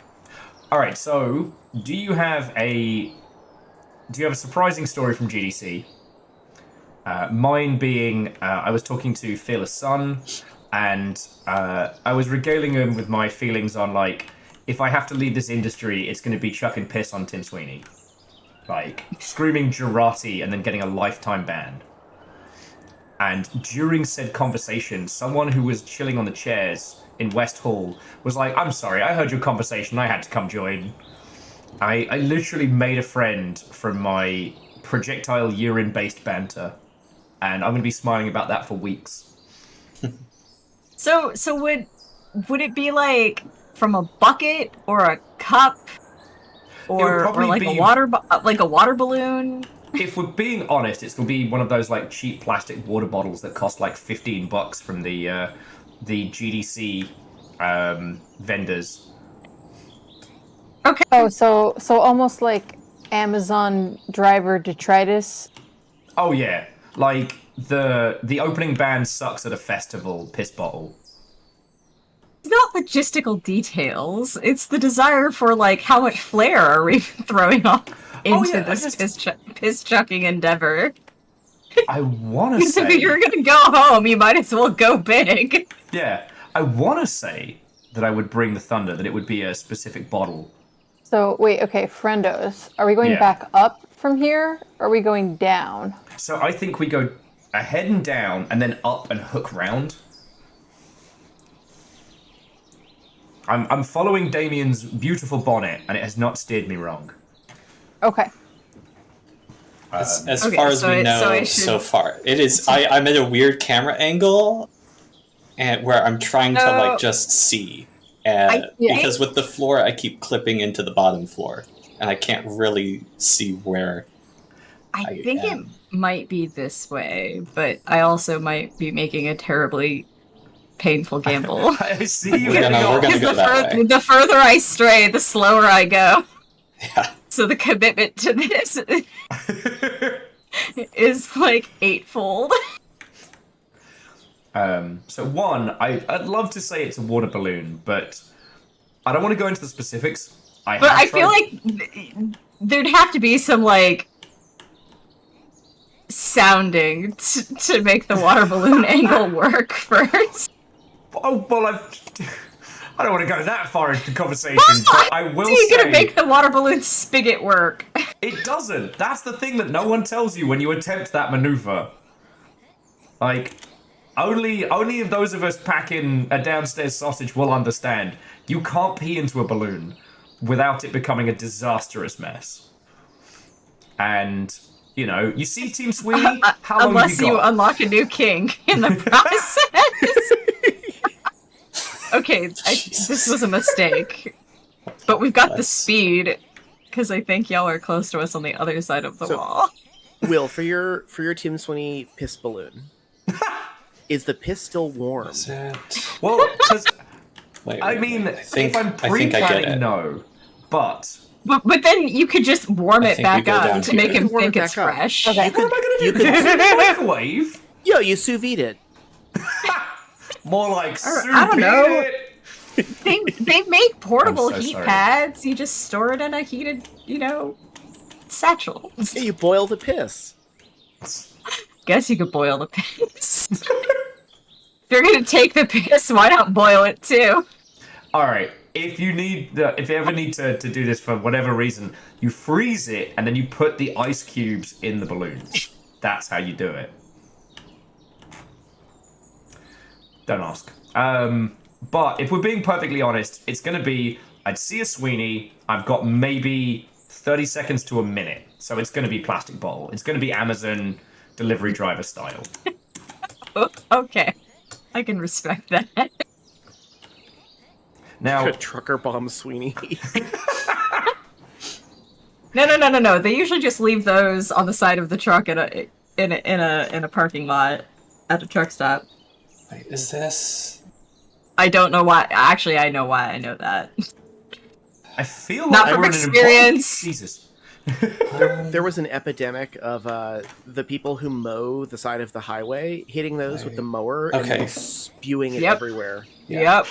All right. So, do you have a surprising story from GDC? Mine being, I was talking to Fearless Sun, and I was regaling him with my feelings on, like, if I have to leave this industry, it's going to be chucking piss on Tim Sweeney. Like, screaming Girardi and then getting a lifetime ban. And during said conversation, someone who was chilling on the chairs in West Hall was like, I'm sorry, I heard your conversation, I had to come join. I literally made a friend from my projectile urine-based banter. And I'm going to be smiling about that for weeks. So would it be like from a bucket or a cup or like a water balloon? If we're being honest, it's going to be one of those like cheap plastic water bottles that cost like $15 from the GDC vendors. Okay. Oh, so almost like Amazon driver detritus. Oh yeah, like the opening band sucks at a festival piss bottle. It's not logistical details. It's the desire for like how much flair are we throwing off into this piss chucking endeavor. I want to say if you're gonna go home, you might as well go big. Yeah, I want to say that I would bring the thunder, that it would be a specific bottle. So wait, okay, friendos, are we going back up from here, or are we going down? So I think we go ahead and down, and then up and hook round. I'm following Damien's beautiful bonnet, and it has not steered me wrong. Okay. As far as we know so far, it is. I'm at a weird camera angle, and where I'm trying to like just see, and because with the floor, I keep clipping into the bottom floor, and I can't really see where. I think it might be this way, but I also might be making a terribly painful gamble. I see you. We're gonna go that way. The further I stray, the slower I go. Yeah. So the commitment to this is like eightfold. So one, I'd love to say it's a water balloon, but I don't want to go into the specifics. I feel like there'd have to be some like sounding to make the water balloon angle work first. Oh well, I don't want to go that far into the conversation, but I will say... You're going to make the water balloon spigot work. It doesn't. That's the thing that no one tells you when you attempt that maneuver. Like, only of those of us packing a downstairs sausage will understand. You can't pee into a balloon without it becoming a disastrous mess. And You know, you see Team Sweeney, how long Unless have you got? unlock a new king in the process. Okay, this was a mistake. But we've got the speed, because I think y'all are close to us on the other side of the wall. Will, for your Team Sweeney piss balloon, is the piss still warm? Well, because Wait, I mean, think- if I'm I think I get pre-planning, it. no, but But then you could just warm I it think we back go down up to here. make him Warm it think it's back up. fresh. Okay. You could, what am I you going to do? could, Put it in the microwave? yo, you sous vide it. More like sous I don't know. vide it. They make portable I'm so heat sorry. pads. You just store it in a heated, satchel. Yeah, you boil the piss. Guess you could boil the piss. If you're gonna take the piss, why not boil it too? All right. If you ever need to do this for whatever reason, you freeze it and then you put the ice cubes in the balloons. That's how you do it. Don't ask. But if we're being perfectly honest, it's going to be, I'd see a Sweeney, I've got maybe 30 seconds to a minute. So it's going to be plastic bottle. It's going to be Amazon delivery driver style. Okay. I can respect that. Now, Trucker bomb Sweeney. No. They usually just leave those on the side of the truck in a parking lot at a truck stop. Wait, is this? I don't know why. Actually, I know why I know that. I feel Not like from we're in an experience. Jesus. There was an epidemic of the people who mow the side of the highway hitting those with the mower and then spewing it everywhere. Yep.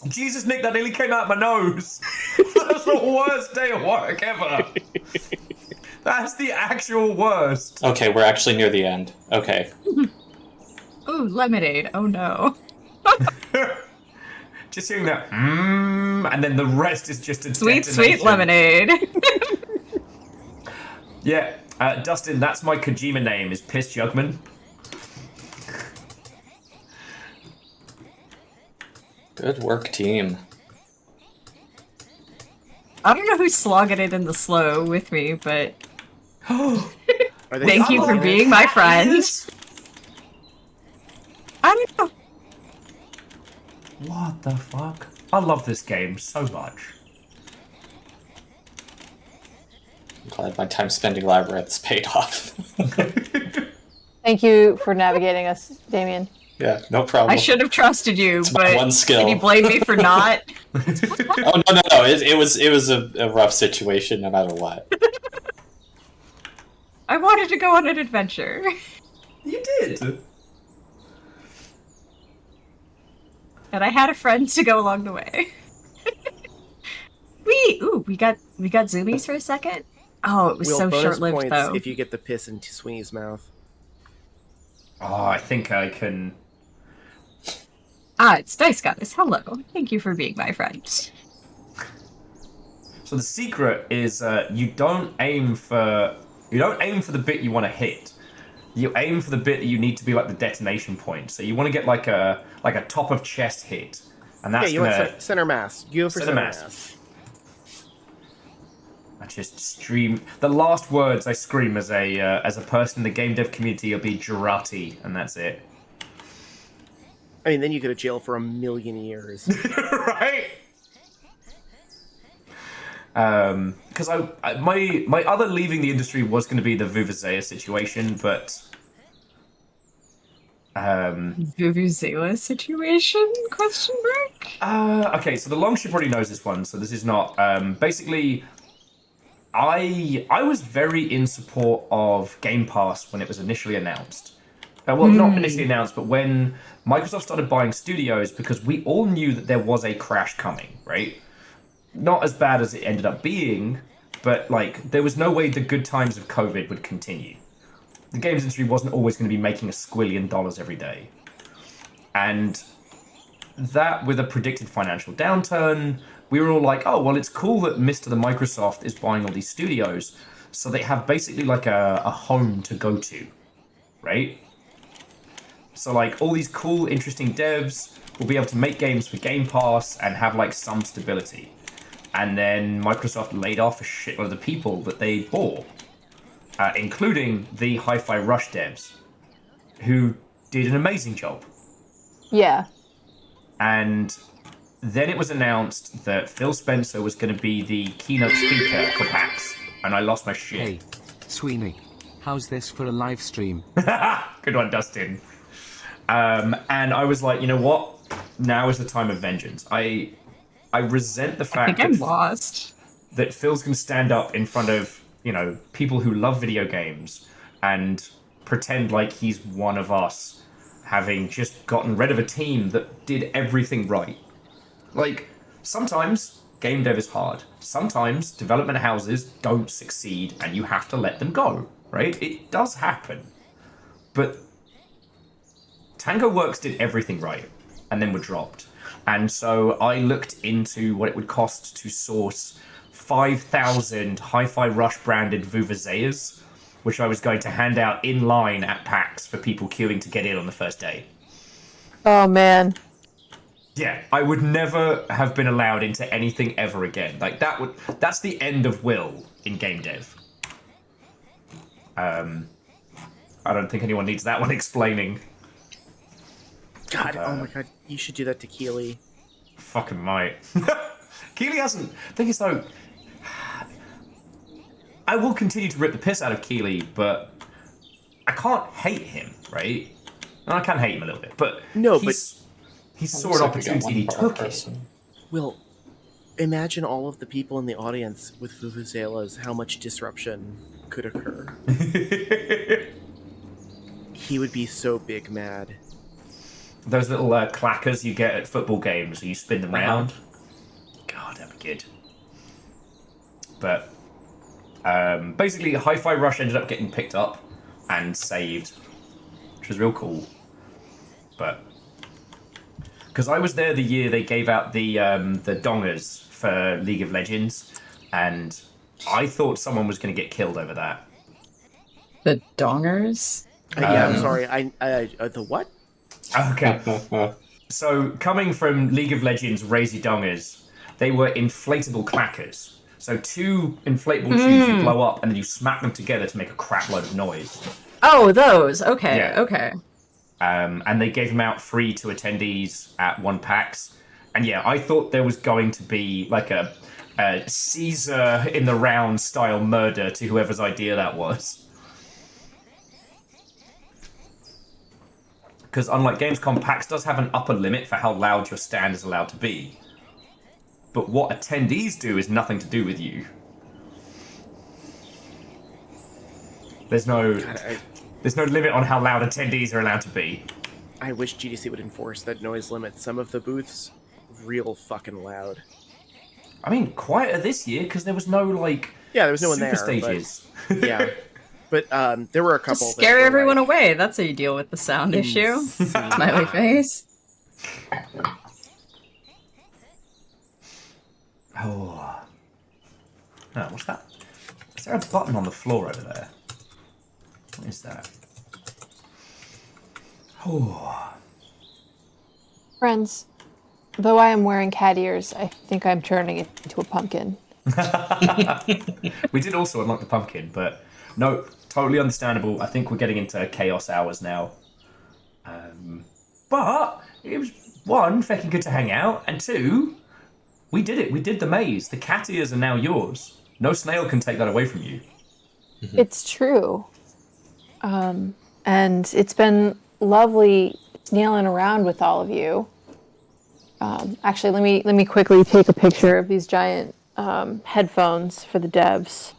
Jesus, Nick, that nearly came out my nose. That's the worst day of work ever. That's the actual worst. Okay, we're actually near the end. Okay. Ooh, lemonade. Oh no. Just hearing that, and then the rest is just a Sweet detonation. lemonade. Yeah, Dustin, that's my Kojima name, is Piss Jugman. Good work, team. I don't know who's slogging it in the slow with me, but thank you for slogging it? being my friend. I don't know. What the fuck? I love this game so much. I'm glad my time spending labyrinths paid off. Thank you for navigating us, Damien. Yeah, no problem. I should have trusted you, It's my but one skill. can you blame me for not? Oh no! It was a rough situation, no matter what. I wanted to go on an adventure. You did. And I had a friend to go along the way. we got zoomies for a second. Oh, it was Will, so bonus short-lived points though. if you get the piss into Sweeney's mouth. Oh, I think I can. It's Dice Goddess. Hello. Thank you for being my friend. So the secret is you don't aim for the bit you want to hit. You aim for the bit that you need to be like the detonation point. So you want to get like a top of chest hit, and that's you want center mass. You go for center mass. I just scream. The last words I scream as a person in the game dev community will be Girati, and that's it. I mean, then you go to jail for 1,000,000 years. Right? Because my other leaving the industry was going to be the Vuvuzela situation, but Vuvuzela situation? Question mark? okay, so the Longship already knows this one, so this is not basically. I was very in support of Game Pass when it was initially announced. Well, not initially announced, but when Microsoft started buying studios, because we all knew that there was a crash coming, right? Not as bad as it ended up being, but like there was no way the good times of COVID would continue. The games industry wasn't always going to be making $1 squillion every day. And that, with a predicted financial downturn, we were all like, oh, well, it's cool that Mr. the Microsoft is buying all these studios, so they have basically like a home to go to, right? So like all these cool, interesting devs will be able to make games for Game Pass and have like some stability. And then Microsoft laid off a shitload of the people that they bought. including the Hi-Fi Rush devs, who did an amazing job. Yeah. And then it was announced that Phil Spencer was going to be the keynote speaker for PAX, and I lost my shit. Hey, Sweeney, how's this for a live stream? Good one, Dustin. And I was like, you know what? Now is the time of vengeance. I resent the fact I'm lost. that Phil's going to stand up in front of, people who love video games and pretend like he's one of us, having just gotten rid of a team that did everything right. Like, sometimes game dev is hard. Sometimes development houses don't succeed and you have to let them go, right? It does happen. But Tango Works did everything right and then were dropped. And so I looked into what it would cost to source 5,000 Hi-Fi Rush branded Vuvuzelas, which I was going to hand out in line at PAX for people queuing to get in on the first day. Oh, man. Yeah, I would never have been allowed into anything ever again. Like, that's the end of Will in game dev. I don't think anyone needs that one explaining. God, oh my god, you should do that to Keely. Fucking might. Keely hasn't... Thing is, though, I will continue to rip the piss out of Keely, but I can't hate him, right? And I can hate him a little bit, but no, he saw an opportunity and he took it. Will, imagine all of the people in the audience with Vuvuzelas, how much disruption could occur. He would be so big mad. Those little clackers you get at football games, where you spin them round. God, that'd be good. But basically, Hi-Fi Rush ended up getting picked up and saved, which was real cool. But because I was there the year they gave out the dongers for League of Legends, and I thought someone was going to get killed over that. The dongers? Yeah, I'm sorry. The what? Okay. So, coming from League of Legends Raise Your Dongers, they were inflatable clackers. So, two inflatable tubes you blow up and then you smack them together to make a crap load of noise. Oh, those. Okay, Yeah. okay. And they gave them out free to attendees at one PAX. And yeah, I thought there was going to be like a Caesar in the round style murder to whoever's idea that was. Because unlike Gamescom, PAX does have an upper limit for how loud your stand is allowed to be. But what attendees do is nothing to do with you. There's no limit on how loud attendees are allowed to be. I wish GDC would enforce that noise limit. Some of the booths, real fucking loud. I mean, quieter this year because there was no there was no one super there. stages. But, yeah. But there were a couple. Just scare everyone away. That's how you deal with the sound issue. Smiley face. Oh, what's that? Is there a button on the floor over there? What is that? Oh. Friends, though I am wearing cat ears, I think I'm turning it into a pumpkin. We did also unlock the pumpkin, but no, totally understandable. I think we're getting into chaos hours now. But it was, one, fucking good to hang out, and two, we did it. We did the maze. The cat ears are now yours. No snail can take that away from you. It's true. And it's been lovely snailing around with all of you. Actually, let me quickly take a picture of these giant headphones for the devs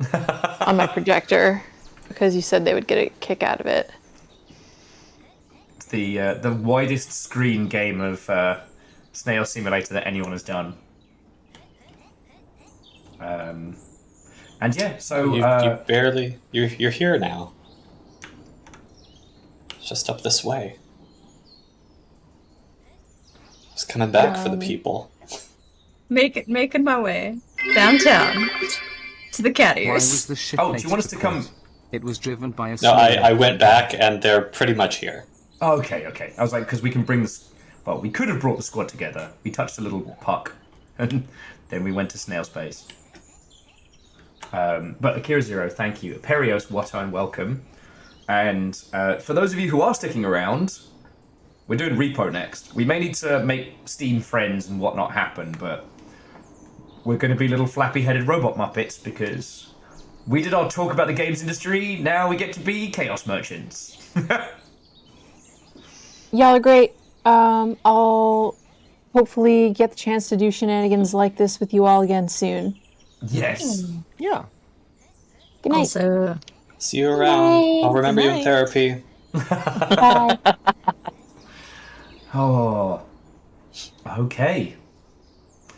on my projector, because you said they would get a kick out of it. It's the widest screen game of Snail Simulator that anyone has done. And yeah, so you barely you're here now. Just up this way. Just coming back for the people. Making my way downtown to the cat ears. Why was the ship do you want us to come? It was driven by a No, snail. I went back and they're pretty much here. Oh, okay. I was like, because we can bring this. Well, we could have brought the squad together. We touched a little puck, and then we went to Snail Space. But Akira Zero, thank you. Perios, what I'm welcome. And for those of you who are sticking around, we're doing R.E.P.O next. We may need to make Steam friends and whatnot happen, but we're going to be little flappy-headed robot muppets because we did our talk about the games industry. Now we get to be chaos merchants. Y'all are great. I'll hopefully get the chance to do shenanigans like this with you all again soon. Yes. Yeah. Good night. Also, See you around. I'll remember you in night. therapy. Bye. Oh. Okay.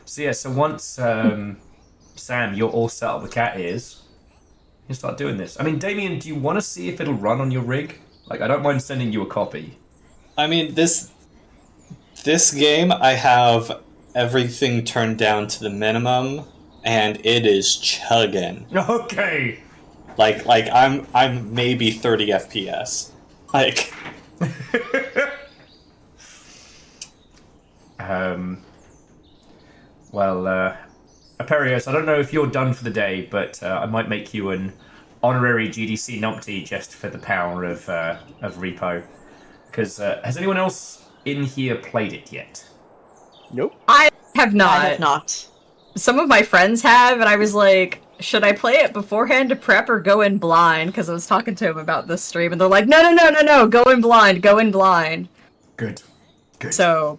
So yeah, so once Sam, you're all set up with cat ears, you start doing this. I mean, Damien, do you want to see if it'll run on your rig? Like, I don't mind sending you a copy. I mean, this game, I have everything turned down to the minimum, and it is chugging. Okay. Like I'm maybe 30 FPS. Like. Well, Aperios, I don't know if you're done for the day, but I might make you an honorary GDC numpty just for the power of R.E.P.O. Because has anyone else in here played it yet? Nope. I have not. I have not. Some of my friends have, and I was like, should I play it beforehand to prep or go in blind? Because I was talking to them about this stream, and they're like, no, go in blind, go in blind. Good. So,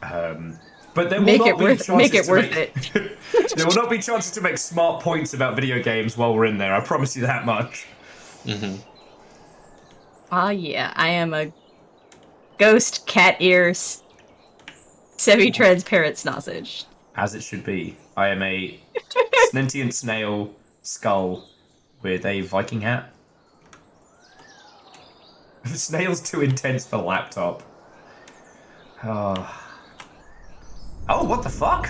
but there will make not it be worth chances it. There will not be chances to make smart points about video games while we're in there. I promise you that much. Mm-hmm. Ah, yeah, I am a ghost cat ears, semi-transparent sausage. As it should be. I am a sentient snail skull with a Viking hat. The snail's too intense for laptop. Oh, what the fuck?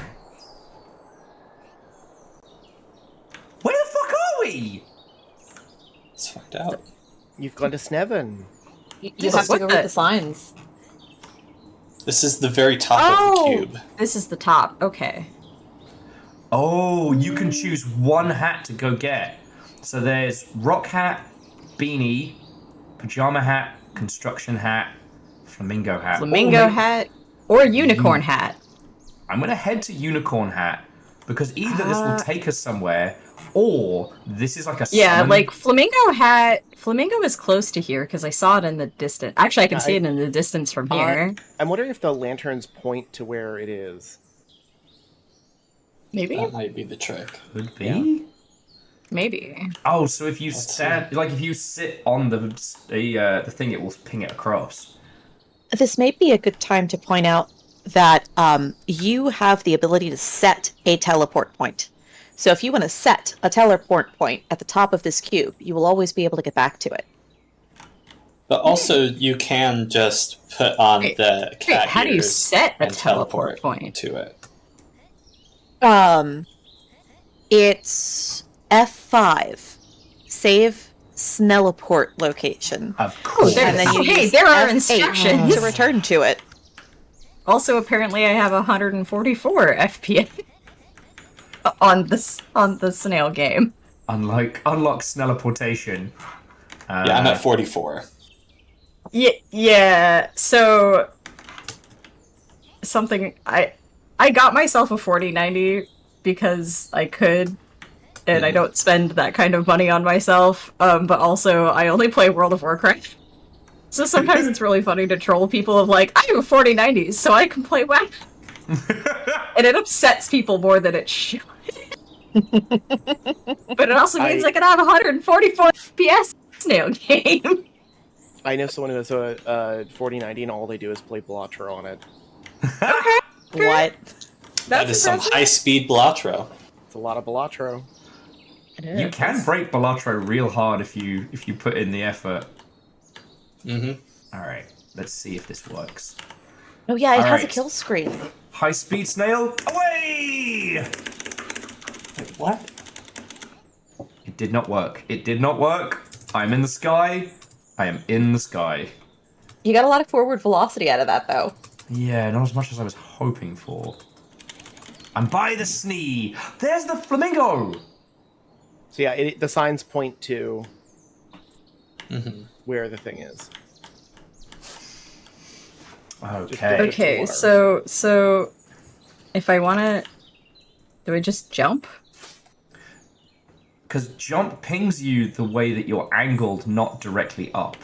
Where the fuck are we? Let's find out. You've gone to Sneven. You have to go read the signs. This is the very top of the cube. This is the top. Okay. Oh, you can choose one hat to go get. So there's rock hat, beanie, pajama hat, construction hat, flamingo hat. Flamingo hat or unicorn hat. I'm going to head to unicorn hat because either this will take us somewhere or this is like a summon. Like flamingo hat. Flamingo is close to here because I saw it in the distance. Actually, I can see it in the distance from here. I'm wondering if the lanterns point to where it is. Maybe that might be the trick. Could be. Yeah. Maybe. Oh, so if you if you sit on the thing, it will ping it across. This may be a good time to point out that you have the ability to set a teleport point. So if you want to set a teleport point at the top of this cube, you will always be able to get back to it. But also, you can just put on the cat how do you ears set a and teleport point to it? It's F5. Save Snelleport location. Of course. And then you use there are F8 instructions to return to it. Also, apparently, I have 144 FPS on the snail game. Unlock snelleportation. Yeah, I'm at 44. Yeah. So something I got myself a 4090 because I could, and I don't spend that kind of money on myself. But also, I only play World of Warcraft. So sometimes it's really funny to troll people of like, I have a 4090, so I can play WoW. And it upsets people more than it should. But it also means I can have 144 FPS snail game. I know someone who has a 4090 and all they do is play Blotro on it. Okay. What? That is some high-speed Blotro. It's a lot of Blotro. You can break Balatro real hard if you put in the effort. Mm-hmm. Alright, let's see if this works. Oh yeah, it has a Alright. kill screen. High speed snail, away! Wait, what? It did not work. It did not work. I'm in the sky. I am in the sky. You got a lot of forward velocity out of that, though. Yeah, not as much as I was hoping for. I'm by the snee. There's the flamingo. So yeah, the signs point to where the thing is. Okay. Okay, so if I want to, do I just jump? Because jump pings you the way that you're angled, not directly up.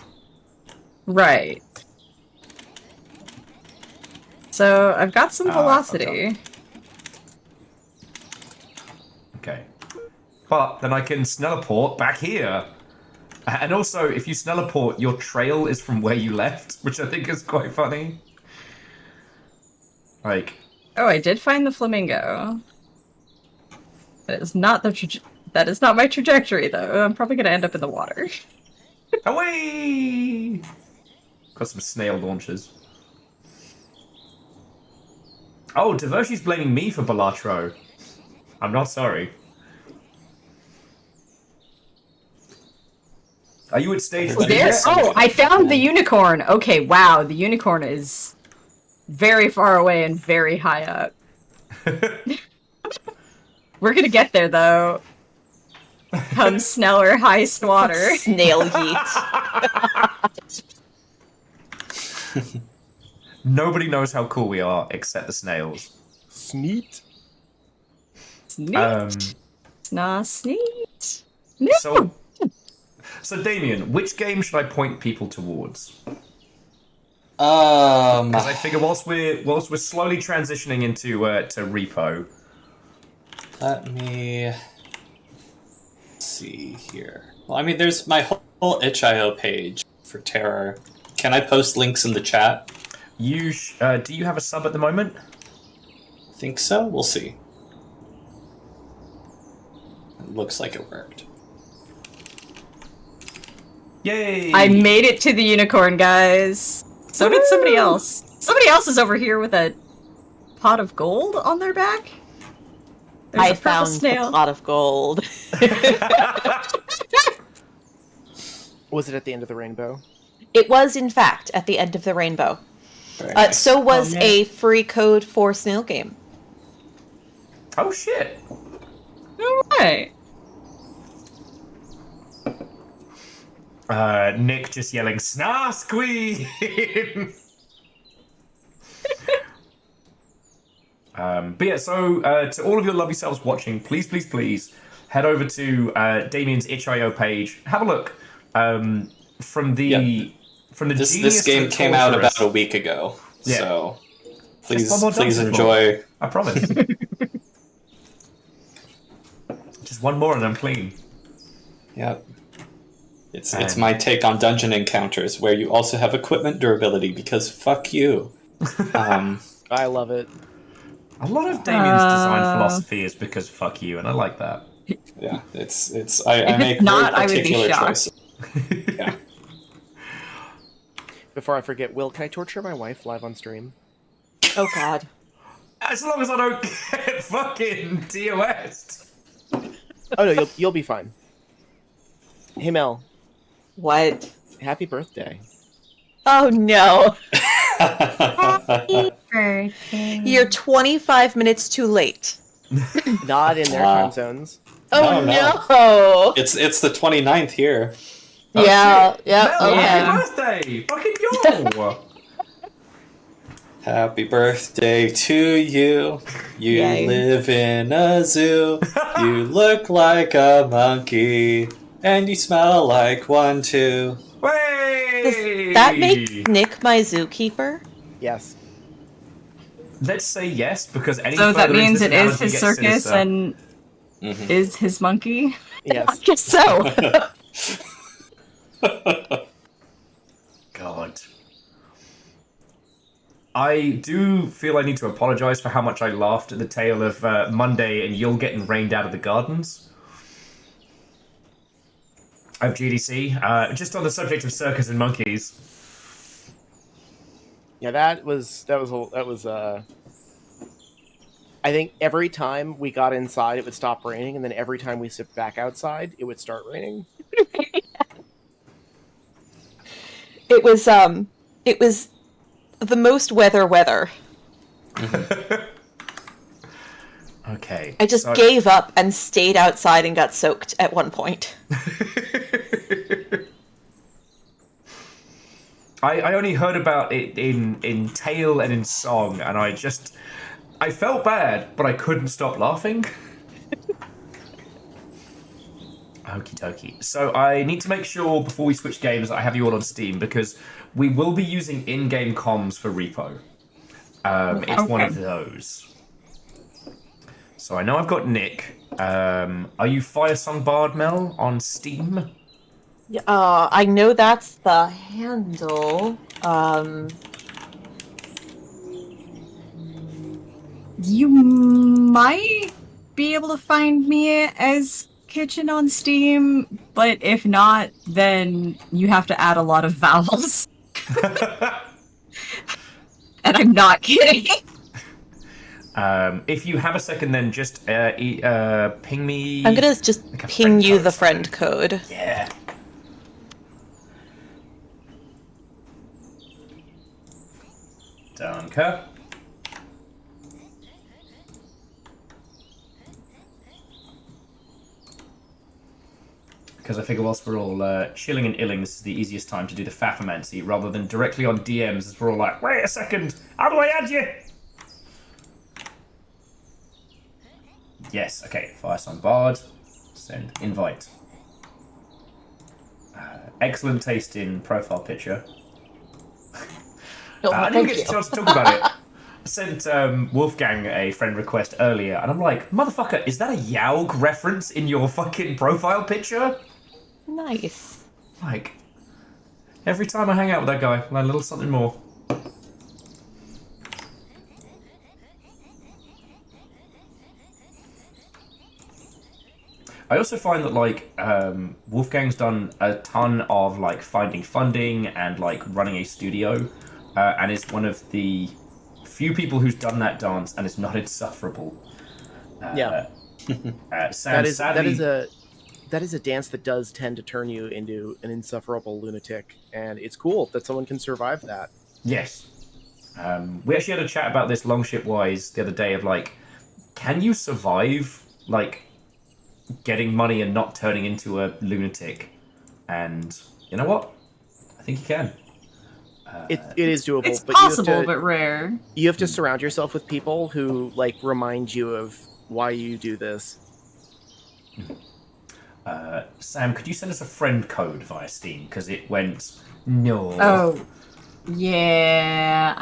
Right. So I've got some velocity. Okay. But then I can Snelleport back here. And also, if you Snelleport, your trail is from where you left, which I think is quite funny. Like... Oh, I did find the flamingo. That is not that is not my trajectory, though. I'm probably going to end up in the water. Away! Got some snail launchers. Oh, Divershi's blaming me for Balatro. I'm not sorry. Are you at stage 2 yet? Oh, I found the unicorn. Okay, wow, the unicorn is very far away and very high up. We're gonna get there, though. Come Sneller heist water. Snail yeet. Nobody knows how cool we are except the snails. Sneet. Sneet. Sneet. So Damien, which game should I point people towards? Because I figure whilst we're slowly transitioning into to R.E.P.O. Let me see here. Well, I mean, there's my whole itch.io page for Terror. Can I post links in the chat? Do you have a sub at the moment? I think so. We'll see. It looks like it worked. Yay! I made it to the unicorn, guys. So did somebody else. Somebody else is over here with a pot of gold on their back. There's I found a pot of gold. Was it at the end of the rainbow? It was, in fact, at the end of the rainbow. Nice. So was a free code for Snail Game. Oh, shit. All right. Nick just yelling, "Snarsk Queen!" But yeah, so to all of your lovely selves watching, please, please, please head over to Damien's itch.io page. Have a look. From the this game came out about a week ago, so please enjoy. I promise. Just one more and I'm clean. Yep. It's my take on dungeon encounters, where you also have equipment durability, because fuck you. I love it. A lot of Damien's design philosophy is because fuck you, and I like that. Yeah, I make very particular choices. Yeah. Before I forget, Will, can I torture my wife live on stream? Oh God. As long as I don't get fucking TOS. Oh no, you'll be fine. Hey Mel. What? Happy birthday. Oh no. Happy birthday. You're 25 minutes too late. Not in their time zones. Oh no. It's the 29th here. Oh, yeah, shit. yeah. Mel, Okay. happy birthday! Fucking yo! Happy birthday to you. You Yay. live in a zoo. You look like a monkey. And you smell like one too. Way! Does that make Nick my zookeeper? Yes. Let's say yes, because any So that further means into it this is his analogy gets circus sinister. and is his monkey? Yes. I guess so. God. I do feel I need to apologize for how much I laughed at the tale of Monday and Yule getting rained out of the gardens of GDC. Just on the subject of circus and monkeys. Yeah, that was I think every time we got inside it would stop raining, and then every time we stepped back outside it would start raining. It was the most weather. Okay. I just gave up and stayed outside and got soaked at one point. I only heard about it in tale and in song, and I felt bad, but I couldn't stop laughing. Okie dokie. So I need to make sure before we switch games that I have you all on Steam, because we will be using in-game comms for R.E.P.O. It's one of those. So I know I've got Nick. Are you Firesong Bard, Mel, on Steam? I know that's the handle. You might be able to find me as Kitchen on Steam, but if not, then you have to add a lot of vowels. And I'm not kidding. If you have a second, then just ping me. I'm gonna just like ping you the friend code. Yeah. Danke. Because I figure whilst we're all chilling and illing, this is the easiest time to do the Faffermancy rather than directly on DMs as we're all like, wait a second, how do I add you? Yes, okay, Firesong Bard, send invite. Excellent taste in profile picture. I didn't get a chance to talk about it. I sent Wolfgang a friend request earlier, and I'm like, motherfucker, is that a Yaug reference in your fucking profile picture? Nice. Like, every time I hang out with that guy, I learn a little something more. I also find that, like, Wolfgang's done a ton of, like, finding funding and, like, running a studio, and is one of the few people who's done that dance, and it's not insufferable. Sam, that is a dance that does tend to turn you into an insufferable lunatic, and it's cool that someone can survive that. Yes. We actually had a chat about this longship-wise the other day of, like, can you survive, like, getting money and not turning into a lunatic? And you know what? I think you can. It is doable. It's but possible, but rare. You have to surround yourself with people who, like, remind you of why you do this. Sam, could you send us a friend code via Steam? Because it went no. Oh, yeah.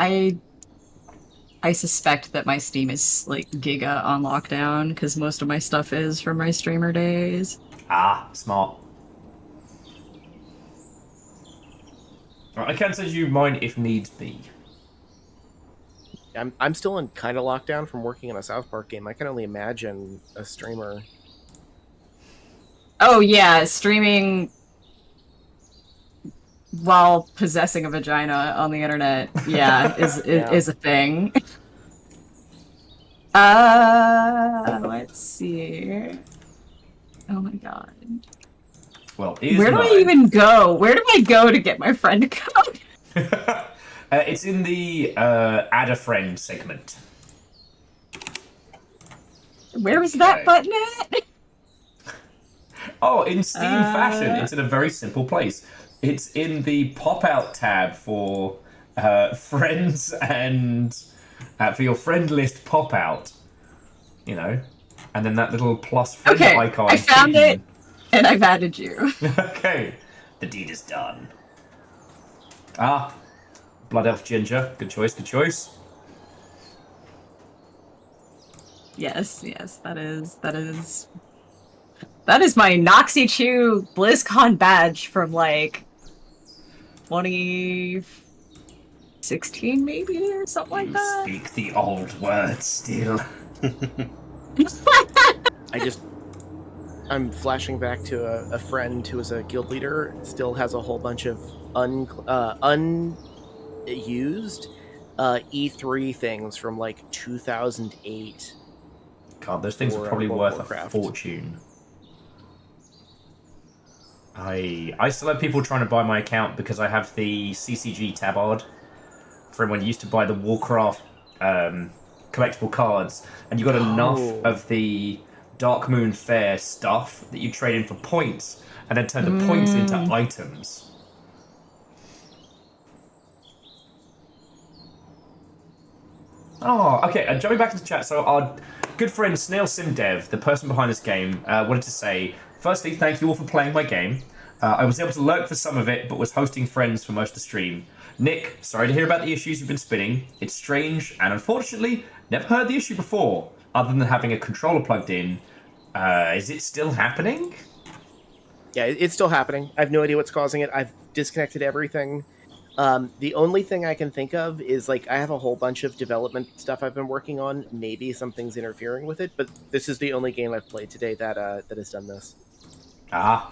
I suspect that my Steam is like giga on lockdown because most of my stuff is from my streamer days. Ah, smart. I can send you mine if needs be. I'm still in kind of lockdown from working on a South Park game. I can only imagine a streamer. Oh yeah, streaming while possessing a vagina on the internet, yeah, is a thing. Let's see. Oh my god. Well, where do I even go? Where do I go to get my friend code? It's in the add a friend segment. Where is that button at? Oh, in Steam fashion, it's in a very simple place. It's in the pop-out tab for friends and for your friend list pop-out, you know, and then that little plus friend icon. I found it, and I've added you. Okay, the deed is done. Ah, Blood Elf Ginger, good choice, good choice. Yes, that is my Noxy Chew BlizzCon badge from like 2016 maybe or something like that. Speak the old words still. I'm flashing back to a friend who was a guild leader, still has a whole bunch of unused E3 things from like 2008. God, those things are probably worth a fortune. I still have people trying to buy my account because I have the CCG tabard from when you used to buy the Warcraft collectible cards, and you got enough of the Dark Moon Fair stuff that you trade in for points, and then turn the points into items. Oh, okay. Jumping back into the chat, so our good friend Snail Sim Dev, the person behind this game, wanted to say, firstly, thank you all for playing my game. I was able to lurk for some of it, but was hosting friends for most of the stream. Nick, sorry to hear about the issues you've been spinning. It's strange, and unfortunately, never heard the issue before, other than having a controller plugged in. Is it still happening? Yeah, it's still happening. I have no idea what's causing it. I've disconnected everything. The only thing I can think of is, like, I have a whole bunch of development stuff I've been working on. Maybe something's interfering with it, but this is the only game I've played today that has done this. Ah.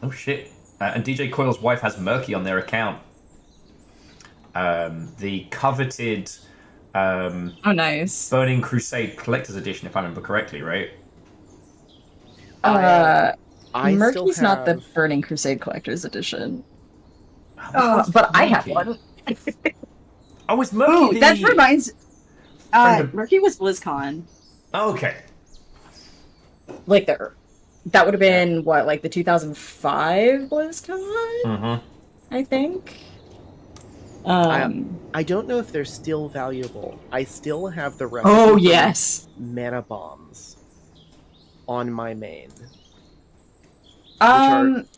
Oh, shit. And DJ Coil's wife has Murky on their account. The coveted... oh, nice. Burning Crusade Collector's Edition, if I remember correctly, right? Murky's not the Burning Crusade Collector's Edition. But I have one. Oh, it's Murky. That reminds... Murky was BlizzCon. Oh, okay. Like, that would have been, what, like the 2005 BlizzCon? Mm-hmm. I think. I don't know if they're still valuable. I still have the recipe Oh, yes. mana bombs on my main.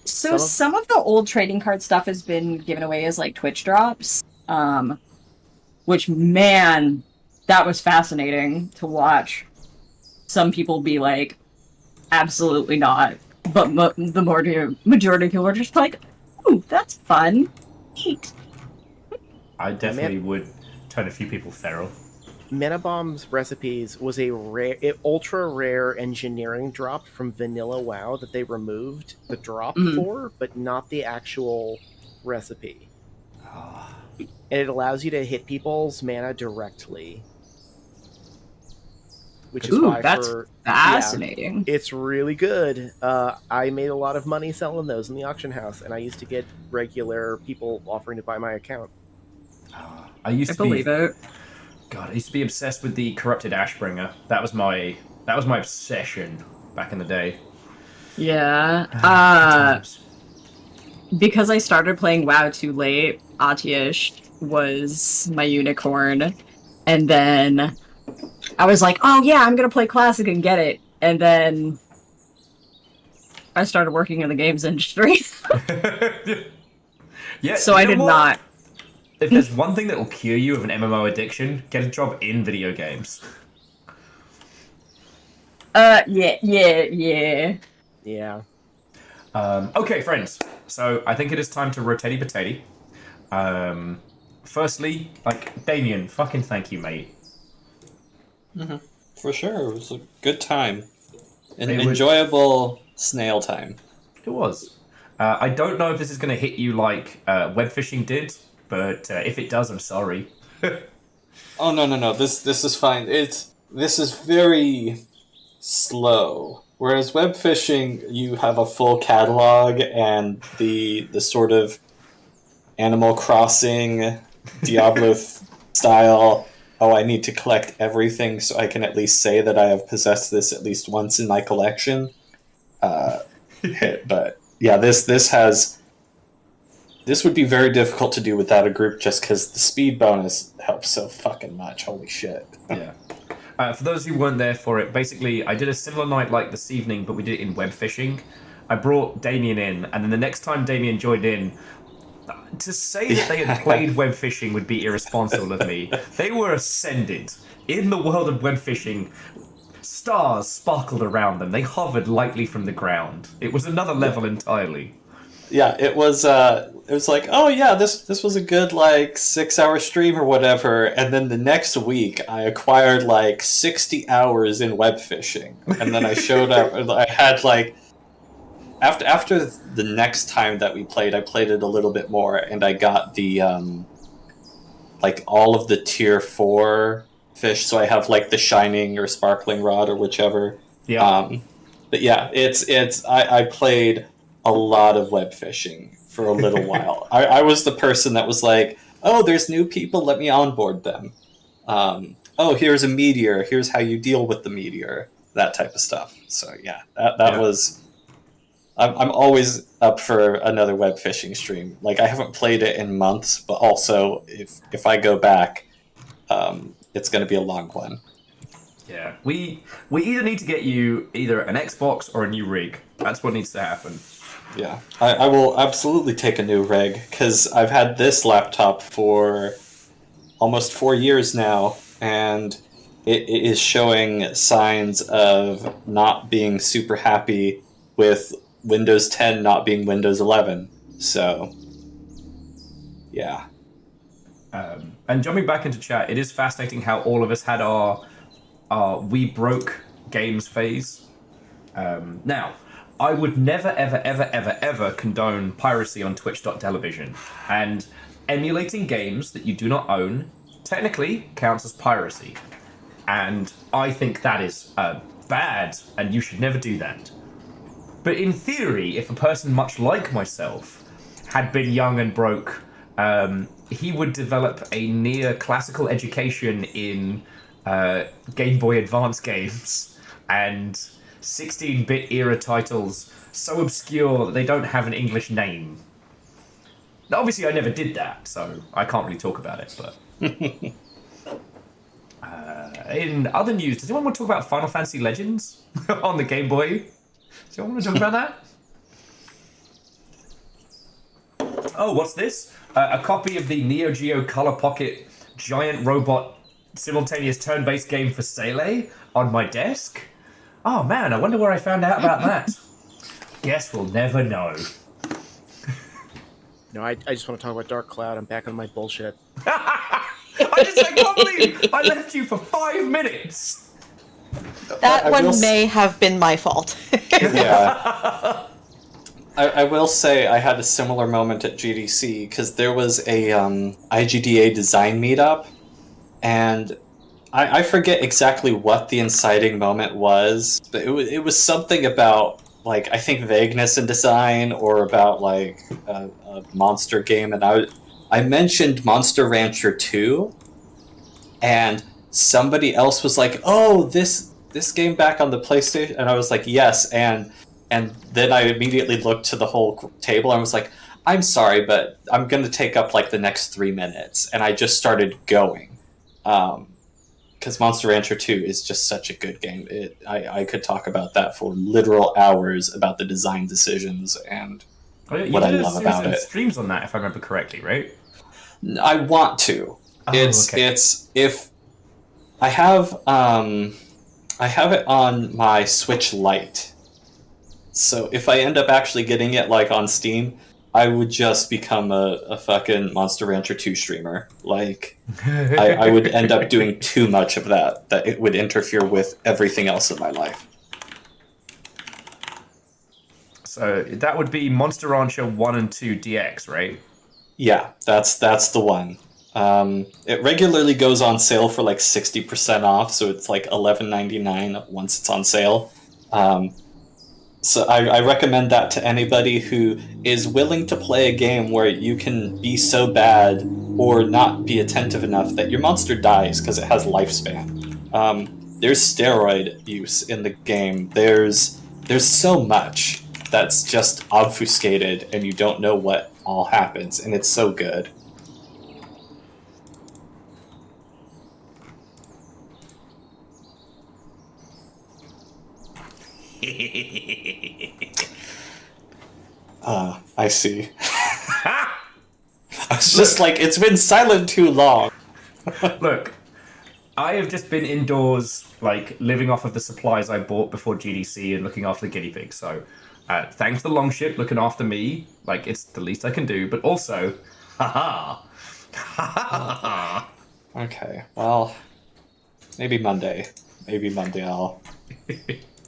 So some of the old trading card stuff has been given away as like Twitch drops. Which, man, that was fascinating to watch. Some people be like, absolutely not. But the majority of people are just like, ooh, that's fun. Neat. I definitely would turn a few people feral. Mana Bomb's recipes was a ultra rare engineering drop from Vanilla WoW that they removed the drop for, but not the actual recipe. And it allows you to hit people's mana directly. Which is why that's fascinating. Yeah, it's really good. I made a lot of money selling those in the auction house, and I used to get regular people offering to buy my account. I used to be obsessed with the corrupted Ashbringer. That was my obsession back in the day. Yeah. Because I started playing WoW too late, Atish was my unicorn, and then I was like, oh yeah, I'm gonna play Classic and get it, and then I started working in the games industry. Yeah. So I did not. If there's one thing that will cure you of an MMO addiction, get a job in video games. Yeah. Okay, friends. So I think it is time to rotatey potato. Firstly, like, Damien, fucking thank you, mate. Mm-hmm. For sure, it was a good time. An enjoyable snail time. It was. I don't know if this is going to hit you like web fishing did, but if it does, I'm sorry. Oh no! This is fine. This is very slow. Whereas web fishing, you have a full catalog and the sort of Animal Crossing, Diablo style. Oh, I need to collect everything so I can at least say that I have possessed this at least once in my collection. But yeah, this would be very difficult to do without a group just because the speed bonus helps so fucking much. Holy shit. Yeah. For those who weren't there for it, basically, I did a similar night like this evening, but we did it in web fishing. I brought Damien in, and then the next time Damien joined in, to say that they had played web fishing would be irresponsible of me. They were ascended. In the world of web fishing, stars sparkled around them. They hovered lightly from the ground. It was another level entirely. Yeah, it was like, oh yeah, this was a good 6-hour stream or whatever, and then the next week I acquired 60 hours in web fishing, and then I showed up and I had after the next time that we played, I played it a little bit more, and I got the all of the tier 4 fish, so I have the shining or sparkling rod or whichever. Yeah. But yeah, I played a lot of web fishing for a little while. I was the person that was like, oh, there's new people, let me onboard them. Oh, here's a meteor, here's how you deal with the meteor, that type of stuff. So yeah, that was... I'm always up for another web fishing stream. Like, I haven't played it in months, but also if I go back, it's going to be a long one. Yeah, we either need to get you either an Xbox or a new rig. That's what needs to happen. Yeah, I will absolutely take a new rig, because I've had this laptop for almost 4 years now, and it is showing signs of not being super happy with Windows 10 not being Windows 11. So, yeah. And jumping back into chat, it is fascinating how all of us had our we broke games phase. Now, I would never, ever, ever, ever, ever condone piracy on Twitch.television. And emulating games that you do not own technically counts as piracy. And I think that is bad, and you should never do that. But in theory, if a person much like myself had been young and broke, he would develop a near-classical education in Game Boy Advance games and 16-bit era titles so obscure that they don't have an English name. Now, obviously, I never did that, so I can't really talk about it, but... in other news, does anyone want to talk about Final Fantasy Legends on the Game Boy? Do you want to talk about that? Oh, what's this? A copy of the Neo Geo Color Pocket giant robot simultaneous turn-based game for Sele on my desk? Oh man, I wonder where I found out about that. Guess we'll never know. No, I just want to talk about Dark Cloud. I'm back on my bullshit. I can't believe I left you for 5 minutes. That one may have been my fault. Yeah. I will say I had a similar moment at GDC, because there was a IGDA design meetup, and I forget exactly what the inciting moment was, but it was something about, like, I think vagueness in design, or about, like, a monster game, and I mentioned Monster Rancher 2, and somebody else was like, oh, this game back on the PlayStation, and I was like, yes, and then I immediately looked to the whole table and was like, I'm sorry, but I'm going to take up like the next 3 minutes, and I just started going, because Monster Rancher 2 is just such a good game. I could talk about that for literal hours about the design decisions and what I love about it. Streams on that, if I remember correctly, right? I want to. It's if I have it on my Switch Lite. So if I end up actually getting it like on Steam, I would just become a fucking Monster Rancher 2 streamer. Like, I would end up doing too much of that it would interfere with everything else in my life. So that would be Monster Rancher 1 and 2 DX, right? Yeah, that's the one. It regularly goes on sale for like 60% off, so it's like $11.99 once it's on sale. So I recommend that to anybody who is willing to play a game where you can be so bad or not be attentive enough that your monster dies because it has lifespan. There's steroid use in the game. There's so much that's just obfuscated and you don't know what all happens, and it's so good. I see. I was just like, it's been silent too long. Look, I have just been indoors, like, living off of the supplies I bought before GDC and looking after the guinea pigs, so thanks to Longship looking after me, like, it's the least I can do, but also, haha. Okay, well, maybe Monday I'll...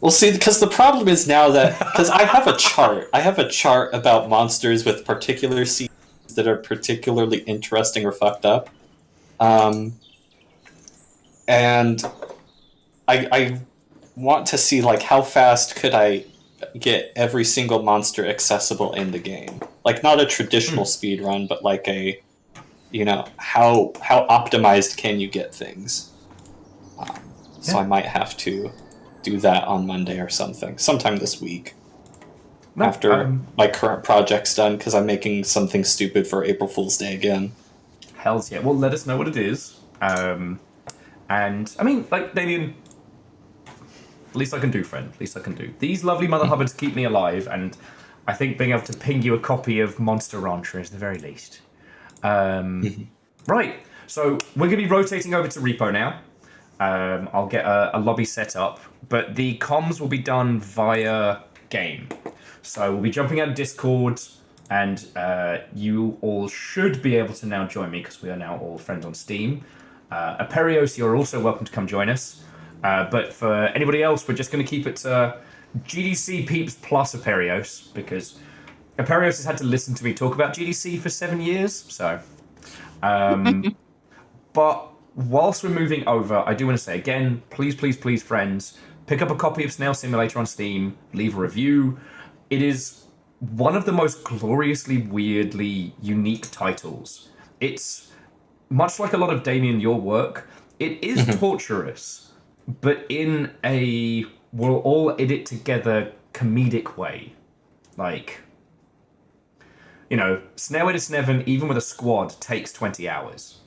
We'll see, because the problem is now that... Because I have a chart about monsters with particular seeds that are particularly interesting or fucked up. And I want to see, like, how fast could I get every single monster accessible in the game. Like, not a traditional speed run, but like a how optimized can you get things? So I might have to do that on Monday or sometime this week. After my current project's done, because I'm making something stupid for April Fool's Day again. Hells yeah. Well, let us know what it is. And, I mean, like, Damien, least I can do, friend. Least I can do. These lovely Mother Hubbards keep me alive, and I think being able to ping you a copy of Monster Rancher is the very least. Right. So we're going to be rotating over to R.E.P.O now. I'll get a lobby set up, but the comms will be done via game. So we'll be jumping out of Discord, and you all should be able to now join me because we are now all friends on Steam. Aperios, you're also welcome to come join us. But for anybody else, we're just going to keep it GDC peeps plus Aperios, because Aperios has had to listen to me talk about GDC for 7 years. So, but whilst we're moving over, I do want to say again, please, friends, pick up a copy of Snail Simulator on Steam, leave a review. It is one of the most gloriously, weirdly unique titles. It's much like a lot of Damien, your work. It is torturous, but in a we'll all edit together comedic way. Like, you know, Snail Simulator, even with a squad, takes 20 hours.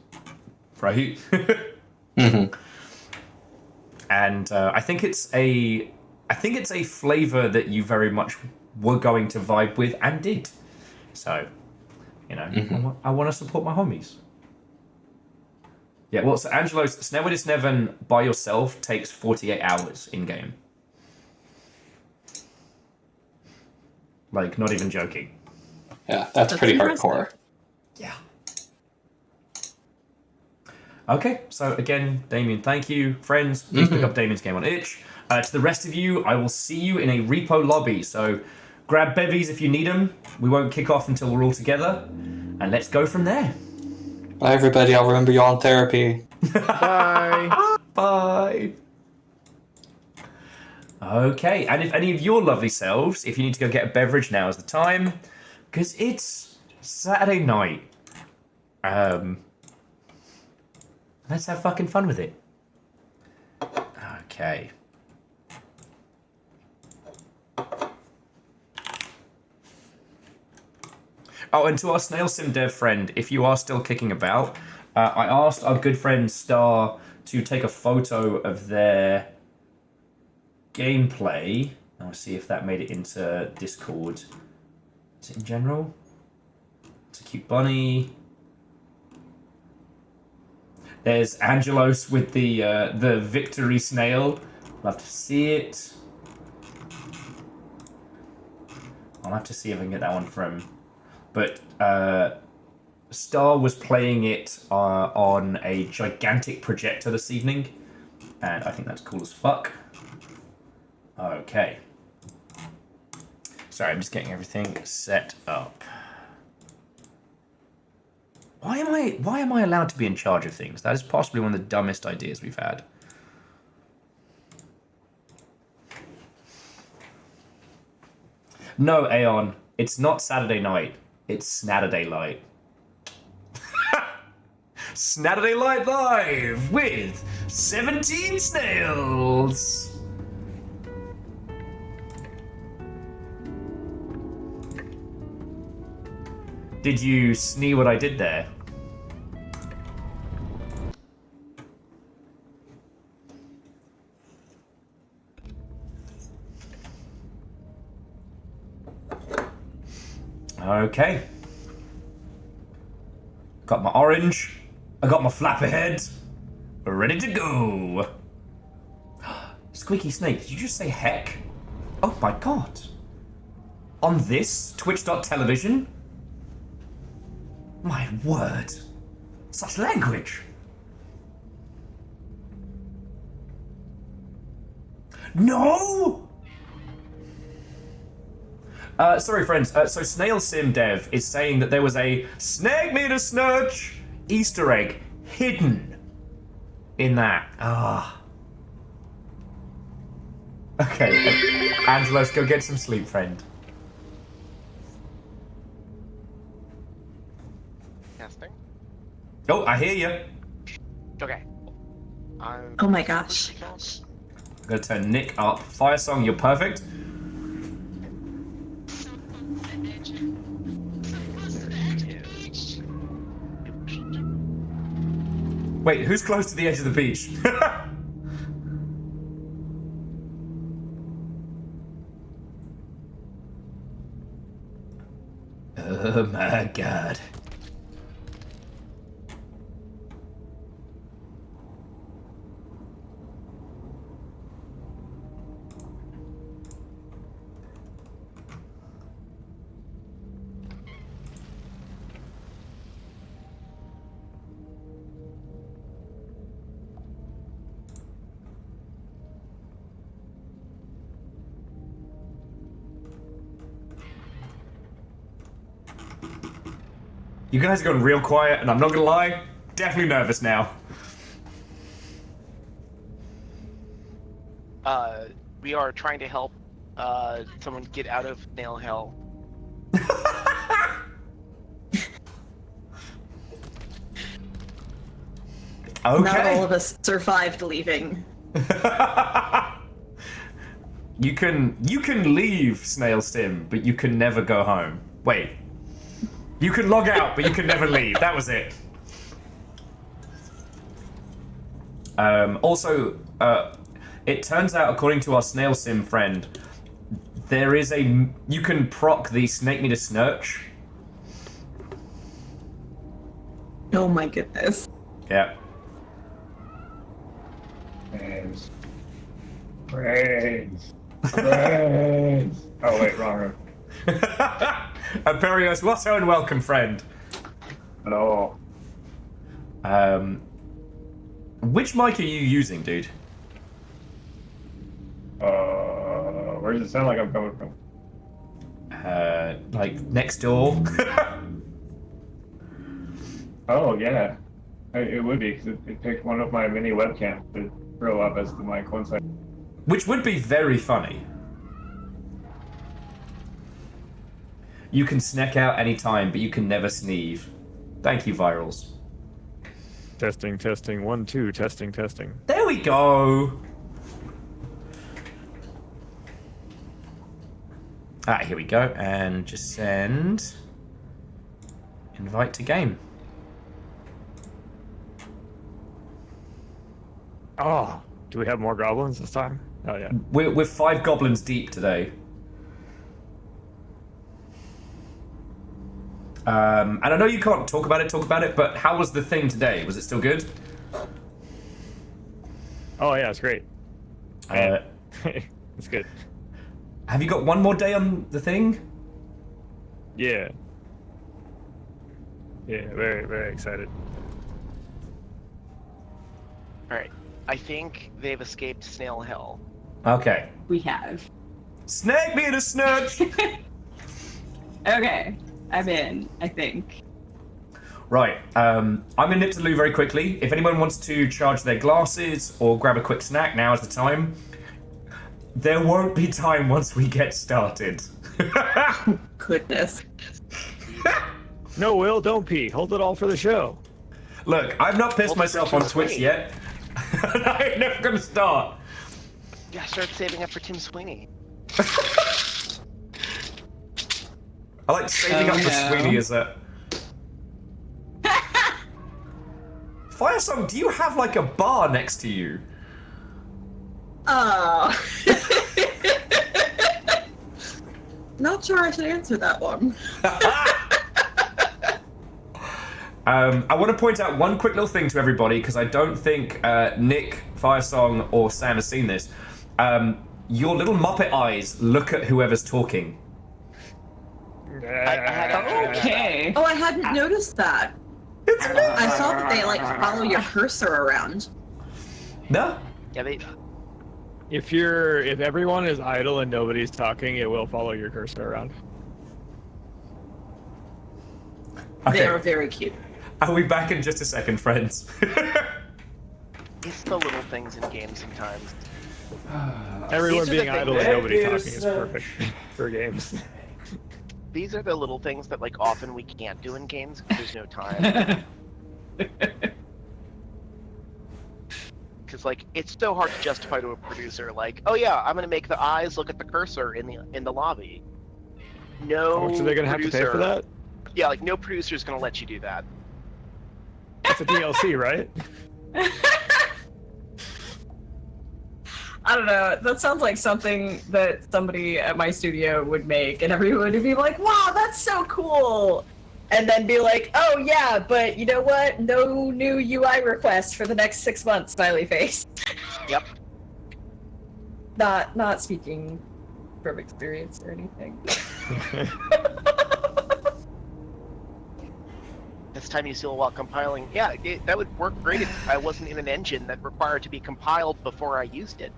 Right? And I think it's a flavor that you very much were going to vibe with and did. So, you know, I want to support my homies. Yeah, well, so Angelo's Snail Simulator by yourself takes 48 hours in game. Like, not even joking. Yeah, that's pretty hardcore. Yeah. Okay, so again, Damien, thank you. Friends, please pick up Damien's game on itch. To the rest of you, I will see you in a R.E.P.O lobby. So grab bevies if you need them. We won't kick off until we're all together. And let's go from there. Bye, everybody. I'll remember you on therapy. Bye. Bye. Okay, and if any of your lovely selves, if you need to go get a beverage, now is the time. Because it's Saturday night. Let's have fucking fun with it. Okay. Oh, and to our Snail Sim dev friend, if you are still kicking about, I asked our good friend Star to take a photo of their gameplay. I'll see if that made it into Discord. Is it in general? It's a cute bunny. There's Angelos with the victory snail. Love to see it. I'll have to see if I can get that one from. But Star was playing it on a gigantic projector this evening, and I think that's cool as fuck. Okay. Sorry, I'm just getting everything set up. Why am I allowed to be in charge of things? That is possibly one of the dumbest ideas we've had. No, Aeon, it's not Saturday night. It's Snatterday Light. Snatterday Light Live with 17 snails. Did you see what I did there? Okay. Got my orange. I got my flapper head. Ready to go. Squeaky Snake, did you just say heck? Oh my god. On this Twitch.television? My word. Such language. No! Sorry, friends. So Snail Sim Dev is saying that there was a Snag Me to Snurch Easter egg hidden in that. Ah. Okay, Angelos, go get some sleep, friend. Casting. Oh, I hear you. Okay. Oh my gosh. I'm gonna turn Nick up. Fire Song, you're perfect. Wait, who's close to the edge of the beach? Oh my god. You guys are going real quiet, and I'm not gonna lie, definitely nervous now. We are trying to help someone get out of Snail Hell. Okay. Not all of us survived leaving. You can leave Snail Sim, but you can never go home. Wait. You can log out, but you can never leave. That was it. Also, it turns out, according to our Snail Sim friend, there is you can proc the Snake Meter Snurch. Oh my goodness. Yeah. Brains. Brains. Brains. Oh wait, wrong room. Imperios, Watto, and welcome, friend. Hello. Which mic are you using, dude? Where does it sound like I'm coming from? Like next door. Oh yeah, it would be because it picked one of my mini webcams to throw up as the mic one side. Which would be very funny. You can snack out anytime, but you can never sneeze. Thank you, Virals. Testing, testing, 1, 2, testing, testing. There we go. Ah, here we go, and just send invite to game. Oh, do we have more goblins this time? Oh yeah. We're 5 goblins deep today. And I know you can't talk about it, but how was the thing today? Was it still good? Oh yeah, it's great. It's good. Have you got one more day on the thing? Yeah. Yeah, very, very excited. Alright. I think they've escaped Snail Hell. Okay. We have. Snake me in a snurch! Okay. I'm in, I think. Right, I'm gonna nip to the loo very quickly. If anyone wants to charge their glasses or grab a quick snack, now is the time. There won't be time once we get started. Goodness. No, Will, don't pee. Hold it all for the show. Look, I've not pissed myself on Twitch yet. I'm never gonna start. Yeah, start saving up for Tim Sweeney. I like saving up for Sweeney as a... Firesong, do you have like a bar next to you? Oh. Not sure I should answer that one. I want to point out one quick little thing to everybody, because I don't think Nick, Firesong, or Sam has seen this. Your little Muppet eyes look at whoever's talking. Okay. Oh, I hadn't noticed that. I saw that they like follow your cursor around. No? Yeah, they... If everyone is idle and nobody's talking, it will follow your cursor around. They are very cute. I'll be back in just a second, friends. It's the little things in games sometimes. Everyone These are the being idle things- and nobody talking is perfect for games. These are the little things that, like, often we can't do in games because there's no time. Because like it's so hard to justify to a producer, like, oh yeah, I'm gonna make the eyes look at the cursor in the lobby. No. How much are they gonna have to pay for that? Yeah, like no producer is gonna let you do that. That's a DLC, right? I don't know. That sounds like something that somebody at my studio would make, and everyone would be like, "Wow, that's so cool," and then be like, "Oh yeah, but you know what? No new UI requests for the next 6 months." Smiley face. Yep. Not speaking from experience or anything. This time you still while compiling. Yeah, that would work great if I wasn't in an engine that required to be compiled before I used it.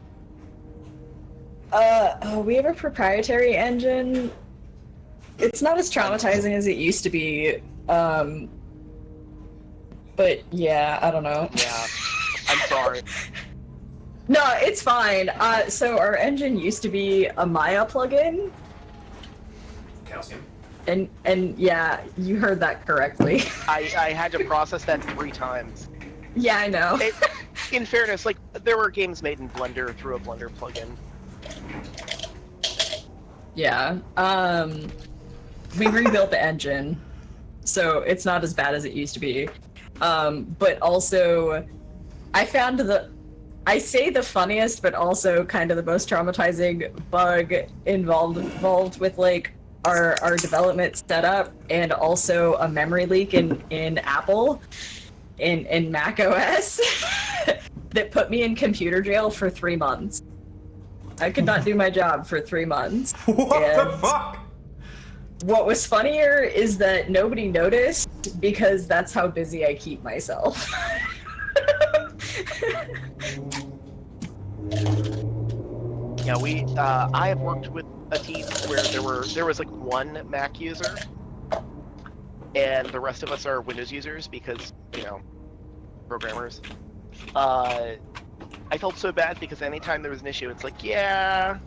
We have a proprietary engine. It's not as traumatizing as it used to be. But yeah, I don't know. Yeah, I'm sorry. No, it's fine. So our engine used to be a Maya plugin. Calcium. And yeah, you heard that correctly. I had to process that 3 times. Yeah, I know. In fairness, like there were games made in Blender through a Blender plugin. Yeah. We rebuilt the engine, so it's not as bad as it used to be. But also, I found I say the funniest, but also kind of the most traumatizing bug involved with like our development setup, and also a memory leak in Apple, in Mac OS, that put me in computer jail for 3 months. I could not do my job for 3 months. What the fuck? What was funnier is that nobody noticed because that's how busy I keep myself. Yeah, I have worked with a team where there was like 1 Mac user, and the rest of us are Windows users because, you know, programmers. I felt so bad because anytime there was an issue, it's like, yeah,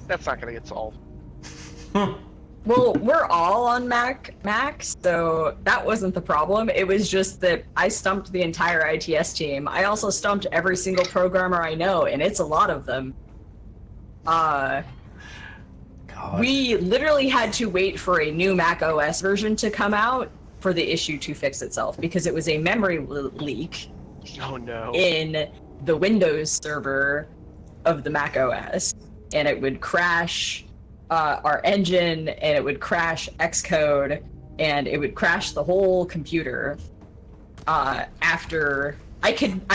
that's not gonna get solved. Well, we're all on Mac, so that wasn't the problem. It was just that I stumped the entire ITS team. I also stumped every single programmer I know, and it's a lot of them. We literally had to wait for a new Mac OS version to come out for the issue to fix itself, because it was a memory leak. Oh no. In the Windows server of the Mac OS, and it would crash our engine, and it would crash Xcode, and it would crash the whole computer. After I could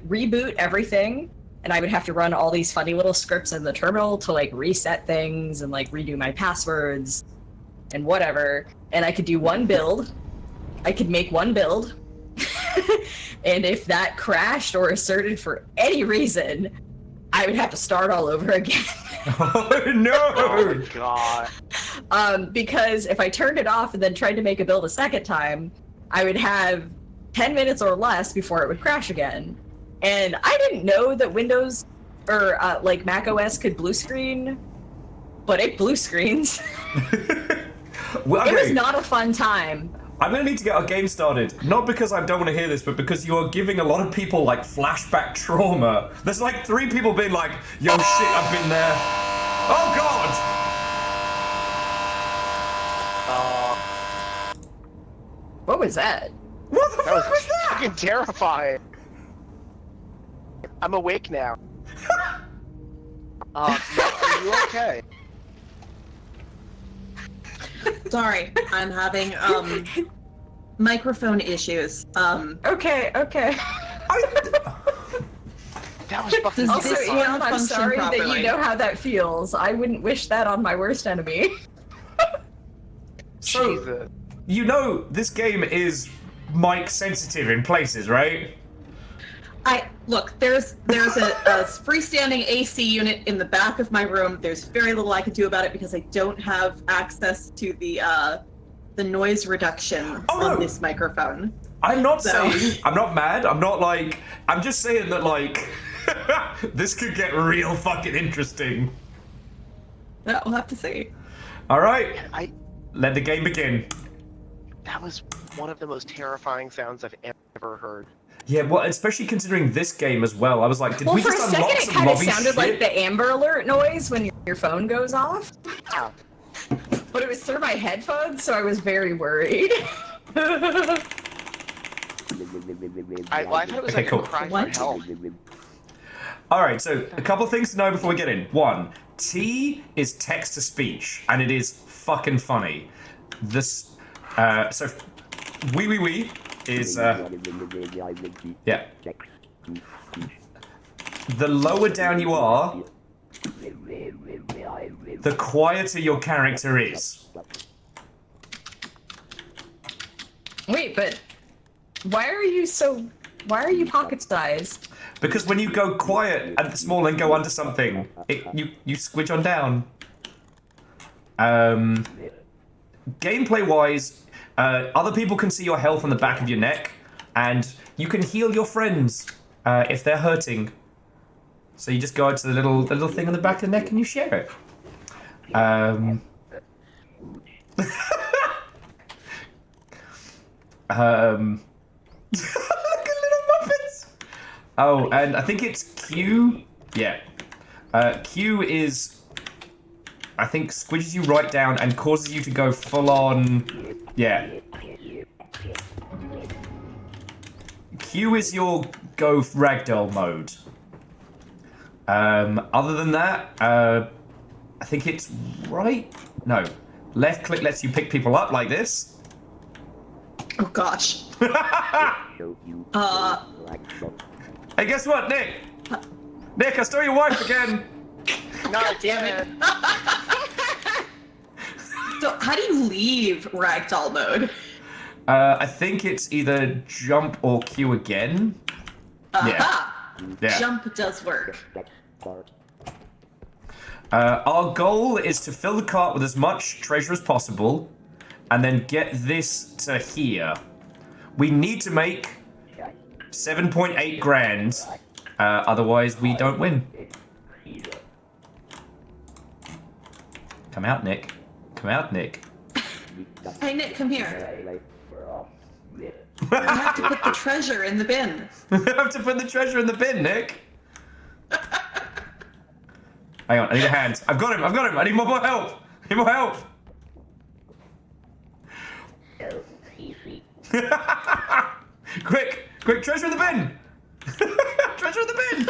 reboot everything, and I would have to run all these funny little scripts in the terminal to like reset things and like redo my passwords and whatever. And I could do one build. I could make one build. And if that crashed or asserted for any reason, I would have to start all over again. Oh no! Oh god. Because if I turned it off and then tried to make a build a second time, I would have 10 minutes or less before it would crash again. And I didn't know that Windows or like Mac OS could blue screen, but it blue screens. Well, okay. It was not a fun time. I'm gonna need to get our game started. Not because I don't want to hear this, but because you are giving a lot of people like flashback trauma. There's like 3 people being like, yo shit, I've been there. Oh god! What was that? What the fuck was that? Fucking terrifying. I'm awake now. Matt, are you okay? Sorry, I'm having microphone issues. Okay. That was fucking Also, terrifying. Ian, I'm sorry that you know how that feels. I wouldn't wish that on my worst enemy. So, Jesus. you know this game is mic sensitive in places, right? Look, there's a freestanding AC unit in the back of my room. There's very little I can do about it because I don't have access to the noise reduction on this microphone. I'm not saying, I'm not mad, I'm just saying that like, this could get real fucking interesting. Yeah, we'll have to see. Alright, let the game begin. That was one of the most terrifying sounds I've ever heard. Yeah, well, especially considering this game as well. I was like, did Well, we for a just second, unlock it some kind of lobby sounded shit? like the Amber Alert noise when your phone goes off. Yeah. But it was through my headphones, so I was very worried. I thought it was Okay, like cool. a cry for help. All right, so a couple things to know before we get in. One, T is text to speech, and it is fucking funny. This, so, wee is, yeah. The lower down you are, the quieter your character is. Wait, but why are you pocket-sized? Because when you go quiet and small and go under something, you squidge on down. Gameplay-wise, other people can see your health on the back of your neck, and you can heal your friends if they're hurting. So you just go to the little thing on the back of the neck and you share it. Look at little muppets. Oh, and I think it's Q. Yeah. Q is, I think, squidges you right down and causes you to go full on. Yeah. Q is your go ragdoll mode. Other than that, I think it's right. No, left click lets you pick people up like this. Oh gosh. Hey, guess what, Nick? Nick, I stole your wife again. God damn it. So how do you leave ragdoll mode? I think it's either jump or Q again. Aha! Yeah. Jump does work. Our goal is to fill the cart with as much treasure as possible, and then get this to here. We need to make 7.8 grand, otherwise we don't win. Come out, Nick. Come out, Nick. Hey Nick, come here. I have to put the treasure in the bin. I have to put the treasure in the bin, Nick. Hang on, I need a hand. I've got him, I need more help. I need more help. Quick, treasure in the bin. Treasure in the bin.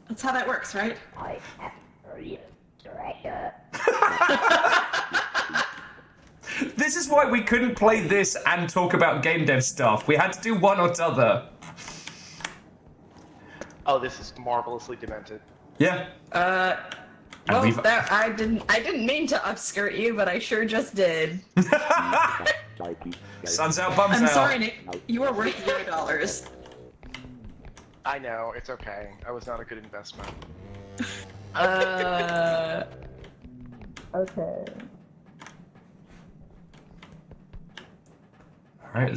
That's how that works, right? This is why we couldn't play this and talk about game dev stuff. We had to do one or t'other. Oh, this is marvelously demented. Yeah. Well, I didn't mean to upskirt you, but I sure just did. Sun's out, bums out. I'm sorry, Nick. You are worth $0. I know, it's okay. I was not a good investment. Okay. All right,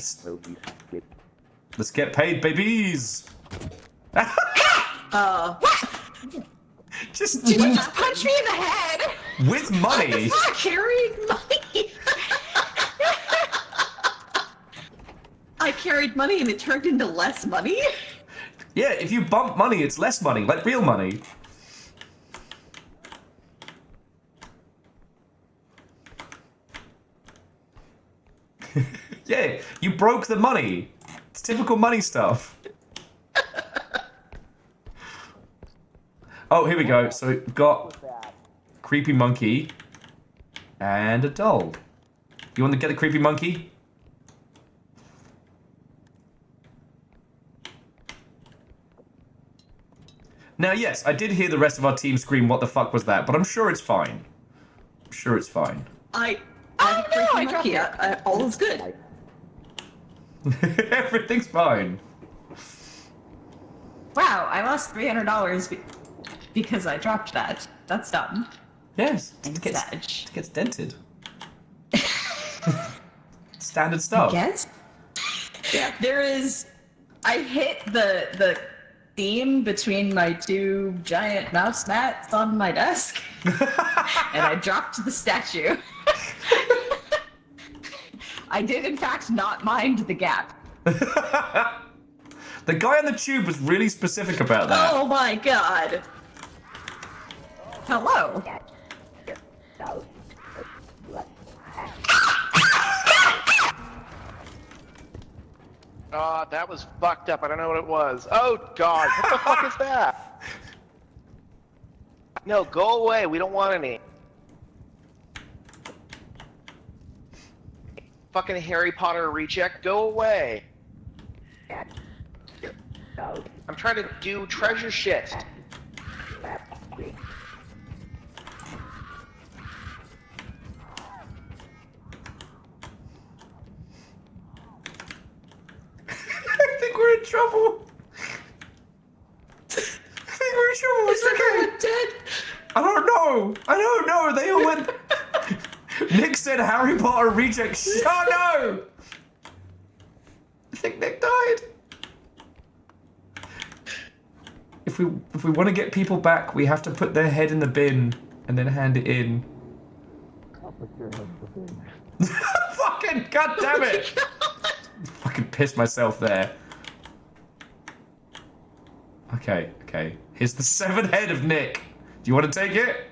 let's get paid, babies. What? Just Did you just punch me in the head? With money. I carried money. I carried money and it turned into less money? Yeah, if you bump money, it's less money, like real money. Yeah, you broke the money. It's typical money stuff. Oh, here we go. So we've got creepy monkey and a doll. You want to get the creepy monkey? Now, yes, I did hear the rest of our team scream, "What the fuck was that?" But I'm sure it's fine. I'm sure it's fine. I dropped it. All is good. Everything's fine. Wow, I lost $300 because I dropped that. That's dumb. Yes, it gets dented. Standard stuff. Yes. Yeah. There is. I hit the seam between my two giant mouse mats on my desk, and I dropped the statue. I did in fact not mind the gap. The guy on the tube was really specific about that. Oh my god. Hello. That was fucked up. I don't know what it was. Oh god, what the fuck is that? No, go away. We don't want any. Fucking Harry Potter reject, go away. I'm trying to do treasure shit. I think we're in trouble. It's okay. Dead. I don't know. They all went. Nick said Harry Potter reject. Oh no! I think Nick died. If we want to get people back, we have to put their head in the bin and then hand it in. Fucking goddamn it! Fucking pissed myself there. Okay. Here's the severed head of Nick. Do you want to take it?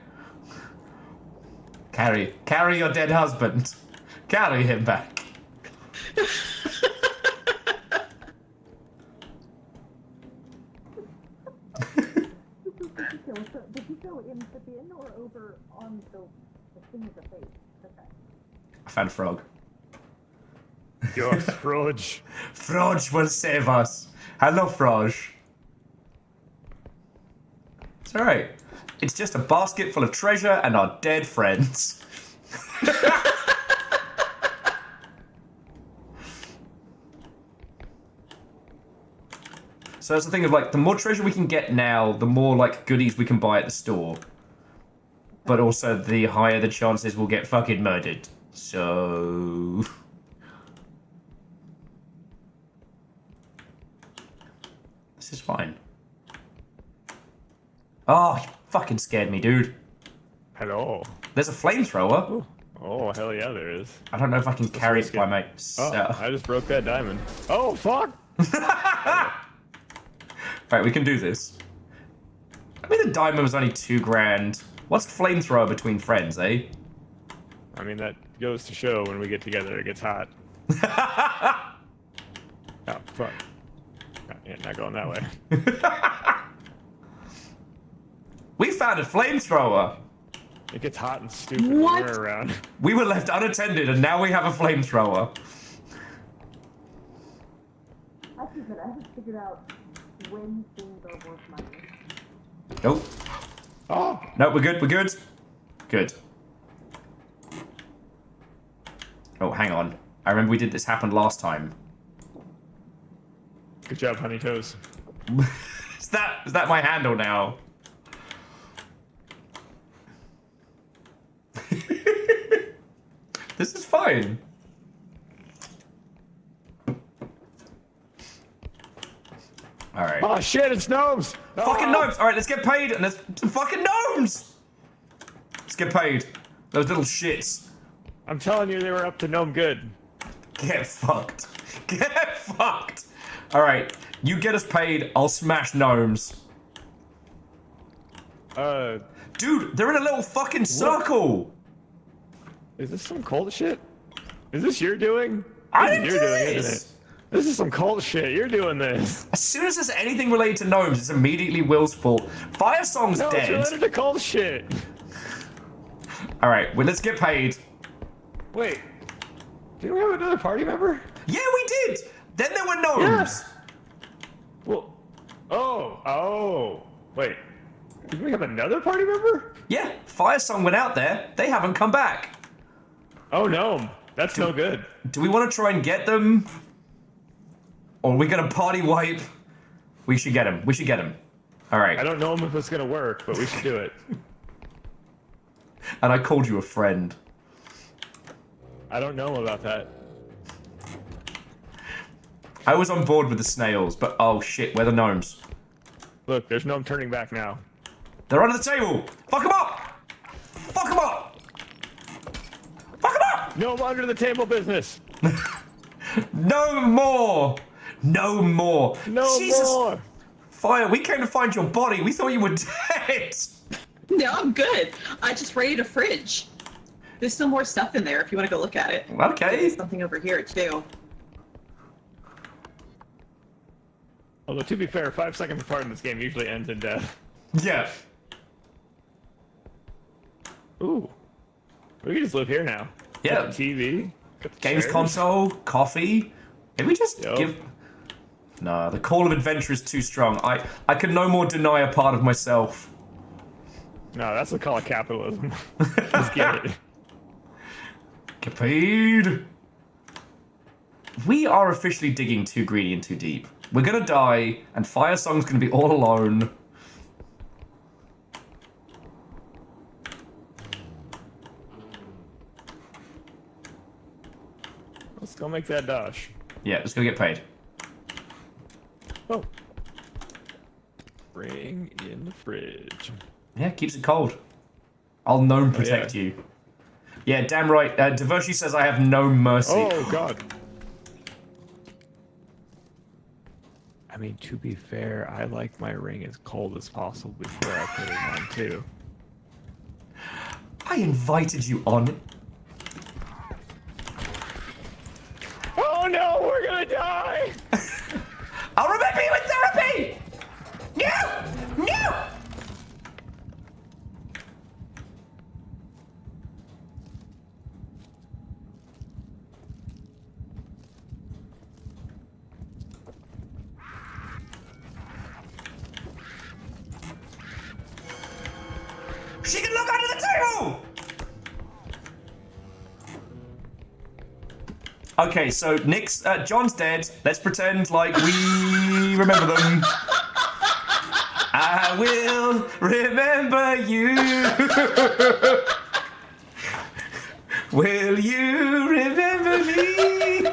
Carry your dead husband. Carry him back. Did you go in the bin or over on the thing with the face? Okay. I found a frog. Your Frodge. Frodge will save us. Hello, Frodge. It's alright. It's just a basket full of treasure and our dead friends. So that's the thing of like, the more treasure we can get now, the more like goodies we can buy at the store. But also the higher the chances we'll get fucking murdered. So... This is fine. Oh, you fucking scared me, dude. Hello. There's a flamethrower. Oh, hell yeah, there is. I don't know if I can carry it by myself. Oh, I just broke that diamond. Oh, fuck! Right, we can do this. I mean, the diamond was only $2,000. What's flamethrower between friends, eh? I mean, that goes to show when we get together, it gets hot. Oh, fuck. Yeah, not going that way. We found a flamethrower. It gets hot and stupid when we're around. We were left unattended, and now we have a flamethrower. Actually, good. I haven't figured out when things are worth money. Nope. Oh. No, we're good. We're good. Good. Oh, hang on. I remember we did this happen last time. Good job, Honey Toes. Is that my handle now? This is fine. All right. Oh shit! It's gnomes. Fucking gnomes! All right, let's get paid, and there's some fucking gnomes. Let's get paid. Those little shits. I'm telling you, they were up to gnome good. Get fucked. Get fucked. All right, you get us paid. I'll smash gnomes. Dude, they're in a little fucking circle. Is this some cult shit? Is this your doing? I didn't do doing, this. isn't it? This is some cult shit. You're doing this. As soon as there's anything related to gnomes, it's immediately Will's fault. Fire Song's No, dead. it's related to cult shit. All right, well, let's get paid. Wait, did we have another party member? Yeah, we did. Then there were gnomes. Yeah. Well, wait. Did we have another party member? Yeah, Fire Song went out there. They haven't come back. Oh, gnome. That's no good. Do we want to try and get them? Or are we going to party wipe? We should get him. We should get him. All right. I don't know if it's going to work, but we should do it. And I called you a friend. I don't know about that. I was on board with the snails, but oh shit, where are the gnomes? Look, there's gnome turning back now. They're under the table. Fuck them up! Fuck them up! Fuck them up! Gnome under the table business. No more! No more! No Jesus. more! Fire, we came to find your body. We thought you were dead. No, I'm good. I just raided a fridge. There's still more stuff in there if you want to go look at it. Okay. There's something over here too. Although, to be fair, 5 seconds apart in this game usually ends in death. Yeah. Ooh. We can just live here now. Yeah. Got the TV. Got the Games chairs. console, coffee. Maybe we just give... Nah, the call of adventure is too strong. I can no more deny a part of myself. No, that's the call of capitalism. Just get it. Get paid. We are officially digging too greedy and too deep. We're gonna die, and Fire Song's gonna be all alone. Let's go make that dash. Yeah, let's go get paid. Oh. Bring in the fridge. Yeah, keeps it cold. I'll gnome protect you. Yeah, damn right. Devoshi says I have no mercy. Oh, God. I mean, to be fair, I like my ring as cold as possible before I put it on, too. I invited you on. Oh, no, we're gonna die! I'll remember you in therapy! No! No! She can look under the table! Okay, so John's dead. Let's pretend like we remember them. I will remember you. Will you remember me?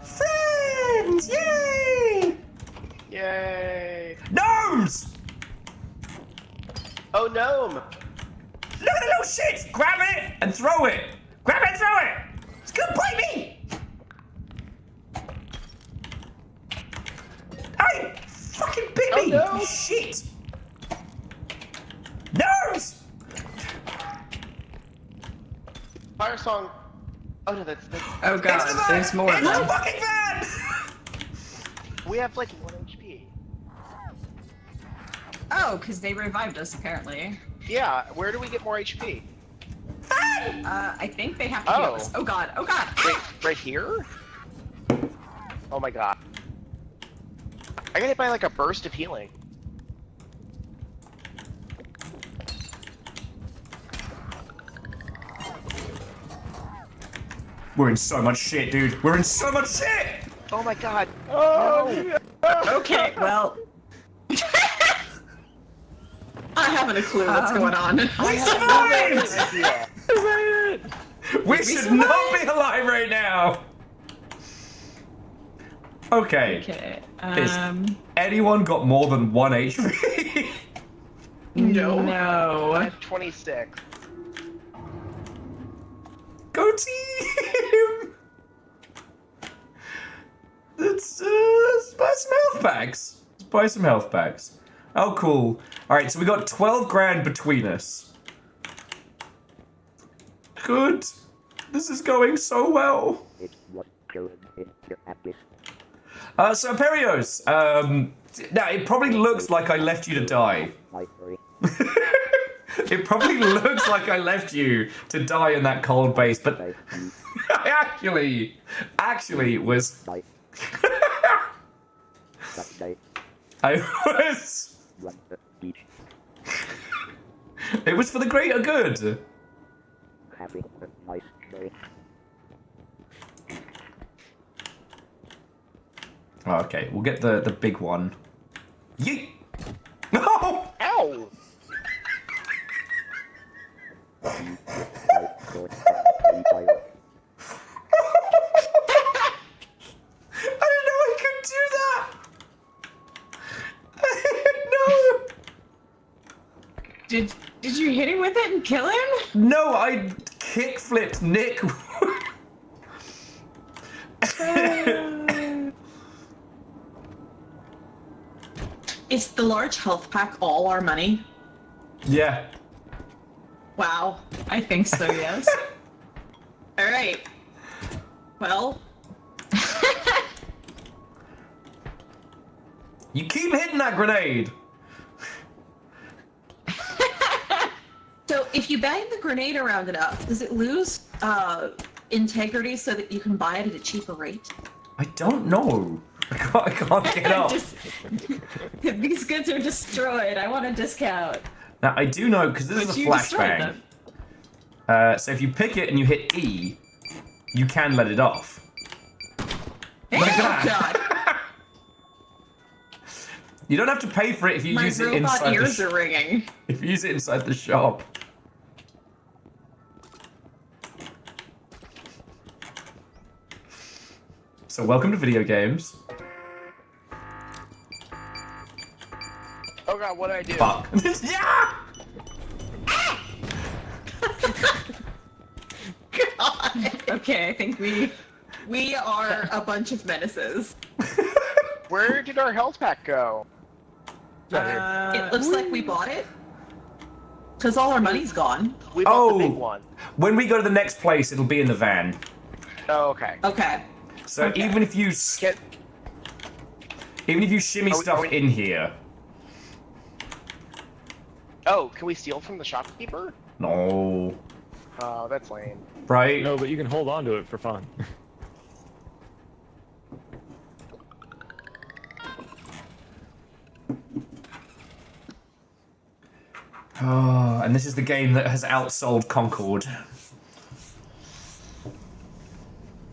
Friends! Yay! Yay! Gnomes! Oh, gnome! Look at the little shit! Grab it and throw it! Grab it and throw it! It's gonna bite me! Hey! Fucking bit me! Oh, no. Shit! Nose! Fire song. Oh no, that's Oh god, there's more. It's the fucking van! We have like 1 HP. Oh, because they revived us apparently. Yeah, where do we get more HP? I think they have to heal us. Oh god, oh god! Right here? Oh my god. I got hit by like a burst of healing. We're in so much shit, dude. We're in so much shit! Oh my god. Oh, no. Okay, well. I haven't a clue what's going on. We survived! We should not be alive right now! Okay. Is anyone got more than 1 HP? No. I have 26. Go team! Let's buy some health packs. Let's buy some health packs. Oh, cool. Alright, so we got 12 grand between us. Good. This is going so well. So Perios, now it probably looks like I left you to die. It probably looks like I left you to die in that cold base, but I actually was. I was. It was for the greater good. Oh, okay, we'll get the big one. Yeet! No! Ow! I didn't know I could do that! I didn't know! Did you hit him with it and kill him? No, I kick-flipped Nick. Is the large health pack all our money? Yeah. Wow. I think so, yes. All right. Well. You keep hitting that grenade. So if you bang the grenade around enough, does it lose integrity so that you can buy it at a cheaper rate? I don't know. I can't get up. These goods are destroyed. I want a discount. Now, I do know, because this is a flashbang. So if you pick it and you hit E, you can let it off. Like that. God. You don't have to pay for it if you My use it robot inside ears the are ringing. If you use it inside the shop. So welcome to video games. Oh god, what did I do? Fuck. Yeah! God. Okay, I think we are a bunch of menaces. Where did our health pack go? It looks like we bought it. Because all our money's gone. We bought the big one. When we go to the next place, it'll be in the van. Oh, okay. Okay. So even if you shimmy stuff in here. Oh, can we steal from the shopkeeper? No. Oh, that's lame. Right? No, but you can hold on to it for fun. Oh, and this is the game that has outsold Concord.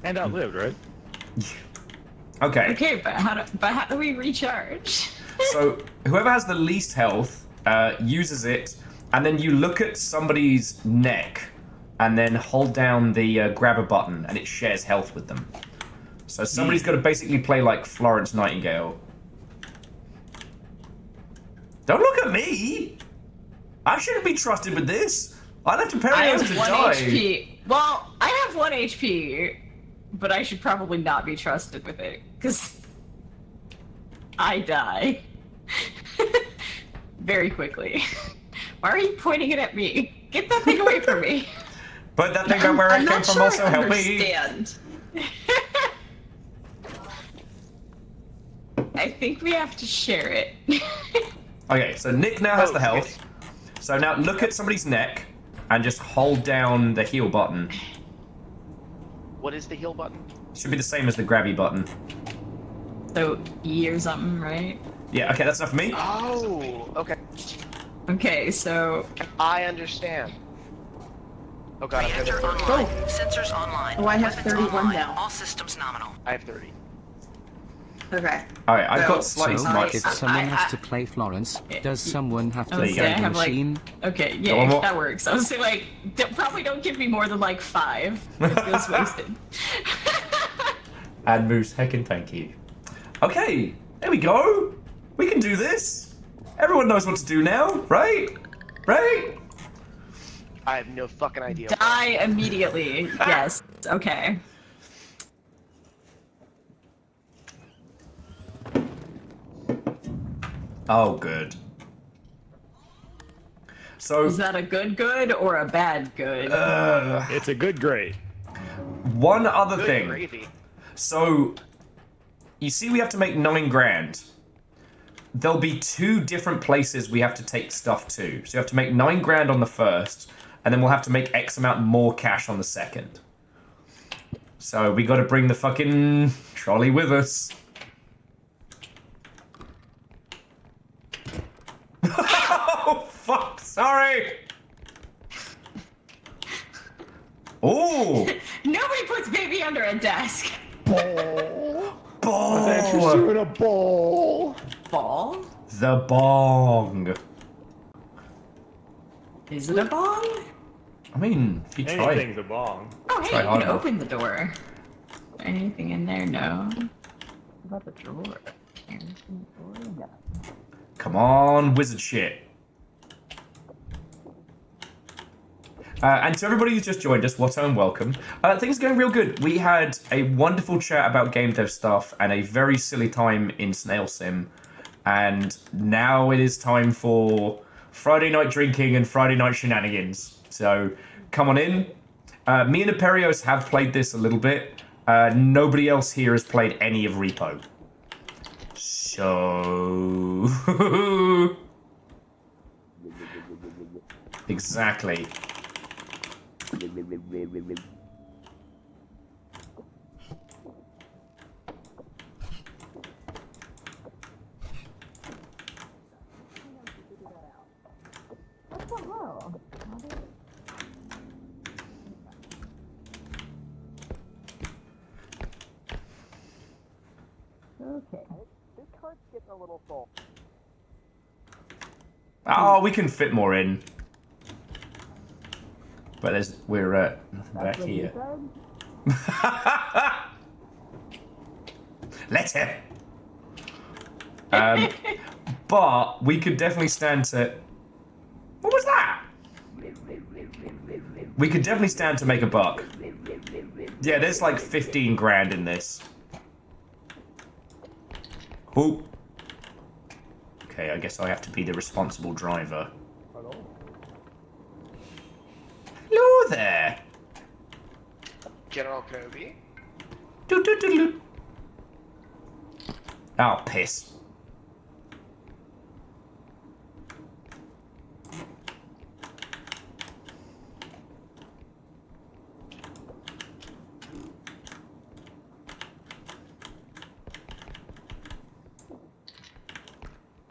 And outlived, right? Okay. Okay, but how do we recharge? So whoever has the least health uses it, and then you look at somebody's neck, and then hold down the grabber button, and it shares health with them. So somebody's got to basically play like Florence Nightingale. Don't look at me! I shouldn't be trusted with this. I'd have to I parry have to 1 die. HP. Well, I have 1 HP, but I should probably not be trusted with it, because I die. Very quickly. Why are you pointing it at me? Get that thing away from me. But that thing where it came from also help me. I think we have to share it. Okay, so Nick now has the health. So now look at somebody's neck and just hold down the heal button. What is the heal button? Should be the same as the grabby button. So E or something, right? Yeah, okay, that's enough for me. Oh, okay. Okay, so I understand. Oh god, I'm Reactor gonna online. Sensors online. Oh, I have Weapons 31 online. now. All systems nominal. I have 30. Okay. Alright, I've got slightly So, smart. if someone has to play Florence, does someone have to I was play saying, I the have machine? okay, yeah, that works. I was saying, like, probably don't give me more than like 5. It feels wasted. And Moose, heckin' thank you. Okay, there we go. We can do this. Everyone knows what to do now, right? Right? I have no fucking idea. Die immediately. Yes. Okay. Oh, good. So is that a good or a bad good? It's a good grade. One other Good thing. gravy. So, you see we have to make 9 grand. There'll be 2 different places we have to take stuff to. So you have to make 9 grand on the first, and then we'll have to make X amount more cash on the second. So we gotta bring the fucking trolley with us. Oh, fuck, sorry! Oh! Nobody puts baby under a desk. Ball! You're in a ball. Ball? The bong. Is it a bong? I mean, if you try. Anything's a bong. Oh, hey, Try you hard can enough. open the door. Anything in there? No. What about the drawer? Come on, wizard shit. And to everybody who's just joined us, Watto and welcome. Things are going real good. We had a wonderful chat about game dev stuff and a very silly time in Snail Sim. And now it is time for Friday night drinking and Friday night shenanigans. So come on in. Me and Aperios have played this a little bit. Nobody else here has played any of R.E.P.O. So... Exactly. Okay. This cart's getting a little full. Oh, we can fit more in. But we're back here. Let him. But we could definitely stand to. What was that? We could definitely stand to make a buck. Yeah, there's like 15 grand in this. Ooh. Okay, I guess I have to be the responsible driver. Hello there. General Kobe. Doo-doo-doo-doo. Oh, piss.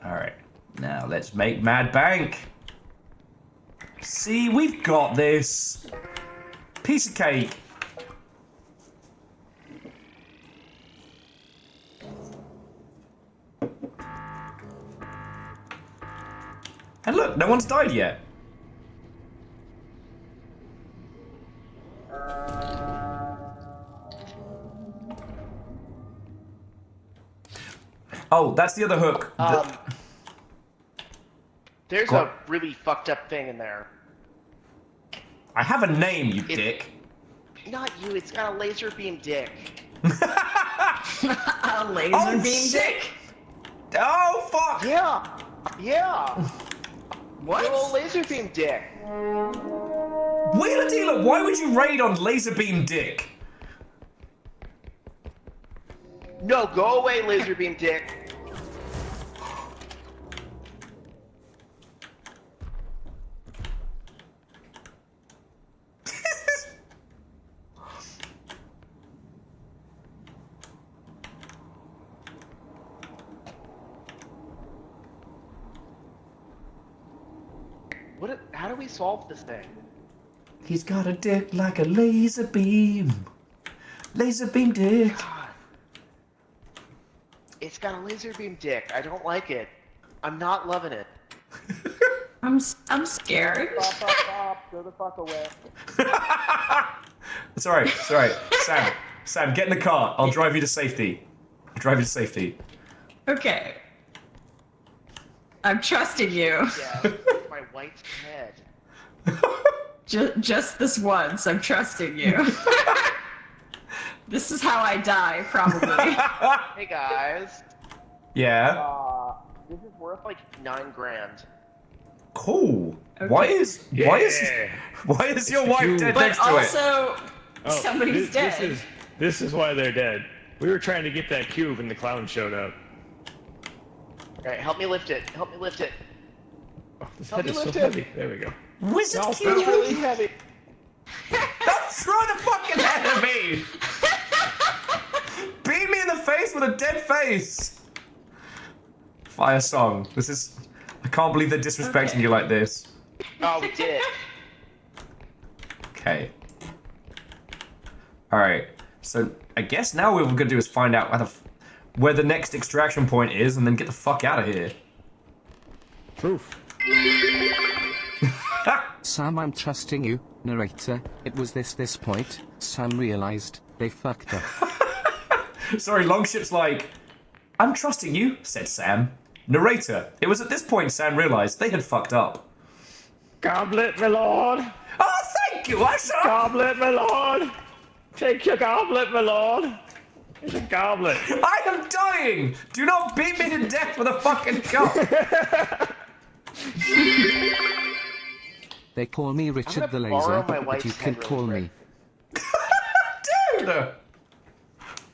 Alright, now let's make mad bank. See, we've got this. Piece of cake. And look, no one's died yet. Oh, that's the other hook. There's a really fucked up thing in there. I have a name, you dick. Not you, it's got a laser beam dick. A laser beam dick? Oh, fuck! Yeah! Yeah! What? Little laser beam dick. Wheeler Dealer, why would you raid on laser beam dick? No, go away, laser beam dick. How do we solve this thing? He's got a dick like a laser beam. Laser beam dick. God. It's got a laser beam dick. I don't like it. I'm not loving it. I'm scared. Go the fuck away. It's alright, it's alright. Sam, get in the car. I'll drive you to safety. Okay. I'm trusting you. Yeah, my white head. Just this once, I'm trusting you. This is how I die, probably. Hey guys. Yeah. This is worth like $9 grand. Cool. Okay. Why is your wife dead next to it? But also, somebody's dead. This is why they're dead. We were trying to get that cube and the clown showed up. Alright, help me lift it. Help me lift it. Oh, this head is so heavy. There we go. Wizard It's Cube! really heavy. Don't throw the fucking head at me! Beat me in the face with a dead face! Fire song. This is... I can't believe they're disrespecting you like this. Oh, we did. Okay. Alright. So, I guess now what we're gonna do is find out where the next extraction point is and then get the fuck out of here. Proof. Sam, I'm trusting you, narrator. It was this point, Sam realized they fucked up. Sorry, Longship's like, I'm trusting you, said Sam. Narrator, it was at this point Sam realized they had fucked up. Goblet, my lord. Oh, What's up? Goblet, my lord! Take your goblet, my lord! It's a goblet. I am dying! Do not beat me to death with a fucking cup! They call me Richard the borrow Laser, my but wife's you can head really call quick. me. Dude!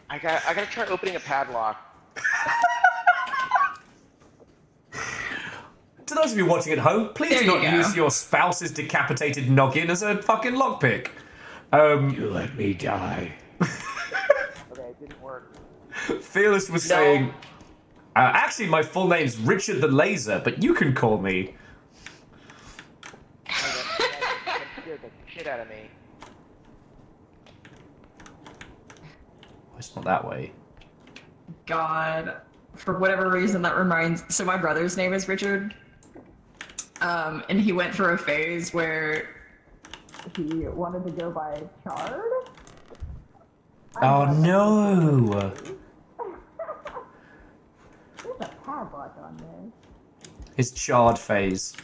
I gotta try opening a padlock. To those of you watching at home, please There do you not go. use your spouse's decapitated noggin as a fucking lockpick. You let me die. Okay, it didn't work. Fearless was saying, actually my full name's Richard the Laser, but you can call me. That scared the shit out of me. Oh, it's not that way. God, for whatever reason that reminds. So my brother's name is Richard, and he went through a phase where he wanted to go by Chard. Oh no! There's a padlock on there. His charred phase.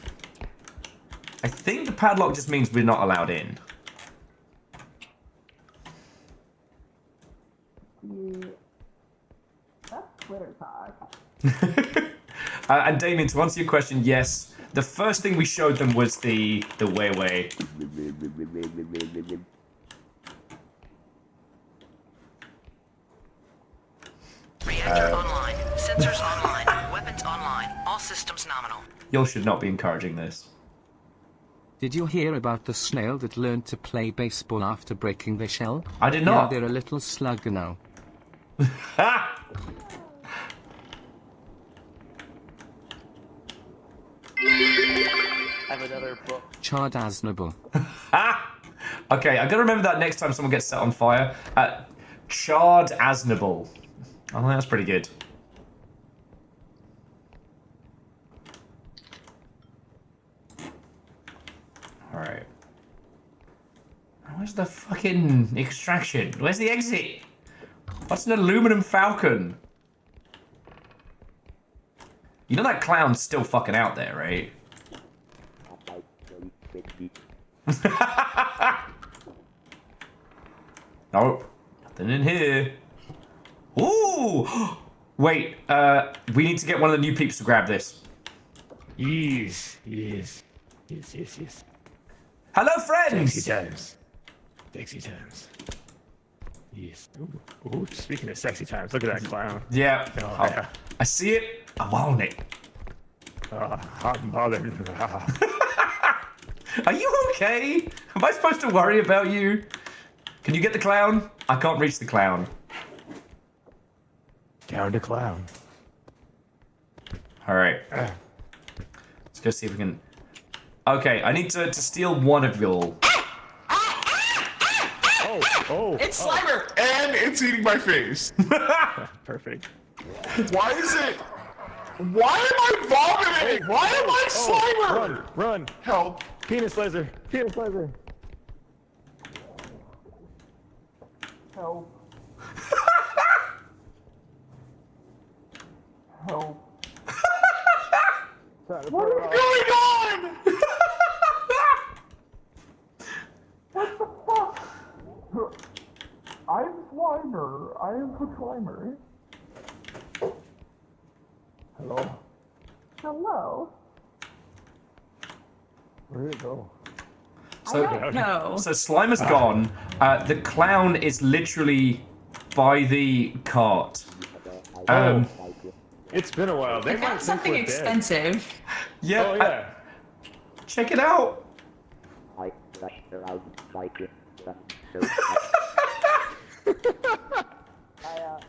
I think the padlock just means we're not allowed in. That's Twitter talk. And Damien, to answer your question, yes. The first thing we showed them was the way. Reactor online. Sensors online. Weapons online. All systems nominal. You should not be encouraging this. Did you hear about the snail that learned to play baseball after breaking their shell? I did not. Yeah, they're a little slug now. Ha! I have another book. Chard Aznable. Okay, I gotta remember that next time someone gets set on fire. Charred Aznable. Oh, that's pretty good. Alright. Where's the fucking extraction? Where's the exit? What's an aluminum falcon? You know that clown's still fucking out there, right? Nope. Nothing in here. Ooh! Wait, we need to get one of the new peeps to grab this. Yes. Hello, friends! Sexy times. Sexy times. Yes. Ooh, speaking of sexy times, look at that clown. Yeah. Oh, yeah. I see it. I want it. Hot and bothered. Are you okay? Am I supposed to worry about you? Can you get the clown? I can't reach the clown. Down to clown. Alright. Let's go see if we can... Okay, I need to steal one of y'all. Oh. It's Slimer! And it's eating my face. Perfect. Why is it? Why am I vomiting? Why am I Slimer? Run. Help. Penis laser. Help. Help. What is going on? What the fuck? I'm Slimer. I am the Slimer. Hello? Hello. Where did it go? So, I don't know. So Slimer's gone. The clown is literally by the cart. It's been a while. They I might got think something we're dead. expensive. Yeah. Oh, yeah. Check it out.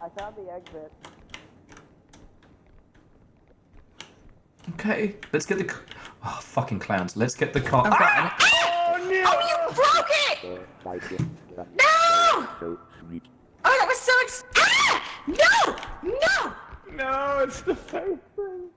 I found the exit. Okay, let's get the... Oh, fucking clowns. Let's get the cart. Oh god. Oh, you broke it! No! Oh, that was so No! No, it's the face thing.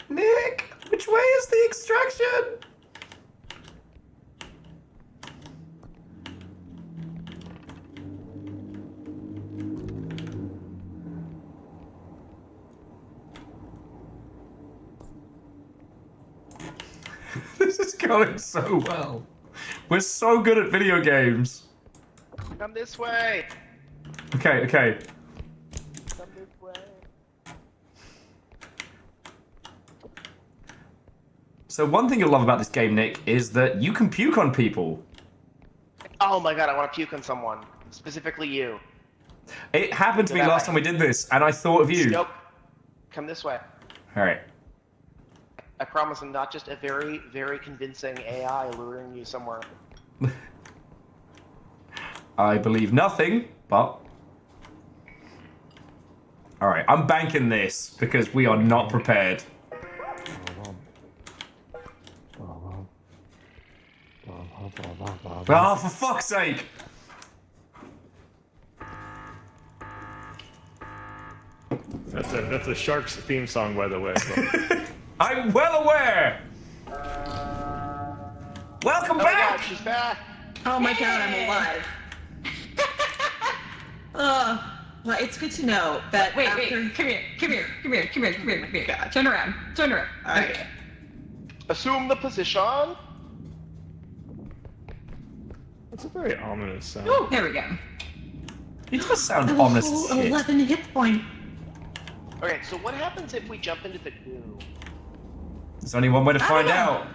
Nick, which way is the extraction? going so well. We're so good at video games. Come this way. Okay, okay. Come this way. So one thing you'll love about this game, Nick, is that you can puke on people. Oh my god, I want to puke on someone. Specifically you. It happened to me last time we did this, and I thought of you. Nope. Come this way. Alright. I promise I'm not just a very, very convincing AI luring you somewhere. I believe nothing, but... Alright, I'm banking this, because we are not prepared. Oh, for fuck's sake! That's a Sharks theme song, by the way. I'm well aware! Welcome back! God, she's back! Oh my god, I'm alive. Well, it's good to know that Wait, after... come here. Turn around. Okay. Assume the position. That's a very ominous sound. Oh, there we go. It does sound ominous as shit. 11 hit point. Okay, so what happens if we jump into the goo? There's only one way to find out.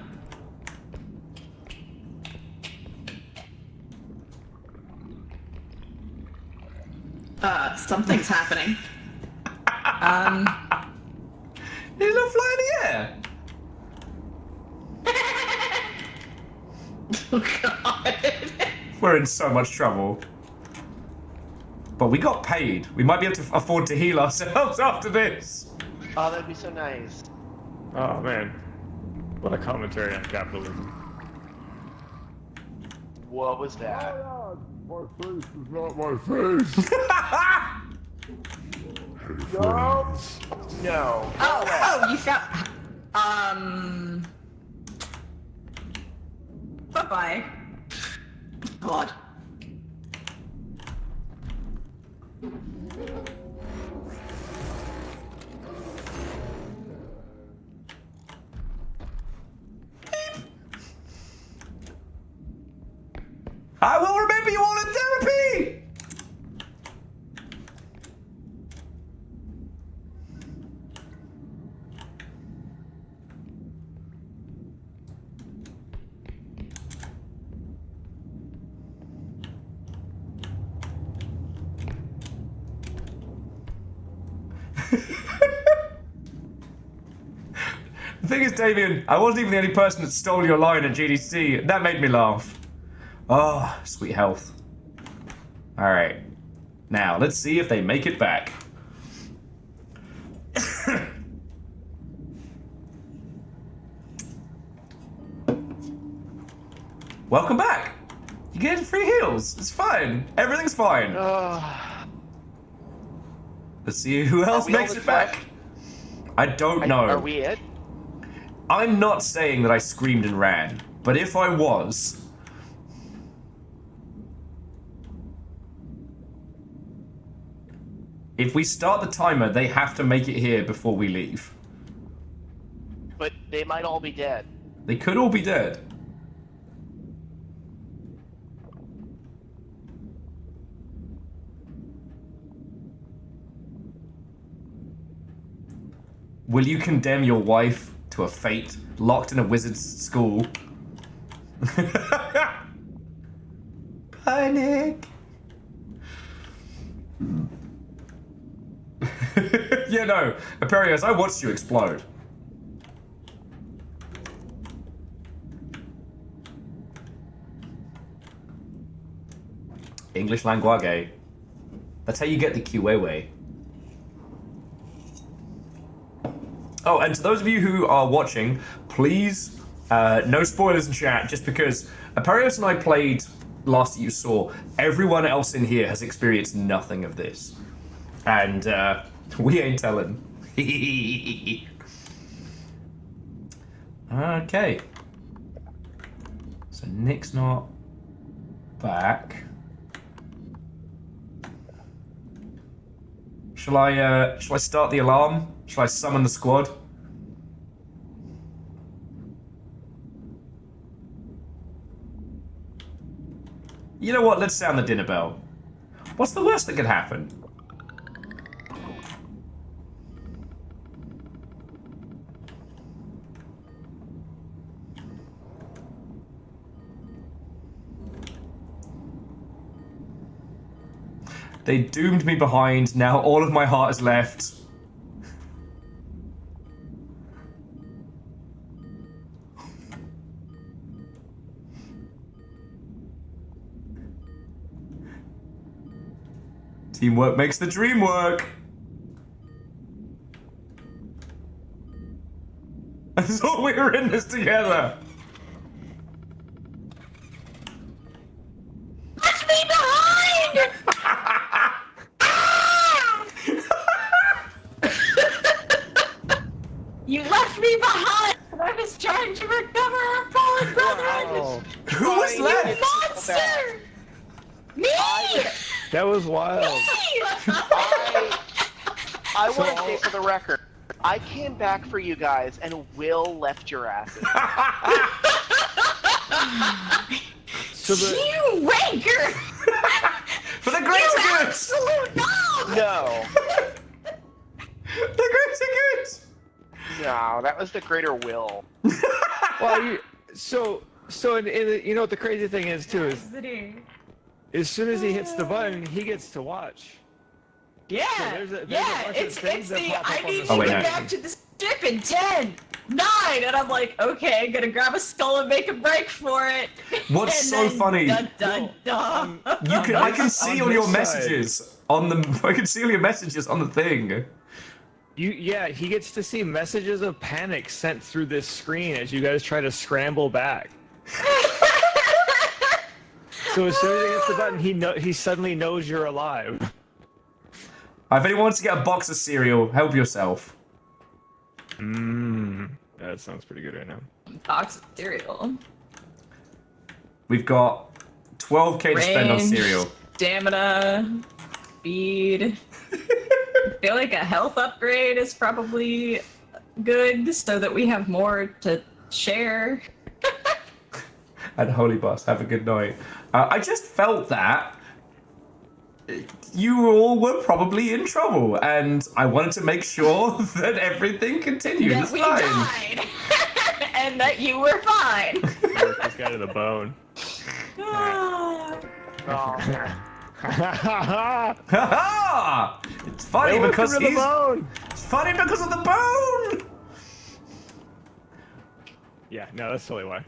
Something's happening. He's not flying in the air. Oh god. We're in so much trouble. But we got paid. We might be able to afford to heal ourselves after this. Oh, that'd be so nice. Oh man, what a commentary on capitalism. What was that? My face is not my face. Hey, friends. No. Oh, you found. Bye-bye. God. I will remember you all in therapy! The thing is, Damien, I wasn't even the only person that stole your line at GDC. That made me laugh. Oh, sweet health. Alright. Now, let's see if they make it back. Welcome back! You get free heals. It's fine. Everything's fine. Let's see who else makes it back. I don't know. Are we it? I'm not saying that I screamed and ran, but if I was... If we start the timer, they have to make it here before we leave. But they might all be dead. They could all be dead. Will you condemn your wife to a fate locked in a wizard's school? Panic! Yeah, no. Aperios, I watched you explode. English language. That's how you get the QA. Oh, and to those of you who are watching, please, no spoilers in chat, just because Aperios and I played last you saw. Everyone else in here has experienced nothing of this. And we ain't telling. Okay. So Nick's not back. Shall I start the alarm? Shall I summon the squad? You know what? Let's sound the dinner bell. What's the worst that could happen? They doomed me behind. Now all of my heart is left. Teamwork makes the dream work. I thought we were in this together. Left me behind! You left me behind! I was trying to recover our fallen brother! Who was left? Monster! Me! That was wild. I want to say for the record, I came back for you guys, and Will left your asses. You wanker! For the greater good! Absolute no! No. The greater good! No, that was the greater Will. Well, so you know what the crazy thing is too is as soon as he hits the button, he gets to watch. Yeah, So there's a bunch it's of things that the pop up I on need the to screen. get back to the ship in 10, 9, and I'm like, okay, gonna grab a skull and make a break for it. What's And so then, funny? Dun, dun, dun. I can see all on your this messages on the. I can see all your messages on the thing. Yeah, he gets to see messages of panic sent through this screen as you guys try to scramble back. So as soon as he hits the button, he suddenly knows you're alive. If anyone wants to get a box of cereal, help yourself. That sounds pretty good right now. Box of cereal. We've got 12k to spend on Range, cereal. Stamina, speed. I feel like a health upgrade is probably good so that we have more to share. And Holy Boss, have a good night. I just felt that you all were probably in trouble, and I wanted to make sure that everything continued. That It's we fine. died. And that you were fine. Work this guy to the bone. It's funny because the bone. It's funny because of the bone. Yeah, no, that's totally why.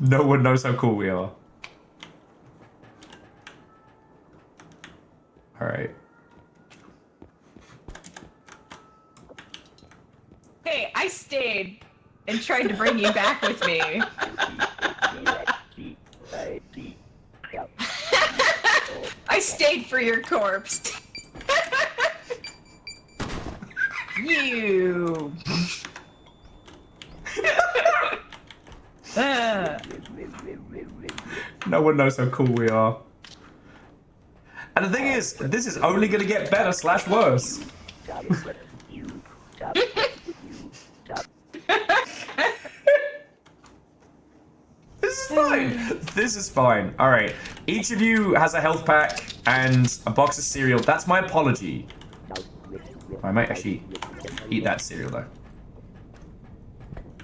No one knows how cool we are. All right. Hey, I stayed and tried to bring you back with me. I stayed for your corpse. You. No one knows how cool we are. And the thing is, this is only going to get better / worse. This is fine. This is fine. All right. Each of you has a health pack and a box of cereal. That's my apology. I might actually eat that cereal though.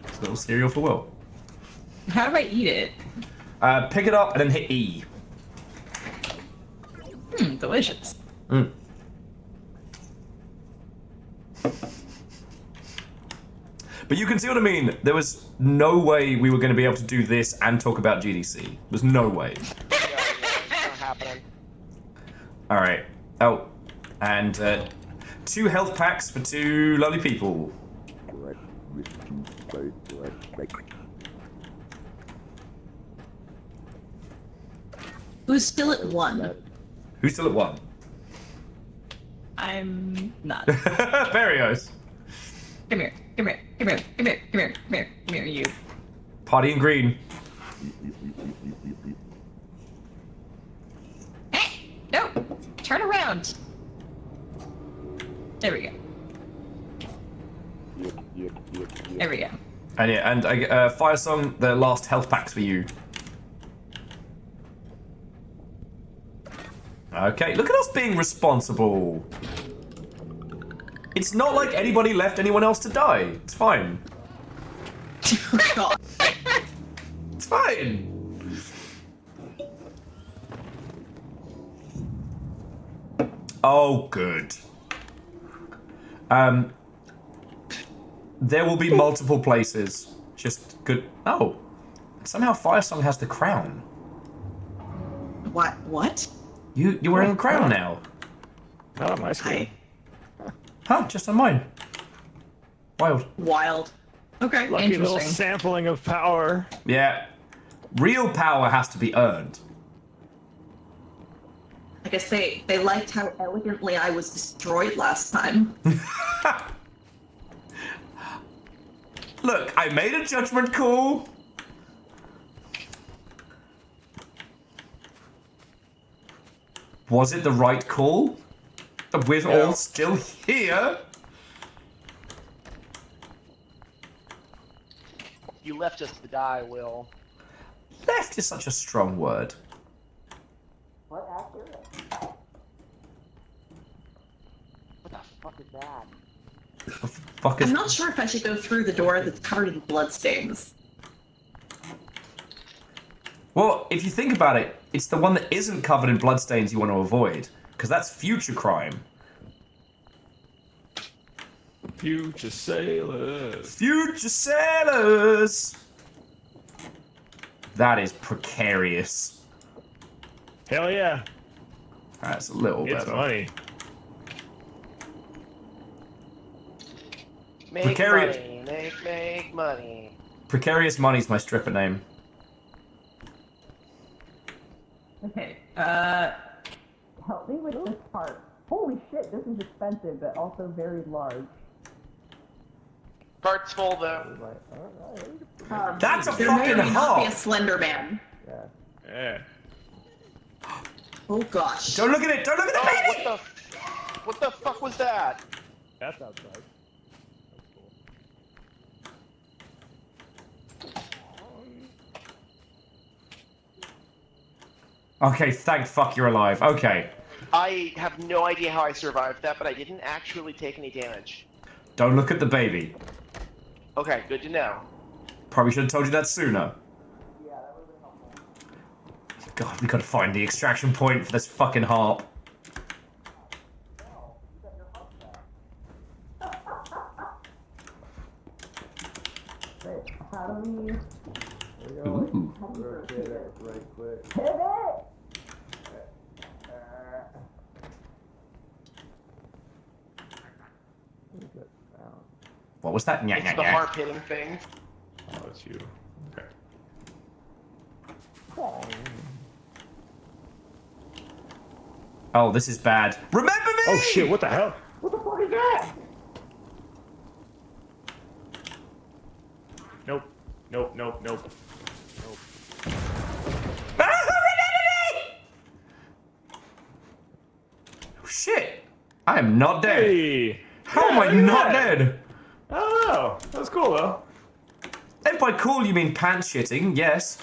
It's a little cereal for Will. How do I eat it? Pick it up and then hit E. Delicious. But you can see what I mean. There was no way we were going to be able to do this and talk about GDC. There's no way. Yeah, it's not happening. All right. Oh, and 2 health packs for 2 lovely people. Who's still at 1? Who's still at 1? I'm not. Barrios. Come here. Come here. Come here. Come here. Come here. Come here. Come here. You. Party in green. Hey! No! Turn around. There we go. There we go. And yeah, and Fire Song, the last health packs for you. Okay, look at us being responsible. It's not like anybody left anyone else to die. It's fine. It's fine. Oh, good. There will be multiple places. Just good. Oh, somehow Fire Song has the crown. What? You're wearing a crown now. Not on my screen. Huh? Just on mine. Wild. Okay, Lucky interesting. little sampling of power. Yeah. Real power has to be earned. I guess they liked how elegantly I was destroyed last time. Look, I made a judgment call. Was it the right call? We're all still here. You left us to die, Will. Left is such a strong word. What accurate? What the fuck is that? Fuck is... I'm not sure if I should go through the door that's covered in bloodstains. Well, if you think about it, it's the one that isn't covered in bloodstains you want to avoid, because that's future crime. Future sailors. Future sailors! That is precarious. Hell yeah. That's a little It's better. money. Make Precarious- money, make money. Precarious Money's my stripper name. Okay, help me with this part. Holy shit, this is expensive, but also very large. Cart's full though. That's a there fucking may or may not hog. be a Slender Man. Yeah. Oh gosh. Don't look at it! Don't look at the baby! What the fuck was that? That's outside. Okay, thank fuck you're alive. Okay. I have no idea how I survived that, but I didn't actually take any damage. Don't look at the baby. Okay, good to know. Probably should have told you that sooner. God, we gotta find the extraction point for this fucking harp. How do we... Ooh. Right quick. Pivot! What was that? Nya, It's nya, the nya. harp hitting thing. Oh, it's you. Okay. Oh, this is bad. Remember me! Oh shit, what the hell? What the fuck is that? Nope. Nope, nope, nope. Nope. Oh, shit! I am not dead. Hey! How am I look at not that. dead? I don't know. That's cool though. If by cool you mean pants shitting, yes.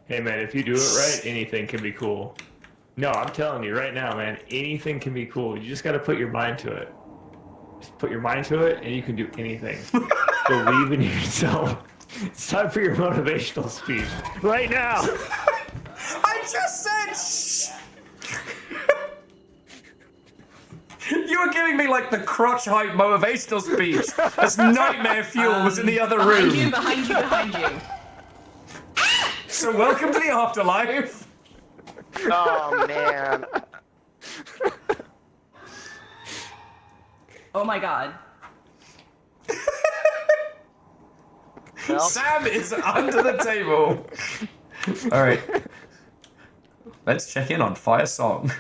Hey man, if you do it right, anything can be cool. No, I'm telling you right now, man, anything can be cool. You just gotta put your mind to it. Just put your mind to it and you can do anything. Believe in yourself. It's time for your motivational speech. Right now! I just said shh! You were giving me like the crotch height motivational speech as Nightmare Fuel was in the other room. Behind you. So welcome to the afterlife. Oh man. Oh my god. Well. Sam is under the table. All right. Let's check in on Fire Song.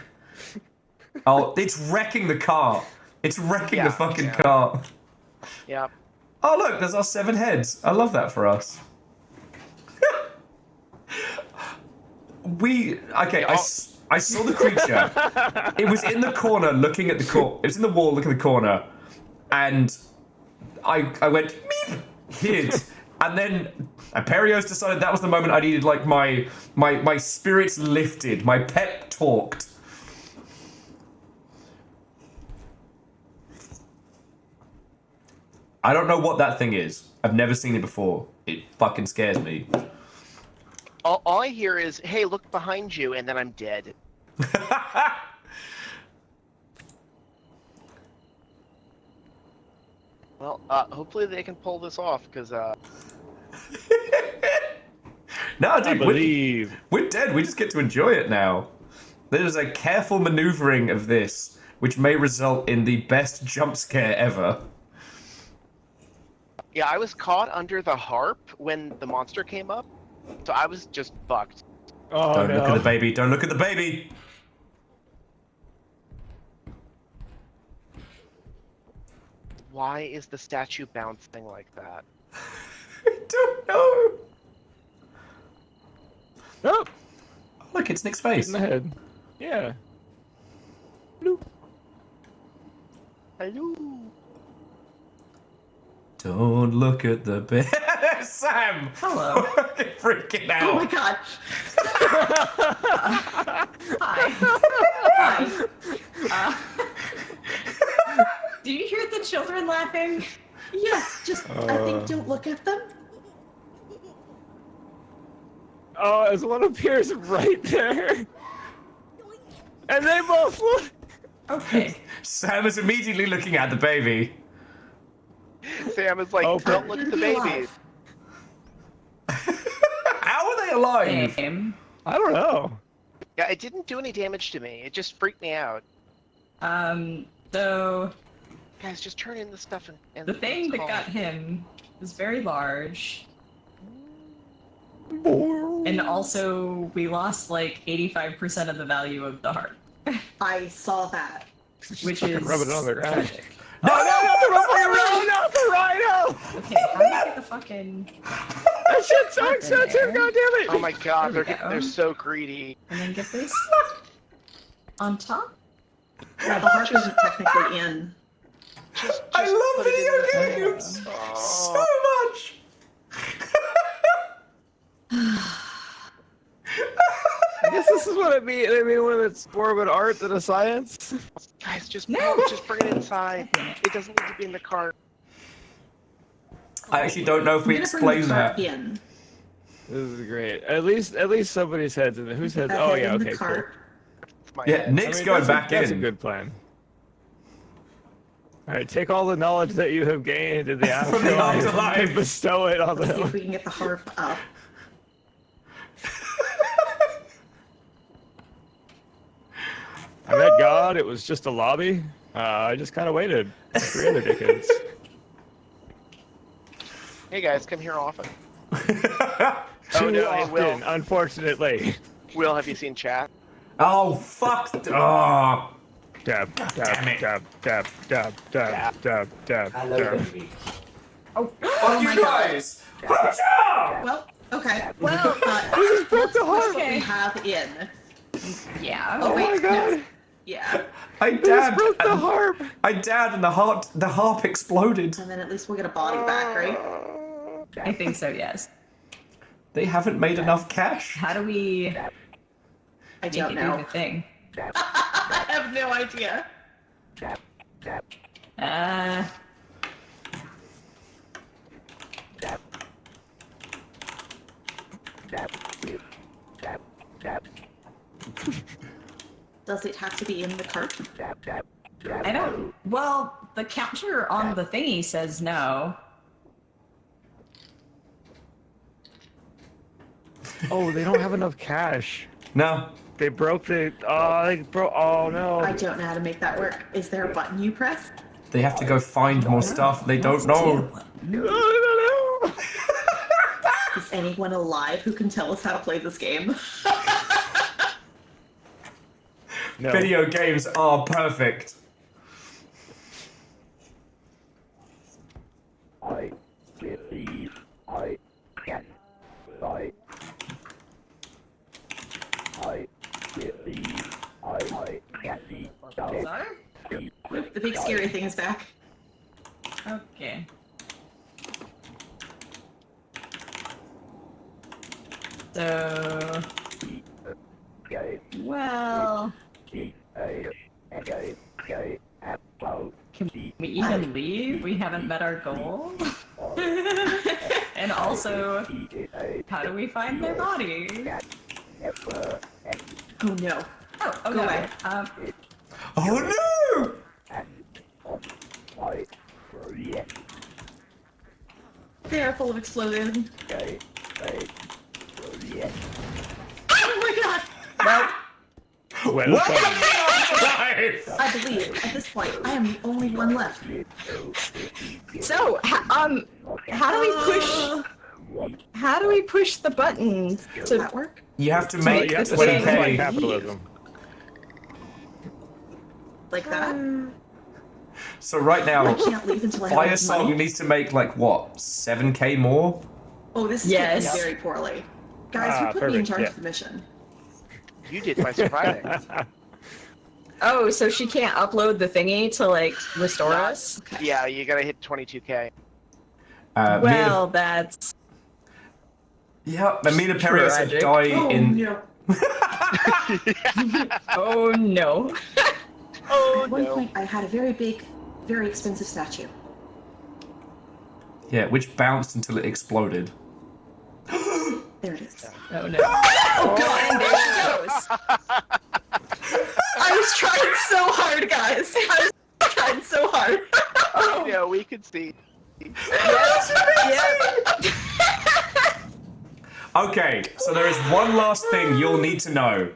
Oh, it's wrecking the car. It's wrecking the fucking car. Yep. Oh, look, there's our 7 heads. I love that for us. Okay, I saw the creature. It was in the corner looking at the it was in the wall looking at the corner. And I went meep, hid, and then Perios decided that was the moment I needed like my spirits lifted, my pep talked. I don't know what that thing is. I've never seen it before. It fucking scares me. All I hear is, "Hey, look behind you," and then I'm dead. Well, hopefully they can pull this off, because No, dude, believe. we're dead. We just get to enjoy it now. There's a careful maneuvering of this, which may result in the best jump scare ever. yeah, I was caught under the harp when the monster came up, so I was just fucked. Oh, Don't look at the baby. Don't look at the baby. Why is the statue bouncing like that? I don't know. Oh, look, it's Nick's face. In the head. Yeah. Hello. Don't look at the baby. Sam! Hello. Fucking freaking out. Oh my god. Hi. Hi. Do you hear the children laughing? Yes, just, I think don't look at them. Oh, as one appears right there. And they both look. Okay. Sam is immediately looking at the baby. Sam is like, "Don't look at the baby." How are they alive? I don't know. Yeah, it didn't do any damage to me. It just freaked me out. So Guys, just turn in the stuff and the thing that got him was very large. And also, we lost like 85% of the value of the heart. I saw that. Which Fucking is rub it on the ground. tragic. No, not the rhino! Not the rhino! Okay, how do you get the fucking... That shit's so expensive, goddammit! Oh my god, There we they're go. so greedy. And then get this on top? Yeah, the harp isn't technically in. I love video games so much. I guess this is what it means. I mean, when it's more of an art than a science. Guys, just bring it inside. It doesn't need to be in the cart. I actually don't know if we explain that. In. This is great. At least somebody's head's in there. Whose head? That Oh head yeah, in the okay, cool. cart. Yeah, Nick's going back That's a in. good plan. All right, take all the knowledge that you have gained in the From the afterlife afterlife. and bestow it on Let's see if them. we can get the harp up. I met God. It was just a lobby. I just kind of waited. 3 other decades. Hey guys, come here often. Too no, often, Will. unfortunately. Will, have you seen chat? Oh, fuck. Oh. Dab, dab, damn it. dab, dab, dab, dab, dab, dab, dab. Oh, Fuck my you god. guys. Well, okay. Well, just broke the let's harp. what we have in. Yeah. Oh, Oh wait, my god. no. Yeah. I Just dabbed. broke the and- harp. I dabbed and the harp exploded. And then at least we'll get a body back, right? I think so, yes. They haven't made enough cash. How do we I make don't it do know. the thing? I have no idea. Does it have to be in the cart? I don't... Well, the counter on the thingy says no. Oh, they don't have enough cash. No. They broke the. Oh, they broke. Oh no. I don't know how to make that work. Is there a button you press? They have to go find more stuff. They don't know. No. Is anyone alive who can tell us how to play this game? No. Video games are perfect. I believe I can fly. I believe I can see. The big scary thing is back. Okay. So... Well... Can we even leave? We haven't met our goal. And also, how do we find their body? Oh no. Oh, Go no. away. Oh no! They are full of explosion. Oh my god! Welcome. I believe at this point I am the only one left. So, how do we push the button to that work? You have to To make make this 20k. thing. Capitalism. Like that? So right now, I can't leave until I have Fire enough Song money. needs to make like what, 7k more? Oh, this is Yes. going very poorly. Guys, who put me in charge of the mission? You did by surviving. Oh, so she can't upload the thingy to like restore us? Yeah, you gotta hit 22k. Well, that's Yeah, Amina Perios tragic. die Oh, in. no. Oh no. Oh At one no. point, I had a very big, very expensive statue. Yeah, which bounced until it exploded. There it is. Oh no. Oh god, and there she goes. I was trying so hard, guys. I was trying so hard. Oh no, we could see. Okay, so there is one last thing you'll need to know.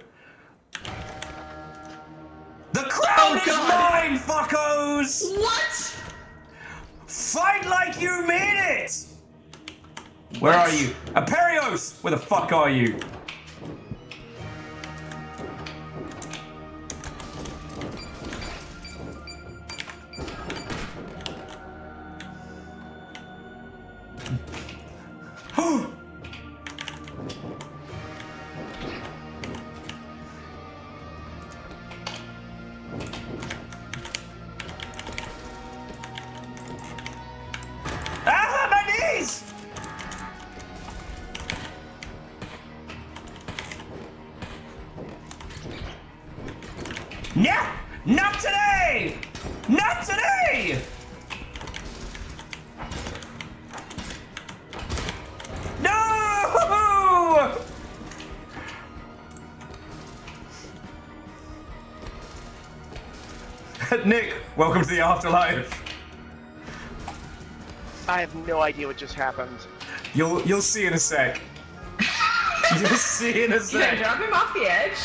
The crown is mine, fuckos! What? Fight like you mean it! Where are you? Aperios! Where the fuck are you? Ah, my knees! Yeah, not today! Not today! No! Nick, welcome to the afterlife. I have no idea what just happened. You'll see in a sec. You'll see in a Can I sec. drop him off the edge?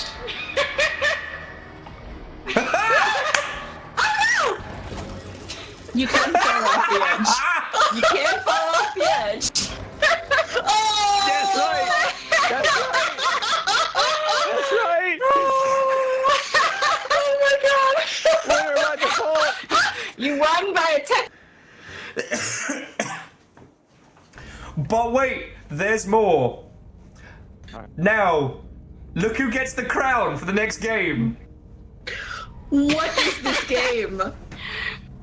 You can fall off the edge. You can fall off the edge. Oh! That's right. That's right. That's right. Oh my god! Winner by default. You won by a tech. But wait, there's more. Now, look who gets the crown for the next game. What is this game?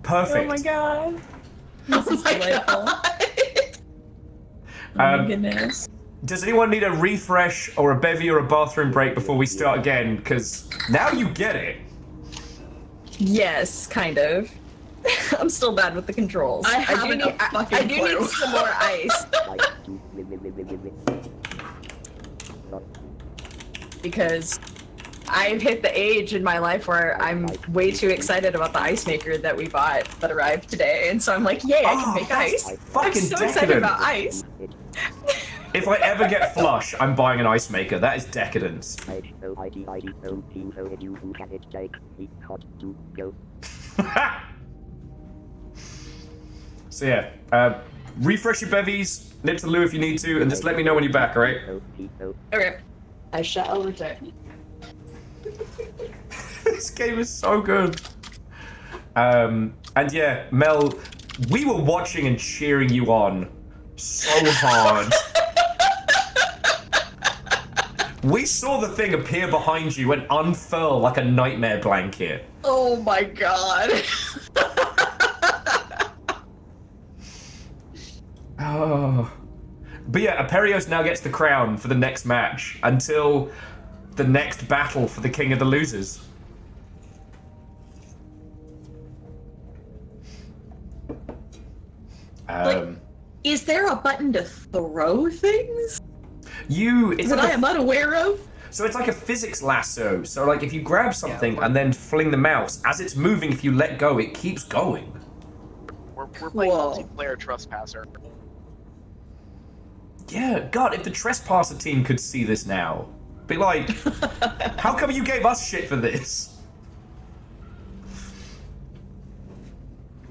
Perfect. Oh my god. This is delightful. Oh my goodness. Does anyone need a refresh or a bevy or a bathroom break before we start again? Because now you get it. Yes, kind of. I'm still bad with the controls. I haven't a fucking I do clue. need some more ice. Because I've hit the age in my life where I'm way too excited about the ice maker that we bought that arrived today, and so I'm like, yay, I can make ice. I'm fucking so excited decadent. about ice. If I ever get flush, I'm buying an ice maker. That is decadence. So yeah, refresh your bevies, nip to the loo if you need to, and just let me know when you're back, alright? Okay. I shall return. This game is so good. And yeah, Mel, we were watching and cheering you on so hard. We saw the thing appear behind you and unfurl like a nightmare blanket. Oh my god. Oh. But yeah, Aperios now gets the crown for the next match until the next battle for the King of the Losers. Is there a button to throw things It's that like I am unaware of? So it's like a physics lasso. So like if you grab something and then fling the mouse, as it's moving, if you let go, it keeps going. We're playing multiplayer Trespasser. Yeah, God, if the Trespasser team could see this now, be like, how come you gave us shit for this?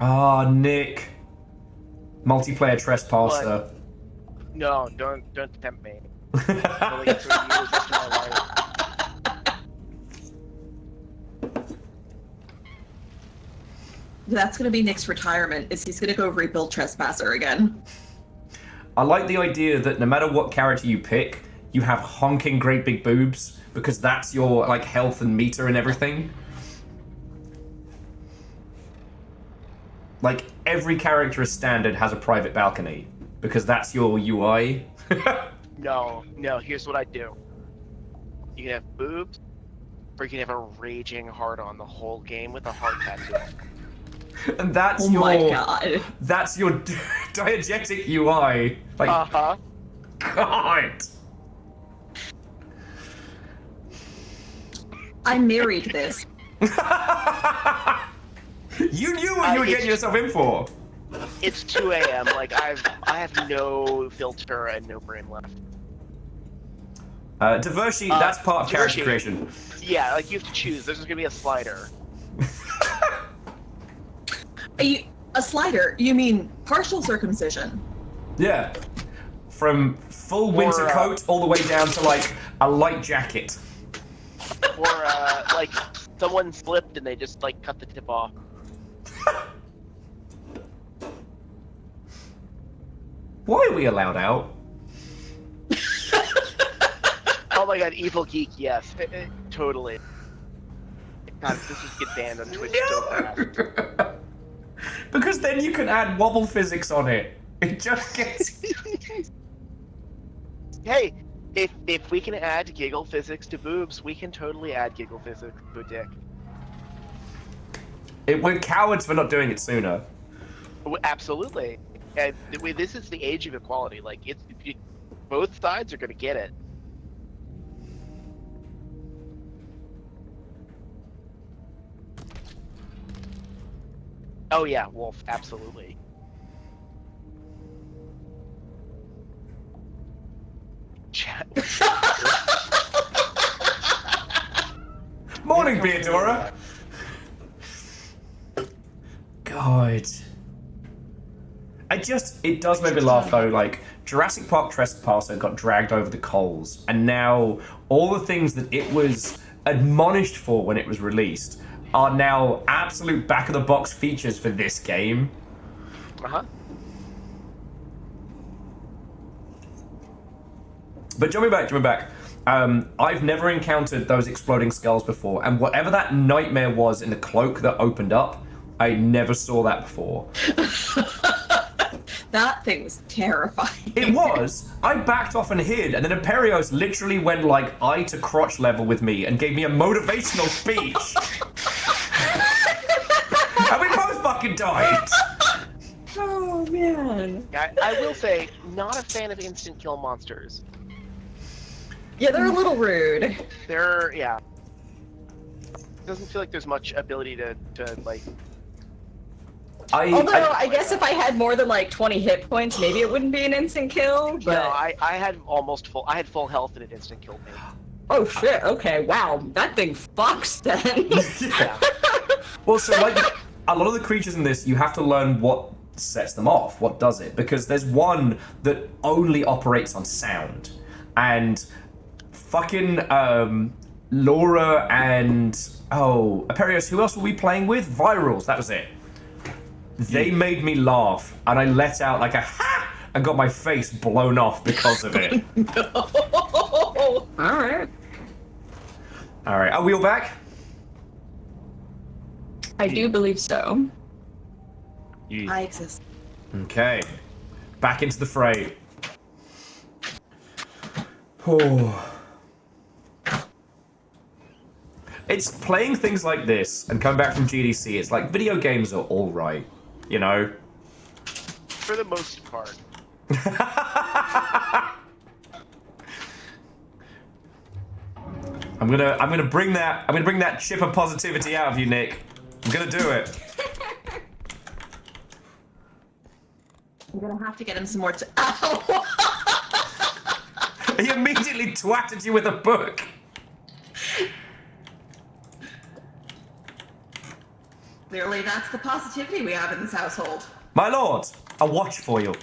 Ah, Nick. Multiplayer Trespasser. No, don't tempt me. Only get 30 years into my life. That's gonna be Nick's retirement. Is he's gonna go rebuild Trespasser again? I like the idea that no matter what character you pick, you have honking great big boobs because that's your like health and meter and everything. Like every character as standard has a private balcony because that's your UI. No, here's what I do. You can have boobs, or you can have a raging hard on the whole game with a heart tattoo. And that's my God. That's your diegetic UI. Like, God. I married this. You knew what you were getting yourself in for. It's 2 a.m. Like I have no filter and no brain left. Diversi, that's part of character creation. Yeah, like you have to choose. There's gonna be a slider. A slider? You mean partial circumcision? Yeah. From full winter coat all the way down to like a light jacket. Or like someone slipped and they just like cut the tip off. Why are we allowed out? Oh my God, Evil Geek, yes, totally. God, this would get banned on Twitch so fast. Because then you can add wobble physics on it. It just gets. Hey, if we can add giggle physics to boobs, we can totally add giggle physics to a dick. We're cowards for not doing it sooner. Absolutely. And this is the age of equality. Like, both sides are going to get it. Oh yeah, Wolf, absolutely. Morning, Beardora. God. It does make me laugh though, like, Jurassic Park Trespasser got dragged over the coals, and now all the things that it was admonished for when it was released are now absolute back-of-the-box features for this game. But jumping back, I've never encountered those exploding skulls before, and whatever that nightmare was in the cloak that opened up, I never saw that before. That thing was terrifying. It was. I backed off and hid, and then Aperios literally went like eye to crotch level with me and gave me a motivational speech. And we both fucking died. Oh man. I will say, not a fan of instant kill monsters. Yeah, they're a little rude. Yeah. Doesn't feel like there's much ability to like. Although I guess if I had more than like 20 hit points, maybe it wouldn't be an instant kill. But No, I had almost full. I had full health and it instant killed me. Oh shit! Okay, wow, that thing fucks then. Yeah. Well, so like a lot of the creatures in this, you have to learn what sets them off. What does it? Because there's one that only operates on sound, and fucking Laura and Aperios. Who else were we playing with? Virals. That was it. They made me laugh, and I let out like a ha, and got my face blown off because of it. All right. All right, are we all back? I do believe so. I exist. Okay, back into the fray. Oh. It's playing things like this and coming back from GDC. It's like video games are all right, you know. For the most part. I'm gonna bring that chip of positivity out of you, Nick. I'm gonna do it. I'm gonna have to get him some more. Ow! He immediately twatted you with a book. Clearly, that's the positivity we have in this household. My lord, a watch for you.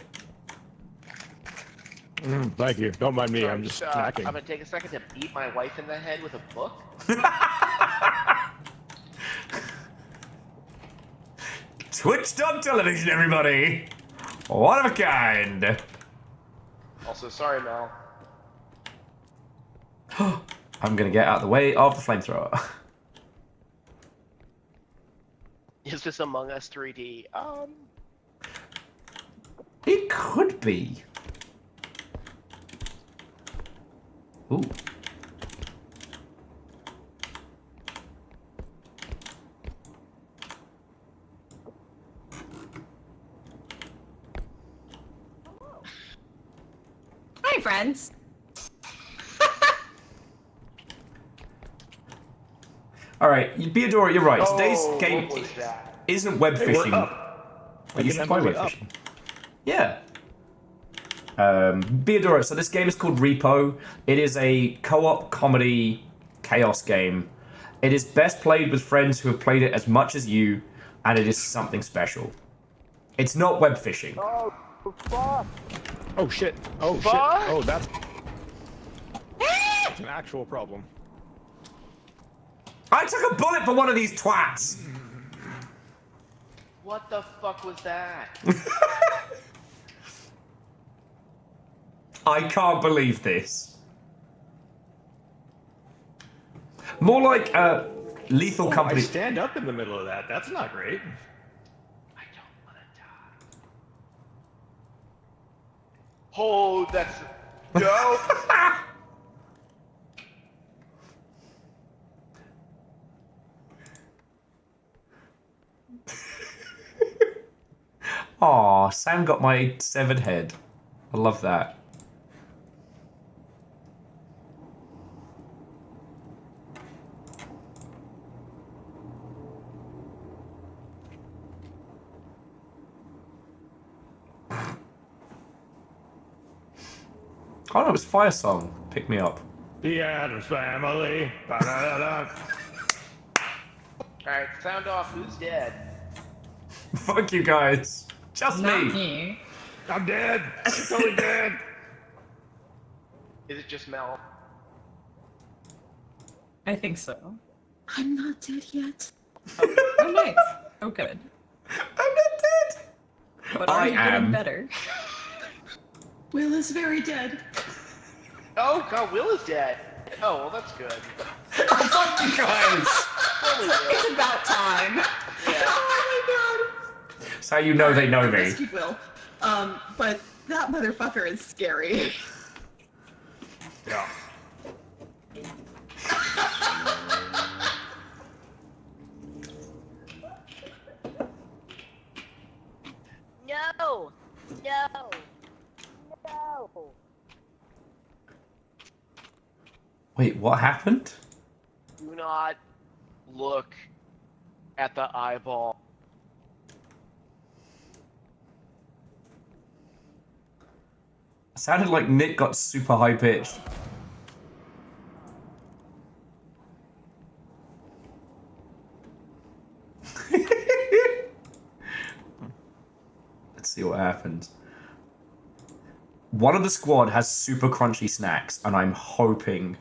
Thank you. Don't mind me. Sorry, I'm just snacking. I'm gonna take a second to beat my wife in the head with a book. Twitch.television, everybody. One of a kind. Also, sorry, Mel. I'm gonna get out of the way of the flamethrower. Is this Among Us 3D? It could be. Ooh. Hi, friends. All right, Beadora, you're right. Today's Oh, game what was that? isn't web Hey, we're fishing. up. But you Like should an play web MLB up. fishing. Yeah. Beadora, so this game is called R.E.P.O. It is a co-op comedy chaos game. It is best played with friends who have played it as much as you, and it is something special. It's not web fishing. Oh, fuck! Oh shit. Oh shit. Fuck! Oh, that's an actual problem. I took a bullet for one of these twats! What the fuck was that? I can't believe this. More like Lethal I Company. stand up in the middle of that. That's not great. I don't want to die. Oh, that's no. Aw, Sam got my severed head. I love that. Oh no, it was Fire Song. Pick me up. The Addams Family. Ba-da-da-da. Alright, sound off. Who's dead? Fuck you guys. Just Not me. me. I'm dead. I'm totally dead. Is it just Mel? I think so. I'm not dead yet. Oh, nice. Oh, good. I'm not dead. But are I you getting am. better? Will is very dead. Oh god, Will is dead. Oh, well, that's good. Oh, fuck you guys. Only Will. It's about time. Yeah. Oh my god. That's how you know they know I me. rescued Will. But that motherfucker is scary. Yeah. No! No! No! Wait, what happened? Do not look at the eyeball. It sounded like Nick got super high pitched. Let's see what happens. One of the squad has super crunchy snacks, and I'm hoping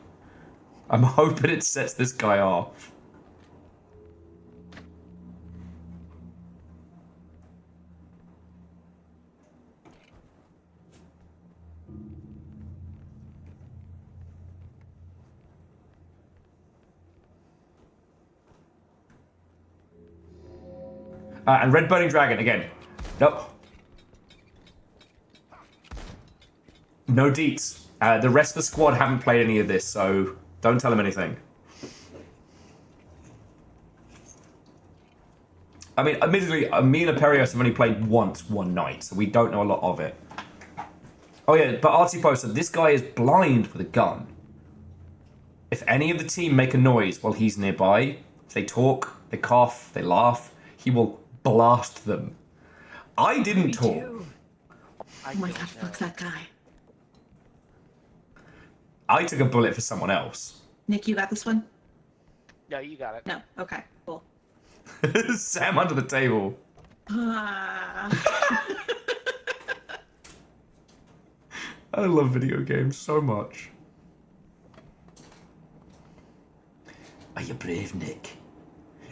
it sets this guy off. And Red Burning Dragon again. Nope. No deets. The rest of the squad haven't played any of this, so don't tell them anything. I mean, admittedly, me and Aperios have only played once one night, so we don't know a lot of it. Oh yeah, but R.E.P.O said this guy is blind with a gun. If any of the team make a noise while he's nearby, if they talk, they cough, they laugh, he will blast them. I didn't talk. Oh my god, fuck that guy. I took a bullet for someone else. Nick, you got this one? No, you got it. No. Okay, cool. Sam under the table. Ah. I love video games so much. Are you brave, Nick?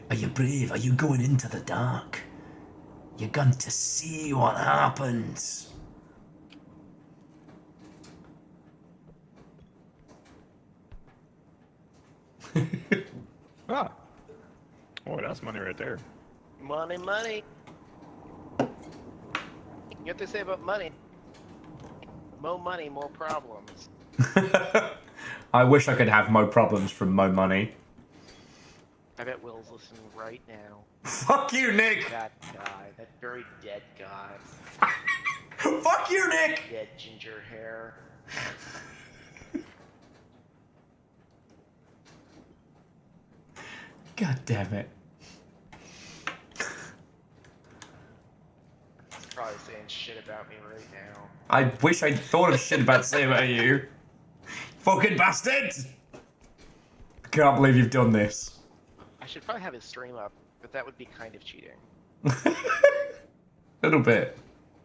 Are you brave? Are you going into the dark? You're going to see what happens. Ah. Oh, that's money right there. Money, money. What they say about money? More money, more problems. I wish I could have mo problems from mo money. I bet Will's listening right now. Fuck you, Nick! That guy, that very dead guy. Fuck you, Nick! Dead ginger hair. God damn it. He's probably saying shit about me right now. I wish I'd thought of shit about saying about you. Fucking bastard! I can't believe you've done this. I should probably have his stream up, but that would be kind of cheating. A little bit.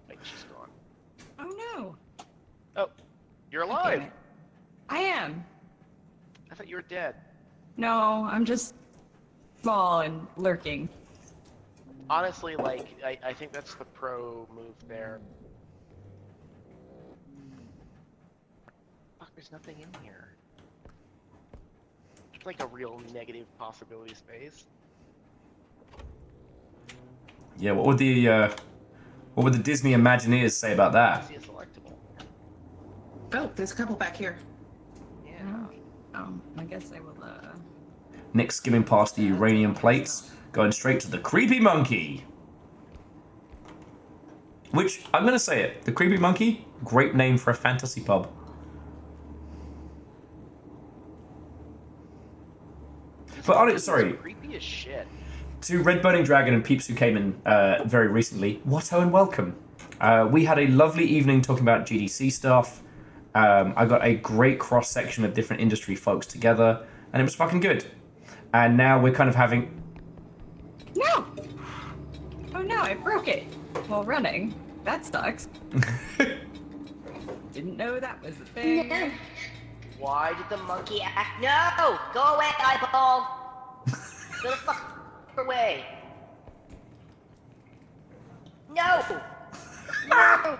Like, she's gone. Oh no. Oh, you're alive! I am. I thought you were dead. No, I'm just small and lurking. Honestly, like, I think that's the pro move there. Fuck, there's nothing in here. It's like a real negative possibility space. Yeah, what would the Disney Imagineers say about that? See a selectable. Oh, there's a couple back here. Yeah. I guess I will, Nick skimming past the uranium plates, going straight to the creepy monkey. Which, I'm gonna say it, the creepy monkey, great name for a fantasy pub. But sorry, Creepy as shit. to Red Burning Dragon and peeps who came in very recently, whatto and welcome. We had a lovely evening talking about GDC stuff. I got a great cross section of different industry folks together, and it was fucking good. And now we're kind of having... No! Oh no, I broke it while running. That sucks. Didn't know that was a thing. No. Why did the monkey act? No! Go away, eyeball! Go the fuck away! No! No!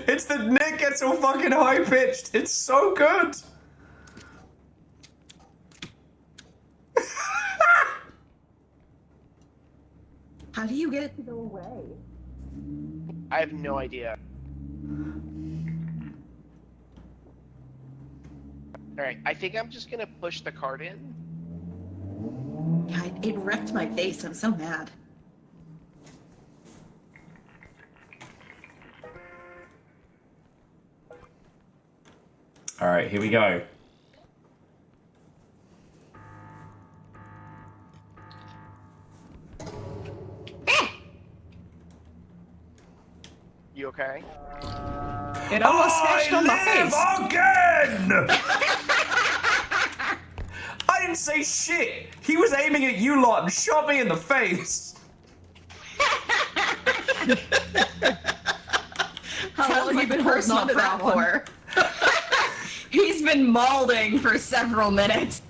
It's the Nick gets all fucking high pitched. It's so good. How do you get it to go away? I have no idea. Alright, I think I'm just gonna push the cart in. Yeah, it wrecked my face. I'm so mad. All right, here we go. You okay? It almost smashed on my face. Again! I didn't say shit. He was aiming at you lot and shot me in the face. How long have you been holding on to that for? He's been mauling for several minutes.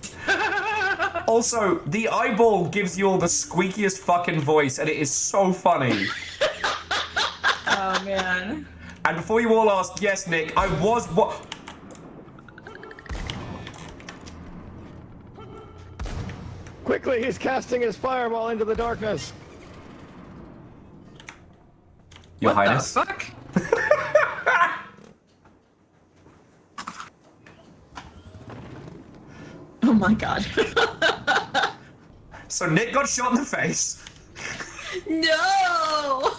Also, the eyeball gives you all the squeakiest fucking voice, and it is so funny. Oh man. And before you all ask, yes, Nick, I was what? Quickly, he's casting his fireball into the darkness. Your what Highness. the fuck? my god. So Nick got shot in the face. No!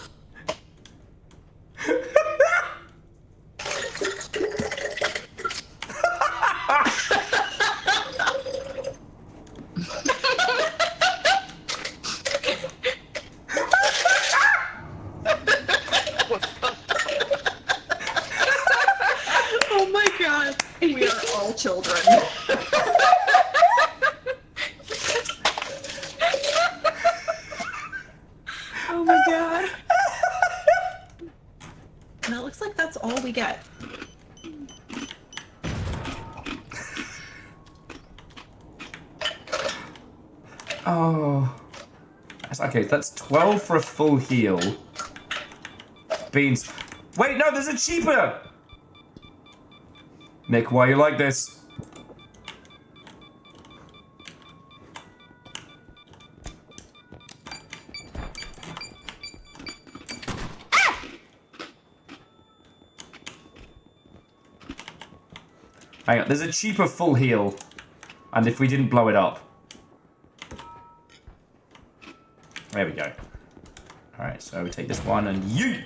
Oh my god. We are all children. Oh my god. And it looks like that's all we get. Oh. That's okay, that's 12 for a full heal. Beans. Wait, no, there's a cheaper! Nick, why you like this? Hang on, there's a cheaper full heal. And if we didn't blow it up. There we go. Alright, so we take this one and yeet!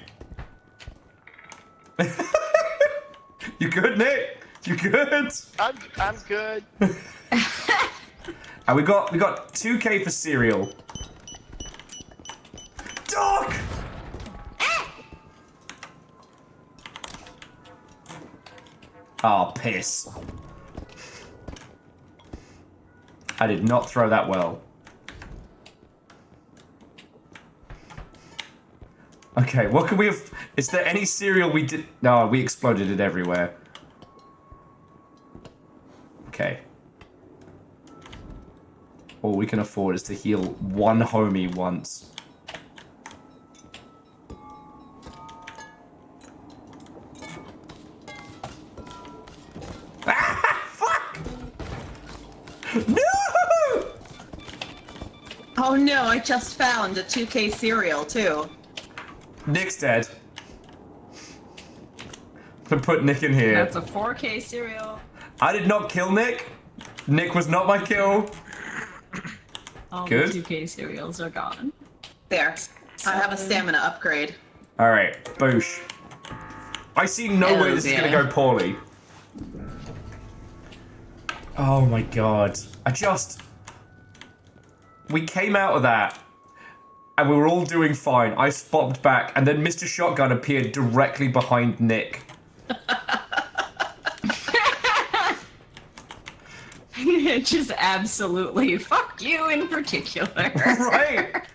You good, Nick? You good? I'm good. And we got 2K for cereal. Dog! Oh, piss. I did not throw that well. Okay, what can we have... Is there any cereal we did... No, we exploded it everywhere. Okay. All we can afford is to heal one homie once. Ah, fuck! No! Oh no, I just found a 2K cereal too. Nick's dead. To put Nick in here. That's a 4K cereal. I did not kill Nick. Nick was not my kill. All Good. the 2K cereals are gone. There. I have a stamina upgrade. Alright, boosh. I see no way this is gonna go poorly. Oh my god. We came out of that, and we were all doing fine. I spopped back, and then Mr. Shotgun appeared directly behind Nick. Just absolutely fuck you in particular. Right.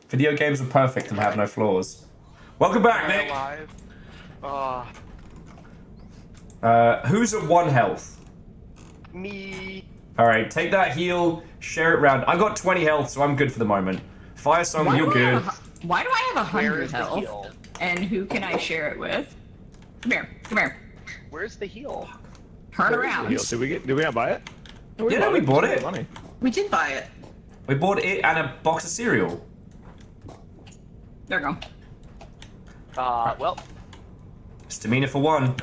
Video games are perfect and have no flaws. Welcome back, Nick. Who's at 1 health? Me. Alright, take that heal, share it round. I got 20 health, so I'm good for the moment. Firesong, you're good. Why do I have Where 100 is the health? heal? And who can I share it with? Come here, come here. Where's the heal? Turn around. Did we not buy it? Yeah, we bought it. Money. We did buy it. We bought it and a box of cereal. There you go. Well. Stamina for 1.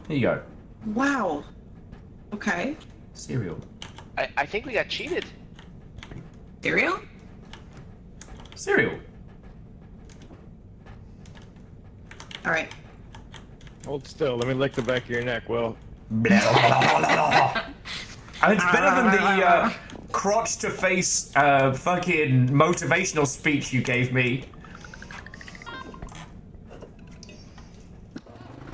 Here you go. Wow. Okay. Cereal. I think we got cheated. Cereal? Cereal. All right. Hold still. Let me lick the back of your neck, Will. And it's better than the crotch to face fucking motivational speech you gave me.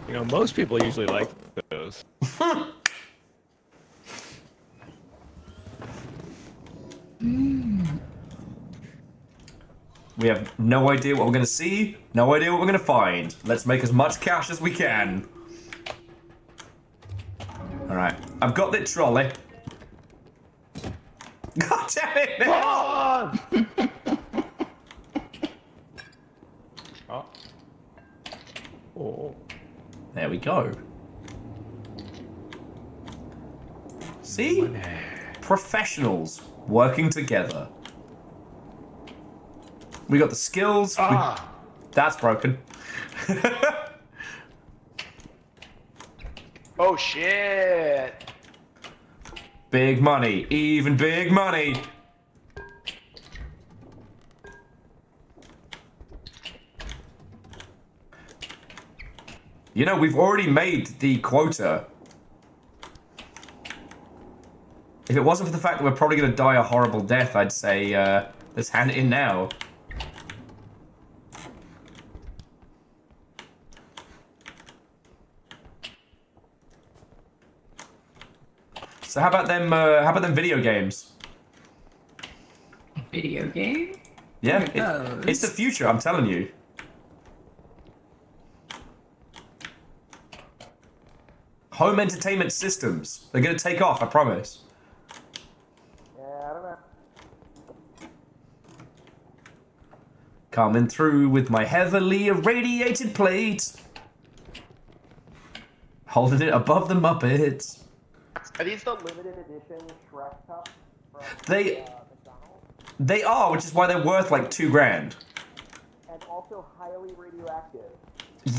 You know, most people usually like those. We have no idea what we're gonna see, no idea what we're gonna find. Let's make as much cash as we can. Alright, I've got the trolley. God damn it! Oh. There we go. See? Professionals working together. We got the skills. That's broken. Oh shit! Big money, even big money. You know, we've already made the quota. If it wasn't for the fact that we're probably going to die a horrible death, I'd say, let's hand it in now. So how about them video games? Video game? Yeah, it's the future, I'm telling you. Home entertainment systems. They're going to take off, I promise. Yeah, I don't know. Coming through with my heavily irradiated plate. Holding it above the Muppets. Are these the limited edition Shrek cups? They are, which is why they're worth like $2 grand. And also highly radioactive.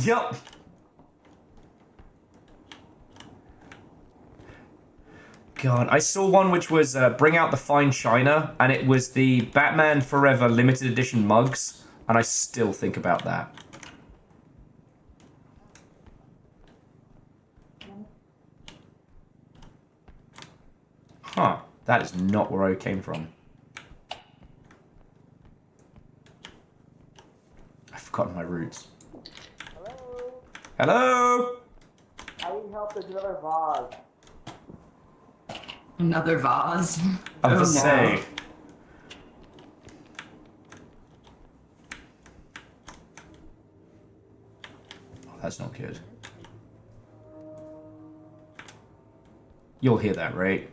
Yup. God, I saw one which was Bring Out the Fine China, and it was the Batman Forever limited edition mugs, and I still think about that. Huh, that is not where I came from. I've forgotten my roots. Hello? Hello? I need help, there's another vase. Another vase. I was to say. Oh, that's not good. You'll hear that, right?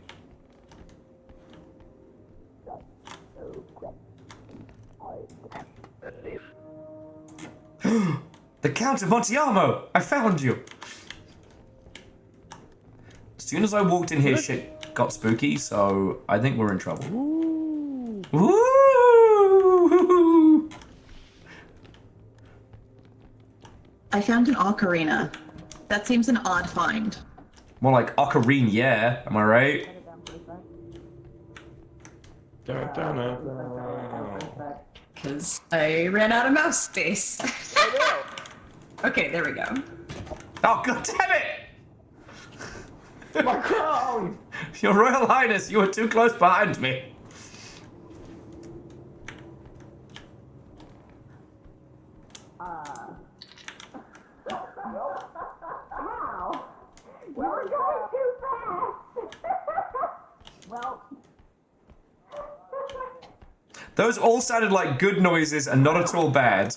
The Count of Montiamo! I found you! As soon as I walked in here, shit got spooky, so I think we're in trouble. Ooh. Ooh. I found an ocarina. That seems an odd find. More like ocarine, yeah. Am I right? Because I ran out of mouse space. Okay, there we go. Oh, god damn it! My crown! Your Royal Highness, you were too close behind me. Wow. You were going too fast. Well. Those all sounded like good noises and not at all bad.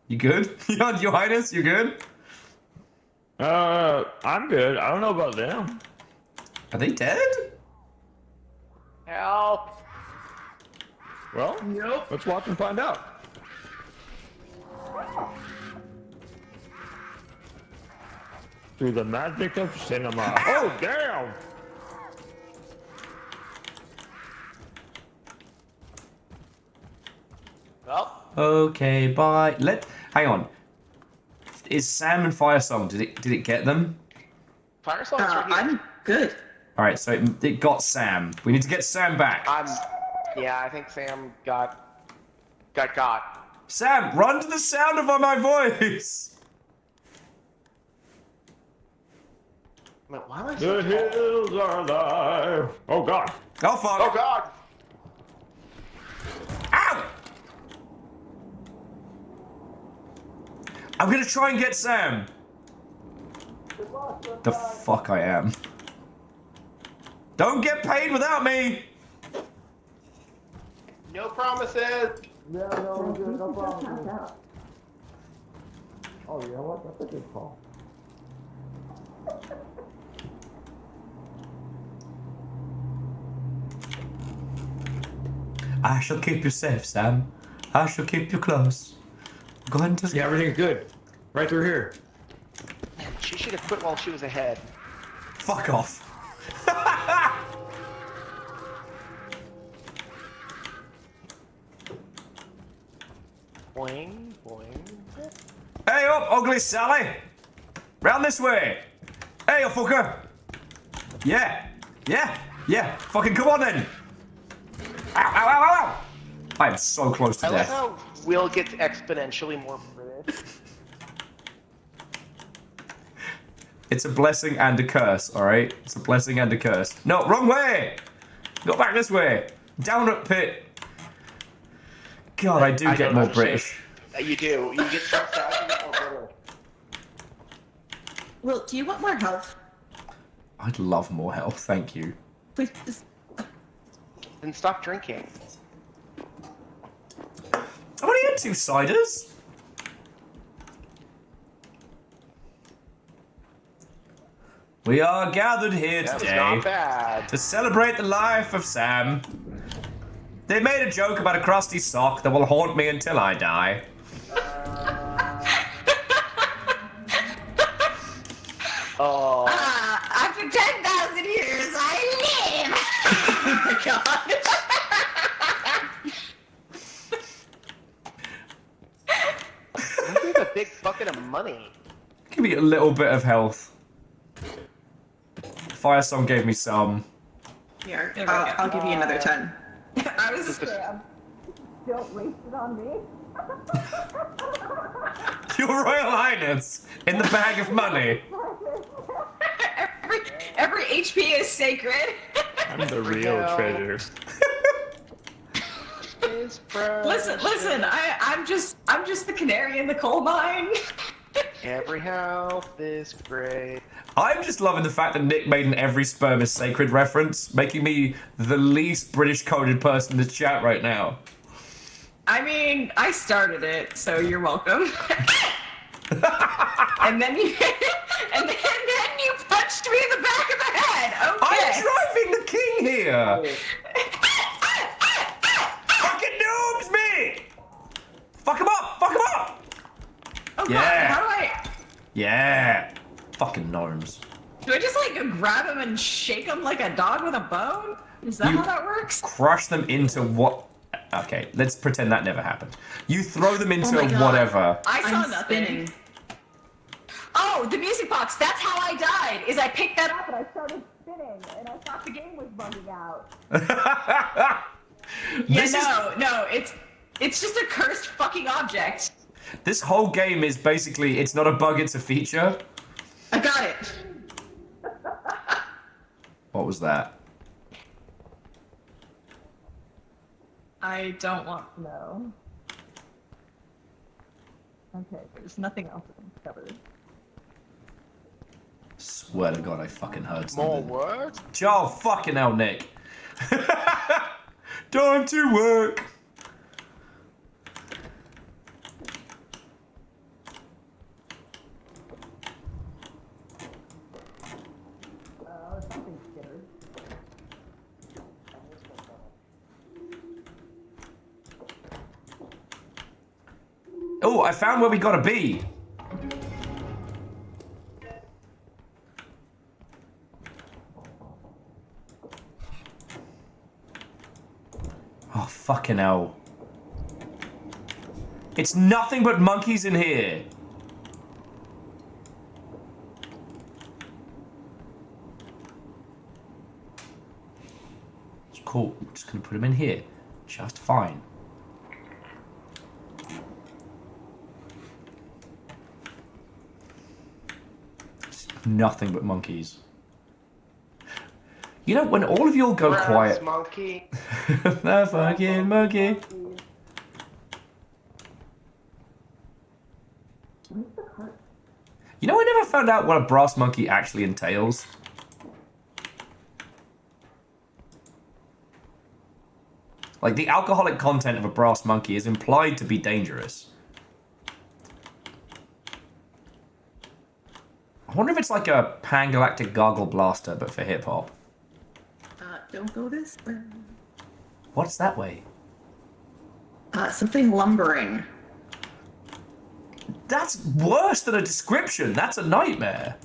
You good? Your Highness, you good? I'm good. I don't know about them. Are they dead? Help! Well, let's watch and find out. Through the magic of cinema. Oh, damn! Well. Okay, bye. Hang on. Is Sam and Fire Song? Did it get them? Fire Song's right here. I'm good. All right, so it got Sam. We need to get Sam back. Yeah, I think Sam got. Sam, run to the sound of my voice. Why am I The hills are alive. Oh god. Oh fuck. Oh god. Ow! I'm gonna try and get Sam. The fuck I am. Don't get paid without me. No promises. No, no problem. Oh, you know what? That's a good call. I shall keep you safe, Sam. I shall keep you close. Going to... Yeah, everything's good. Right through here. Man, she should have quit while she was ahead. Fuck off. Boing, boing. Hey up! ugly Sally. Round this way. Hey, you fucker. Yeah. Yeah. Yeah. Fucking come on then. Ow, ow, ow, ow, ow. I am so close to I like death. how Will gets exponentially more British. It's a blessing and a curse, alright? It's a blessing and a curse. No, wrong way! Go back this way. Down at pit. God, I do get more British. You do. You get stressed out, you get more British. Will, do you want more health? I'd love more health, thank you. Please, just... Then stop drinking. I've only had 2 ciders. We are gathered here That was today not bad. to celebrate the life of Sam. They made a joke about a crusty sock that will haunt me until I die. Oh. After 10,000 years, I live! Oh my god. We have a big bucket of money. Give me a little bit of health. Fire Song gave me some. Here, I'll give you another 10. I was don't waste it on me. Your Royal Highness, in the bag of money. Every HP is sacred. I'm the real treasure. Listen, I'm just the canary in the coal mine. Every health is great. I'm just loving the fact that Nick made an every sperm is sacred reference, making me the least British coded person in the chat right now. I mean, I started it, so you're welcome. and then you punched me in the back of the head. Okay. I'm driving the king here. Fucking noobs me! Fuck him up! Fuck him up! Oh Yeah. god, how do I... Yeah. Fucking gnomes. Do I just like grab him and shake him like a dog with a bone? Is that how that works? Crush them into what? Okay, let's pretend that never happened. You throw them into my God. whatever. I saw nothing. Oh, the music box. That's how I died. Is I picked that up and I started spinning, and I thought the game was bugging out. No, it's just a cursed fucking object. This whole game is basically, it's not a bug, it's a feature. I got it. What was that? I don't want to know. Okay, there's nothing else covered. Swear to God, I fucking heard More something. what? Oh, fucking hell, Nick. Time to work. Oh, I found where we gotta be. Oh, fucking hell. It's nothing but monkeys in here. It's cool. I'm just gonna put them in here. Just fine. Nothing but monkeys. You know, when all of y'all go Brass quiet. monkey. The fucking monkey. You know, I never found out what a brass monkey actually entails. Like, the alcoholic content of a brass monkey is implied to be dangerous. I wonder if it's like a Pan-Galactic Gargle Blaster, but for hip-hop. Don't go this way. What's that way? Something lumbering. That's worse than a description. That's a nightmare.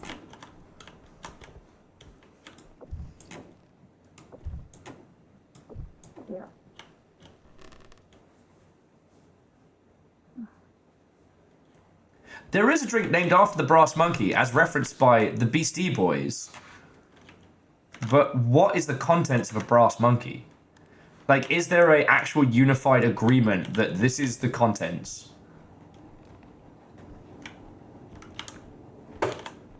Yeah. There is a drink named after the brass monkey, as referenced by the Beastie Boys. But what is the contents of a brass monkey? Like, is there a actual unified agreement that this is the contents?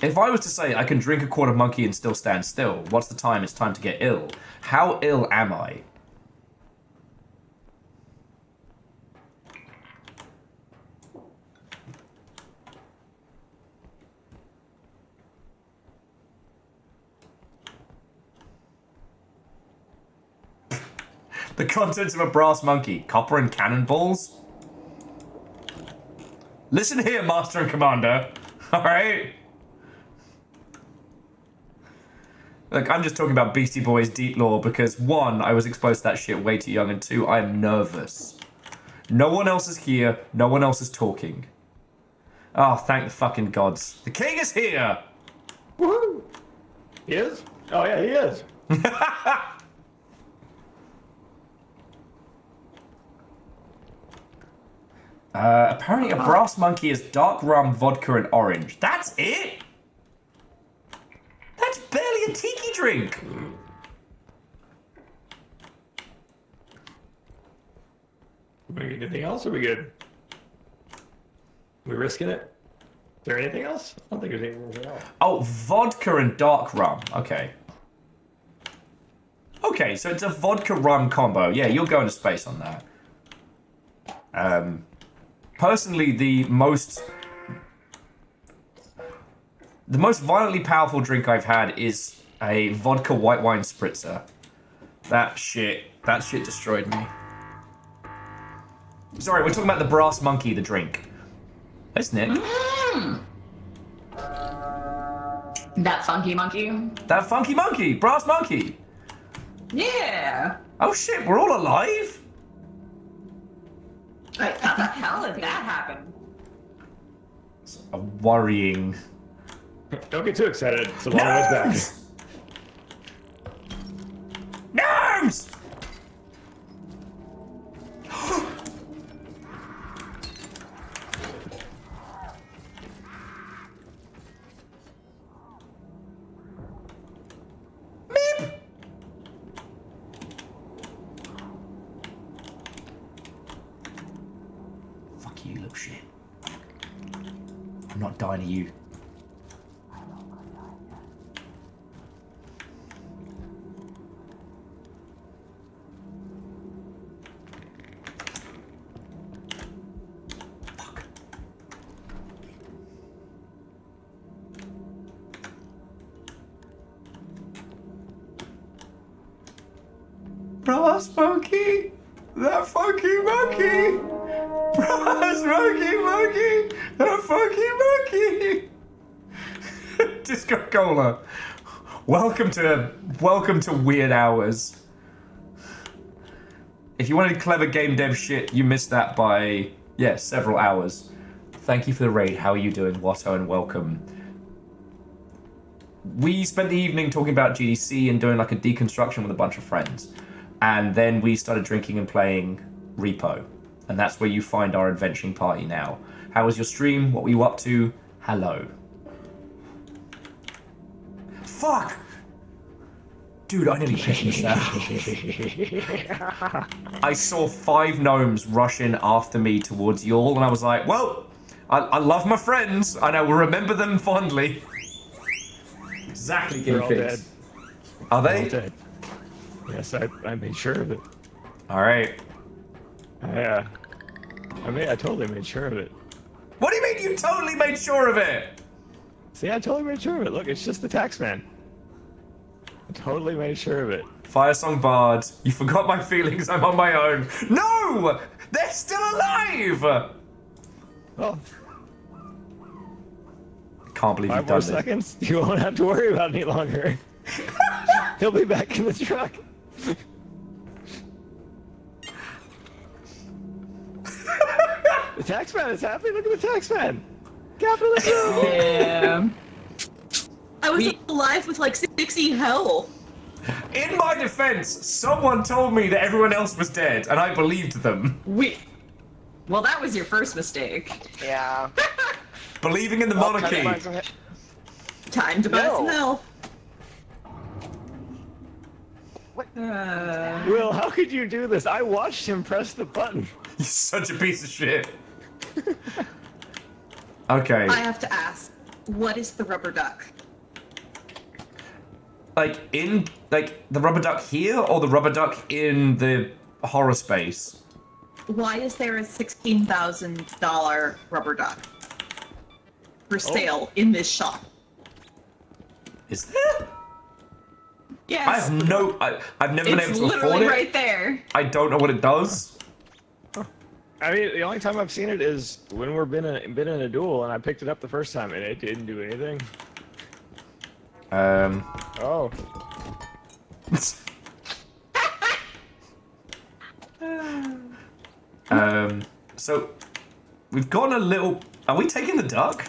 If I was to say I can drink a quarter monkey and still stand still, what's the time? It's time to get ill. How ill am I? The contents of a brass monkey. Copper and cannonballs? Listen here, Master and Commander. Alright? Look, I'm just talking about Beastie Boys deep lore because, one, I was exposed to that shit way too young, and two, I am nervous. No one else is here. No one else is talking. Oh, thank the fucking gods. The king is here! Woohoo! He is? Oh, yeah, he is. Apparently a brass monkey is dark rum, vodka, and orange. That's it? That's barely a tiki drink. Anything else? Or are we good? We risking it? Is there anything else? I don't think there's anything else. Oh, vodka and dark rum. Okay. Okay, so it's a vodka rum combo. Yeah, you'll go into space on that. Personally, the most violently powerful drink I've had is a vodka white wine spritzer. That shit destroyed me. Sorry, we're talking about the brass monkey, the drink. That's Nick. That funky monkey. That funky monkey, brass monkey. Yeah. Oh shit, we're all alive? How the hell did that happen? It's a worrying. Don't get too excited. It's a long ways back. Gnomes! You little shit. I'm not dying to you. Fuck. Brass monkey! That funky monkey! Brass monkey! That funky monkey! Disco Cola. Welcome to weird hours. If you wanted clever game dev shit, you missed that by, several hours. Thank you for the raid. How are you doing, Watto, and welcome. We spent the evening talking about GDC and doing like a deconstruction with a bunch of friends. And then we started drinking and playing R.E.P.O. And that's where you find our adventuring party now. How was your stream? What were you up to? Hello. Fuck! Dude, I nearly missed that. I saw 5 gnomes rush in after me towards y'all, and I was like, well, I love my friends, and I will remember them fondly. Exactly, They're all dead. Are They're they? all dead. Yes, I made sure of it. Alright. Yeah. I totally made sure of it. What do you mean you totally made sure of it? See, I totally made sure of it. Look, it's just the taxman. I totally made sure of it. Firesong Bard, you forgot my feelings, I'm on my own. No! They're still alive! Oh. Can't believe you've 5 done more this. seconds? You won't have to worry about any longer. He'll be back in the truck. The taxman is happy. Look at the taxman. Capitalism. Yeah. I was alive with like 60 hell. In my defense, someone told me that everyone else was dead, and I believed them. Well, that was your first mistake. Yeah. Believing in the monarchy. Time to buy No. some health. Will, how could you do this? I watched him press the button. You're such a piece of shit. Okay. I have to ask, what is the rubber duck? Like the rubber duck here or the rubber duck in the horror space? Why is there a $16,000 rubber duck for sale in this shop? Is there? Yes. I have no. I've never been able to afford it. It's literally right there. I don't know what it does. I mean, the only time I've seen it is when we've been in a duel, and I picked it up the first time, and it didn't do anything. Oh. So we've gotten a little. Are we taking the duck?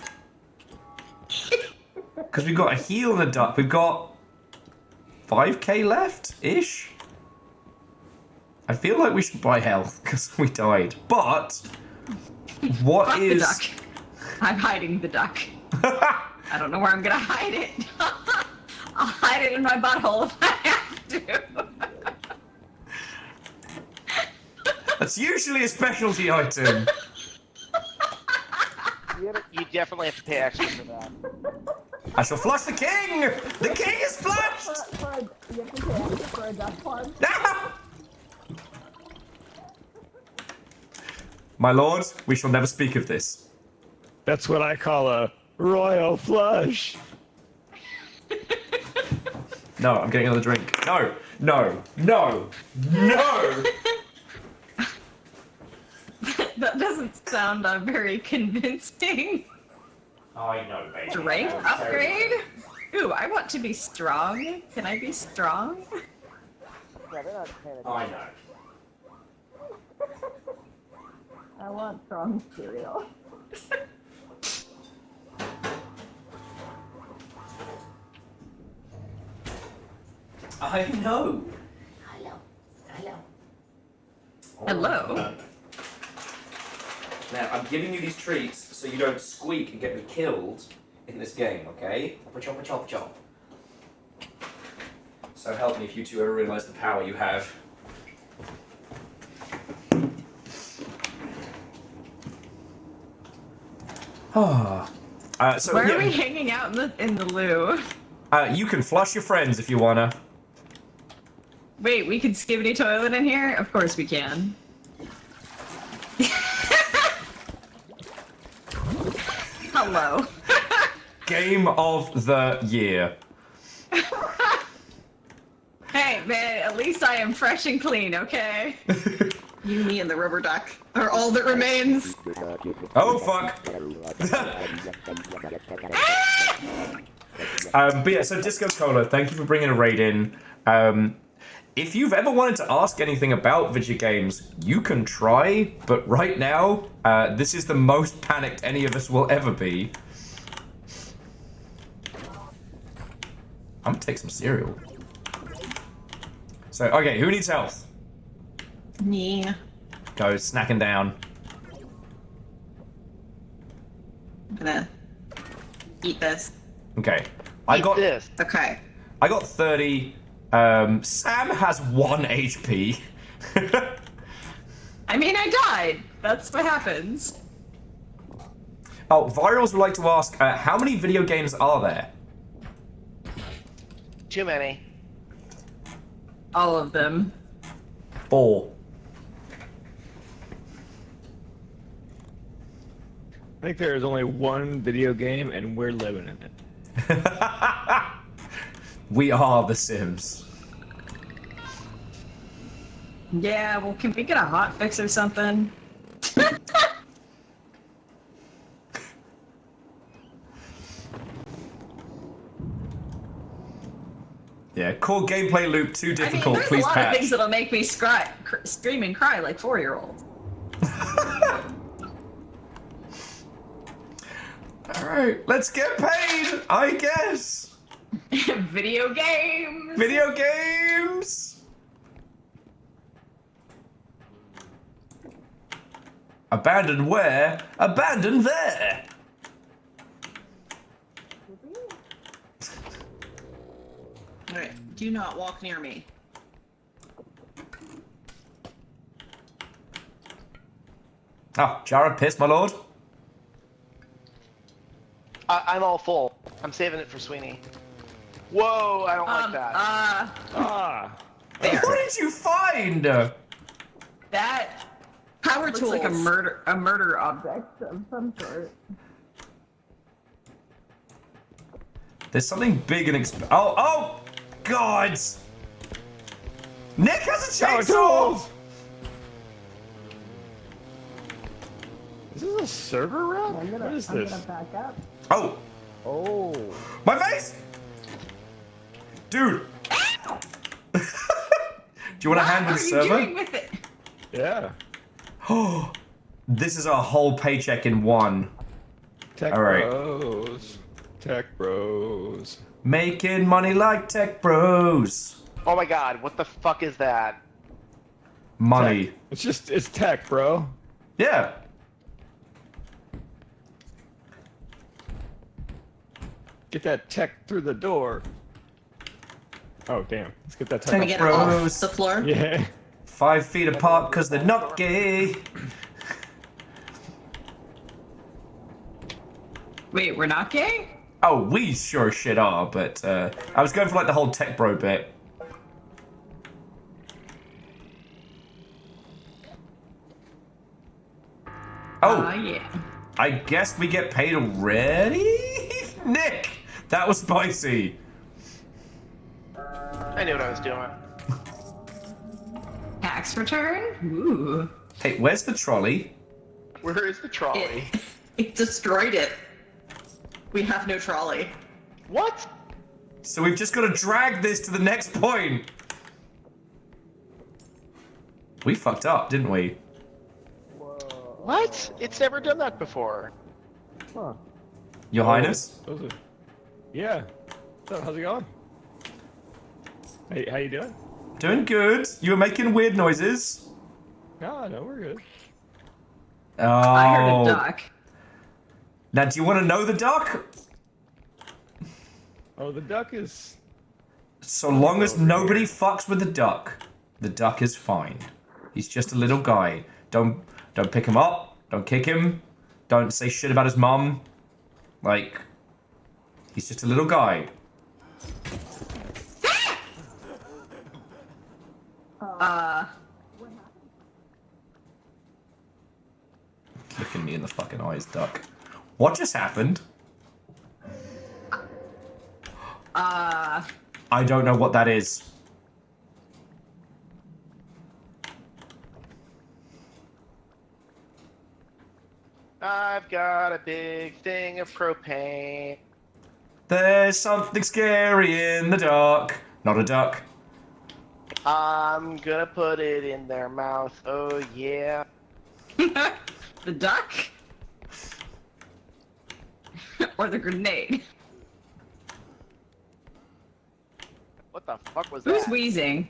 Because we've got a heal and a duck. We've got 5k left-ish. I feel like we should buy health because we died. But what Fuck is? the duck. I'm hiding the duck. I don't know where I'm gonna hide it. I'll hide it in my butthole if I have to. That's usually a specialty item. You definitely have to pay extra for that. I shall flush the king! The king is flushed! You have to pay extra for a duck plug. My lord, we shall never speak of this. That's what I call a royal flush. No, I'm getting another drink. No, no, no, no! That doesn't sound very convincing. I know, baby. Drink upgrade? Ooh, I want to be strong. Can I be strong? I know. I want strong cereal. I know. Hello. Now, I'm giving you these treats so you don't squeak and get me killed in this game, okay? Chop, chop, chop. So help me if you two ever realize the power you have. Ah. Where are we hanging out in the loo? You can flush your friends if you wanna. Wait, we can skibidi toilet in here? Of course we can. Hello. Game of the year. Hey, man, at least I am fresh and clean, okay? You, me, and the rubber duck are all that remains. Oh, fuck. But yeah, so Disco Cola, thank you for bringing a raid in. If you've ever wanted to ask anything about video games, you can try, but right now, this is the most panicked any of us will ever be. I'm gonna take some cereal. So, okay, who needs health? Me. Go, snacking down. I'm gonna eat this. Okay. I got this. Okay. I got 30. Sam has 1 HP. I mean, I died. That's what happens. Oh, Virals would like to ask, how many video games are there? Too many. All of them. 4. I think there is only one video game, and we're living in it. We are The Sims. Yeah, well, can we get a hot fix or something? Yeah, core gameplay loop too difficult. There's Please a lot patch. of things that'll make me scream and cry like 4-year-olds. Alright, let's get paid, I guess. Video games! Video games! Abandoned where? Abandoned there! Do not walk near me. Oh, jar of piss, my lord. I'm all full. I'm saving it for Sweeney. Whoa, I don't like that. There. What did you find? That Power looks tools. like a murder object of some sort. There's something big and oh, God! Nick has a chainsaw! Is this a server room? What is this? Back up. Oh! Oh. My face! Dude! Do you want a hand with the server? What are you doing with it? Yeah. Oh, this is our whole paycheck in one. Tech All right. bros. Tech bros. Making money like tech bros. Oh my god, what the fuck is that? Money. Tech. It's tech, bro. Yeah. Get that tech through the door. Oh, damn. Let's get that tech Can we get it off the floor? Yeah. 5 feet apart because they're not gay. Wait, we're not gay? Oh, we sure as shit are, but I was going for like the whole tech bro bit. Oh, yeah. I guess we get paid already? Nick, that was spicy. I knew what I was doing. Tax return? Ooh. Hey, where's the trolley? Where is the trolley? It destroyed it. We have no trolley. What? So we've just got to drag this to the next point. We fucked up, didn't we? What? It's never done that before. Huh. Your Highness? Yeah. What's up? How's it going? Hey, how you doing? Doing good. You were making weird noises. No, we're good. Oh. I heard a duck. Now, do you want to know the duck? Oh, the duck is... So long as nobody fucks with the duck is fine. He's just a little guy. Don't pick him up. Don't kick him. Don't say shit about his mum. Like, he's just a little guy. Looking me in the fucking eyes, duck. What just happened? I don't know what that is. I've got a big thing of propane. There's something scary in the dark. Not a duck. I'm gonna put it in their mouth. Oh yeah. The duck? Or the grenade? What the fuck was Who's that? wheezing?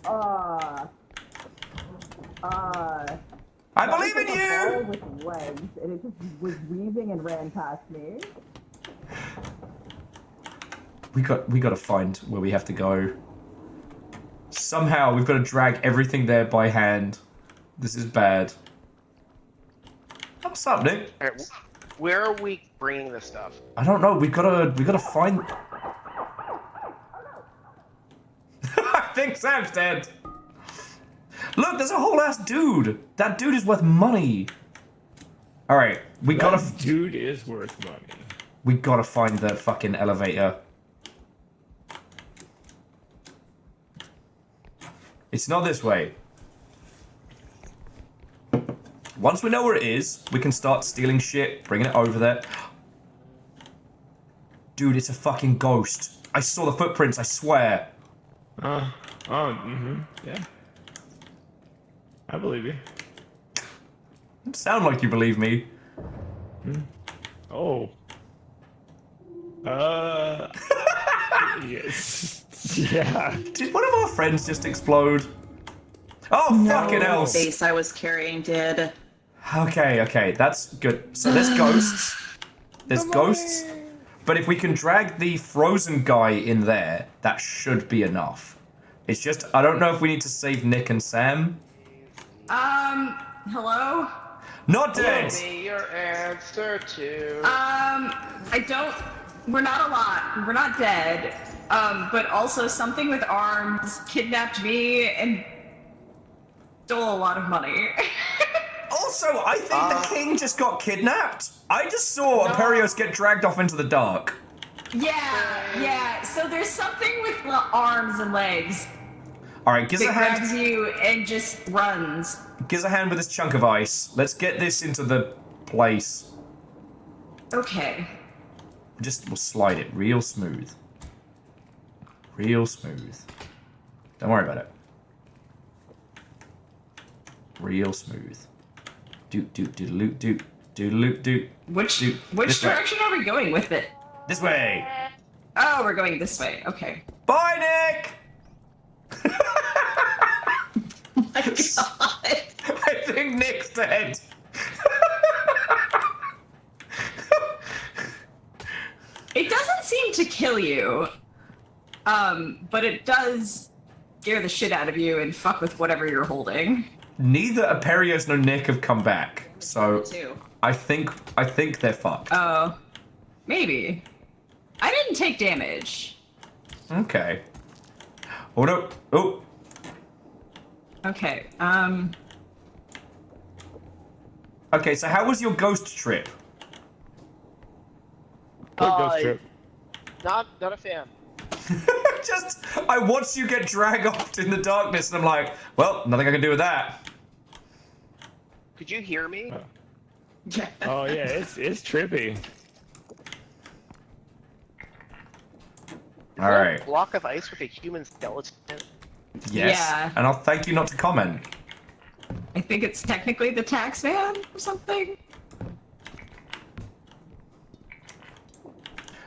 I believe in you! With legs, and it just was wheezing and ran past me. We got to find where we have to go. Somehow we've got to drag everything there by hand. This is bad. What's up, Nick? Alright, where are we bringing this stuff? I don't know. We gotta find. I think Sam's dead. Look, there's a whole ass dude. That dude is worth money. All right, we gotta. Dude is worth money. We gotta find the fucking elevator. It's not this way. Once we know where it is, we can start stealing shit, bringing it over there. Dude, it's a fucking ghost. I saw the footprints, I swear. Yeah. I believe you. Don't sound like you believe me. Oh. Yes. Yeah. Did one of our friends just explode? Oh, fucking hell. The face I was carrying did. Okay, that's good. So there's ghosts. There's ghosts. but if we can drag the frozen guy in there, that should be enough. It's just, I don't know if we need to save Nick and Sam. Hello? Not dead! Give me your answer to... We're not a lot. We're not dead. But also something with arms kidnapped me and stole a lot of money. Also, I think the king just got kidnapped. I just saw Aperios get dragged off into the dark. Yeah. So there's something with arms and legs. All right, gives a hand. Grabs you and just runs. Gives a hand with this chunk of ice. Let's get this into the place. Okay. We'll slide it real smooth. Real smooth. Don't worry about it. Real smooth. Doot. Which direction are we going with it? This way. Oh, we're going this way. Okay. Bye, Nick. Oh my god. I think Nick's dead. It doesn't seem to kill you, but it does scare the shit out of you and fuck with whatever you're holding. Neither Aperios nor Nick have come back, so I think they're fucked. Oh, maybe. I didn't take damage. Okay. Oh no! Oh. Okay. Okay, so how was your ghost trip? Ghost trip. Not a fan. Just, I watched you get dragged off in the darkness, and I'm like, well, nothing I can do with that. Could you hear me? Oh yeah, it's trippy. All right. A block of ice with a human skeleton. Yes. Yeah. And I'll thank you not to comment. I think it's technically the tax man or something.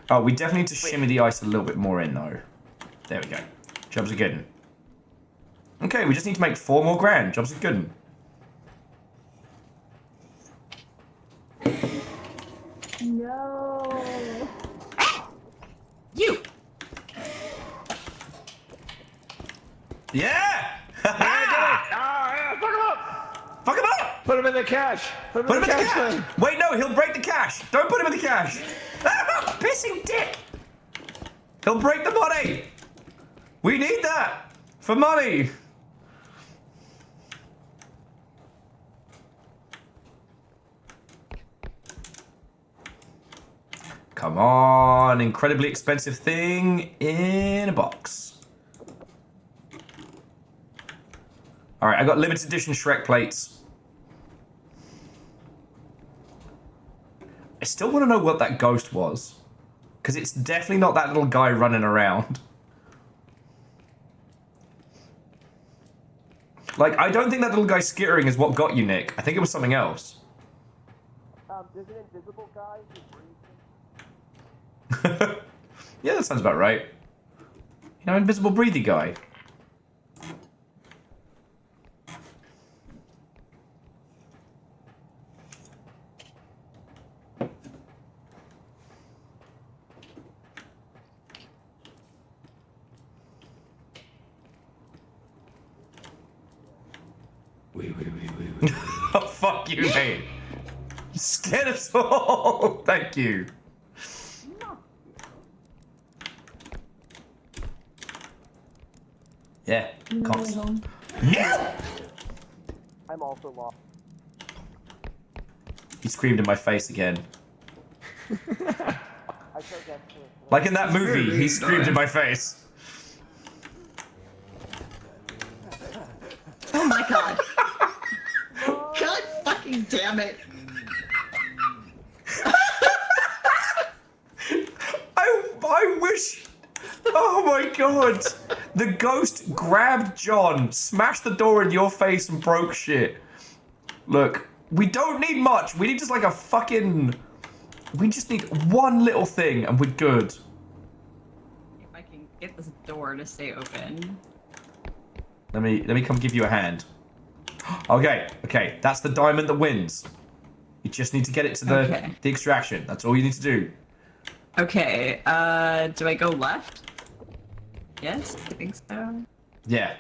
Oh, we definitely need to shimmy the ice a little bit more in, though. There we go. Jobs are good. Okay, we just need to make 4 more grand. Jobs are good. No. You. Yeah! Yeah, fuck him up! Fuck him up! Put him in the cash! Put him in the cash! Bin. Wait, no, he'll break the cash! Don't put him in the cash! Ah, pissing dick! He'll break the money! We need that! For money! Come on, incredibly expensive thing in a box. Alright, I got limited edition Shrek plates. I still want to know what that ghost was. Because it's definitely not that little guy running around. Like, I don't think that little guy skittering is what got you, Nick. I think it was something else. There's an invisible guy who breathes. Yeah, that sounds about right. You know, invisible breathy guy. Oh, fuck you, mate. You scared us all. Thank you. Yeah. Cox. No! I'm also lost. He screamed in my face again. Like in that movie, he screamed in my face. Oh my god. God fucking damn it. I wish... Oh my god. The ghost grabbed John, smashed the door in your face and broke shit. Look, we don't need much. We need just like a fucking... We just need one little thing and we're good. If I can get this door to stay open. Let me come give you a hand. Okay, that's the diamond that wins. You just need to get it to the extraction. That's all you need to do. Okay, do I go left? Yes, I think so. Yeah.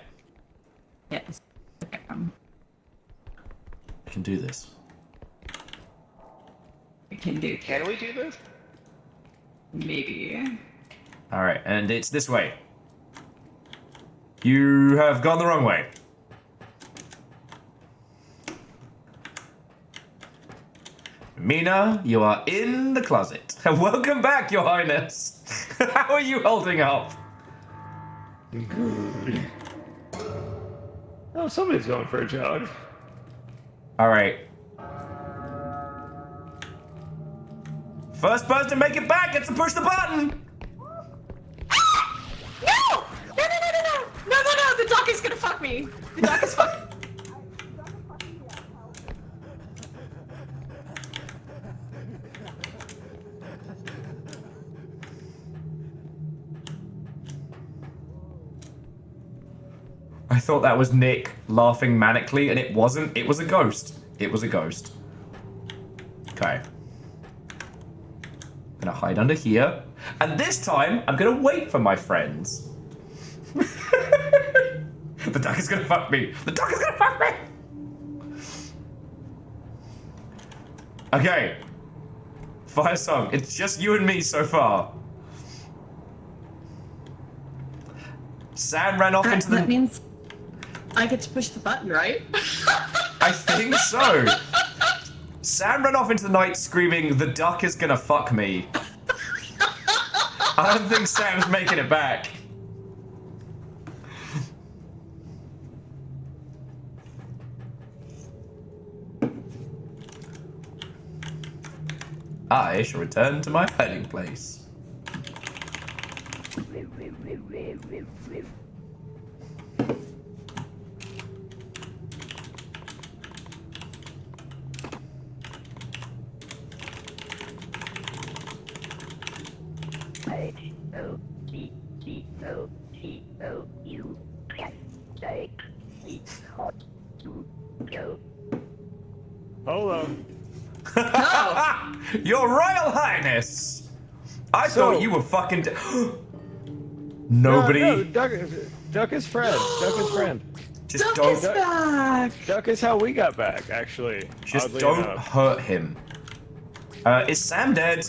Yes. Okay. I can do this. We can do. Can we do this? Maybe. All right, and it's this way. You have gone the wrong way. Mina, you are in the closet. Welcome back, Your Highness. How are you holding up? Oh, somebody's going for a jog. All right. First person to make it back gets to push the button. No! No! The duck is gonna fuck me. The duck is fucking. I thought that was Nick laughing manically, and it wasn't. It was a ghost. It was a ghost. Okay. I'm gonna hide under here. And this time, I'm gonna wait for my friends. The duck is gonna fuck me. The duck is gonna fuck me! Okay. Fire song. It's just you and me so far. Sam ran off into the... That means I get to push the button, right? I think so. Sam ran off into the night screaming, "The duck is gonna fuck me." I don't think Sam's making it back. I shall return to my hiding place. Hello. Your Royal Highness! I thought you were fucking... Nobody... No, Duck is friend. Duck is friend. Just Duck don't... is back! Duck is how we got back, actually. Just oddly don't enough. hurt him. Is Sam dead?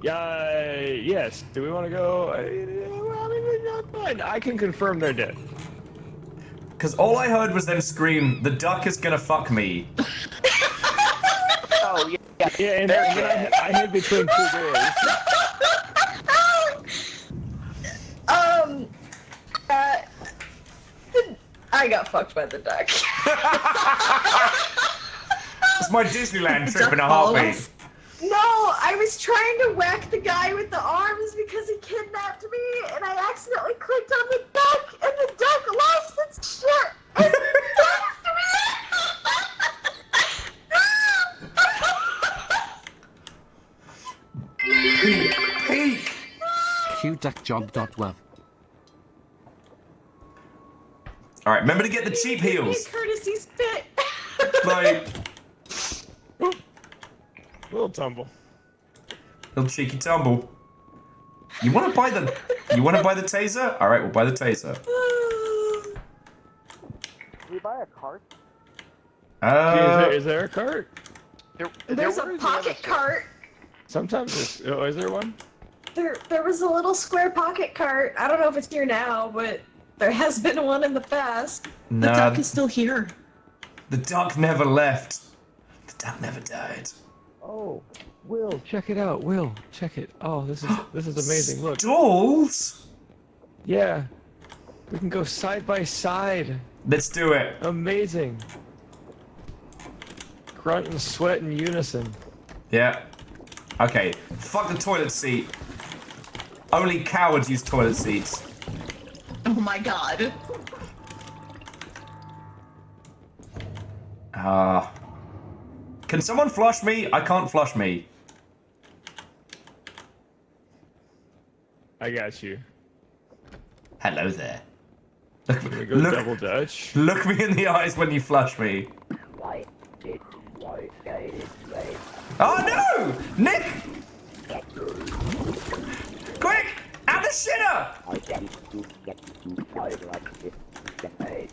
Yeah, yes. Do we want to go? Fine. I can confirm they're dead. Because all I heard was them scream, "The duck is gonna fuck me." Oh, yeah. Yeah, and then I hid between two doors. I got fucked by the duck. It's my Disneyland trip Duck in a follows heartbeat. us. No, I was trying to whack the guy with the arms because he kidnapped me, and I accidentally clicked on the duck, and the duck lost its shit. And Peek! qduckjob.web. Alright, remember to get the cheap heels. courtesy spit. Like, Little tumble. little cheeky tumble. You wanna buy the taser? Alright, we'll buy the taser. Can we buy a cart? Is there a cart? There's a pocket cart. Sometimes there's... Oh, is there one? There was a little square pocket cart. I don't know if it's here now, but there has been one in the past. Nah, The duck is still here. the duck never left. The duck never died. Oh, Will, check it out. Will, check it. Oh, this is amazing. Look. Dolls? Yeah. We can go side by side. Let's do it. Amazing. Grunt and sweat in unison. Yeah. Okay. Fuck the toilet seat. Only cowards use toilet seats. Oh my god. Can someone flush me? I can't flush me. I got you. Hello there. Can we go double dutch? Look me in the eyes when you flush me. Oh no! Nick! shitter! I can't believe you fucking did that, can't believe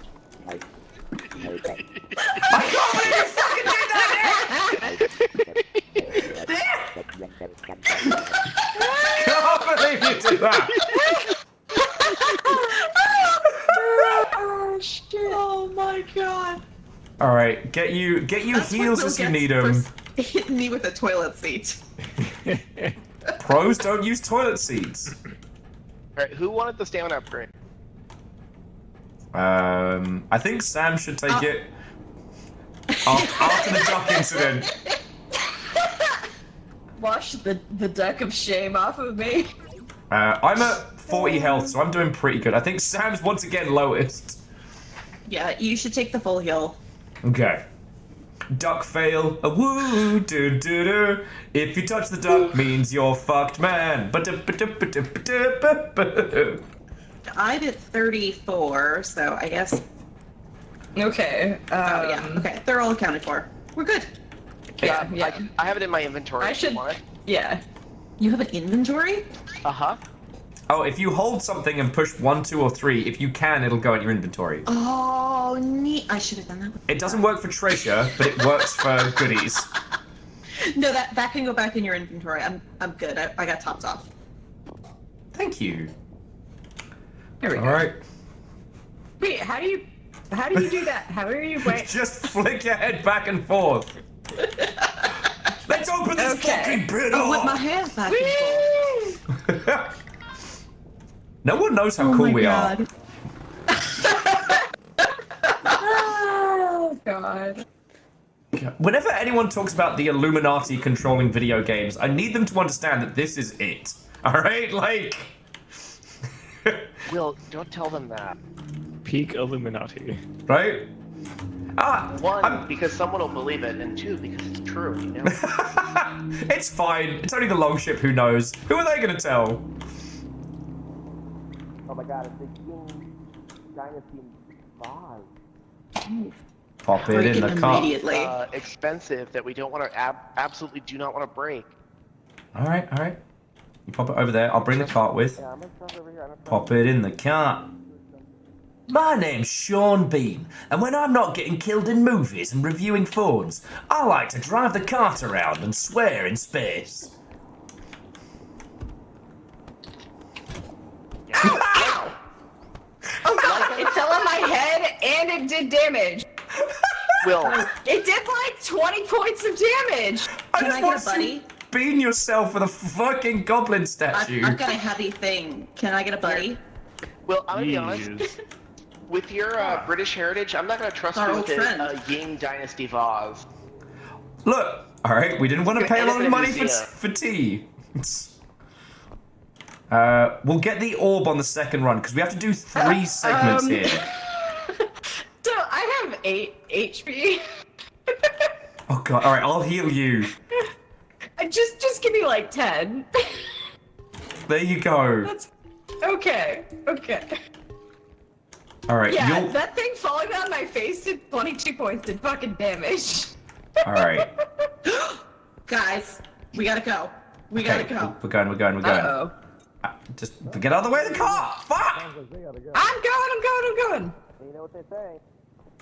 you did that! Oh shit! Oh my god! All right, get you That's heals what as Will you need gets them. for hitting me with a toilet seat. Pros don't use toilet seats. Alright, who wanted the stamina upgrade? I think Sam should take it after the duck incident. Wash the duck of shame off of me. I'm at 40 health, so I'm doing pretty good. I think Sam's once again lowest. Yeah, you should take the full heal. Okay. Duck fail. A woo do do do. If you touch the duck, means you're fucked, man. I'm at 34, so I guess. Okay. Oh yeah. Okay, they're all accounted for. We're good. Yeah. I have it in my inventory. I if you should. want it. Yeah. You have an inventory? Uh-huh. Oh, if you hold something and push 1, 2, or 3, if you can, it'll go in your inventory. Oh, neat. I should have done that. It doesn't work for treasure, but it works for goodies. No, that can go back in your inventory. I'm good. I got tops off. Thank you. Here we go. All right. Wait, how do you do that? How are you wait? Just flick your head back and forth. Let's open this fucking pit Oh, with up. my hands back and forth. No one knows how cool we are. Oh god. Whenever anyone talks about the Illuminati controlling video games, I need them to understand that this is it. Alright? Like... Will, don't tell them that. Peak Illuminati. Right? One, because someone will believe it, and two, because it's true, you know? It's fine. It's only the longship who knows. Who are they gonna tell? Oh my god, it's a King Dynasty vase. Pop it in the cart. Expensive that we don't want to, absolutely do not want to break. Alright, alright. You pop it over there. I'll bring the cart with. Yeah, I'm gonna trust over here. Pop it in the cart. My name's Sean Bean, and when I'm not getting killed in movies and reviewing phones, I like to drive the cart around and swear in space. Ow! Oh god, it fell on my head and it did damage. Will. It did like 20 points of damage. Can I get a buddy? Bean yourself with a fucking goblin statue. I've got a heavy thing. Can I get a buddy? Will, I'm gonna be honest. With your British heritage, I'm not gonna trust Our you old with friend. a Ying Dynasty vase. Look, alright, we didn't want to pay a lot of money museum. for tea. We'll get the orb on the second run, because we have to do 3 segments here. So I have 8 HP. Oh god, alright, I'll heal you. Just give me like 10. There you go. That's okay. Okay. Alright, Yeah, you'll... that thing falling on my face did 22 points of fucking damage. Alright. Guys, we gotta go. We gotta go. We're going. Uh-oh. Just get out of the way of the car! Fuck! I'm going. You know what they say.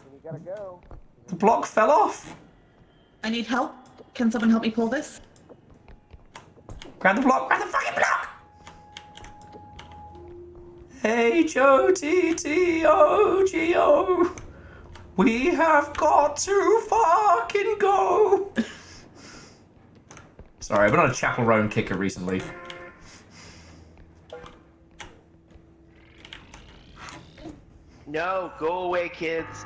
When you gotta go. The block fell off. I need help. Can someone help me pull this? Grab the block, grab the fucking block! H-O-T-T-O-G-O. We have got to fucking go. Sorry, I've been on a Chapel Roan kicker recently. No, go away, kids.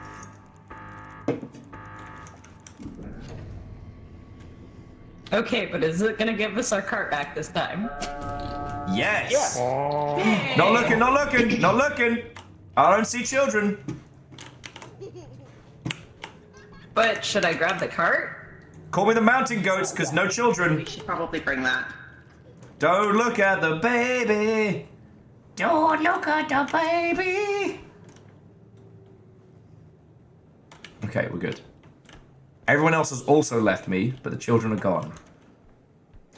Okay, but is it gonna give us our cart back this time? Yes! Yeah. Not looking! I don't see children. But should I grab the cart? Call me the mountain goats, because no children. We should probably bring that. Don't look at the baby. Don't look at the baby. Okay, we're good. Everyone else has also left me, but the children are gone.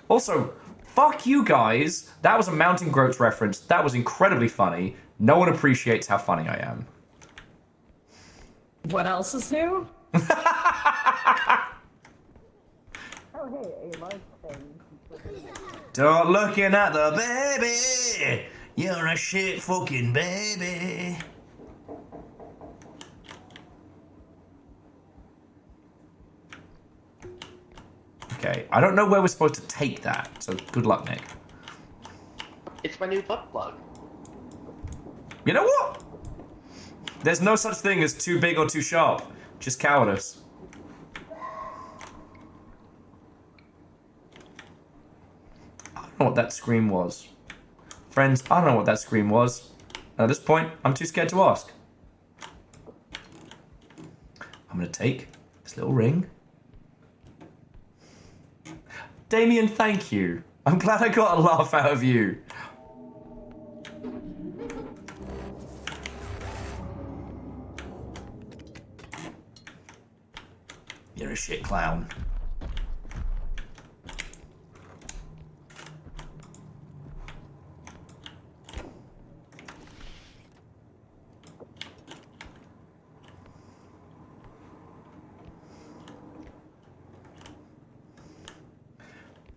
Also, Fuck you guys. That was a Mountain Groats reference. That was incredibly funny. No one appreciates how funny I am. What else is new? Start looking at the baby. You're a shit fucking baby. Okay, I don't know where we're supposed to take that, so good luck, Nick. It's my new butt plug. You know what? There's no such thing as too big or too sharp. Just cowardice. I don't know what that scream was. Friends, I don't know what that scream was. At this point, I'm too scared to ask. I'm gonna take this little ring. Damien, thank you. I'm glad I got a laugh out of you. You're a shit clown.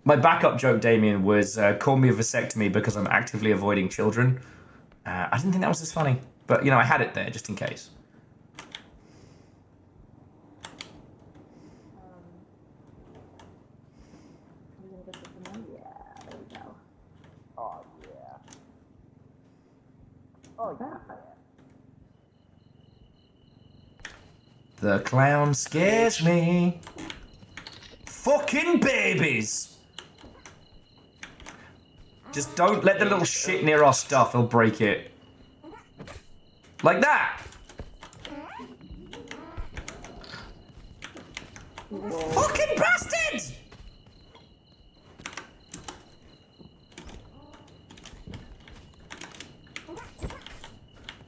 My backup joke, Damien, was call me a vasectomy because I'm actively avoiding children. I didn't think that was as funny, but you know, I had it there just in case. The clown scares me. Fucking babies! Just don't let the little shit near our stuff, he'll break it. Like that! Fucking bastard!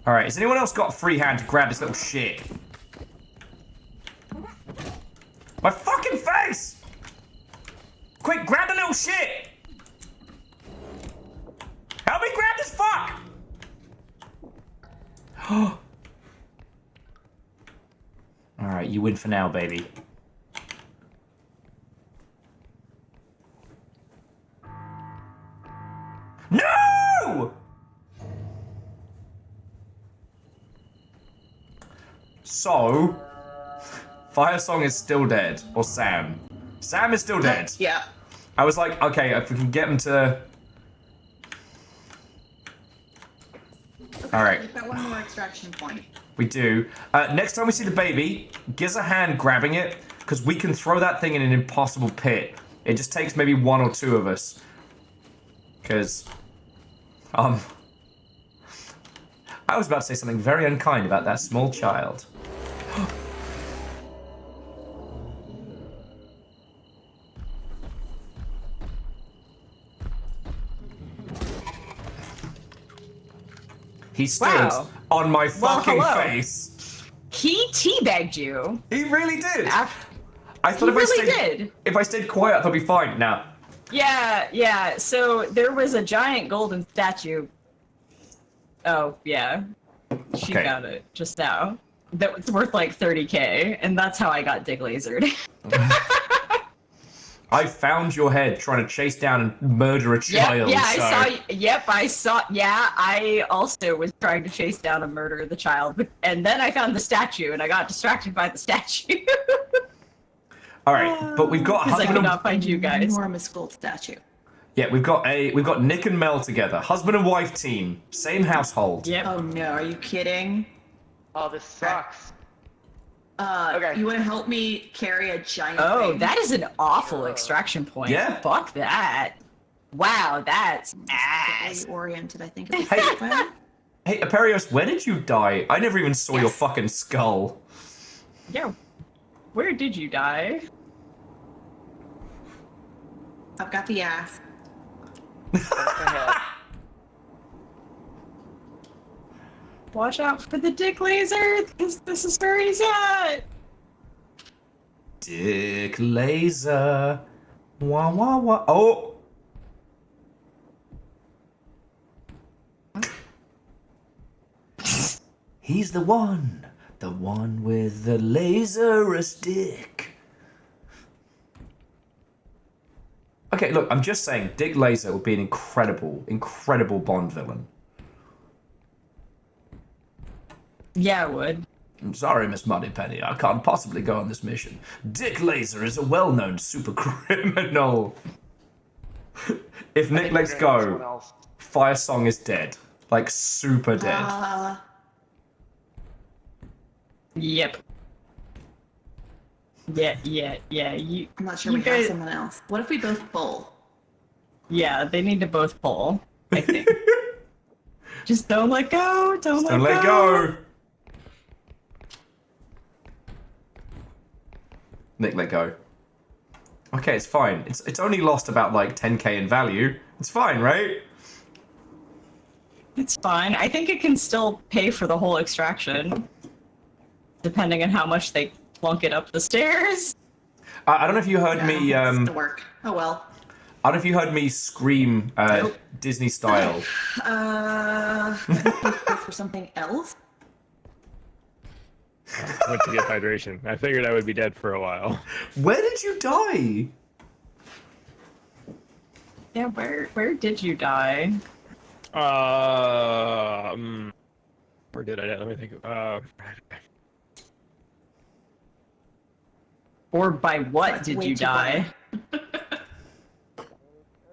Alright, has anyone else got a free hand to grab this little shit? My fucking face! Quick, grab the little shit! Help me grab this fuck! Alright, you win for now, baby. No! So, Firesong is still dead, or Sam. Sam is still dead. Yeah. I was like, okay, if we can get him to... Alright. We've got one more extraction point. We do. Next time we see the baby, give us a hand grabbing it, because we can throw that thing in an impossible pit. It just takes maybe one or two of us. Because, I was about to say something very unkind about that small child. He stood on my fucking face. He teabagged you. He really did. I thought if I stayed quiet, I thought it'd be fine. Now. Yeah. So there was a giant golden statue. Oh yeah, she found it just now. That was worth like 30K, and that's how I got dig lasered. I found your head trying to chase down and murder a child. I saw. Yeah, I also was trying to chase down and murder the child, and then I found the statue, and I got distracted by the statue. All right, but we've got I could not find you guys. Enormous gold statue. Yeah, we've got Nick and Mel together, husband and wife team, same household. Yep. Oh no, are you kidding? Oh, this sucks. Okay. You want to help me carry a giant thing? That is an awful extraction point. Yeah. Fuck that. Wow, that's ass. Oriented, I think. Hey, Aperios, where did you die? I never even saw your fucking skull. Yeah. Where did you die? I've got the ass. Watch out for the dick laser, because this is where he's at. Dick laser. Wah wah wah. Oh. He's the one with the laserous dick. Okay, look, I'm just saying, Dick Laser would be an incredible, incredible Bond villain. Yeah, it would. I'm sorry, Miss Moneypenny, I can't possibly go on this mission. Dick Laser is a well-known super criminal. If Nick lets go, Fire Song is dead. Like, super dead. Yep. Yeah. I'm not sure we have someone else. What if we both pull? Yeah, they need to both pull, I think. Just don't let go. Don't let go. Nick let go. Okay, it's fine. It's only lost about like 10k in value. It's fine, right? It's fine. I think it can still pay for the whole extraction, depending on how much they plunk it up the stairs. I don't know if you heard me. To work. Oh well. I don't know if you heard me scream Disney style. For something else. I went to get hydration. I figured I would be dead for a while. Where did you die? Yeah, where did you die? Where did I die? Let me think. Or by what did you die?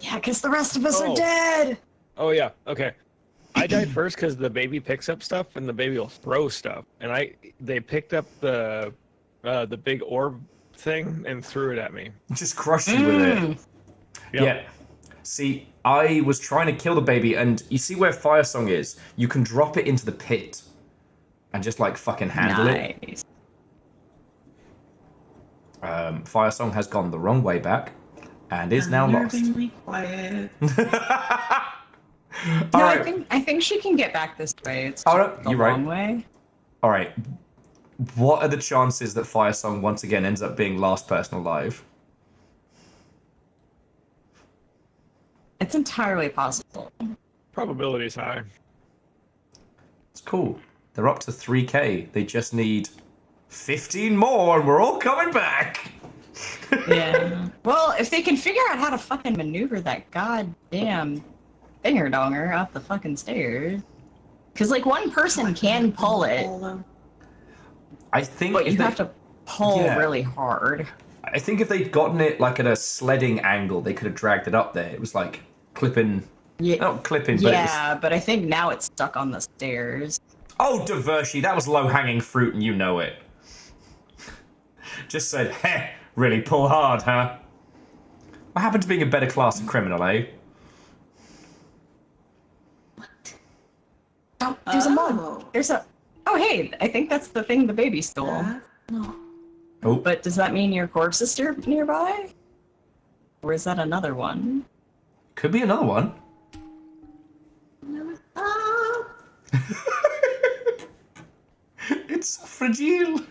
Yeah, because the rest of us are dead. Oh yeah. Okay. I died first because the baby picks up stuff and the baby will throw stuff, and they picked up the big orb thing and threw it at me. Just crushed you with it. Yep. Yeah. See, I was trying to kill the baby, and you see where Fire Song is? You can drop it into the pit and just like fucking handle it. Fire Song has gone the wrong way back and is now lost. Quiet. No, right. I think she can get back this way. It's just the long way. All right. What are the chances that Fire Song once again ends up being last person alive? It's entirely possible. Probability is high. It's cool. They're up to 3k. They just need 15 more and we're all coming back. Yeah. Well, if they can figure out how to fucking maneuver that goddamn finger donger up the fucking stairs. Because, like, one person can pull it. I think but you have to pull really hard. I think if they'd gotten it, like, at a sledding angle, they could have dragged it up there. It was, like, clipping... Yeah. Not clipping, but yeah, but I think now it's stuck on the stairs. Oh, Divershi, that was low-hanging fruit and you know it. Just said, heh, really pull hard, huh? What happened to being a better class of criminal, eh? Oh, there's a mod. There's a... Oh, hey, I think that's the thing the baby stole. No. Oh. But does that mean your corpse is nearby? Or is that another one? Could be another one. It's fragile.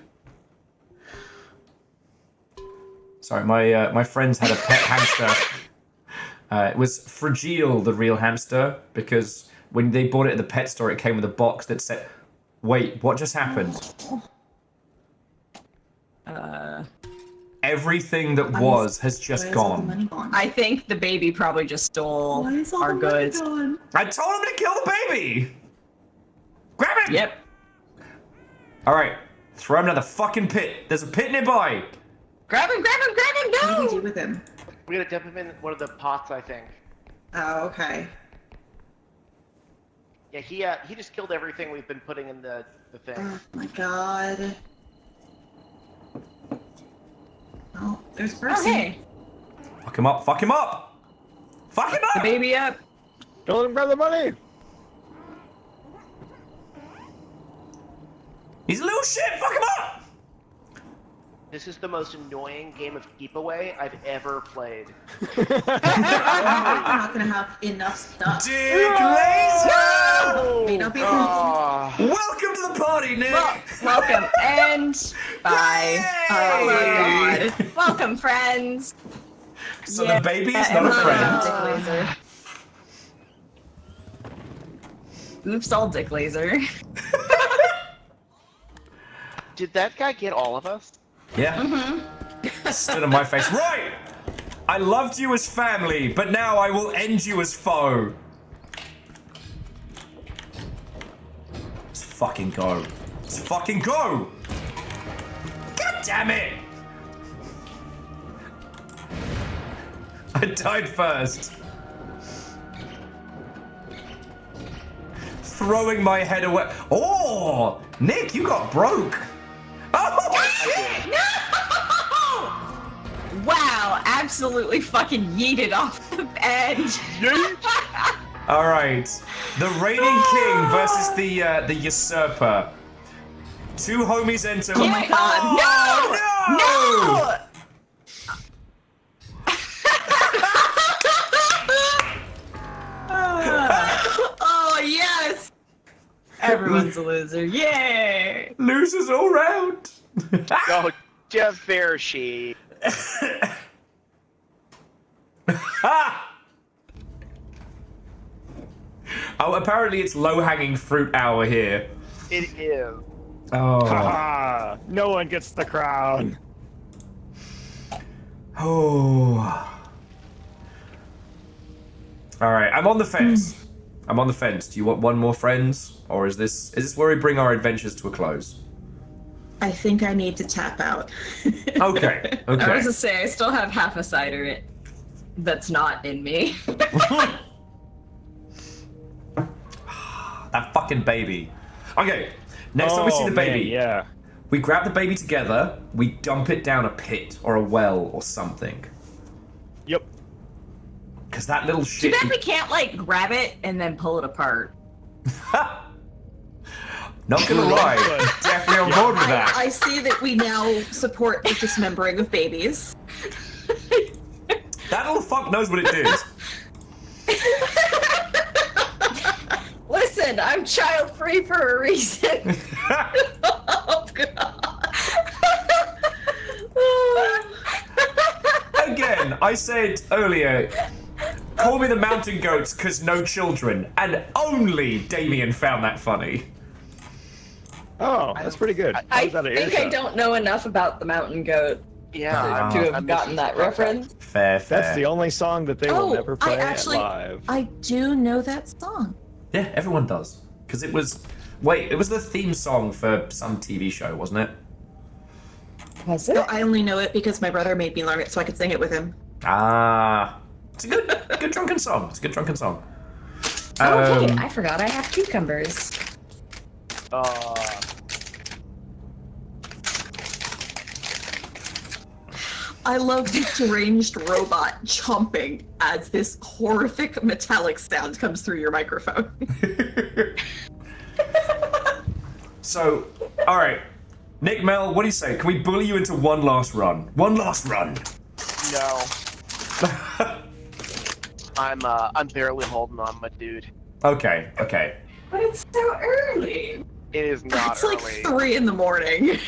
Sorry, my friends had a pet hamster. It was Fragile, the real hamster, because when they bought it at the pet store, it came with a box that said, "Wait, what just happened?" Everything that has just gone. I think the baby probably just stole our goods. I told him to kill the baby! Grab him! Yep. Alright, throw him into the fucking pit. There's a pit nearby. Grab him, grab him, grab him, go! What do we do with him? We're gonna dump him in one of the pots, I think. Oh, okay. Yeah, he just killed everything we've been putting in the thing. Oh my god. Oh, there's Percy. Oh, hey. Fuck him up, fuck him up! Fuck him up! The baby up. Don't let him grab the money! He's a little shit, fuck him up! This is the most annoying game of keep away I've ever played. We're not gonna have enough stuff. Dick Laser! May not be Welcome to the party, Nick! Welcome, and bye. Oh my god. Welcome, friends. So the baby's not a friend. Dick Laser. Oops, all Dick Laser. Did that guy get all of us? Yeah. Mm-hmm. Stood on my face. Right! I loved you as family, but now I will end you as foe. Let's fucking go. Let's fucking go! God damn it! I died first. Throwing my head away. Oh! Nick, you got broke. Oh! No! Wow, absolutely fucking yeeted off the edge. All right, the reigning king versus the usurper. Two homies enter. Oh my god! Oh, No! Oh yes! Everyone's a loser. Yay! Losers all round. Oh, Jeff Fairshee. Oh, apparently it's low-hanging fruit hour here. It is. Oh. Haha! No one gets the crown. Oh. All right, I'm on the fence. I'm on the fence. Do you want one more friends, or is this where we bring our adventures to a close? I think I need to tap out. Okay. I was Okay. gonna say I still have half a cider that's not in me. That fucking baby. Okay. Next time we see the baby, yeah. we grab the baby together. We dump it down a pit or a well or something. Yep. Because that little Too shit. bad we can't like grab it and then pull it apart. Not gonna lie, definitely on board with that. I see that we now support the dismembering of babies. That little fuck knows what it did. Listen, I'm child free for a reason. Oh god. Again, I said earlier, call me the mountain goats because no children, and only Damien found that funny. Oh, that's pretty good. I think I don't know enough about the mountain goat Yeah, to have gotten that reference. Fair. That's the only song that they will never play live. I do know that song. Yeah, everyone does. Because it was the theme song for some TV show, wasn't it? Was it? No, I only know it because my brother made me learn it so I could sing it with him. Ah, it's a good drunken song. It's a good drunken song. Okay, I forgot I have cucumbers. I love the deranged robot chomping as this horrific metallic sound comes through your microphone. So, all right, Nick, Mel, what do you say? Can we bully you into one last run? One last run. No. I'm barely holding on, my dude. Okay. But it's so early. It is not It's like early. 3 in the morning.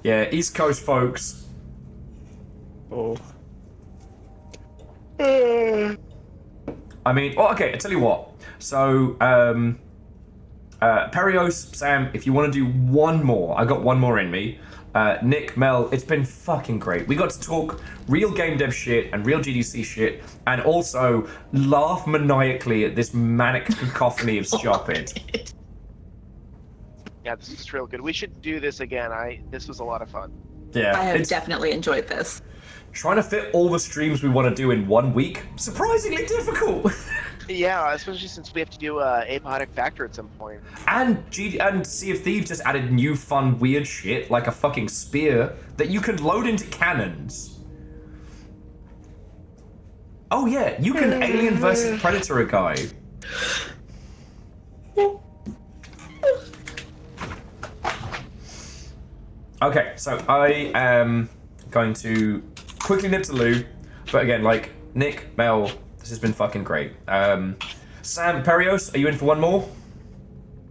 Yeah, East Coast folks. Oh. I mean, okay, I tell you what. So, Perios, Sam, if you want to do one more, I got one more in me. Nick, Mel, it's been fucking great. We got to talk real game dev shit and real GDC shit, and also laugh maniacally at this manic cacophony of Sharpid. Yeah, this is real good. We should do this again. This was a lot of fun. Yeah, I have it's definitely enjoyed this. trying to fit all the streams we want to do in 1 week. Surprisingly difficult. Yeah, especially since we have to do Apodic Factor at some point. And Sea of Thieves just added new fun weird shit like a fucking spear that you can load into cannons. Oh yeah, you can Alien versus Predator a guy. Okay, so I am going to quickly nip to Lou, but again, like, Nick, Mel, this has been fucking great. Sam, Perios, are you in for one more?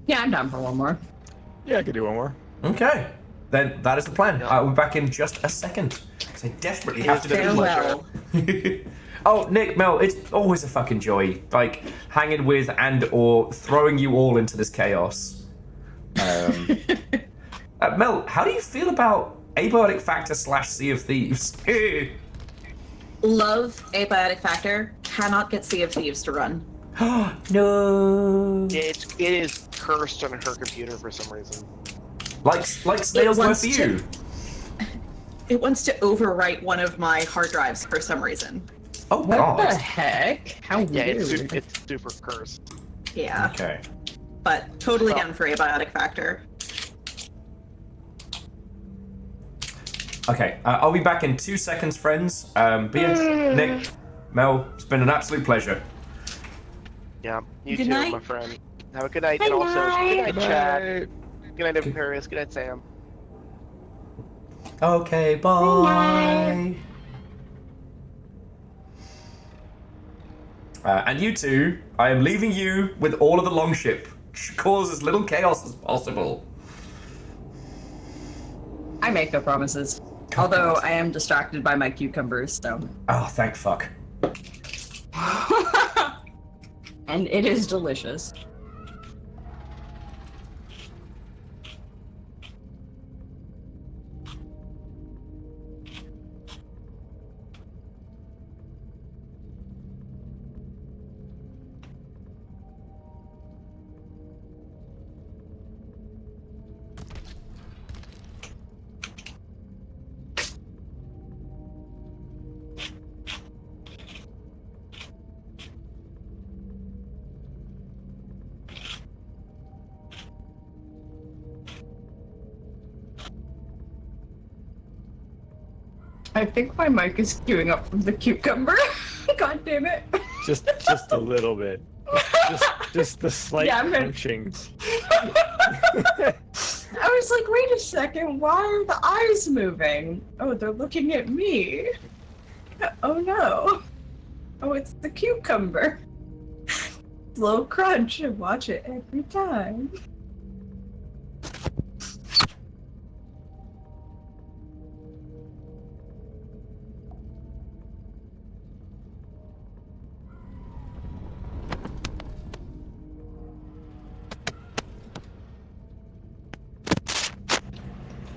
Yeah, I'm down for one more. Yeah, I could do one more. Okay, then that is the plan. We'll be back in just a second, because I desperately have to do Farewell. Oh, Nick, Mel, it's always a fucking joy, like, hanging with and or throwing you all into this chaos. Mel, how do you feel about Abiotic Factor / Sea of Thieves? Love Abiotic Factor. Cannot get Sea of Thieves to run. No. It is cursed on her computer for some reason. Like Snails were for you. It wants to overwrite one of my hard drives for some reason. Oh What God. the heck? How Yeah, weird. it's super cursed. Yeah. Okay. But totally down for Abiotic Factor. Okay, I'll be back in 2 seconds, friends. But yeah, Nick, Mel, it's been an absolute pleasure. Yeah, you Good too, night. my friend. Have a good night, Good and also night. good night, Chad. Good night, Imperius. Good night, Sam. Okay, bye. And you two, I am leaving you with all of the longship. Cause as little chaos as possible. I make no promises. Although I am distracted by my cucumbers, so. Oh, thank fuck. And it is delicious. I think my mic is queuing up from the cucumber. God damn it. Just a little bit. Just the slight Yeah, I'm gonna- crunching. I was like, wait a second, why are the eyes moving? Oh, they're looking at me. Oh no. Oh, it's the cucumber. Slow crunch and watch it every time.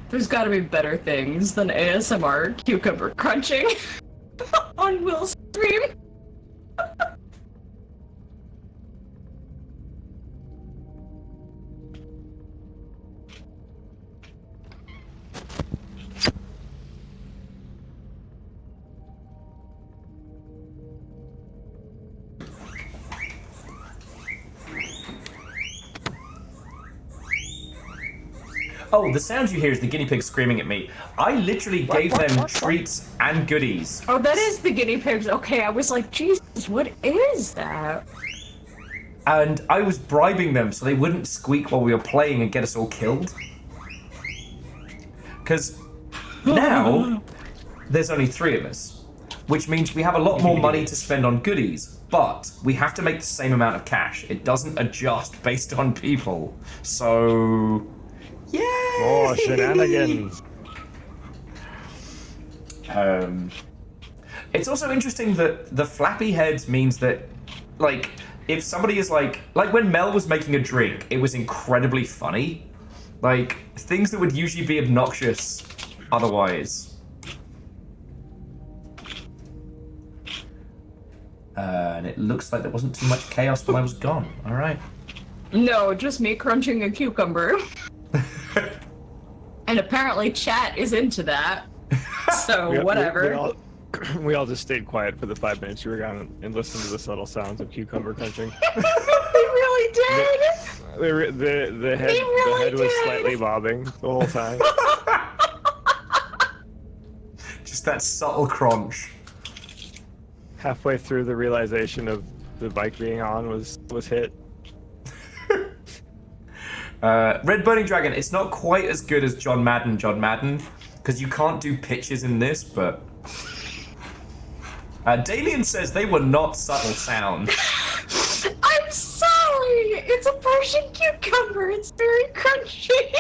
There's gotta be better things than ASMR cucumber crunching on Will's stream. Oh, the sound you hear is the guinea pig screaming at me. I literally gave them treats and goodies. Oh, that is the guinea pigs. Okay, I was like, Jesus, what is that? And I was bribing them so they wouldn't squeak while we were playing and get us all killed. Because now, there's only 3 of us. Which means we have a lot more money to spend on goodies. But we have to make the same amount of cash. It doesn't adjust based on people. So... Yay! Oh, shenanigans. It's also interesting that the flappy heads means that, like, if somebody is like when Mel was making a drink, it was incredibly funny. Like, things that would usually be obnoxious otherwise. And it looks like there wasn't too much chaos when I was gone. All right. No, just me crunching a cucumber. And apparently chat is into that. So whatever. We all just stayed quiet for the 5 minutes you were gone and listened to the subtle sounds of cucumber crunching. They really did. The head was slightly bobbing the whole time. Just that subtle crunch. Halfway through, the realization of the bike being on was hit. Red Burning Dragon, it's not quite as good as John Madden, because you can't do pitches in this, but... Dalian says they were not subtle sound. I'm sorry! It's a Persian cucumber. It's very crunchy.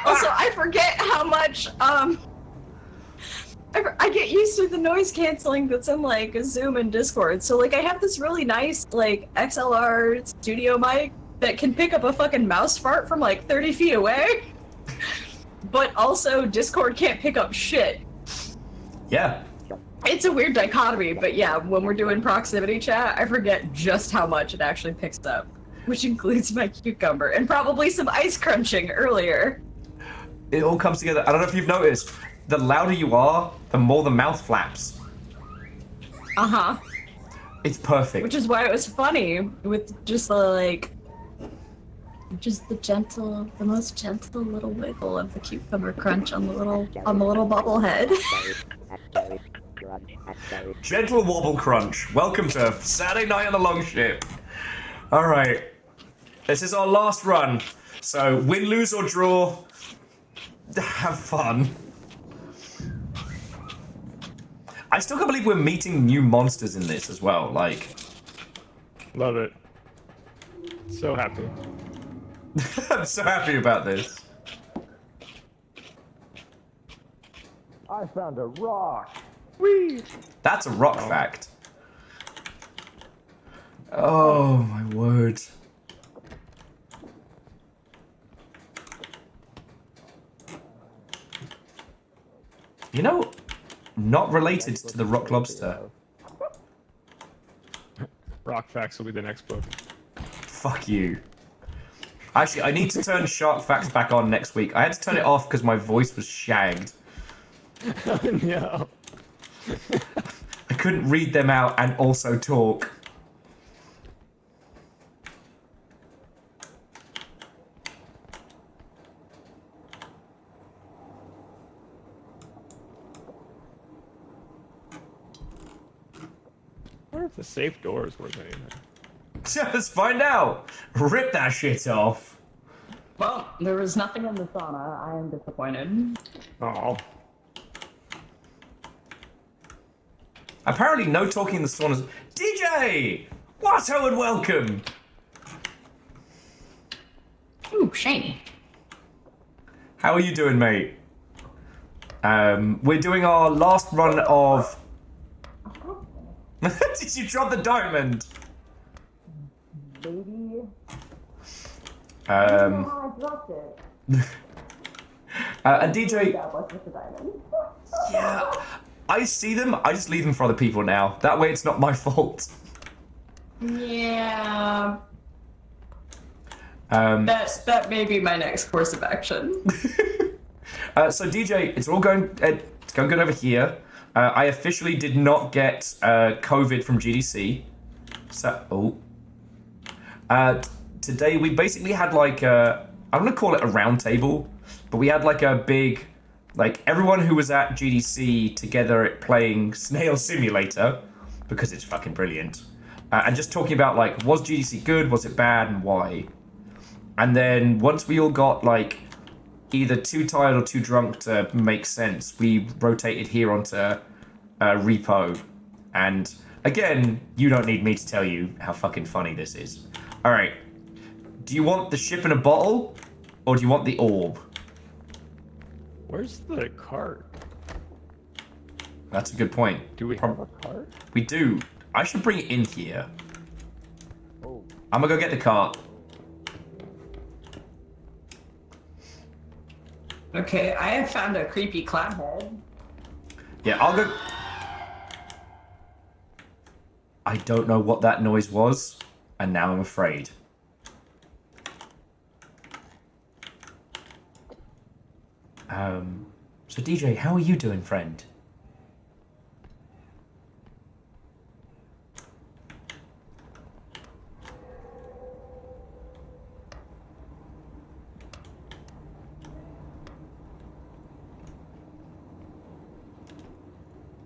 Also, I forget how much, I get used to the noise canceling that's in, like, Zoom and Discord. So, like, I have this really nice, like, XLR studio mic that can pick up a fucking mouse fart from like 30 feet away. But also, Discord can't pick up shit. Yeah. It's a weird dichotomy, but yeah, when we're doing proximity chat, I forget just how much it actually picks up. Which includes my cucumber, and probably some ice crunching earlier. It all comes together. I don't know if you've noticed, the louder you are, the more the mouth flaps. Uh-huh. It's perfect. Which is why it was funny, with just just the most gentle little wiggle of the cucumber crunch on the little bubble head. Gentle wobble crunch. Welcome to Saturday night on the Longship. All right, this is our last run. So win, lose or draw, have fun. I still can't believe we're meeting new monsters in this as well. Like, love it. So happy. I'm so happy about this. I found a rock. Whee! That's a rock fact. Oh my word. You know, not related to the rock lobster. Rock facts will be the next book. Fuck you. Actually, I need to turn shark facts back on next week. I had to turn it off because my voice was shagged. No. I couldn't read them out and also talk. I wonder if the safe door is worth anything. Let's find out. Rip that shit off. Well, there was nothing in the sauna. I am disappointed. Oh. Apparently, no talking in the saunas. DJ! Watto and welcome! Ooh, shiny. How are you doing, mate? We're doing our last run of... Did you drop the diamond? Baby. I dropped it. And DJ... Yeah, I see them, I just leave them for other people now. That way it's not my fault. Yeah. That may be my next course of action. So DJ, it's all going good over here. I officially did not get COVID from GDC. So, today we basically had like a, I'm gonna call it a round table, but we had like a big, like everyone who was at GDC together playing Snail Simulator, because it's fucking brilliant. And just talking about like, was GDC good, was it bad, and why? And then once we all got like either too tired or too drunk to make sense, we rotated here onto R.E.P.O. And again, you don't need me to tell you how fucking funny this is. All right, do you want the ship in a bottle, or do you want the orb? Where's the cart? That's a good point. Do we have a cart? We do. I should bring it in here. Oh. I'm gonna go get the cart. Okay, I have found a creepy clown head. Yeah, I'll go... I don't know what that noise was, and now I'm afraid. So DJ, how are you doing, friend?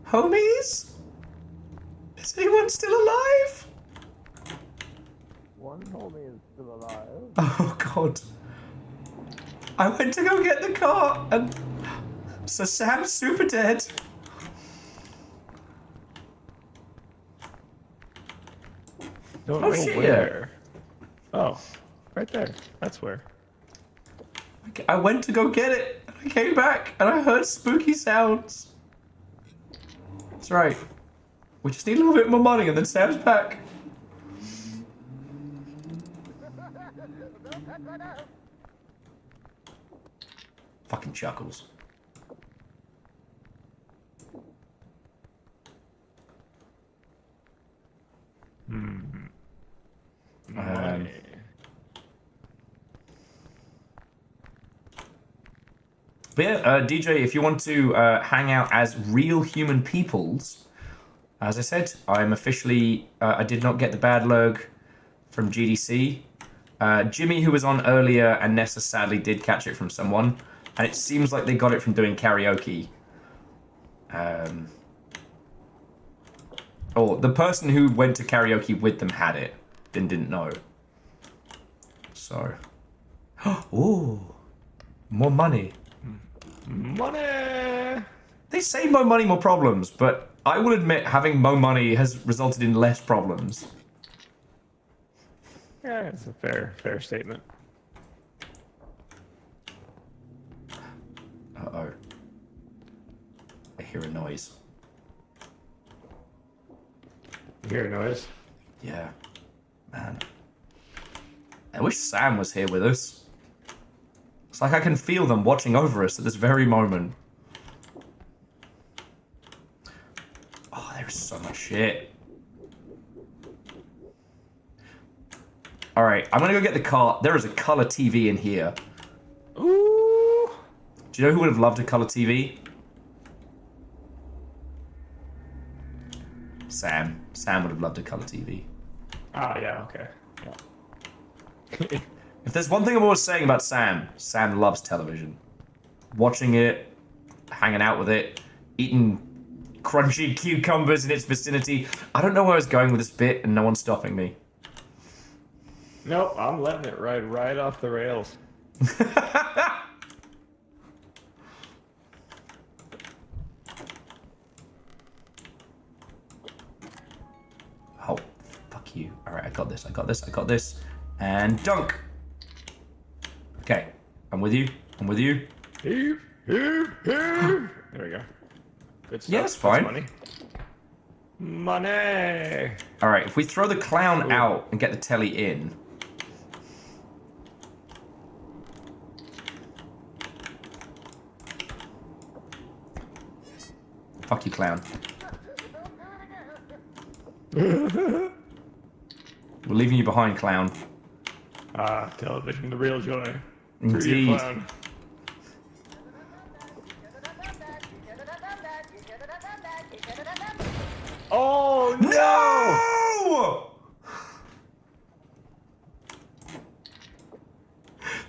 Homies? Is anyone still alive? One homie is still alive. Oh god. I went to go get the car and so Sam's super dead. Don't Oh, know shit, where. Oh, right there. That's where. I went to go get it and I came back and I heard spooky sounds. That's right. We just need a little bit more money and then Sam's back. Fucking chuckles. But yeah, DJ, if you want to hang out as real human peoples, as I said, I'm officially, I did not get the bad log from GDC. Jimmy, who was on earlier, and Nessa sadly did catch it from someone, and it seems like they got it from doing karaoke. Or the person who went to karaoke with them had it, then didn't know. So, ooh, more money. Money! They say more money, more problems, but I will admit having more money has resulted in less problems. Yeah, it's a fair statement. Uh-oh. I hear a noise. You hear a noise? Yeah. Man. I wish Sam was here with us. It's like I can feel them watching over us at this very moment. Oh, there's so much shit. Alright, I'm gonna go get the car. There is a color TV in here. Ooh! Do you know who would have loved a color TV? Sam. Sam would have loved a color TV. Oh, yeah, okay. Yeah. If there's one thing I'm always saying about Sam, Sam loves television. Watching it, hanging out with it, eating crunchy cucumbers in its vicinity. I don't know where I was going with this bit, and no one's stopping me. Nope, I'm letting it ride right off the rails. Oh, fuck you. Alright, I got this. And dunk! Okay, I'm with you. There we go. Good stuff. Yeah, it's fine. That's money. Alright, if we throw the clown out and get the telly in... Fuck you, clown. We're leaving you behind, clown. Ah, television, the real joy. Indeed. Oh no!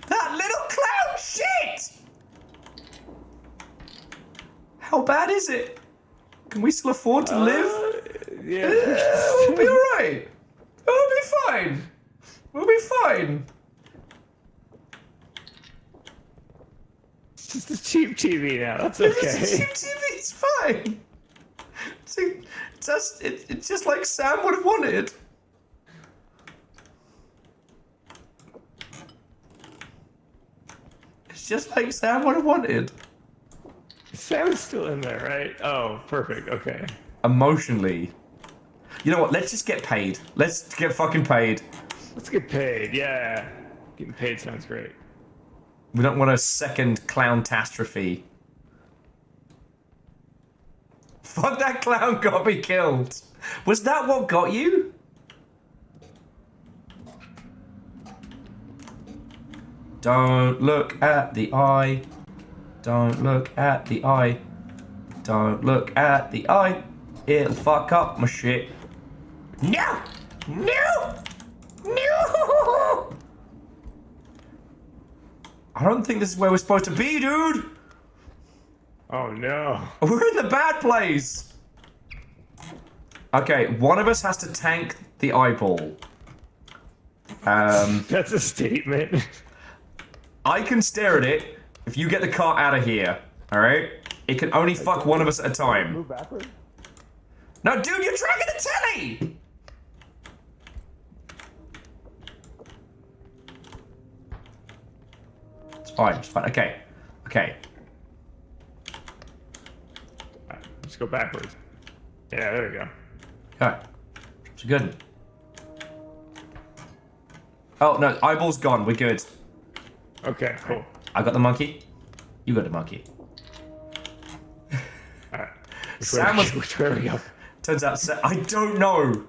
That little clown shit! How bad is it? Can we still afford to live? Yeah. We'll be alright. We'll be fine. We'll be fine. It's just a cheap TV now. That's okay. It's a cheap TV. It's fine. It's just like Sam would have wanted. It's just like Sam would have wanted. Sam's still in there, right? Oh, perfect. Okay. Emotionally. You know what? Let's just get paid. Let's get fucking paid. Let's get paid. Yeah. Getting paid sounds great. We don't want a second clown-tastrophe. Fuck, that clown got me killed. Was that what got you? Don't look at the eye. Don't look at the eye. Don't look at the eye. It'll fuck up my shit. No! No! No! I don't think this is where we're supposed to be, dude! Oh no. We're in the bad place! Okay, one of us has to tank the eyeball. That's a statement. I can stare at it if you get the car out of here, alright? It can only fuck one of us at a time. Move backward? No, dude, you're dragging the telly! It's fine, okay. Okay. Let's go backwards. Yeah, there we go. Okay. It's good. Oh, no, eyeball's gone, we're good. Okay, cool. I got the monkey. You got the monkey. Sam was. Which way we go? Turns out, I don't know.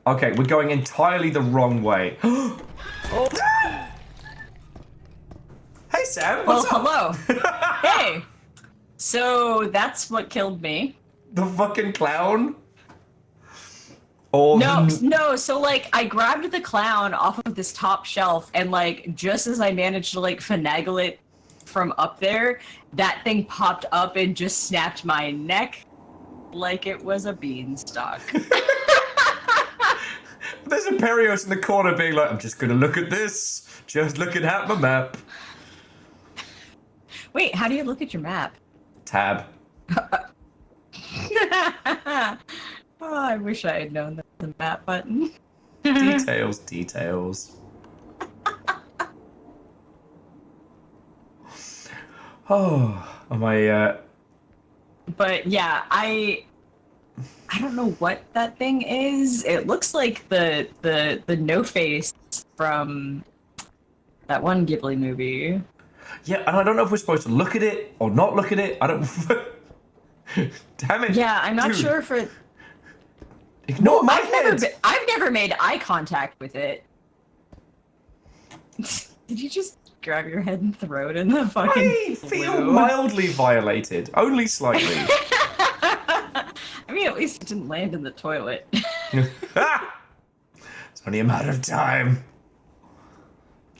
Okay, we're going entirely the wrong way. Oh. Hey, Sam. What's up? Hello. Hey. So that's what killed me. The fucking clown? Or No, so like I grabbed the clown off of this top shelf and like just as I managed to like finagle it from up there, that thing popped up and just snapped my neck like it was a beanstalk. There's a Perios in the corner being like, I'm just gonna look at this. Just looking at my map. Wait, how do you look at your map? Tab. Oh, I wish I had known the map button. Details. Oh, am I, But yeah, I don't know what that thing is. It looks like the no face from that one Ghibli movie. Yeah, and I don't know if we're supposed to look at it or not look at it. I don't. Damn it. Yeah, I'm not dude. sure if it. Ignore my head. I've never made eye contact with it. Did you just grab your head and throw it in the fucking I feel mildly violated. Only slightly. I mean, at least it didn't land in the toilet. It's only a matter of time.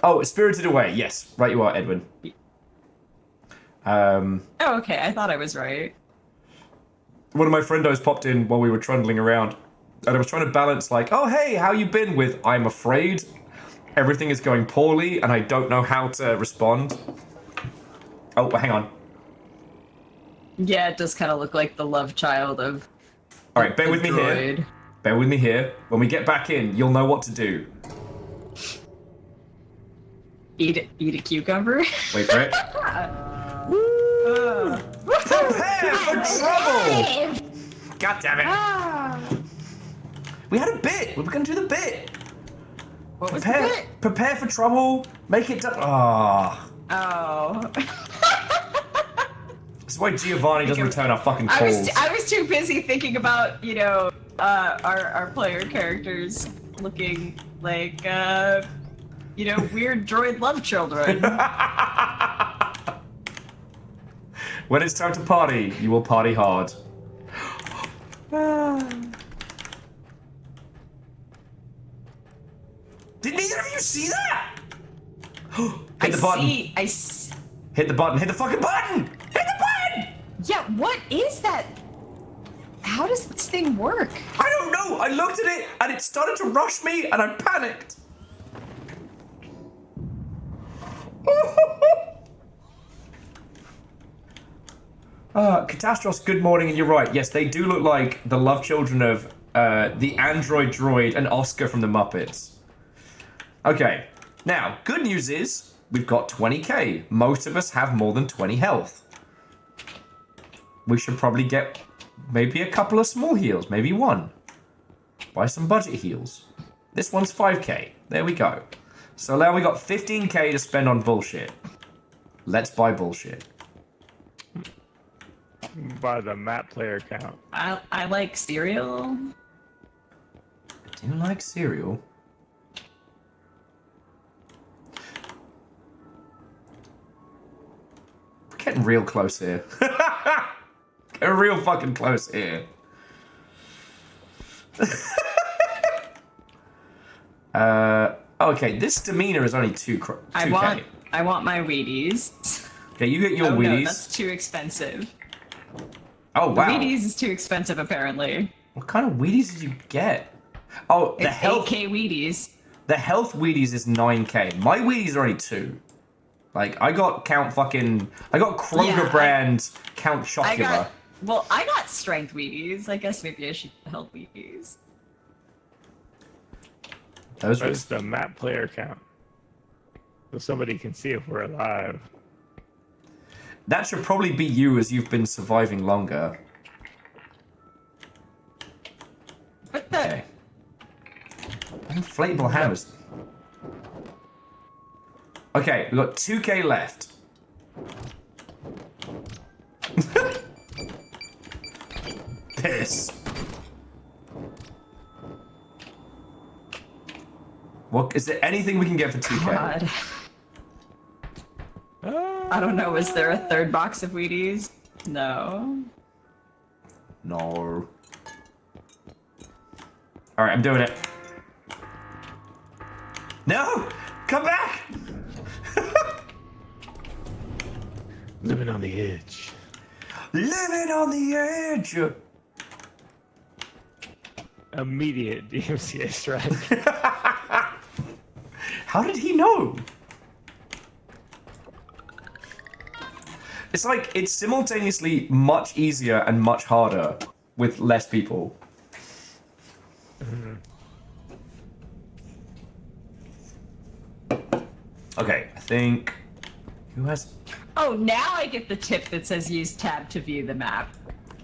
Oh, it's Spirited Away. Yes, right you are, Edwin. Oh, okay. I thought I was right. One of my friendos popped in while we were trundling around, and I was trying to balance like, oh, hey, how you been with I'm afraid everything is going poorly and I don't know how to respond. Oh, hang on. Yeah, it does kind of look like the love child of. All right, bear with me here. Bear with me here. When we get back in, you'll know what to do. Eat a cucumber. Wait for it. Prepare for trouble! God damn it. We had a bit. We were going to do the bit. What was the bit? Prepare for trouble. Make it done. Ah. Oh. That's why Giovanni doesn't return our fucking calls. I was too busy thinking about, our player characters looking like, weird droid love children. When it's time to party, you will party hard. Did neither of you see that? Hit the button. Hit the button. Hit the fucking button! Hit the button! Yeah, what is that? How does this thing work? I don't know. I looked at it and it started to rush me and I panicked. Catastros, good morning, and you're right. Yes, they do look like the love children of the android droid and Oscar from the Muppets. Okay, now, good news is we've got 20k. Most of us have more than 20 health. We should probably get maybe a couple of small heals, maybe one. Buy some budget heals. This one's 5k. There we go. So now we got 15k to spend on bullshit. Let's buy bullshit. By the map player count. I like cereal. Do you like cereal? We're getting real close here. Getting real fucking close here. Okay, this demeanor is only 2k. I want my Wheaties. Okay, you get your Wheaties. No, that's too expensive. Oh, wow. Wheaties is too expensive, apparently. What kind of Wheaties did you get? Oh, the It's health 8K Wheaties. The health Wheaties is 9k. My Wheaties are only 2. Like, I got Kroger brand Count Chocula. I got strength Wheaties. I guess maybe I should get health Wheaties. What's the map player count? So somebody can see if we're alive. That should probably be you, as you've been surviving longer. What the? Inflatable hammers. Okay, we've got 2k left. Piss. What is there anything we can get for 2k? God. I don't know. Is there a third box of Wheaties? No. No. Alright, I'm doing it. No! Come back! Living on the edge. Living on the edge! Immediate DMCA strike. How did he know? It's like, it's simultaneously much easier and much harder with less people. Okay, I think... Who has... Oh, now I get the tip that says use tab to view the map.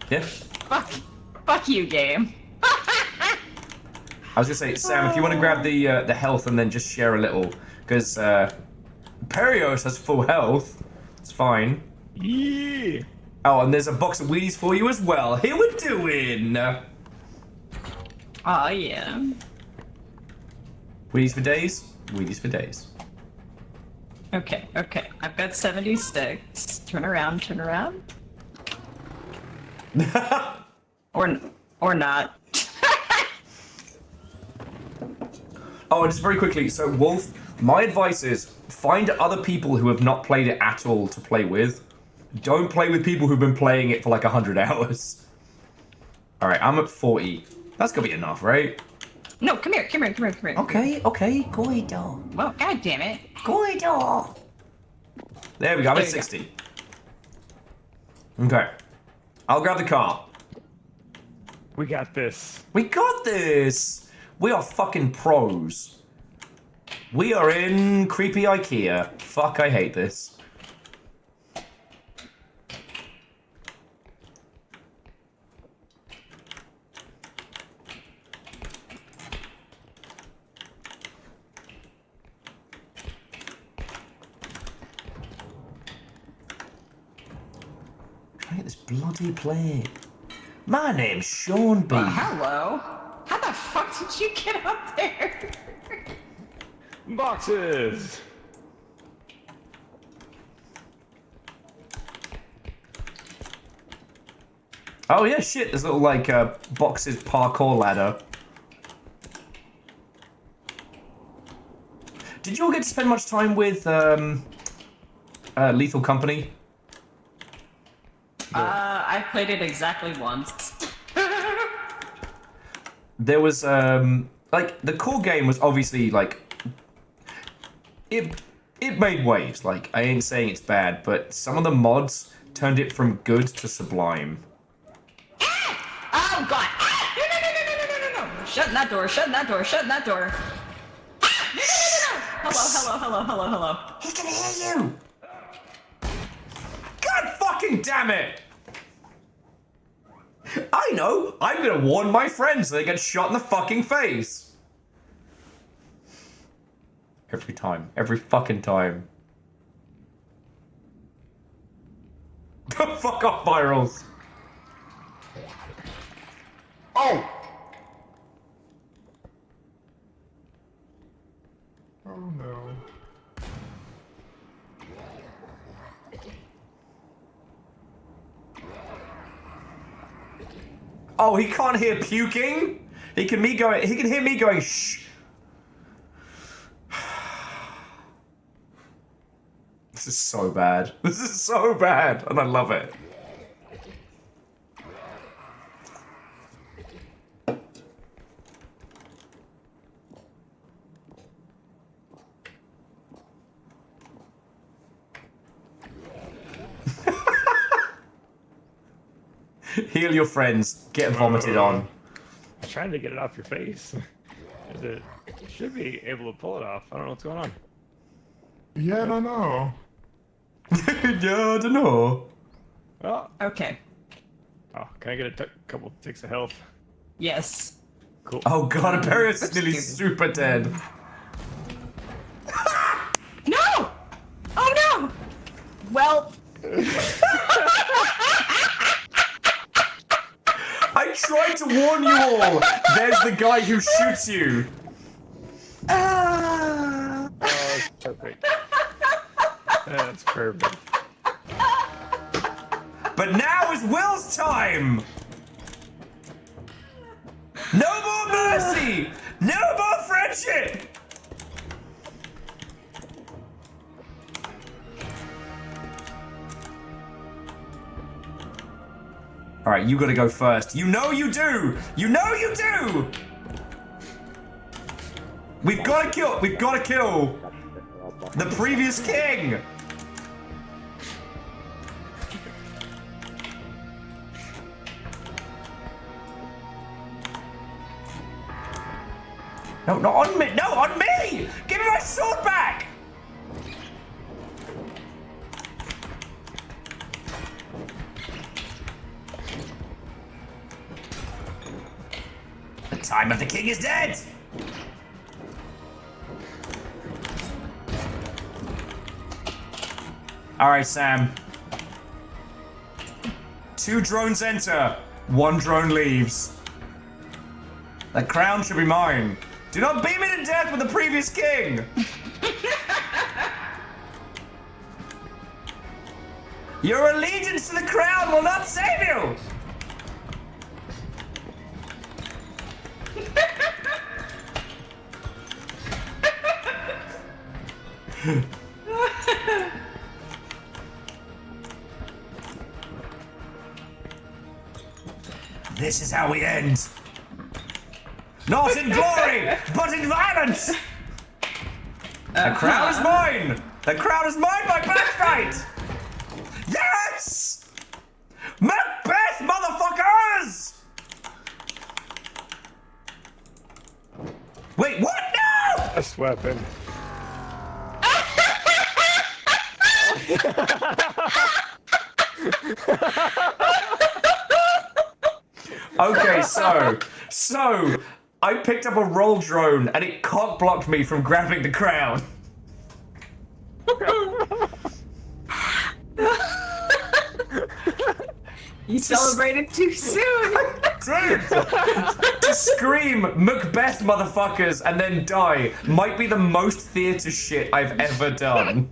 Yeah? Fuck you, game. I was gonna say, Sam, if you want to grab the health and then just share a little, because Perios has full health. It's fine. Yeah. Oh, and there's a box of Wheaties for you as well. Here we're doing. Oh yeah. Wheaties for days. Wheaties for days. Okay. I've got 76. Turn around. or not. Oh, and just very quickly, so Wolf, my advice is find other people who have not played it at all to play with. Don't play with people who've been playing it for like 100 hours. Alright, I'm at 40. That's gonna be enough, right? No, come here. Okay, Guido. Well, god damn it. Guido. There we go, I'm at 60. Okay. I'll grab the car. We got this. We got this! We are fucking pros. We are in creepy IKEA. Fuck, I hate this. Trying to get this bloody plane. My name's Sean B. Hello. How the fuck did you get up there? Boxes. Oh yeah, shit, there's little like boxes parkour ladder. Did you all get to spend much time with Lethal Company? I've played it exactly once. There was like the core game was obviously like it made waves. Like I ain't saying it's bad, but some of the mods turned it from good to sublime. Oh god! No! Shutting that door! Hello. He can hear you! God fucking damn it! I know! I'm gonna warn my friends so they get shot in the fucking face! Every time. Every fucking time. Fuck off, virals! Oh! Oh no. Oh, he can't hear puking? He can hear me going shh. This is so bad. This is so bad, and I love it. Heal your friends. Get vomited on. I'm trying to get it off your face. It should be able to pull it off. I don't know what's going on. Yeah, I don't know. Yeah, I don't know. Oh. Okay. Oh, can I get a couple ticks of health? Yes. Cool. Oh god, Imperius is nearly super dead. No! Well. I tried to warn you all. There's the guy who shoots you. Oh, that's perfect. That's perfect. But now is Will's time. No more mercy. No more friendship. All right, you gotta go first. You know you do! You know you do! We've gotta kill the previous king! No, not on me! No, on me! Give me my sword back! The time of the king is dead! Alright, Sam. 2 drones enter, 1 drone leaves. The crown should be mine. Do not beat me to death with the previous king! Your allegiance to the crown will not save you! This is how we end. Not in glory, but in violence! The crown is mine! The crown is mine by birthright! Yes! Macbeth, motherfuckers! Wait, what? No! Best weapon. Okay, so I picked up a roll drone and it cock blocked me from grabbing the crown. You celebrated too soon. Dude, to scream Macbeth motherfuckers and then die might be the most theatre shit I've ever done.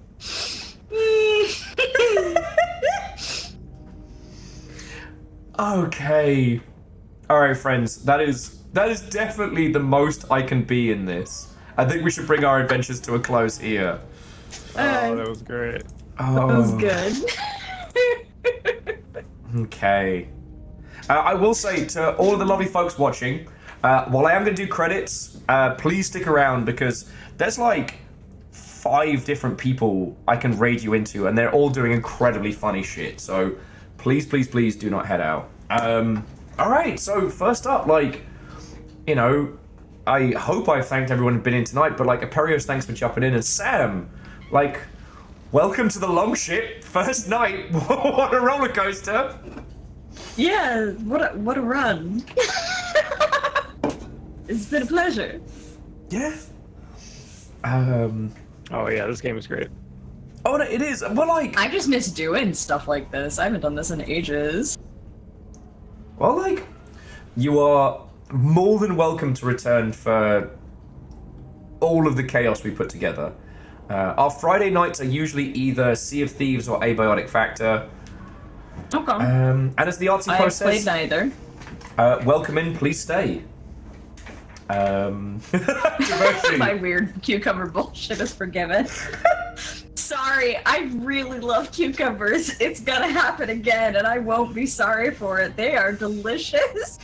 Okay. Alright, friends, that is definitely the most I can be in this. I think we should bring our adventures to a close here. Oh, that was great. Oh. That was good. Okay. I will say to all of the lovely folks watching, while I am going to do credits, please stick around because there's like 5 different people I can raid you into and they're all doing incredibly funny shit. So please, please, please do not head out. Alright, so first up, like, you know, I hope I've thanked everyone who's been in tonight, but like, Aperios, thanks for jumping in, and Sam, like, welcome to the long ship, first night, what a roller coaster. Yeah, what a run. It's been a pleasure. Yeah. Oh yeah, this game is great. Oh, no, it is, but like... I just miss doing stuff like this. I haven't done this in ages. Well, like, you are more than welcome to return for all of the chaos we put together. Our Friday nights are usually either Sea of Thieves or Abiotic Factor. Okay. And as the artsy process... I've played neither. Welcome in, please stay. My weird cucumber bullshit is forgiven. Sorry, I really love cucumbers. It's gonna happen again, and I won't be sorry for it. They are delicious.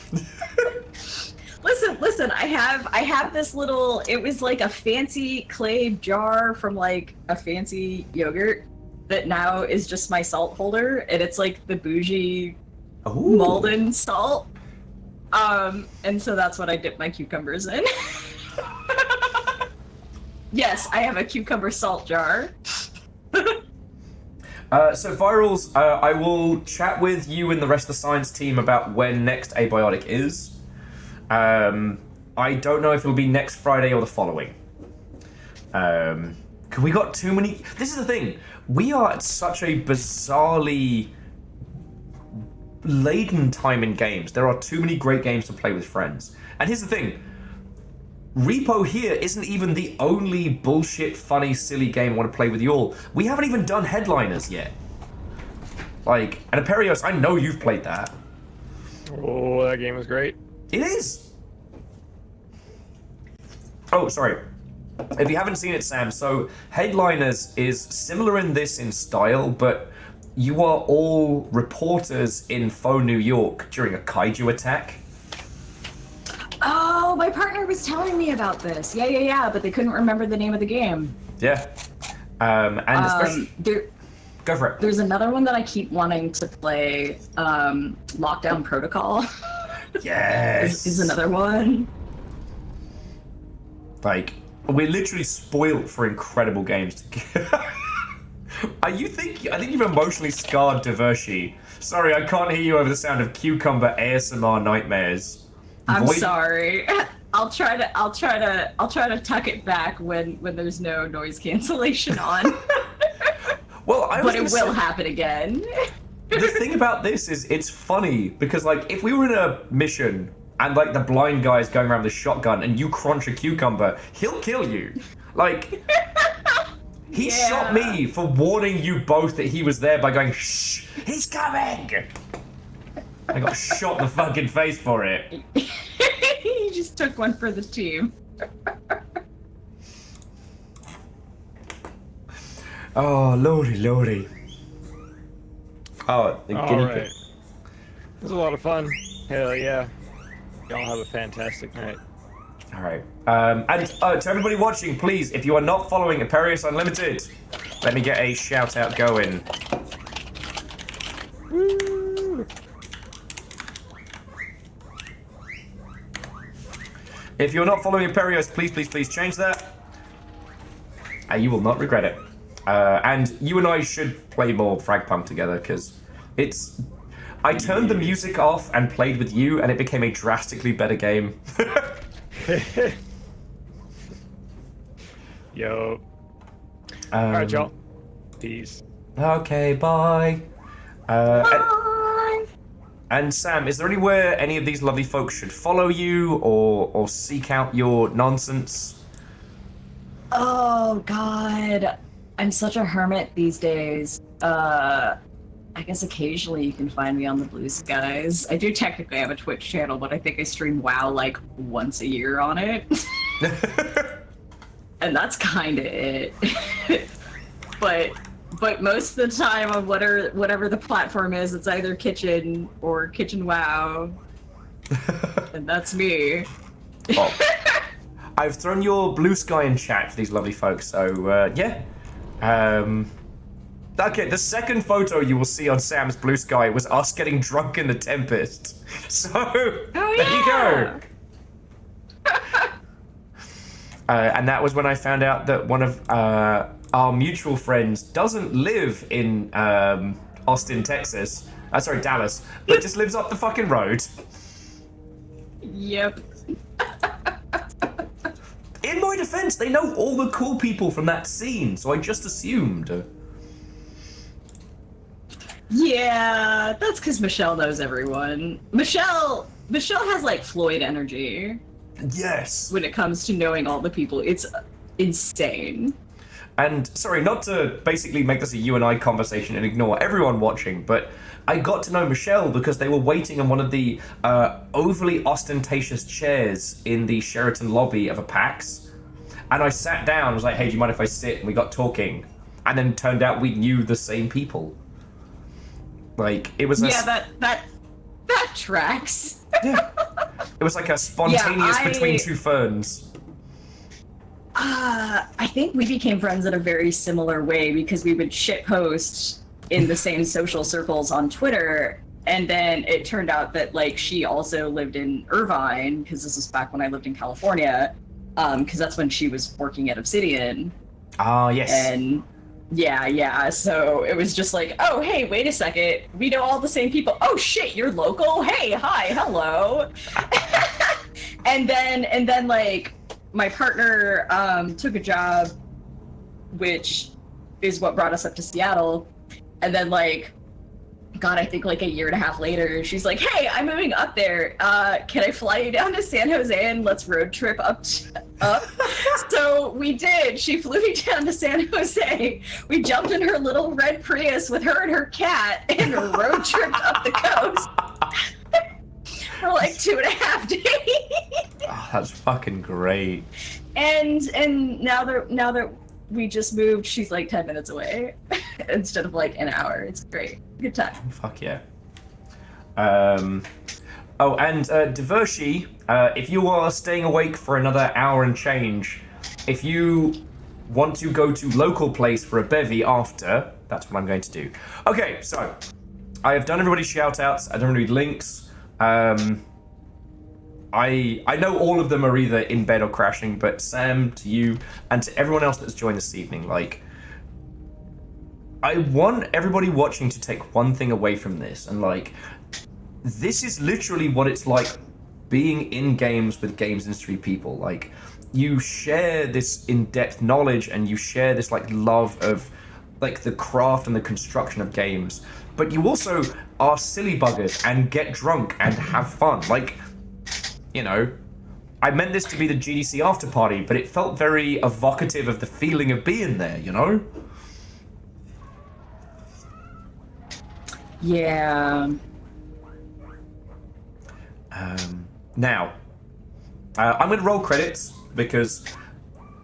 Listen, I have this little, it was like a fancy clay jar from like a fancy yogurt that now is just my salt holder, and it's like the bougie Malden salt. And so that's what I dip my cucumbers in. Yes, I have a cucumber salt jar. So Virals, I will chat with you and the rest of the science team about when next Abiotic is. I don't know if it'll be next Friday or the following. Because We got too many. This is the thing. We are at such a bizarrely laden time in games. There are too many great games to play with friends. And here's the thing. R.E.P.O here isn't even the only bullshit, funny, silly game I want to play with you all. We haven't even done Headliners yet. Like, and Aperios, I know you've played that. Oh, that game was great. It is. Oh, sorry. If you haven't seen it, Sam, so Headliners is similar in this in style, but you are all reporters in faux New York during a kaiju attack. Oh, my partner was telling me about this. Yeah, but they couldn't remember the name of the game. Yeah. And especially... Go for it. There's another one that I keep wanting to play, Lockdown Protocol. Yes. is another one. Like, we're literally spoiled for incredible games to get. I think you've emotionally scarred Divershi. Sorry, I can't hear you over the sound of cucumber ASMR nightmares. I'm sorry. I'll try to tuck it back when there's no noise cancellation on. Well, but it will happen again. The thing about this is it's funny because, like, if we were in a mission and, like, the blind guy's going around with a shotgun and you crunch a cucumber, he'll kill you. Like, he shot me for warning you both that he was there by going, shh, he's coming! I got shot in the fucking face for it. He just took one for the team. Oh, lordy. Oh, the guinea pig. It was a lot of fun. Hell yeah. Y'all have a fantastic night. All right. And to everybody watching, please, if you are not following Aperios Unlimited, let me get a shout out going. Woo. If you're not following Aperios, please change that. You will not regret it. And you and I should play more Fragpunk together, because it's... I turned the music off and played with you, and it became a drastically better game. Yo. Alright, y'all. Peace. Okay, bye. Bye. And Sam, is there anywhere any of these lovely folks should follow you or seek out your nonsense? Oh, God. I'm such a hermit these days. I guess occasionally you can find me on the Blue Skies. I do technically have a Twitch channel, but I think I stream WoW like once a year on it. And that's kind of it. But most of the time on whatever the platform is, it's either Kitchen or Kitchen WoW. And that's me. Oh. I've thrown your Blue Sky in chat for these lovely folks, so yeah. Okay, the second photo you will see on Sam's Blue Sky was us getting drunk in the Tempest. So, there you go. And that was when I found out that one of our mutual friends doesn't live in Austin, Texas. Sorry, Dallas, but just lives up the fucking road. Yep. In my defense, they know all the cool people from that scene, so I just assumed. Yeah, that's because Michelle knows everyone. Michelle has like Floyd energy. Yes. When it comes to knowing all the people, it's insane. And sorry, not to basically make this a you and I conversation and ignore everyone watching, but I got to know Michelle because they were waiting on one of the overly ostentatious chairs in the Sheraton lobby of a PAX. And I sat down and was like, hey, do you mind if I sit? And we got talking. And then it turned out we knew the same people. Like, it was that tracks. Yeah. It was like a spontaneous between two ferns. I think we became friends in a very similar way because we would shitpost in the same social circles on Twitter, and then it turned out that like she also lived in Irvine because this was back when I lived in California, because that's when she was working at Obsidian. Ah, yes. And yeah. So it was just like, oh hey, wait a second, we know all the same people. Oh shit, you're local. Hey, hi, hello. and then like my partner took a job which is what brought us up to Seattle. And then like, God, I think like a year and a half later, she's like, "Hey, I'm moving up there. Can I fly you down to San Jose and let's road trip up?" So we did. She flew me down to San Jose. We jumped in her little red Prius with her and her cat and road tripped up the coast for like 2.5 days. Oh, that's fucking great. And now that we just moved, she's like 10 minutes away instead of like an hour. It's great. Good time. Fuck yeah. Oh, and Divershi, if you are staying awake for another hour and change, if you want to go to local place for a bevy after, that's what I'm going to do. Okay, so I have done everybody's shout outs, I've done everybody's links. I know all of them are either in bed or crashing, but Sam, to you, and to everyone else that's joined this evening, like, I want everybody watching to take one thing away from this, and like, this is literally what it's like being in games with games industry people. Like, you share this in-depth knowledge and you share this like love of like the craft and the construction of games, but you also are silly buggers and get drunk and have fun. Like, you know, I meant this to be the GDC after party, but it felt very evocative of the feeling of being there, you know? Yeah. Now, I'm going to roll credits because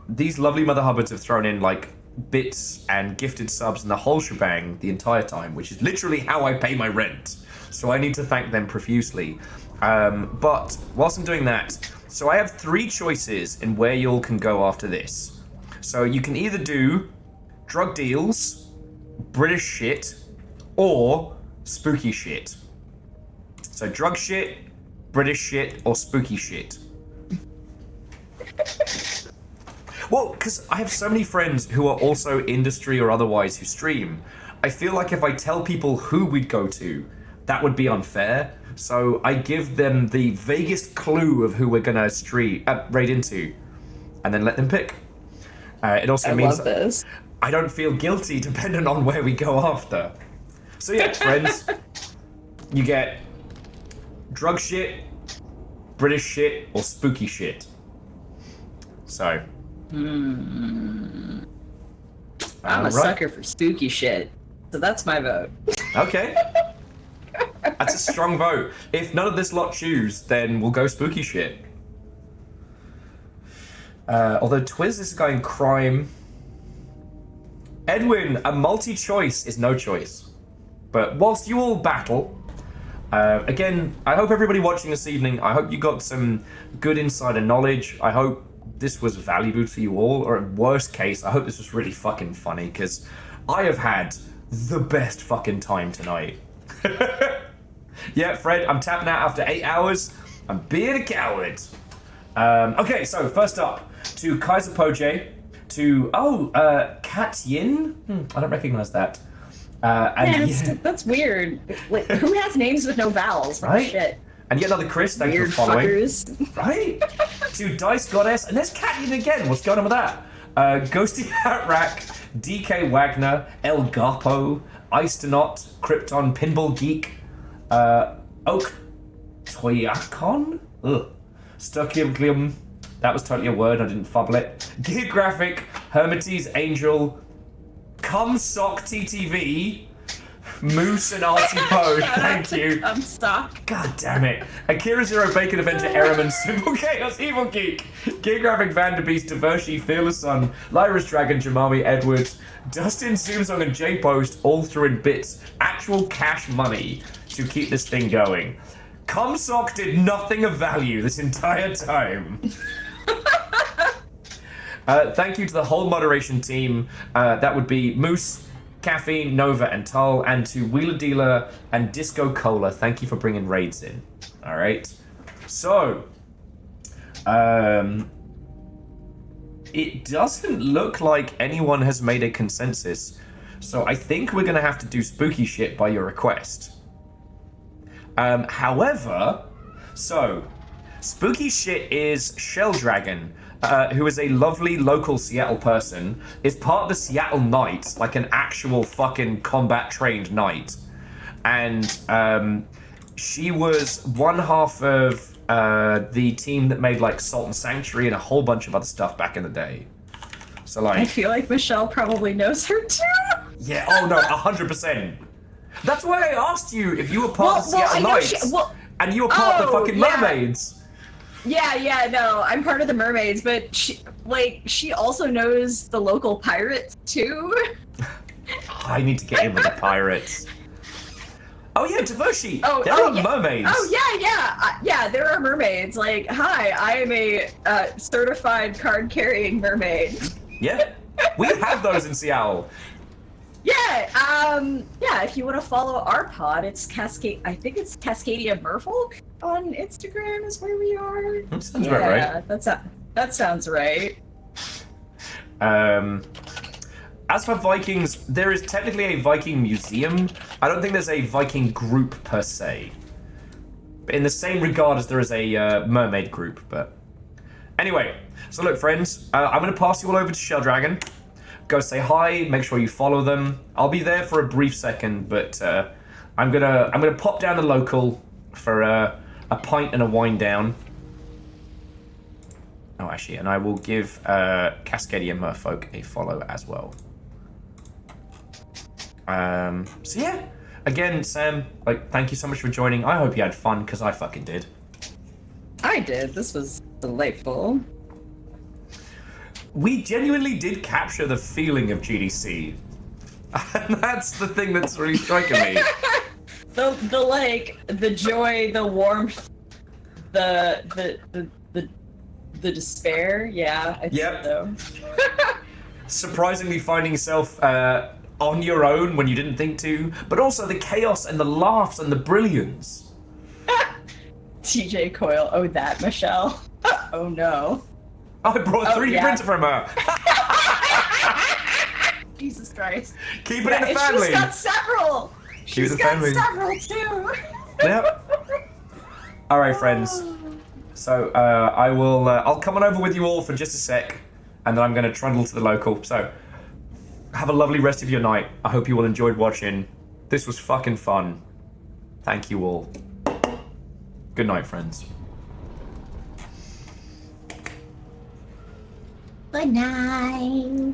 these lovely Mother Hubbards have thrown in like bits and gifted subs and the whole shebang the entire time, which is literally how I pay my rent. So I need to thank them profusely. But whilst I'm doing that, so I have 3 choices in where y'all can go after this. So you can either do drug deals, British shit, or spooky shit. So drug shit, British shit, or spooky shit. Well, because I have so many friends who are also industry or otherwise who stream. I feel like if I tell people who we'd go to, that would be unfair. So I give them the vaguest clue of who we're gonna raid into, and then let them pick. It also means love this. I don't feel guilty depending on where we go after. So yeah, friends, you get drug shit, British shit, or spooky shit. So. I'm a right. sucker for spooky shit, so that's my vote. Okay. That's a strong vote. If none of this lot choose, then we'll go spooky shit. Although Twiz is going crime. Edwin, a multi-choice is no choice. But whilst you all battle, again, I hope everybody watching this evening, I hope you got some good insider knowledge. I hope this was valuable to you all, or at worst case, I hope this was really fucking funny, because I have had the best fucking time tonight. Yeah, Fred, I'm tapping out after 8 hours. I'm being a coward. Okay, so first up, to Kaiser Poje, to, Kat Yin? I don't recognize that. That's weird. Wait, who has names with no vowels? Right? Shit. And yet another Chris, thank you Weird for following. fuckers. Right? To Dice Goddess, and there's Kat Yin again. What's going on with that? Ghosty Hat Rack, DK Wagner, El Gapo, Icedonaut, Krypton, Pinball Geek, Oak Toyakon? Stuckium, that was totally a word, I didn't fubble it. Geographic, Hermites Angel, Cumsock TTV, Moose and R.E.P.O, thank you. I'm stuck. God damn it. Akira Zero, Bacon Avenger, Ehrman, Simple Chaos, Evil Geek, Geographic Vanderbeest, Divershi, Fearless Sun, Lyra's Dragon, Jamami Edwards, Dustin Zoomsong, and J-Post all threw in bits, actual cash money to keep this thing going. Comsock did nothing of value this entire time. Thank you to the whole moderation team. That would be Moose, Caffeine, Nova, and Tull, and to Wheeler Dealer and Disco Cola. Thank you for bringing raids in. All right. So, it doesn't look like anyone has made a consensus. So I think we're going to have to do spooky shit by your request. However, so spooky shit is Shell Dragon. who is a lovely local Seattle person, is part of the Seattle Knights, like an actual fucking combat-trained knight. And she was one half of the team that made like Salt and Sanctuary and a whole bunch of other stuff back in the day. So like, I feel like Michelle probably knows her too. Yeah. Oh no, 100%. That's why I asked you if you were part of the Seattle Knights, and you were part of the fucking mermaids. Yeah, no, I'm part of the mermaids, but she also knows the local pirates too. I need to get in with the pirates. Oh yeah, Devoshi. There are mermaids. Oh yeah, there are mermaids. Like, hi, I am a certified card-carrying mermaid. Yeah, we have those in Seattle. Yeah, if you want to follow our pod, it's I think it's Cascadia Merfolk on Instagram is where we are. That sounds about right. That sounds right. As for Vikings, there is technically a Viking museum. I don't think there's a Viking group per se. But in the same regard as there is a mermaid group, but... Anyway, so look, friends, I'm going to pass you all over to Shell Dragon. Go say hi, make sure you follow them. I'll be there for a brief second, but I'm gonna pop down the local for a pint and a wine down. Oh, actually, and I will give Cascadia Merfolk a follow as well. So yeah, again, Sam, like, thank you so much for joining. I hope you had fun, because I fucking did. I did. This was delightful. We genuinely did capture the feeling of GDC. And that's the thing that's really striking me. the joy, the warmth, the despair. Yeah, I think so. Surprisingly finding yourself on your own when you didn't think to, but also the chaos and the laughs and the brilliance. TJ Coyle, oh that, Michelle. Oh no. I brought a 3D printer from her. Jesus Christ. Keep it in the family. She's got several. She's got several too. Yep. All right, friends. So I'll come on over with you all for just a sec, and then I'm going to trundle to the local. So have a lovely rest of your night. I hope you all enjoyed watching. This was fucking fun. Thank you all. Good night, friends. Good night.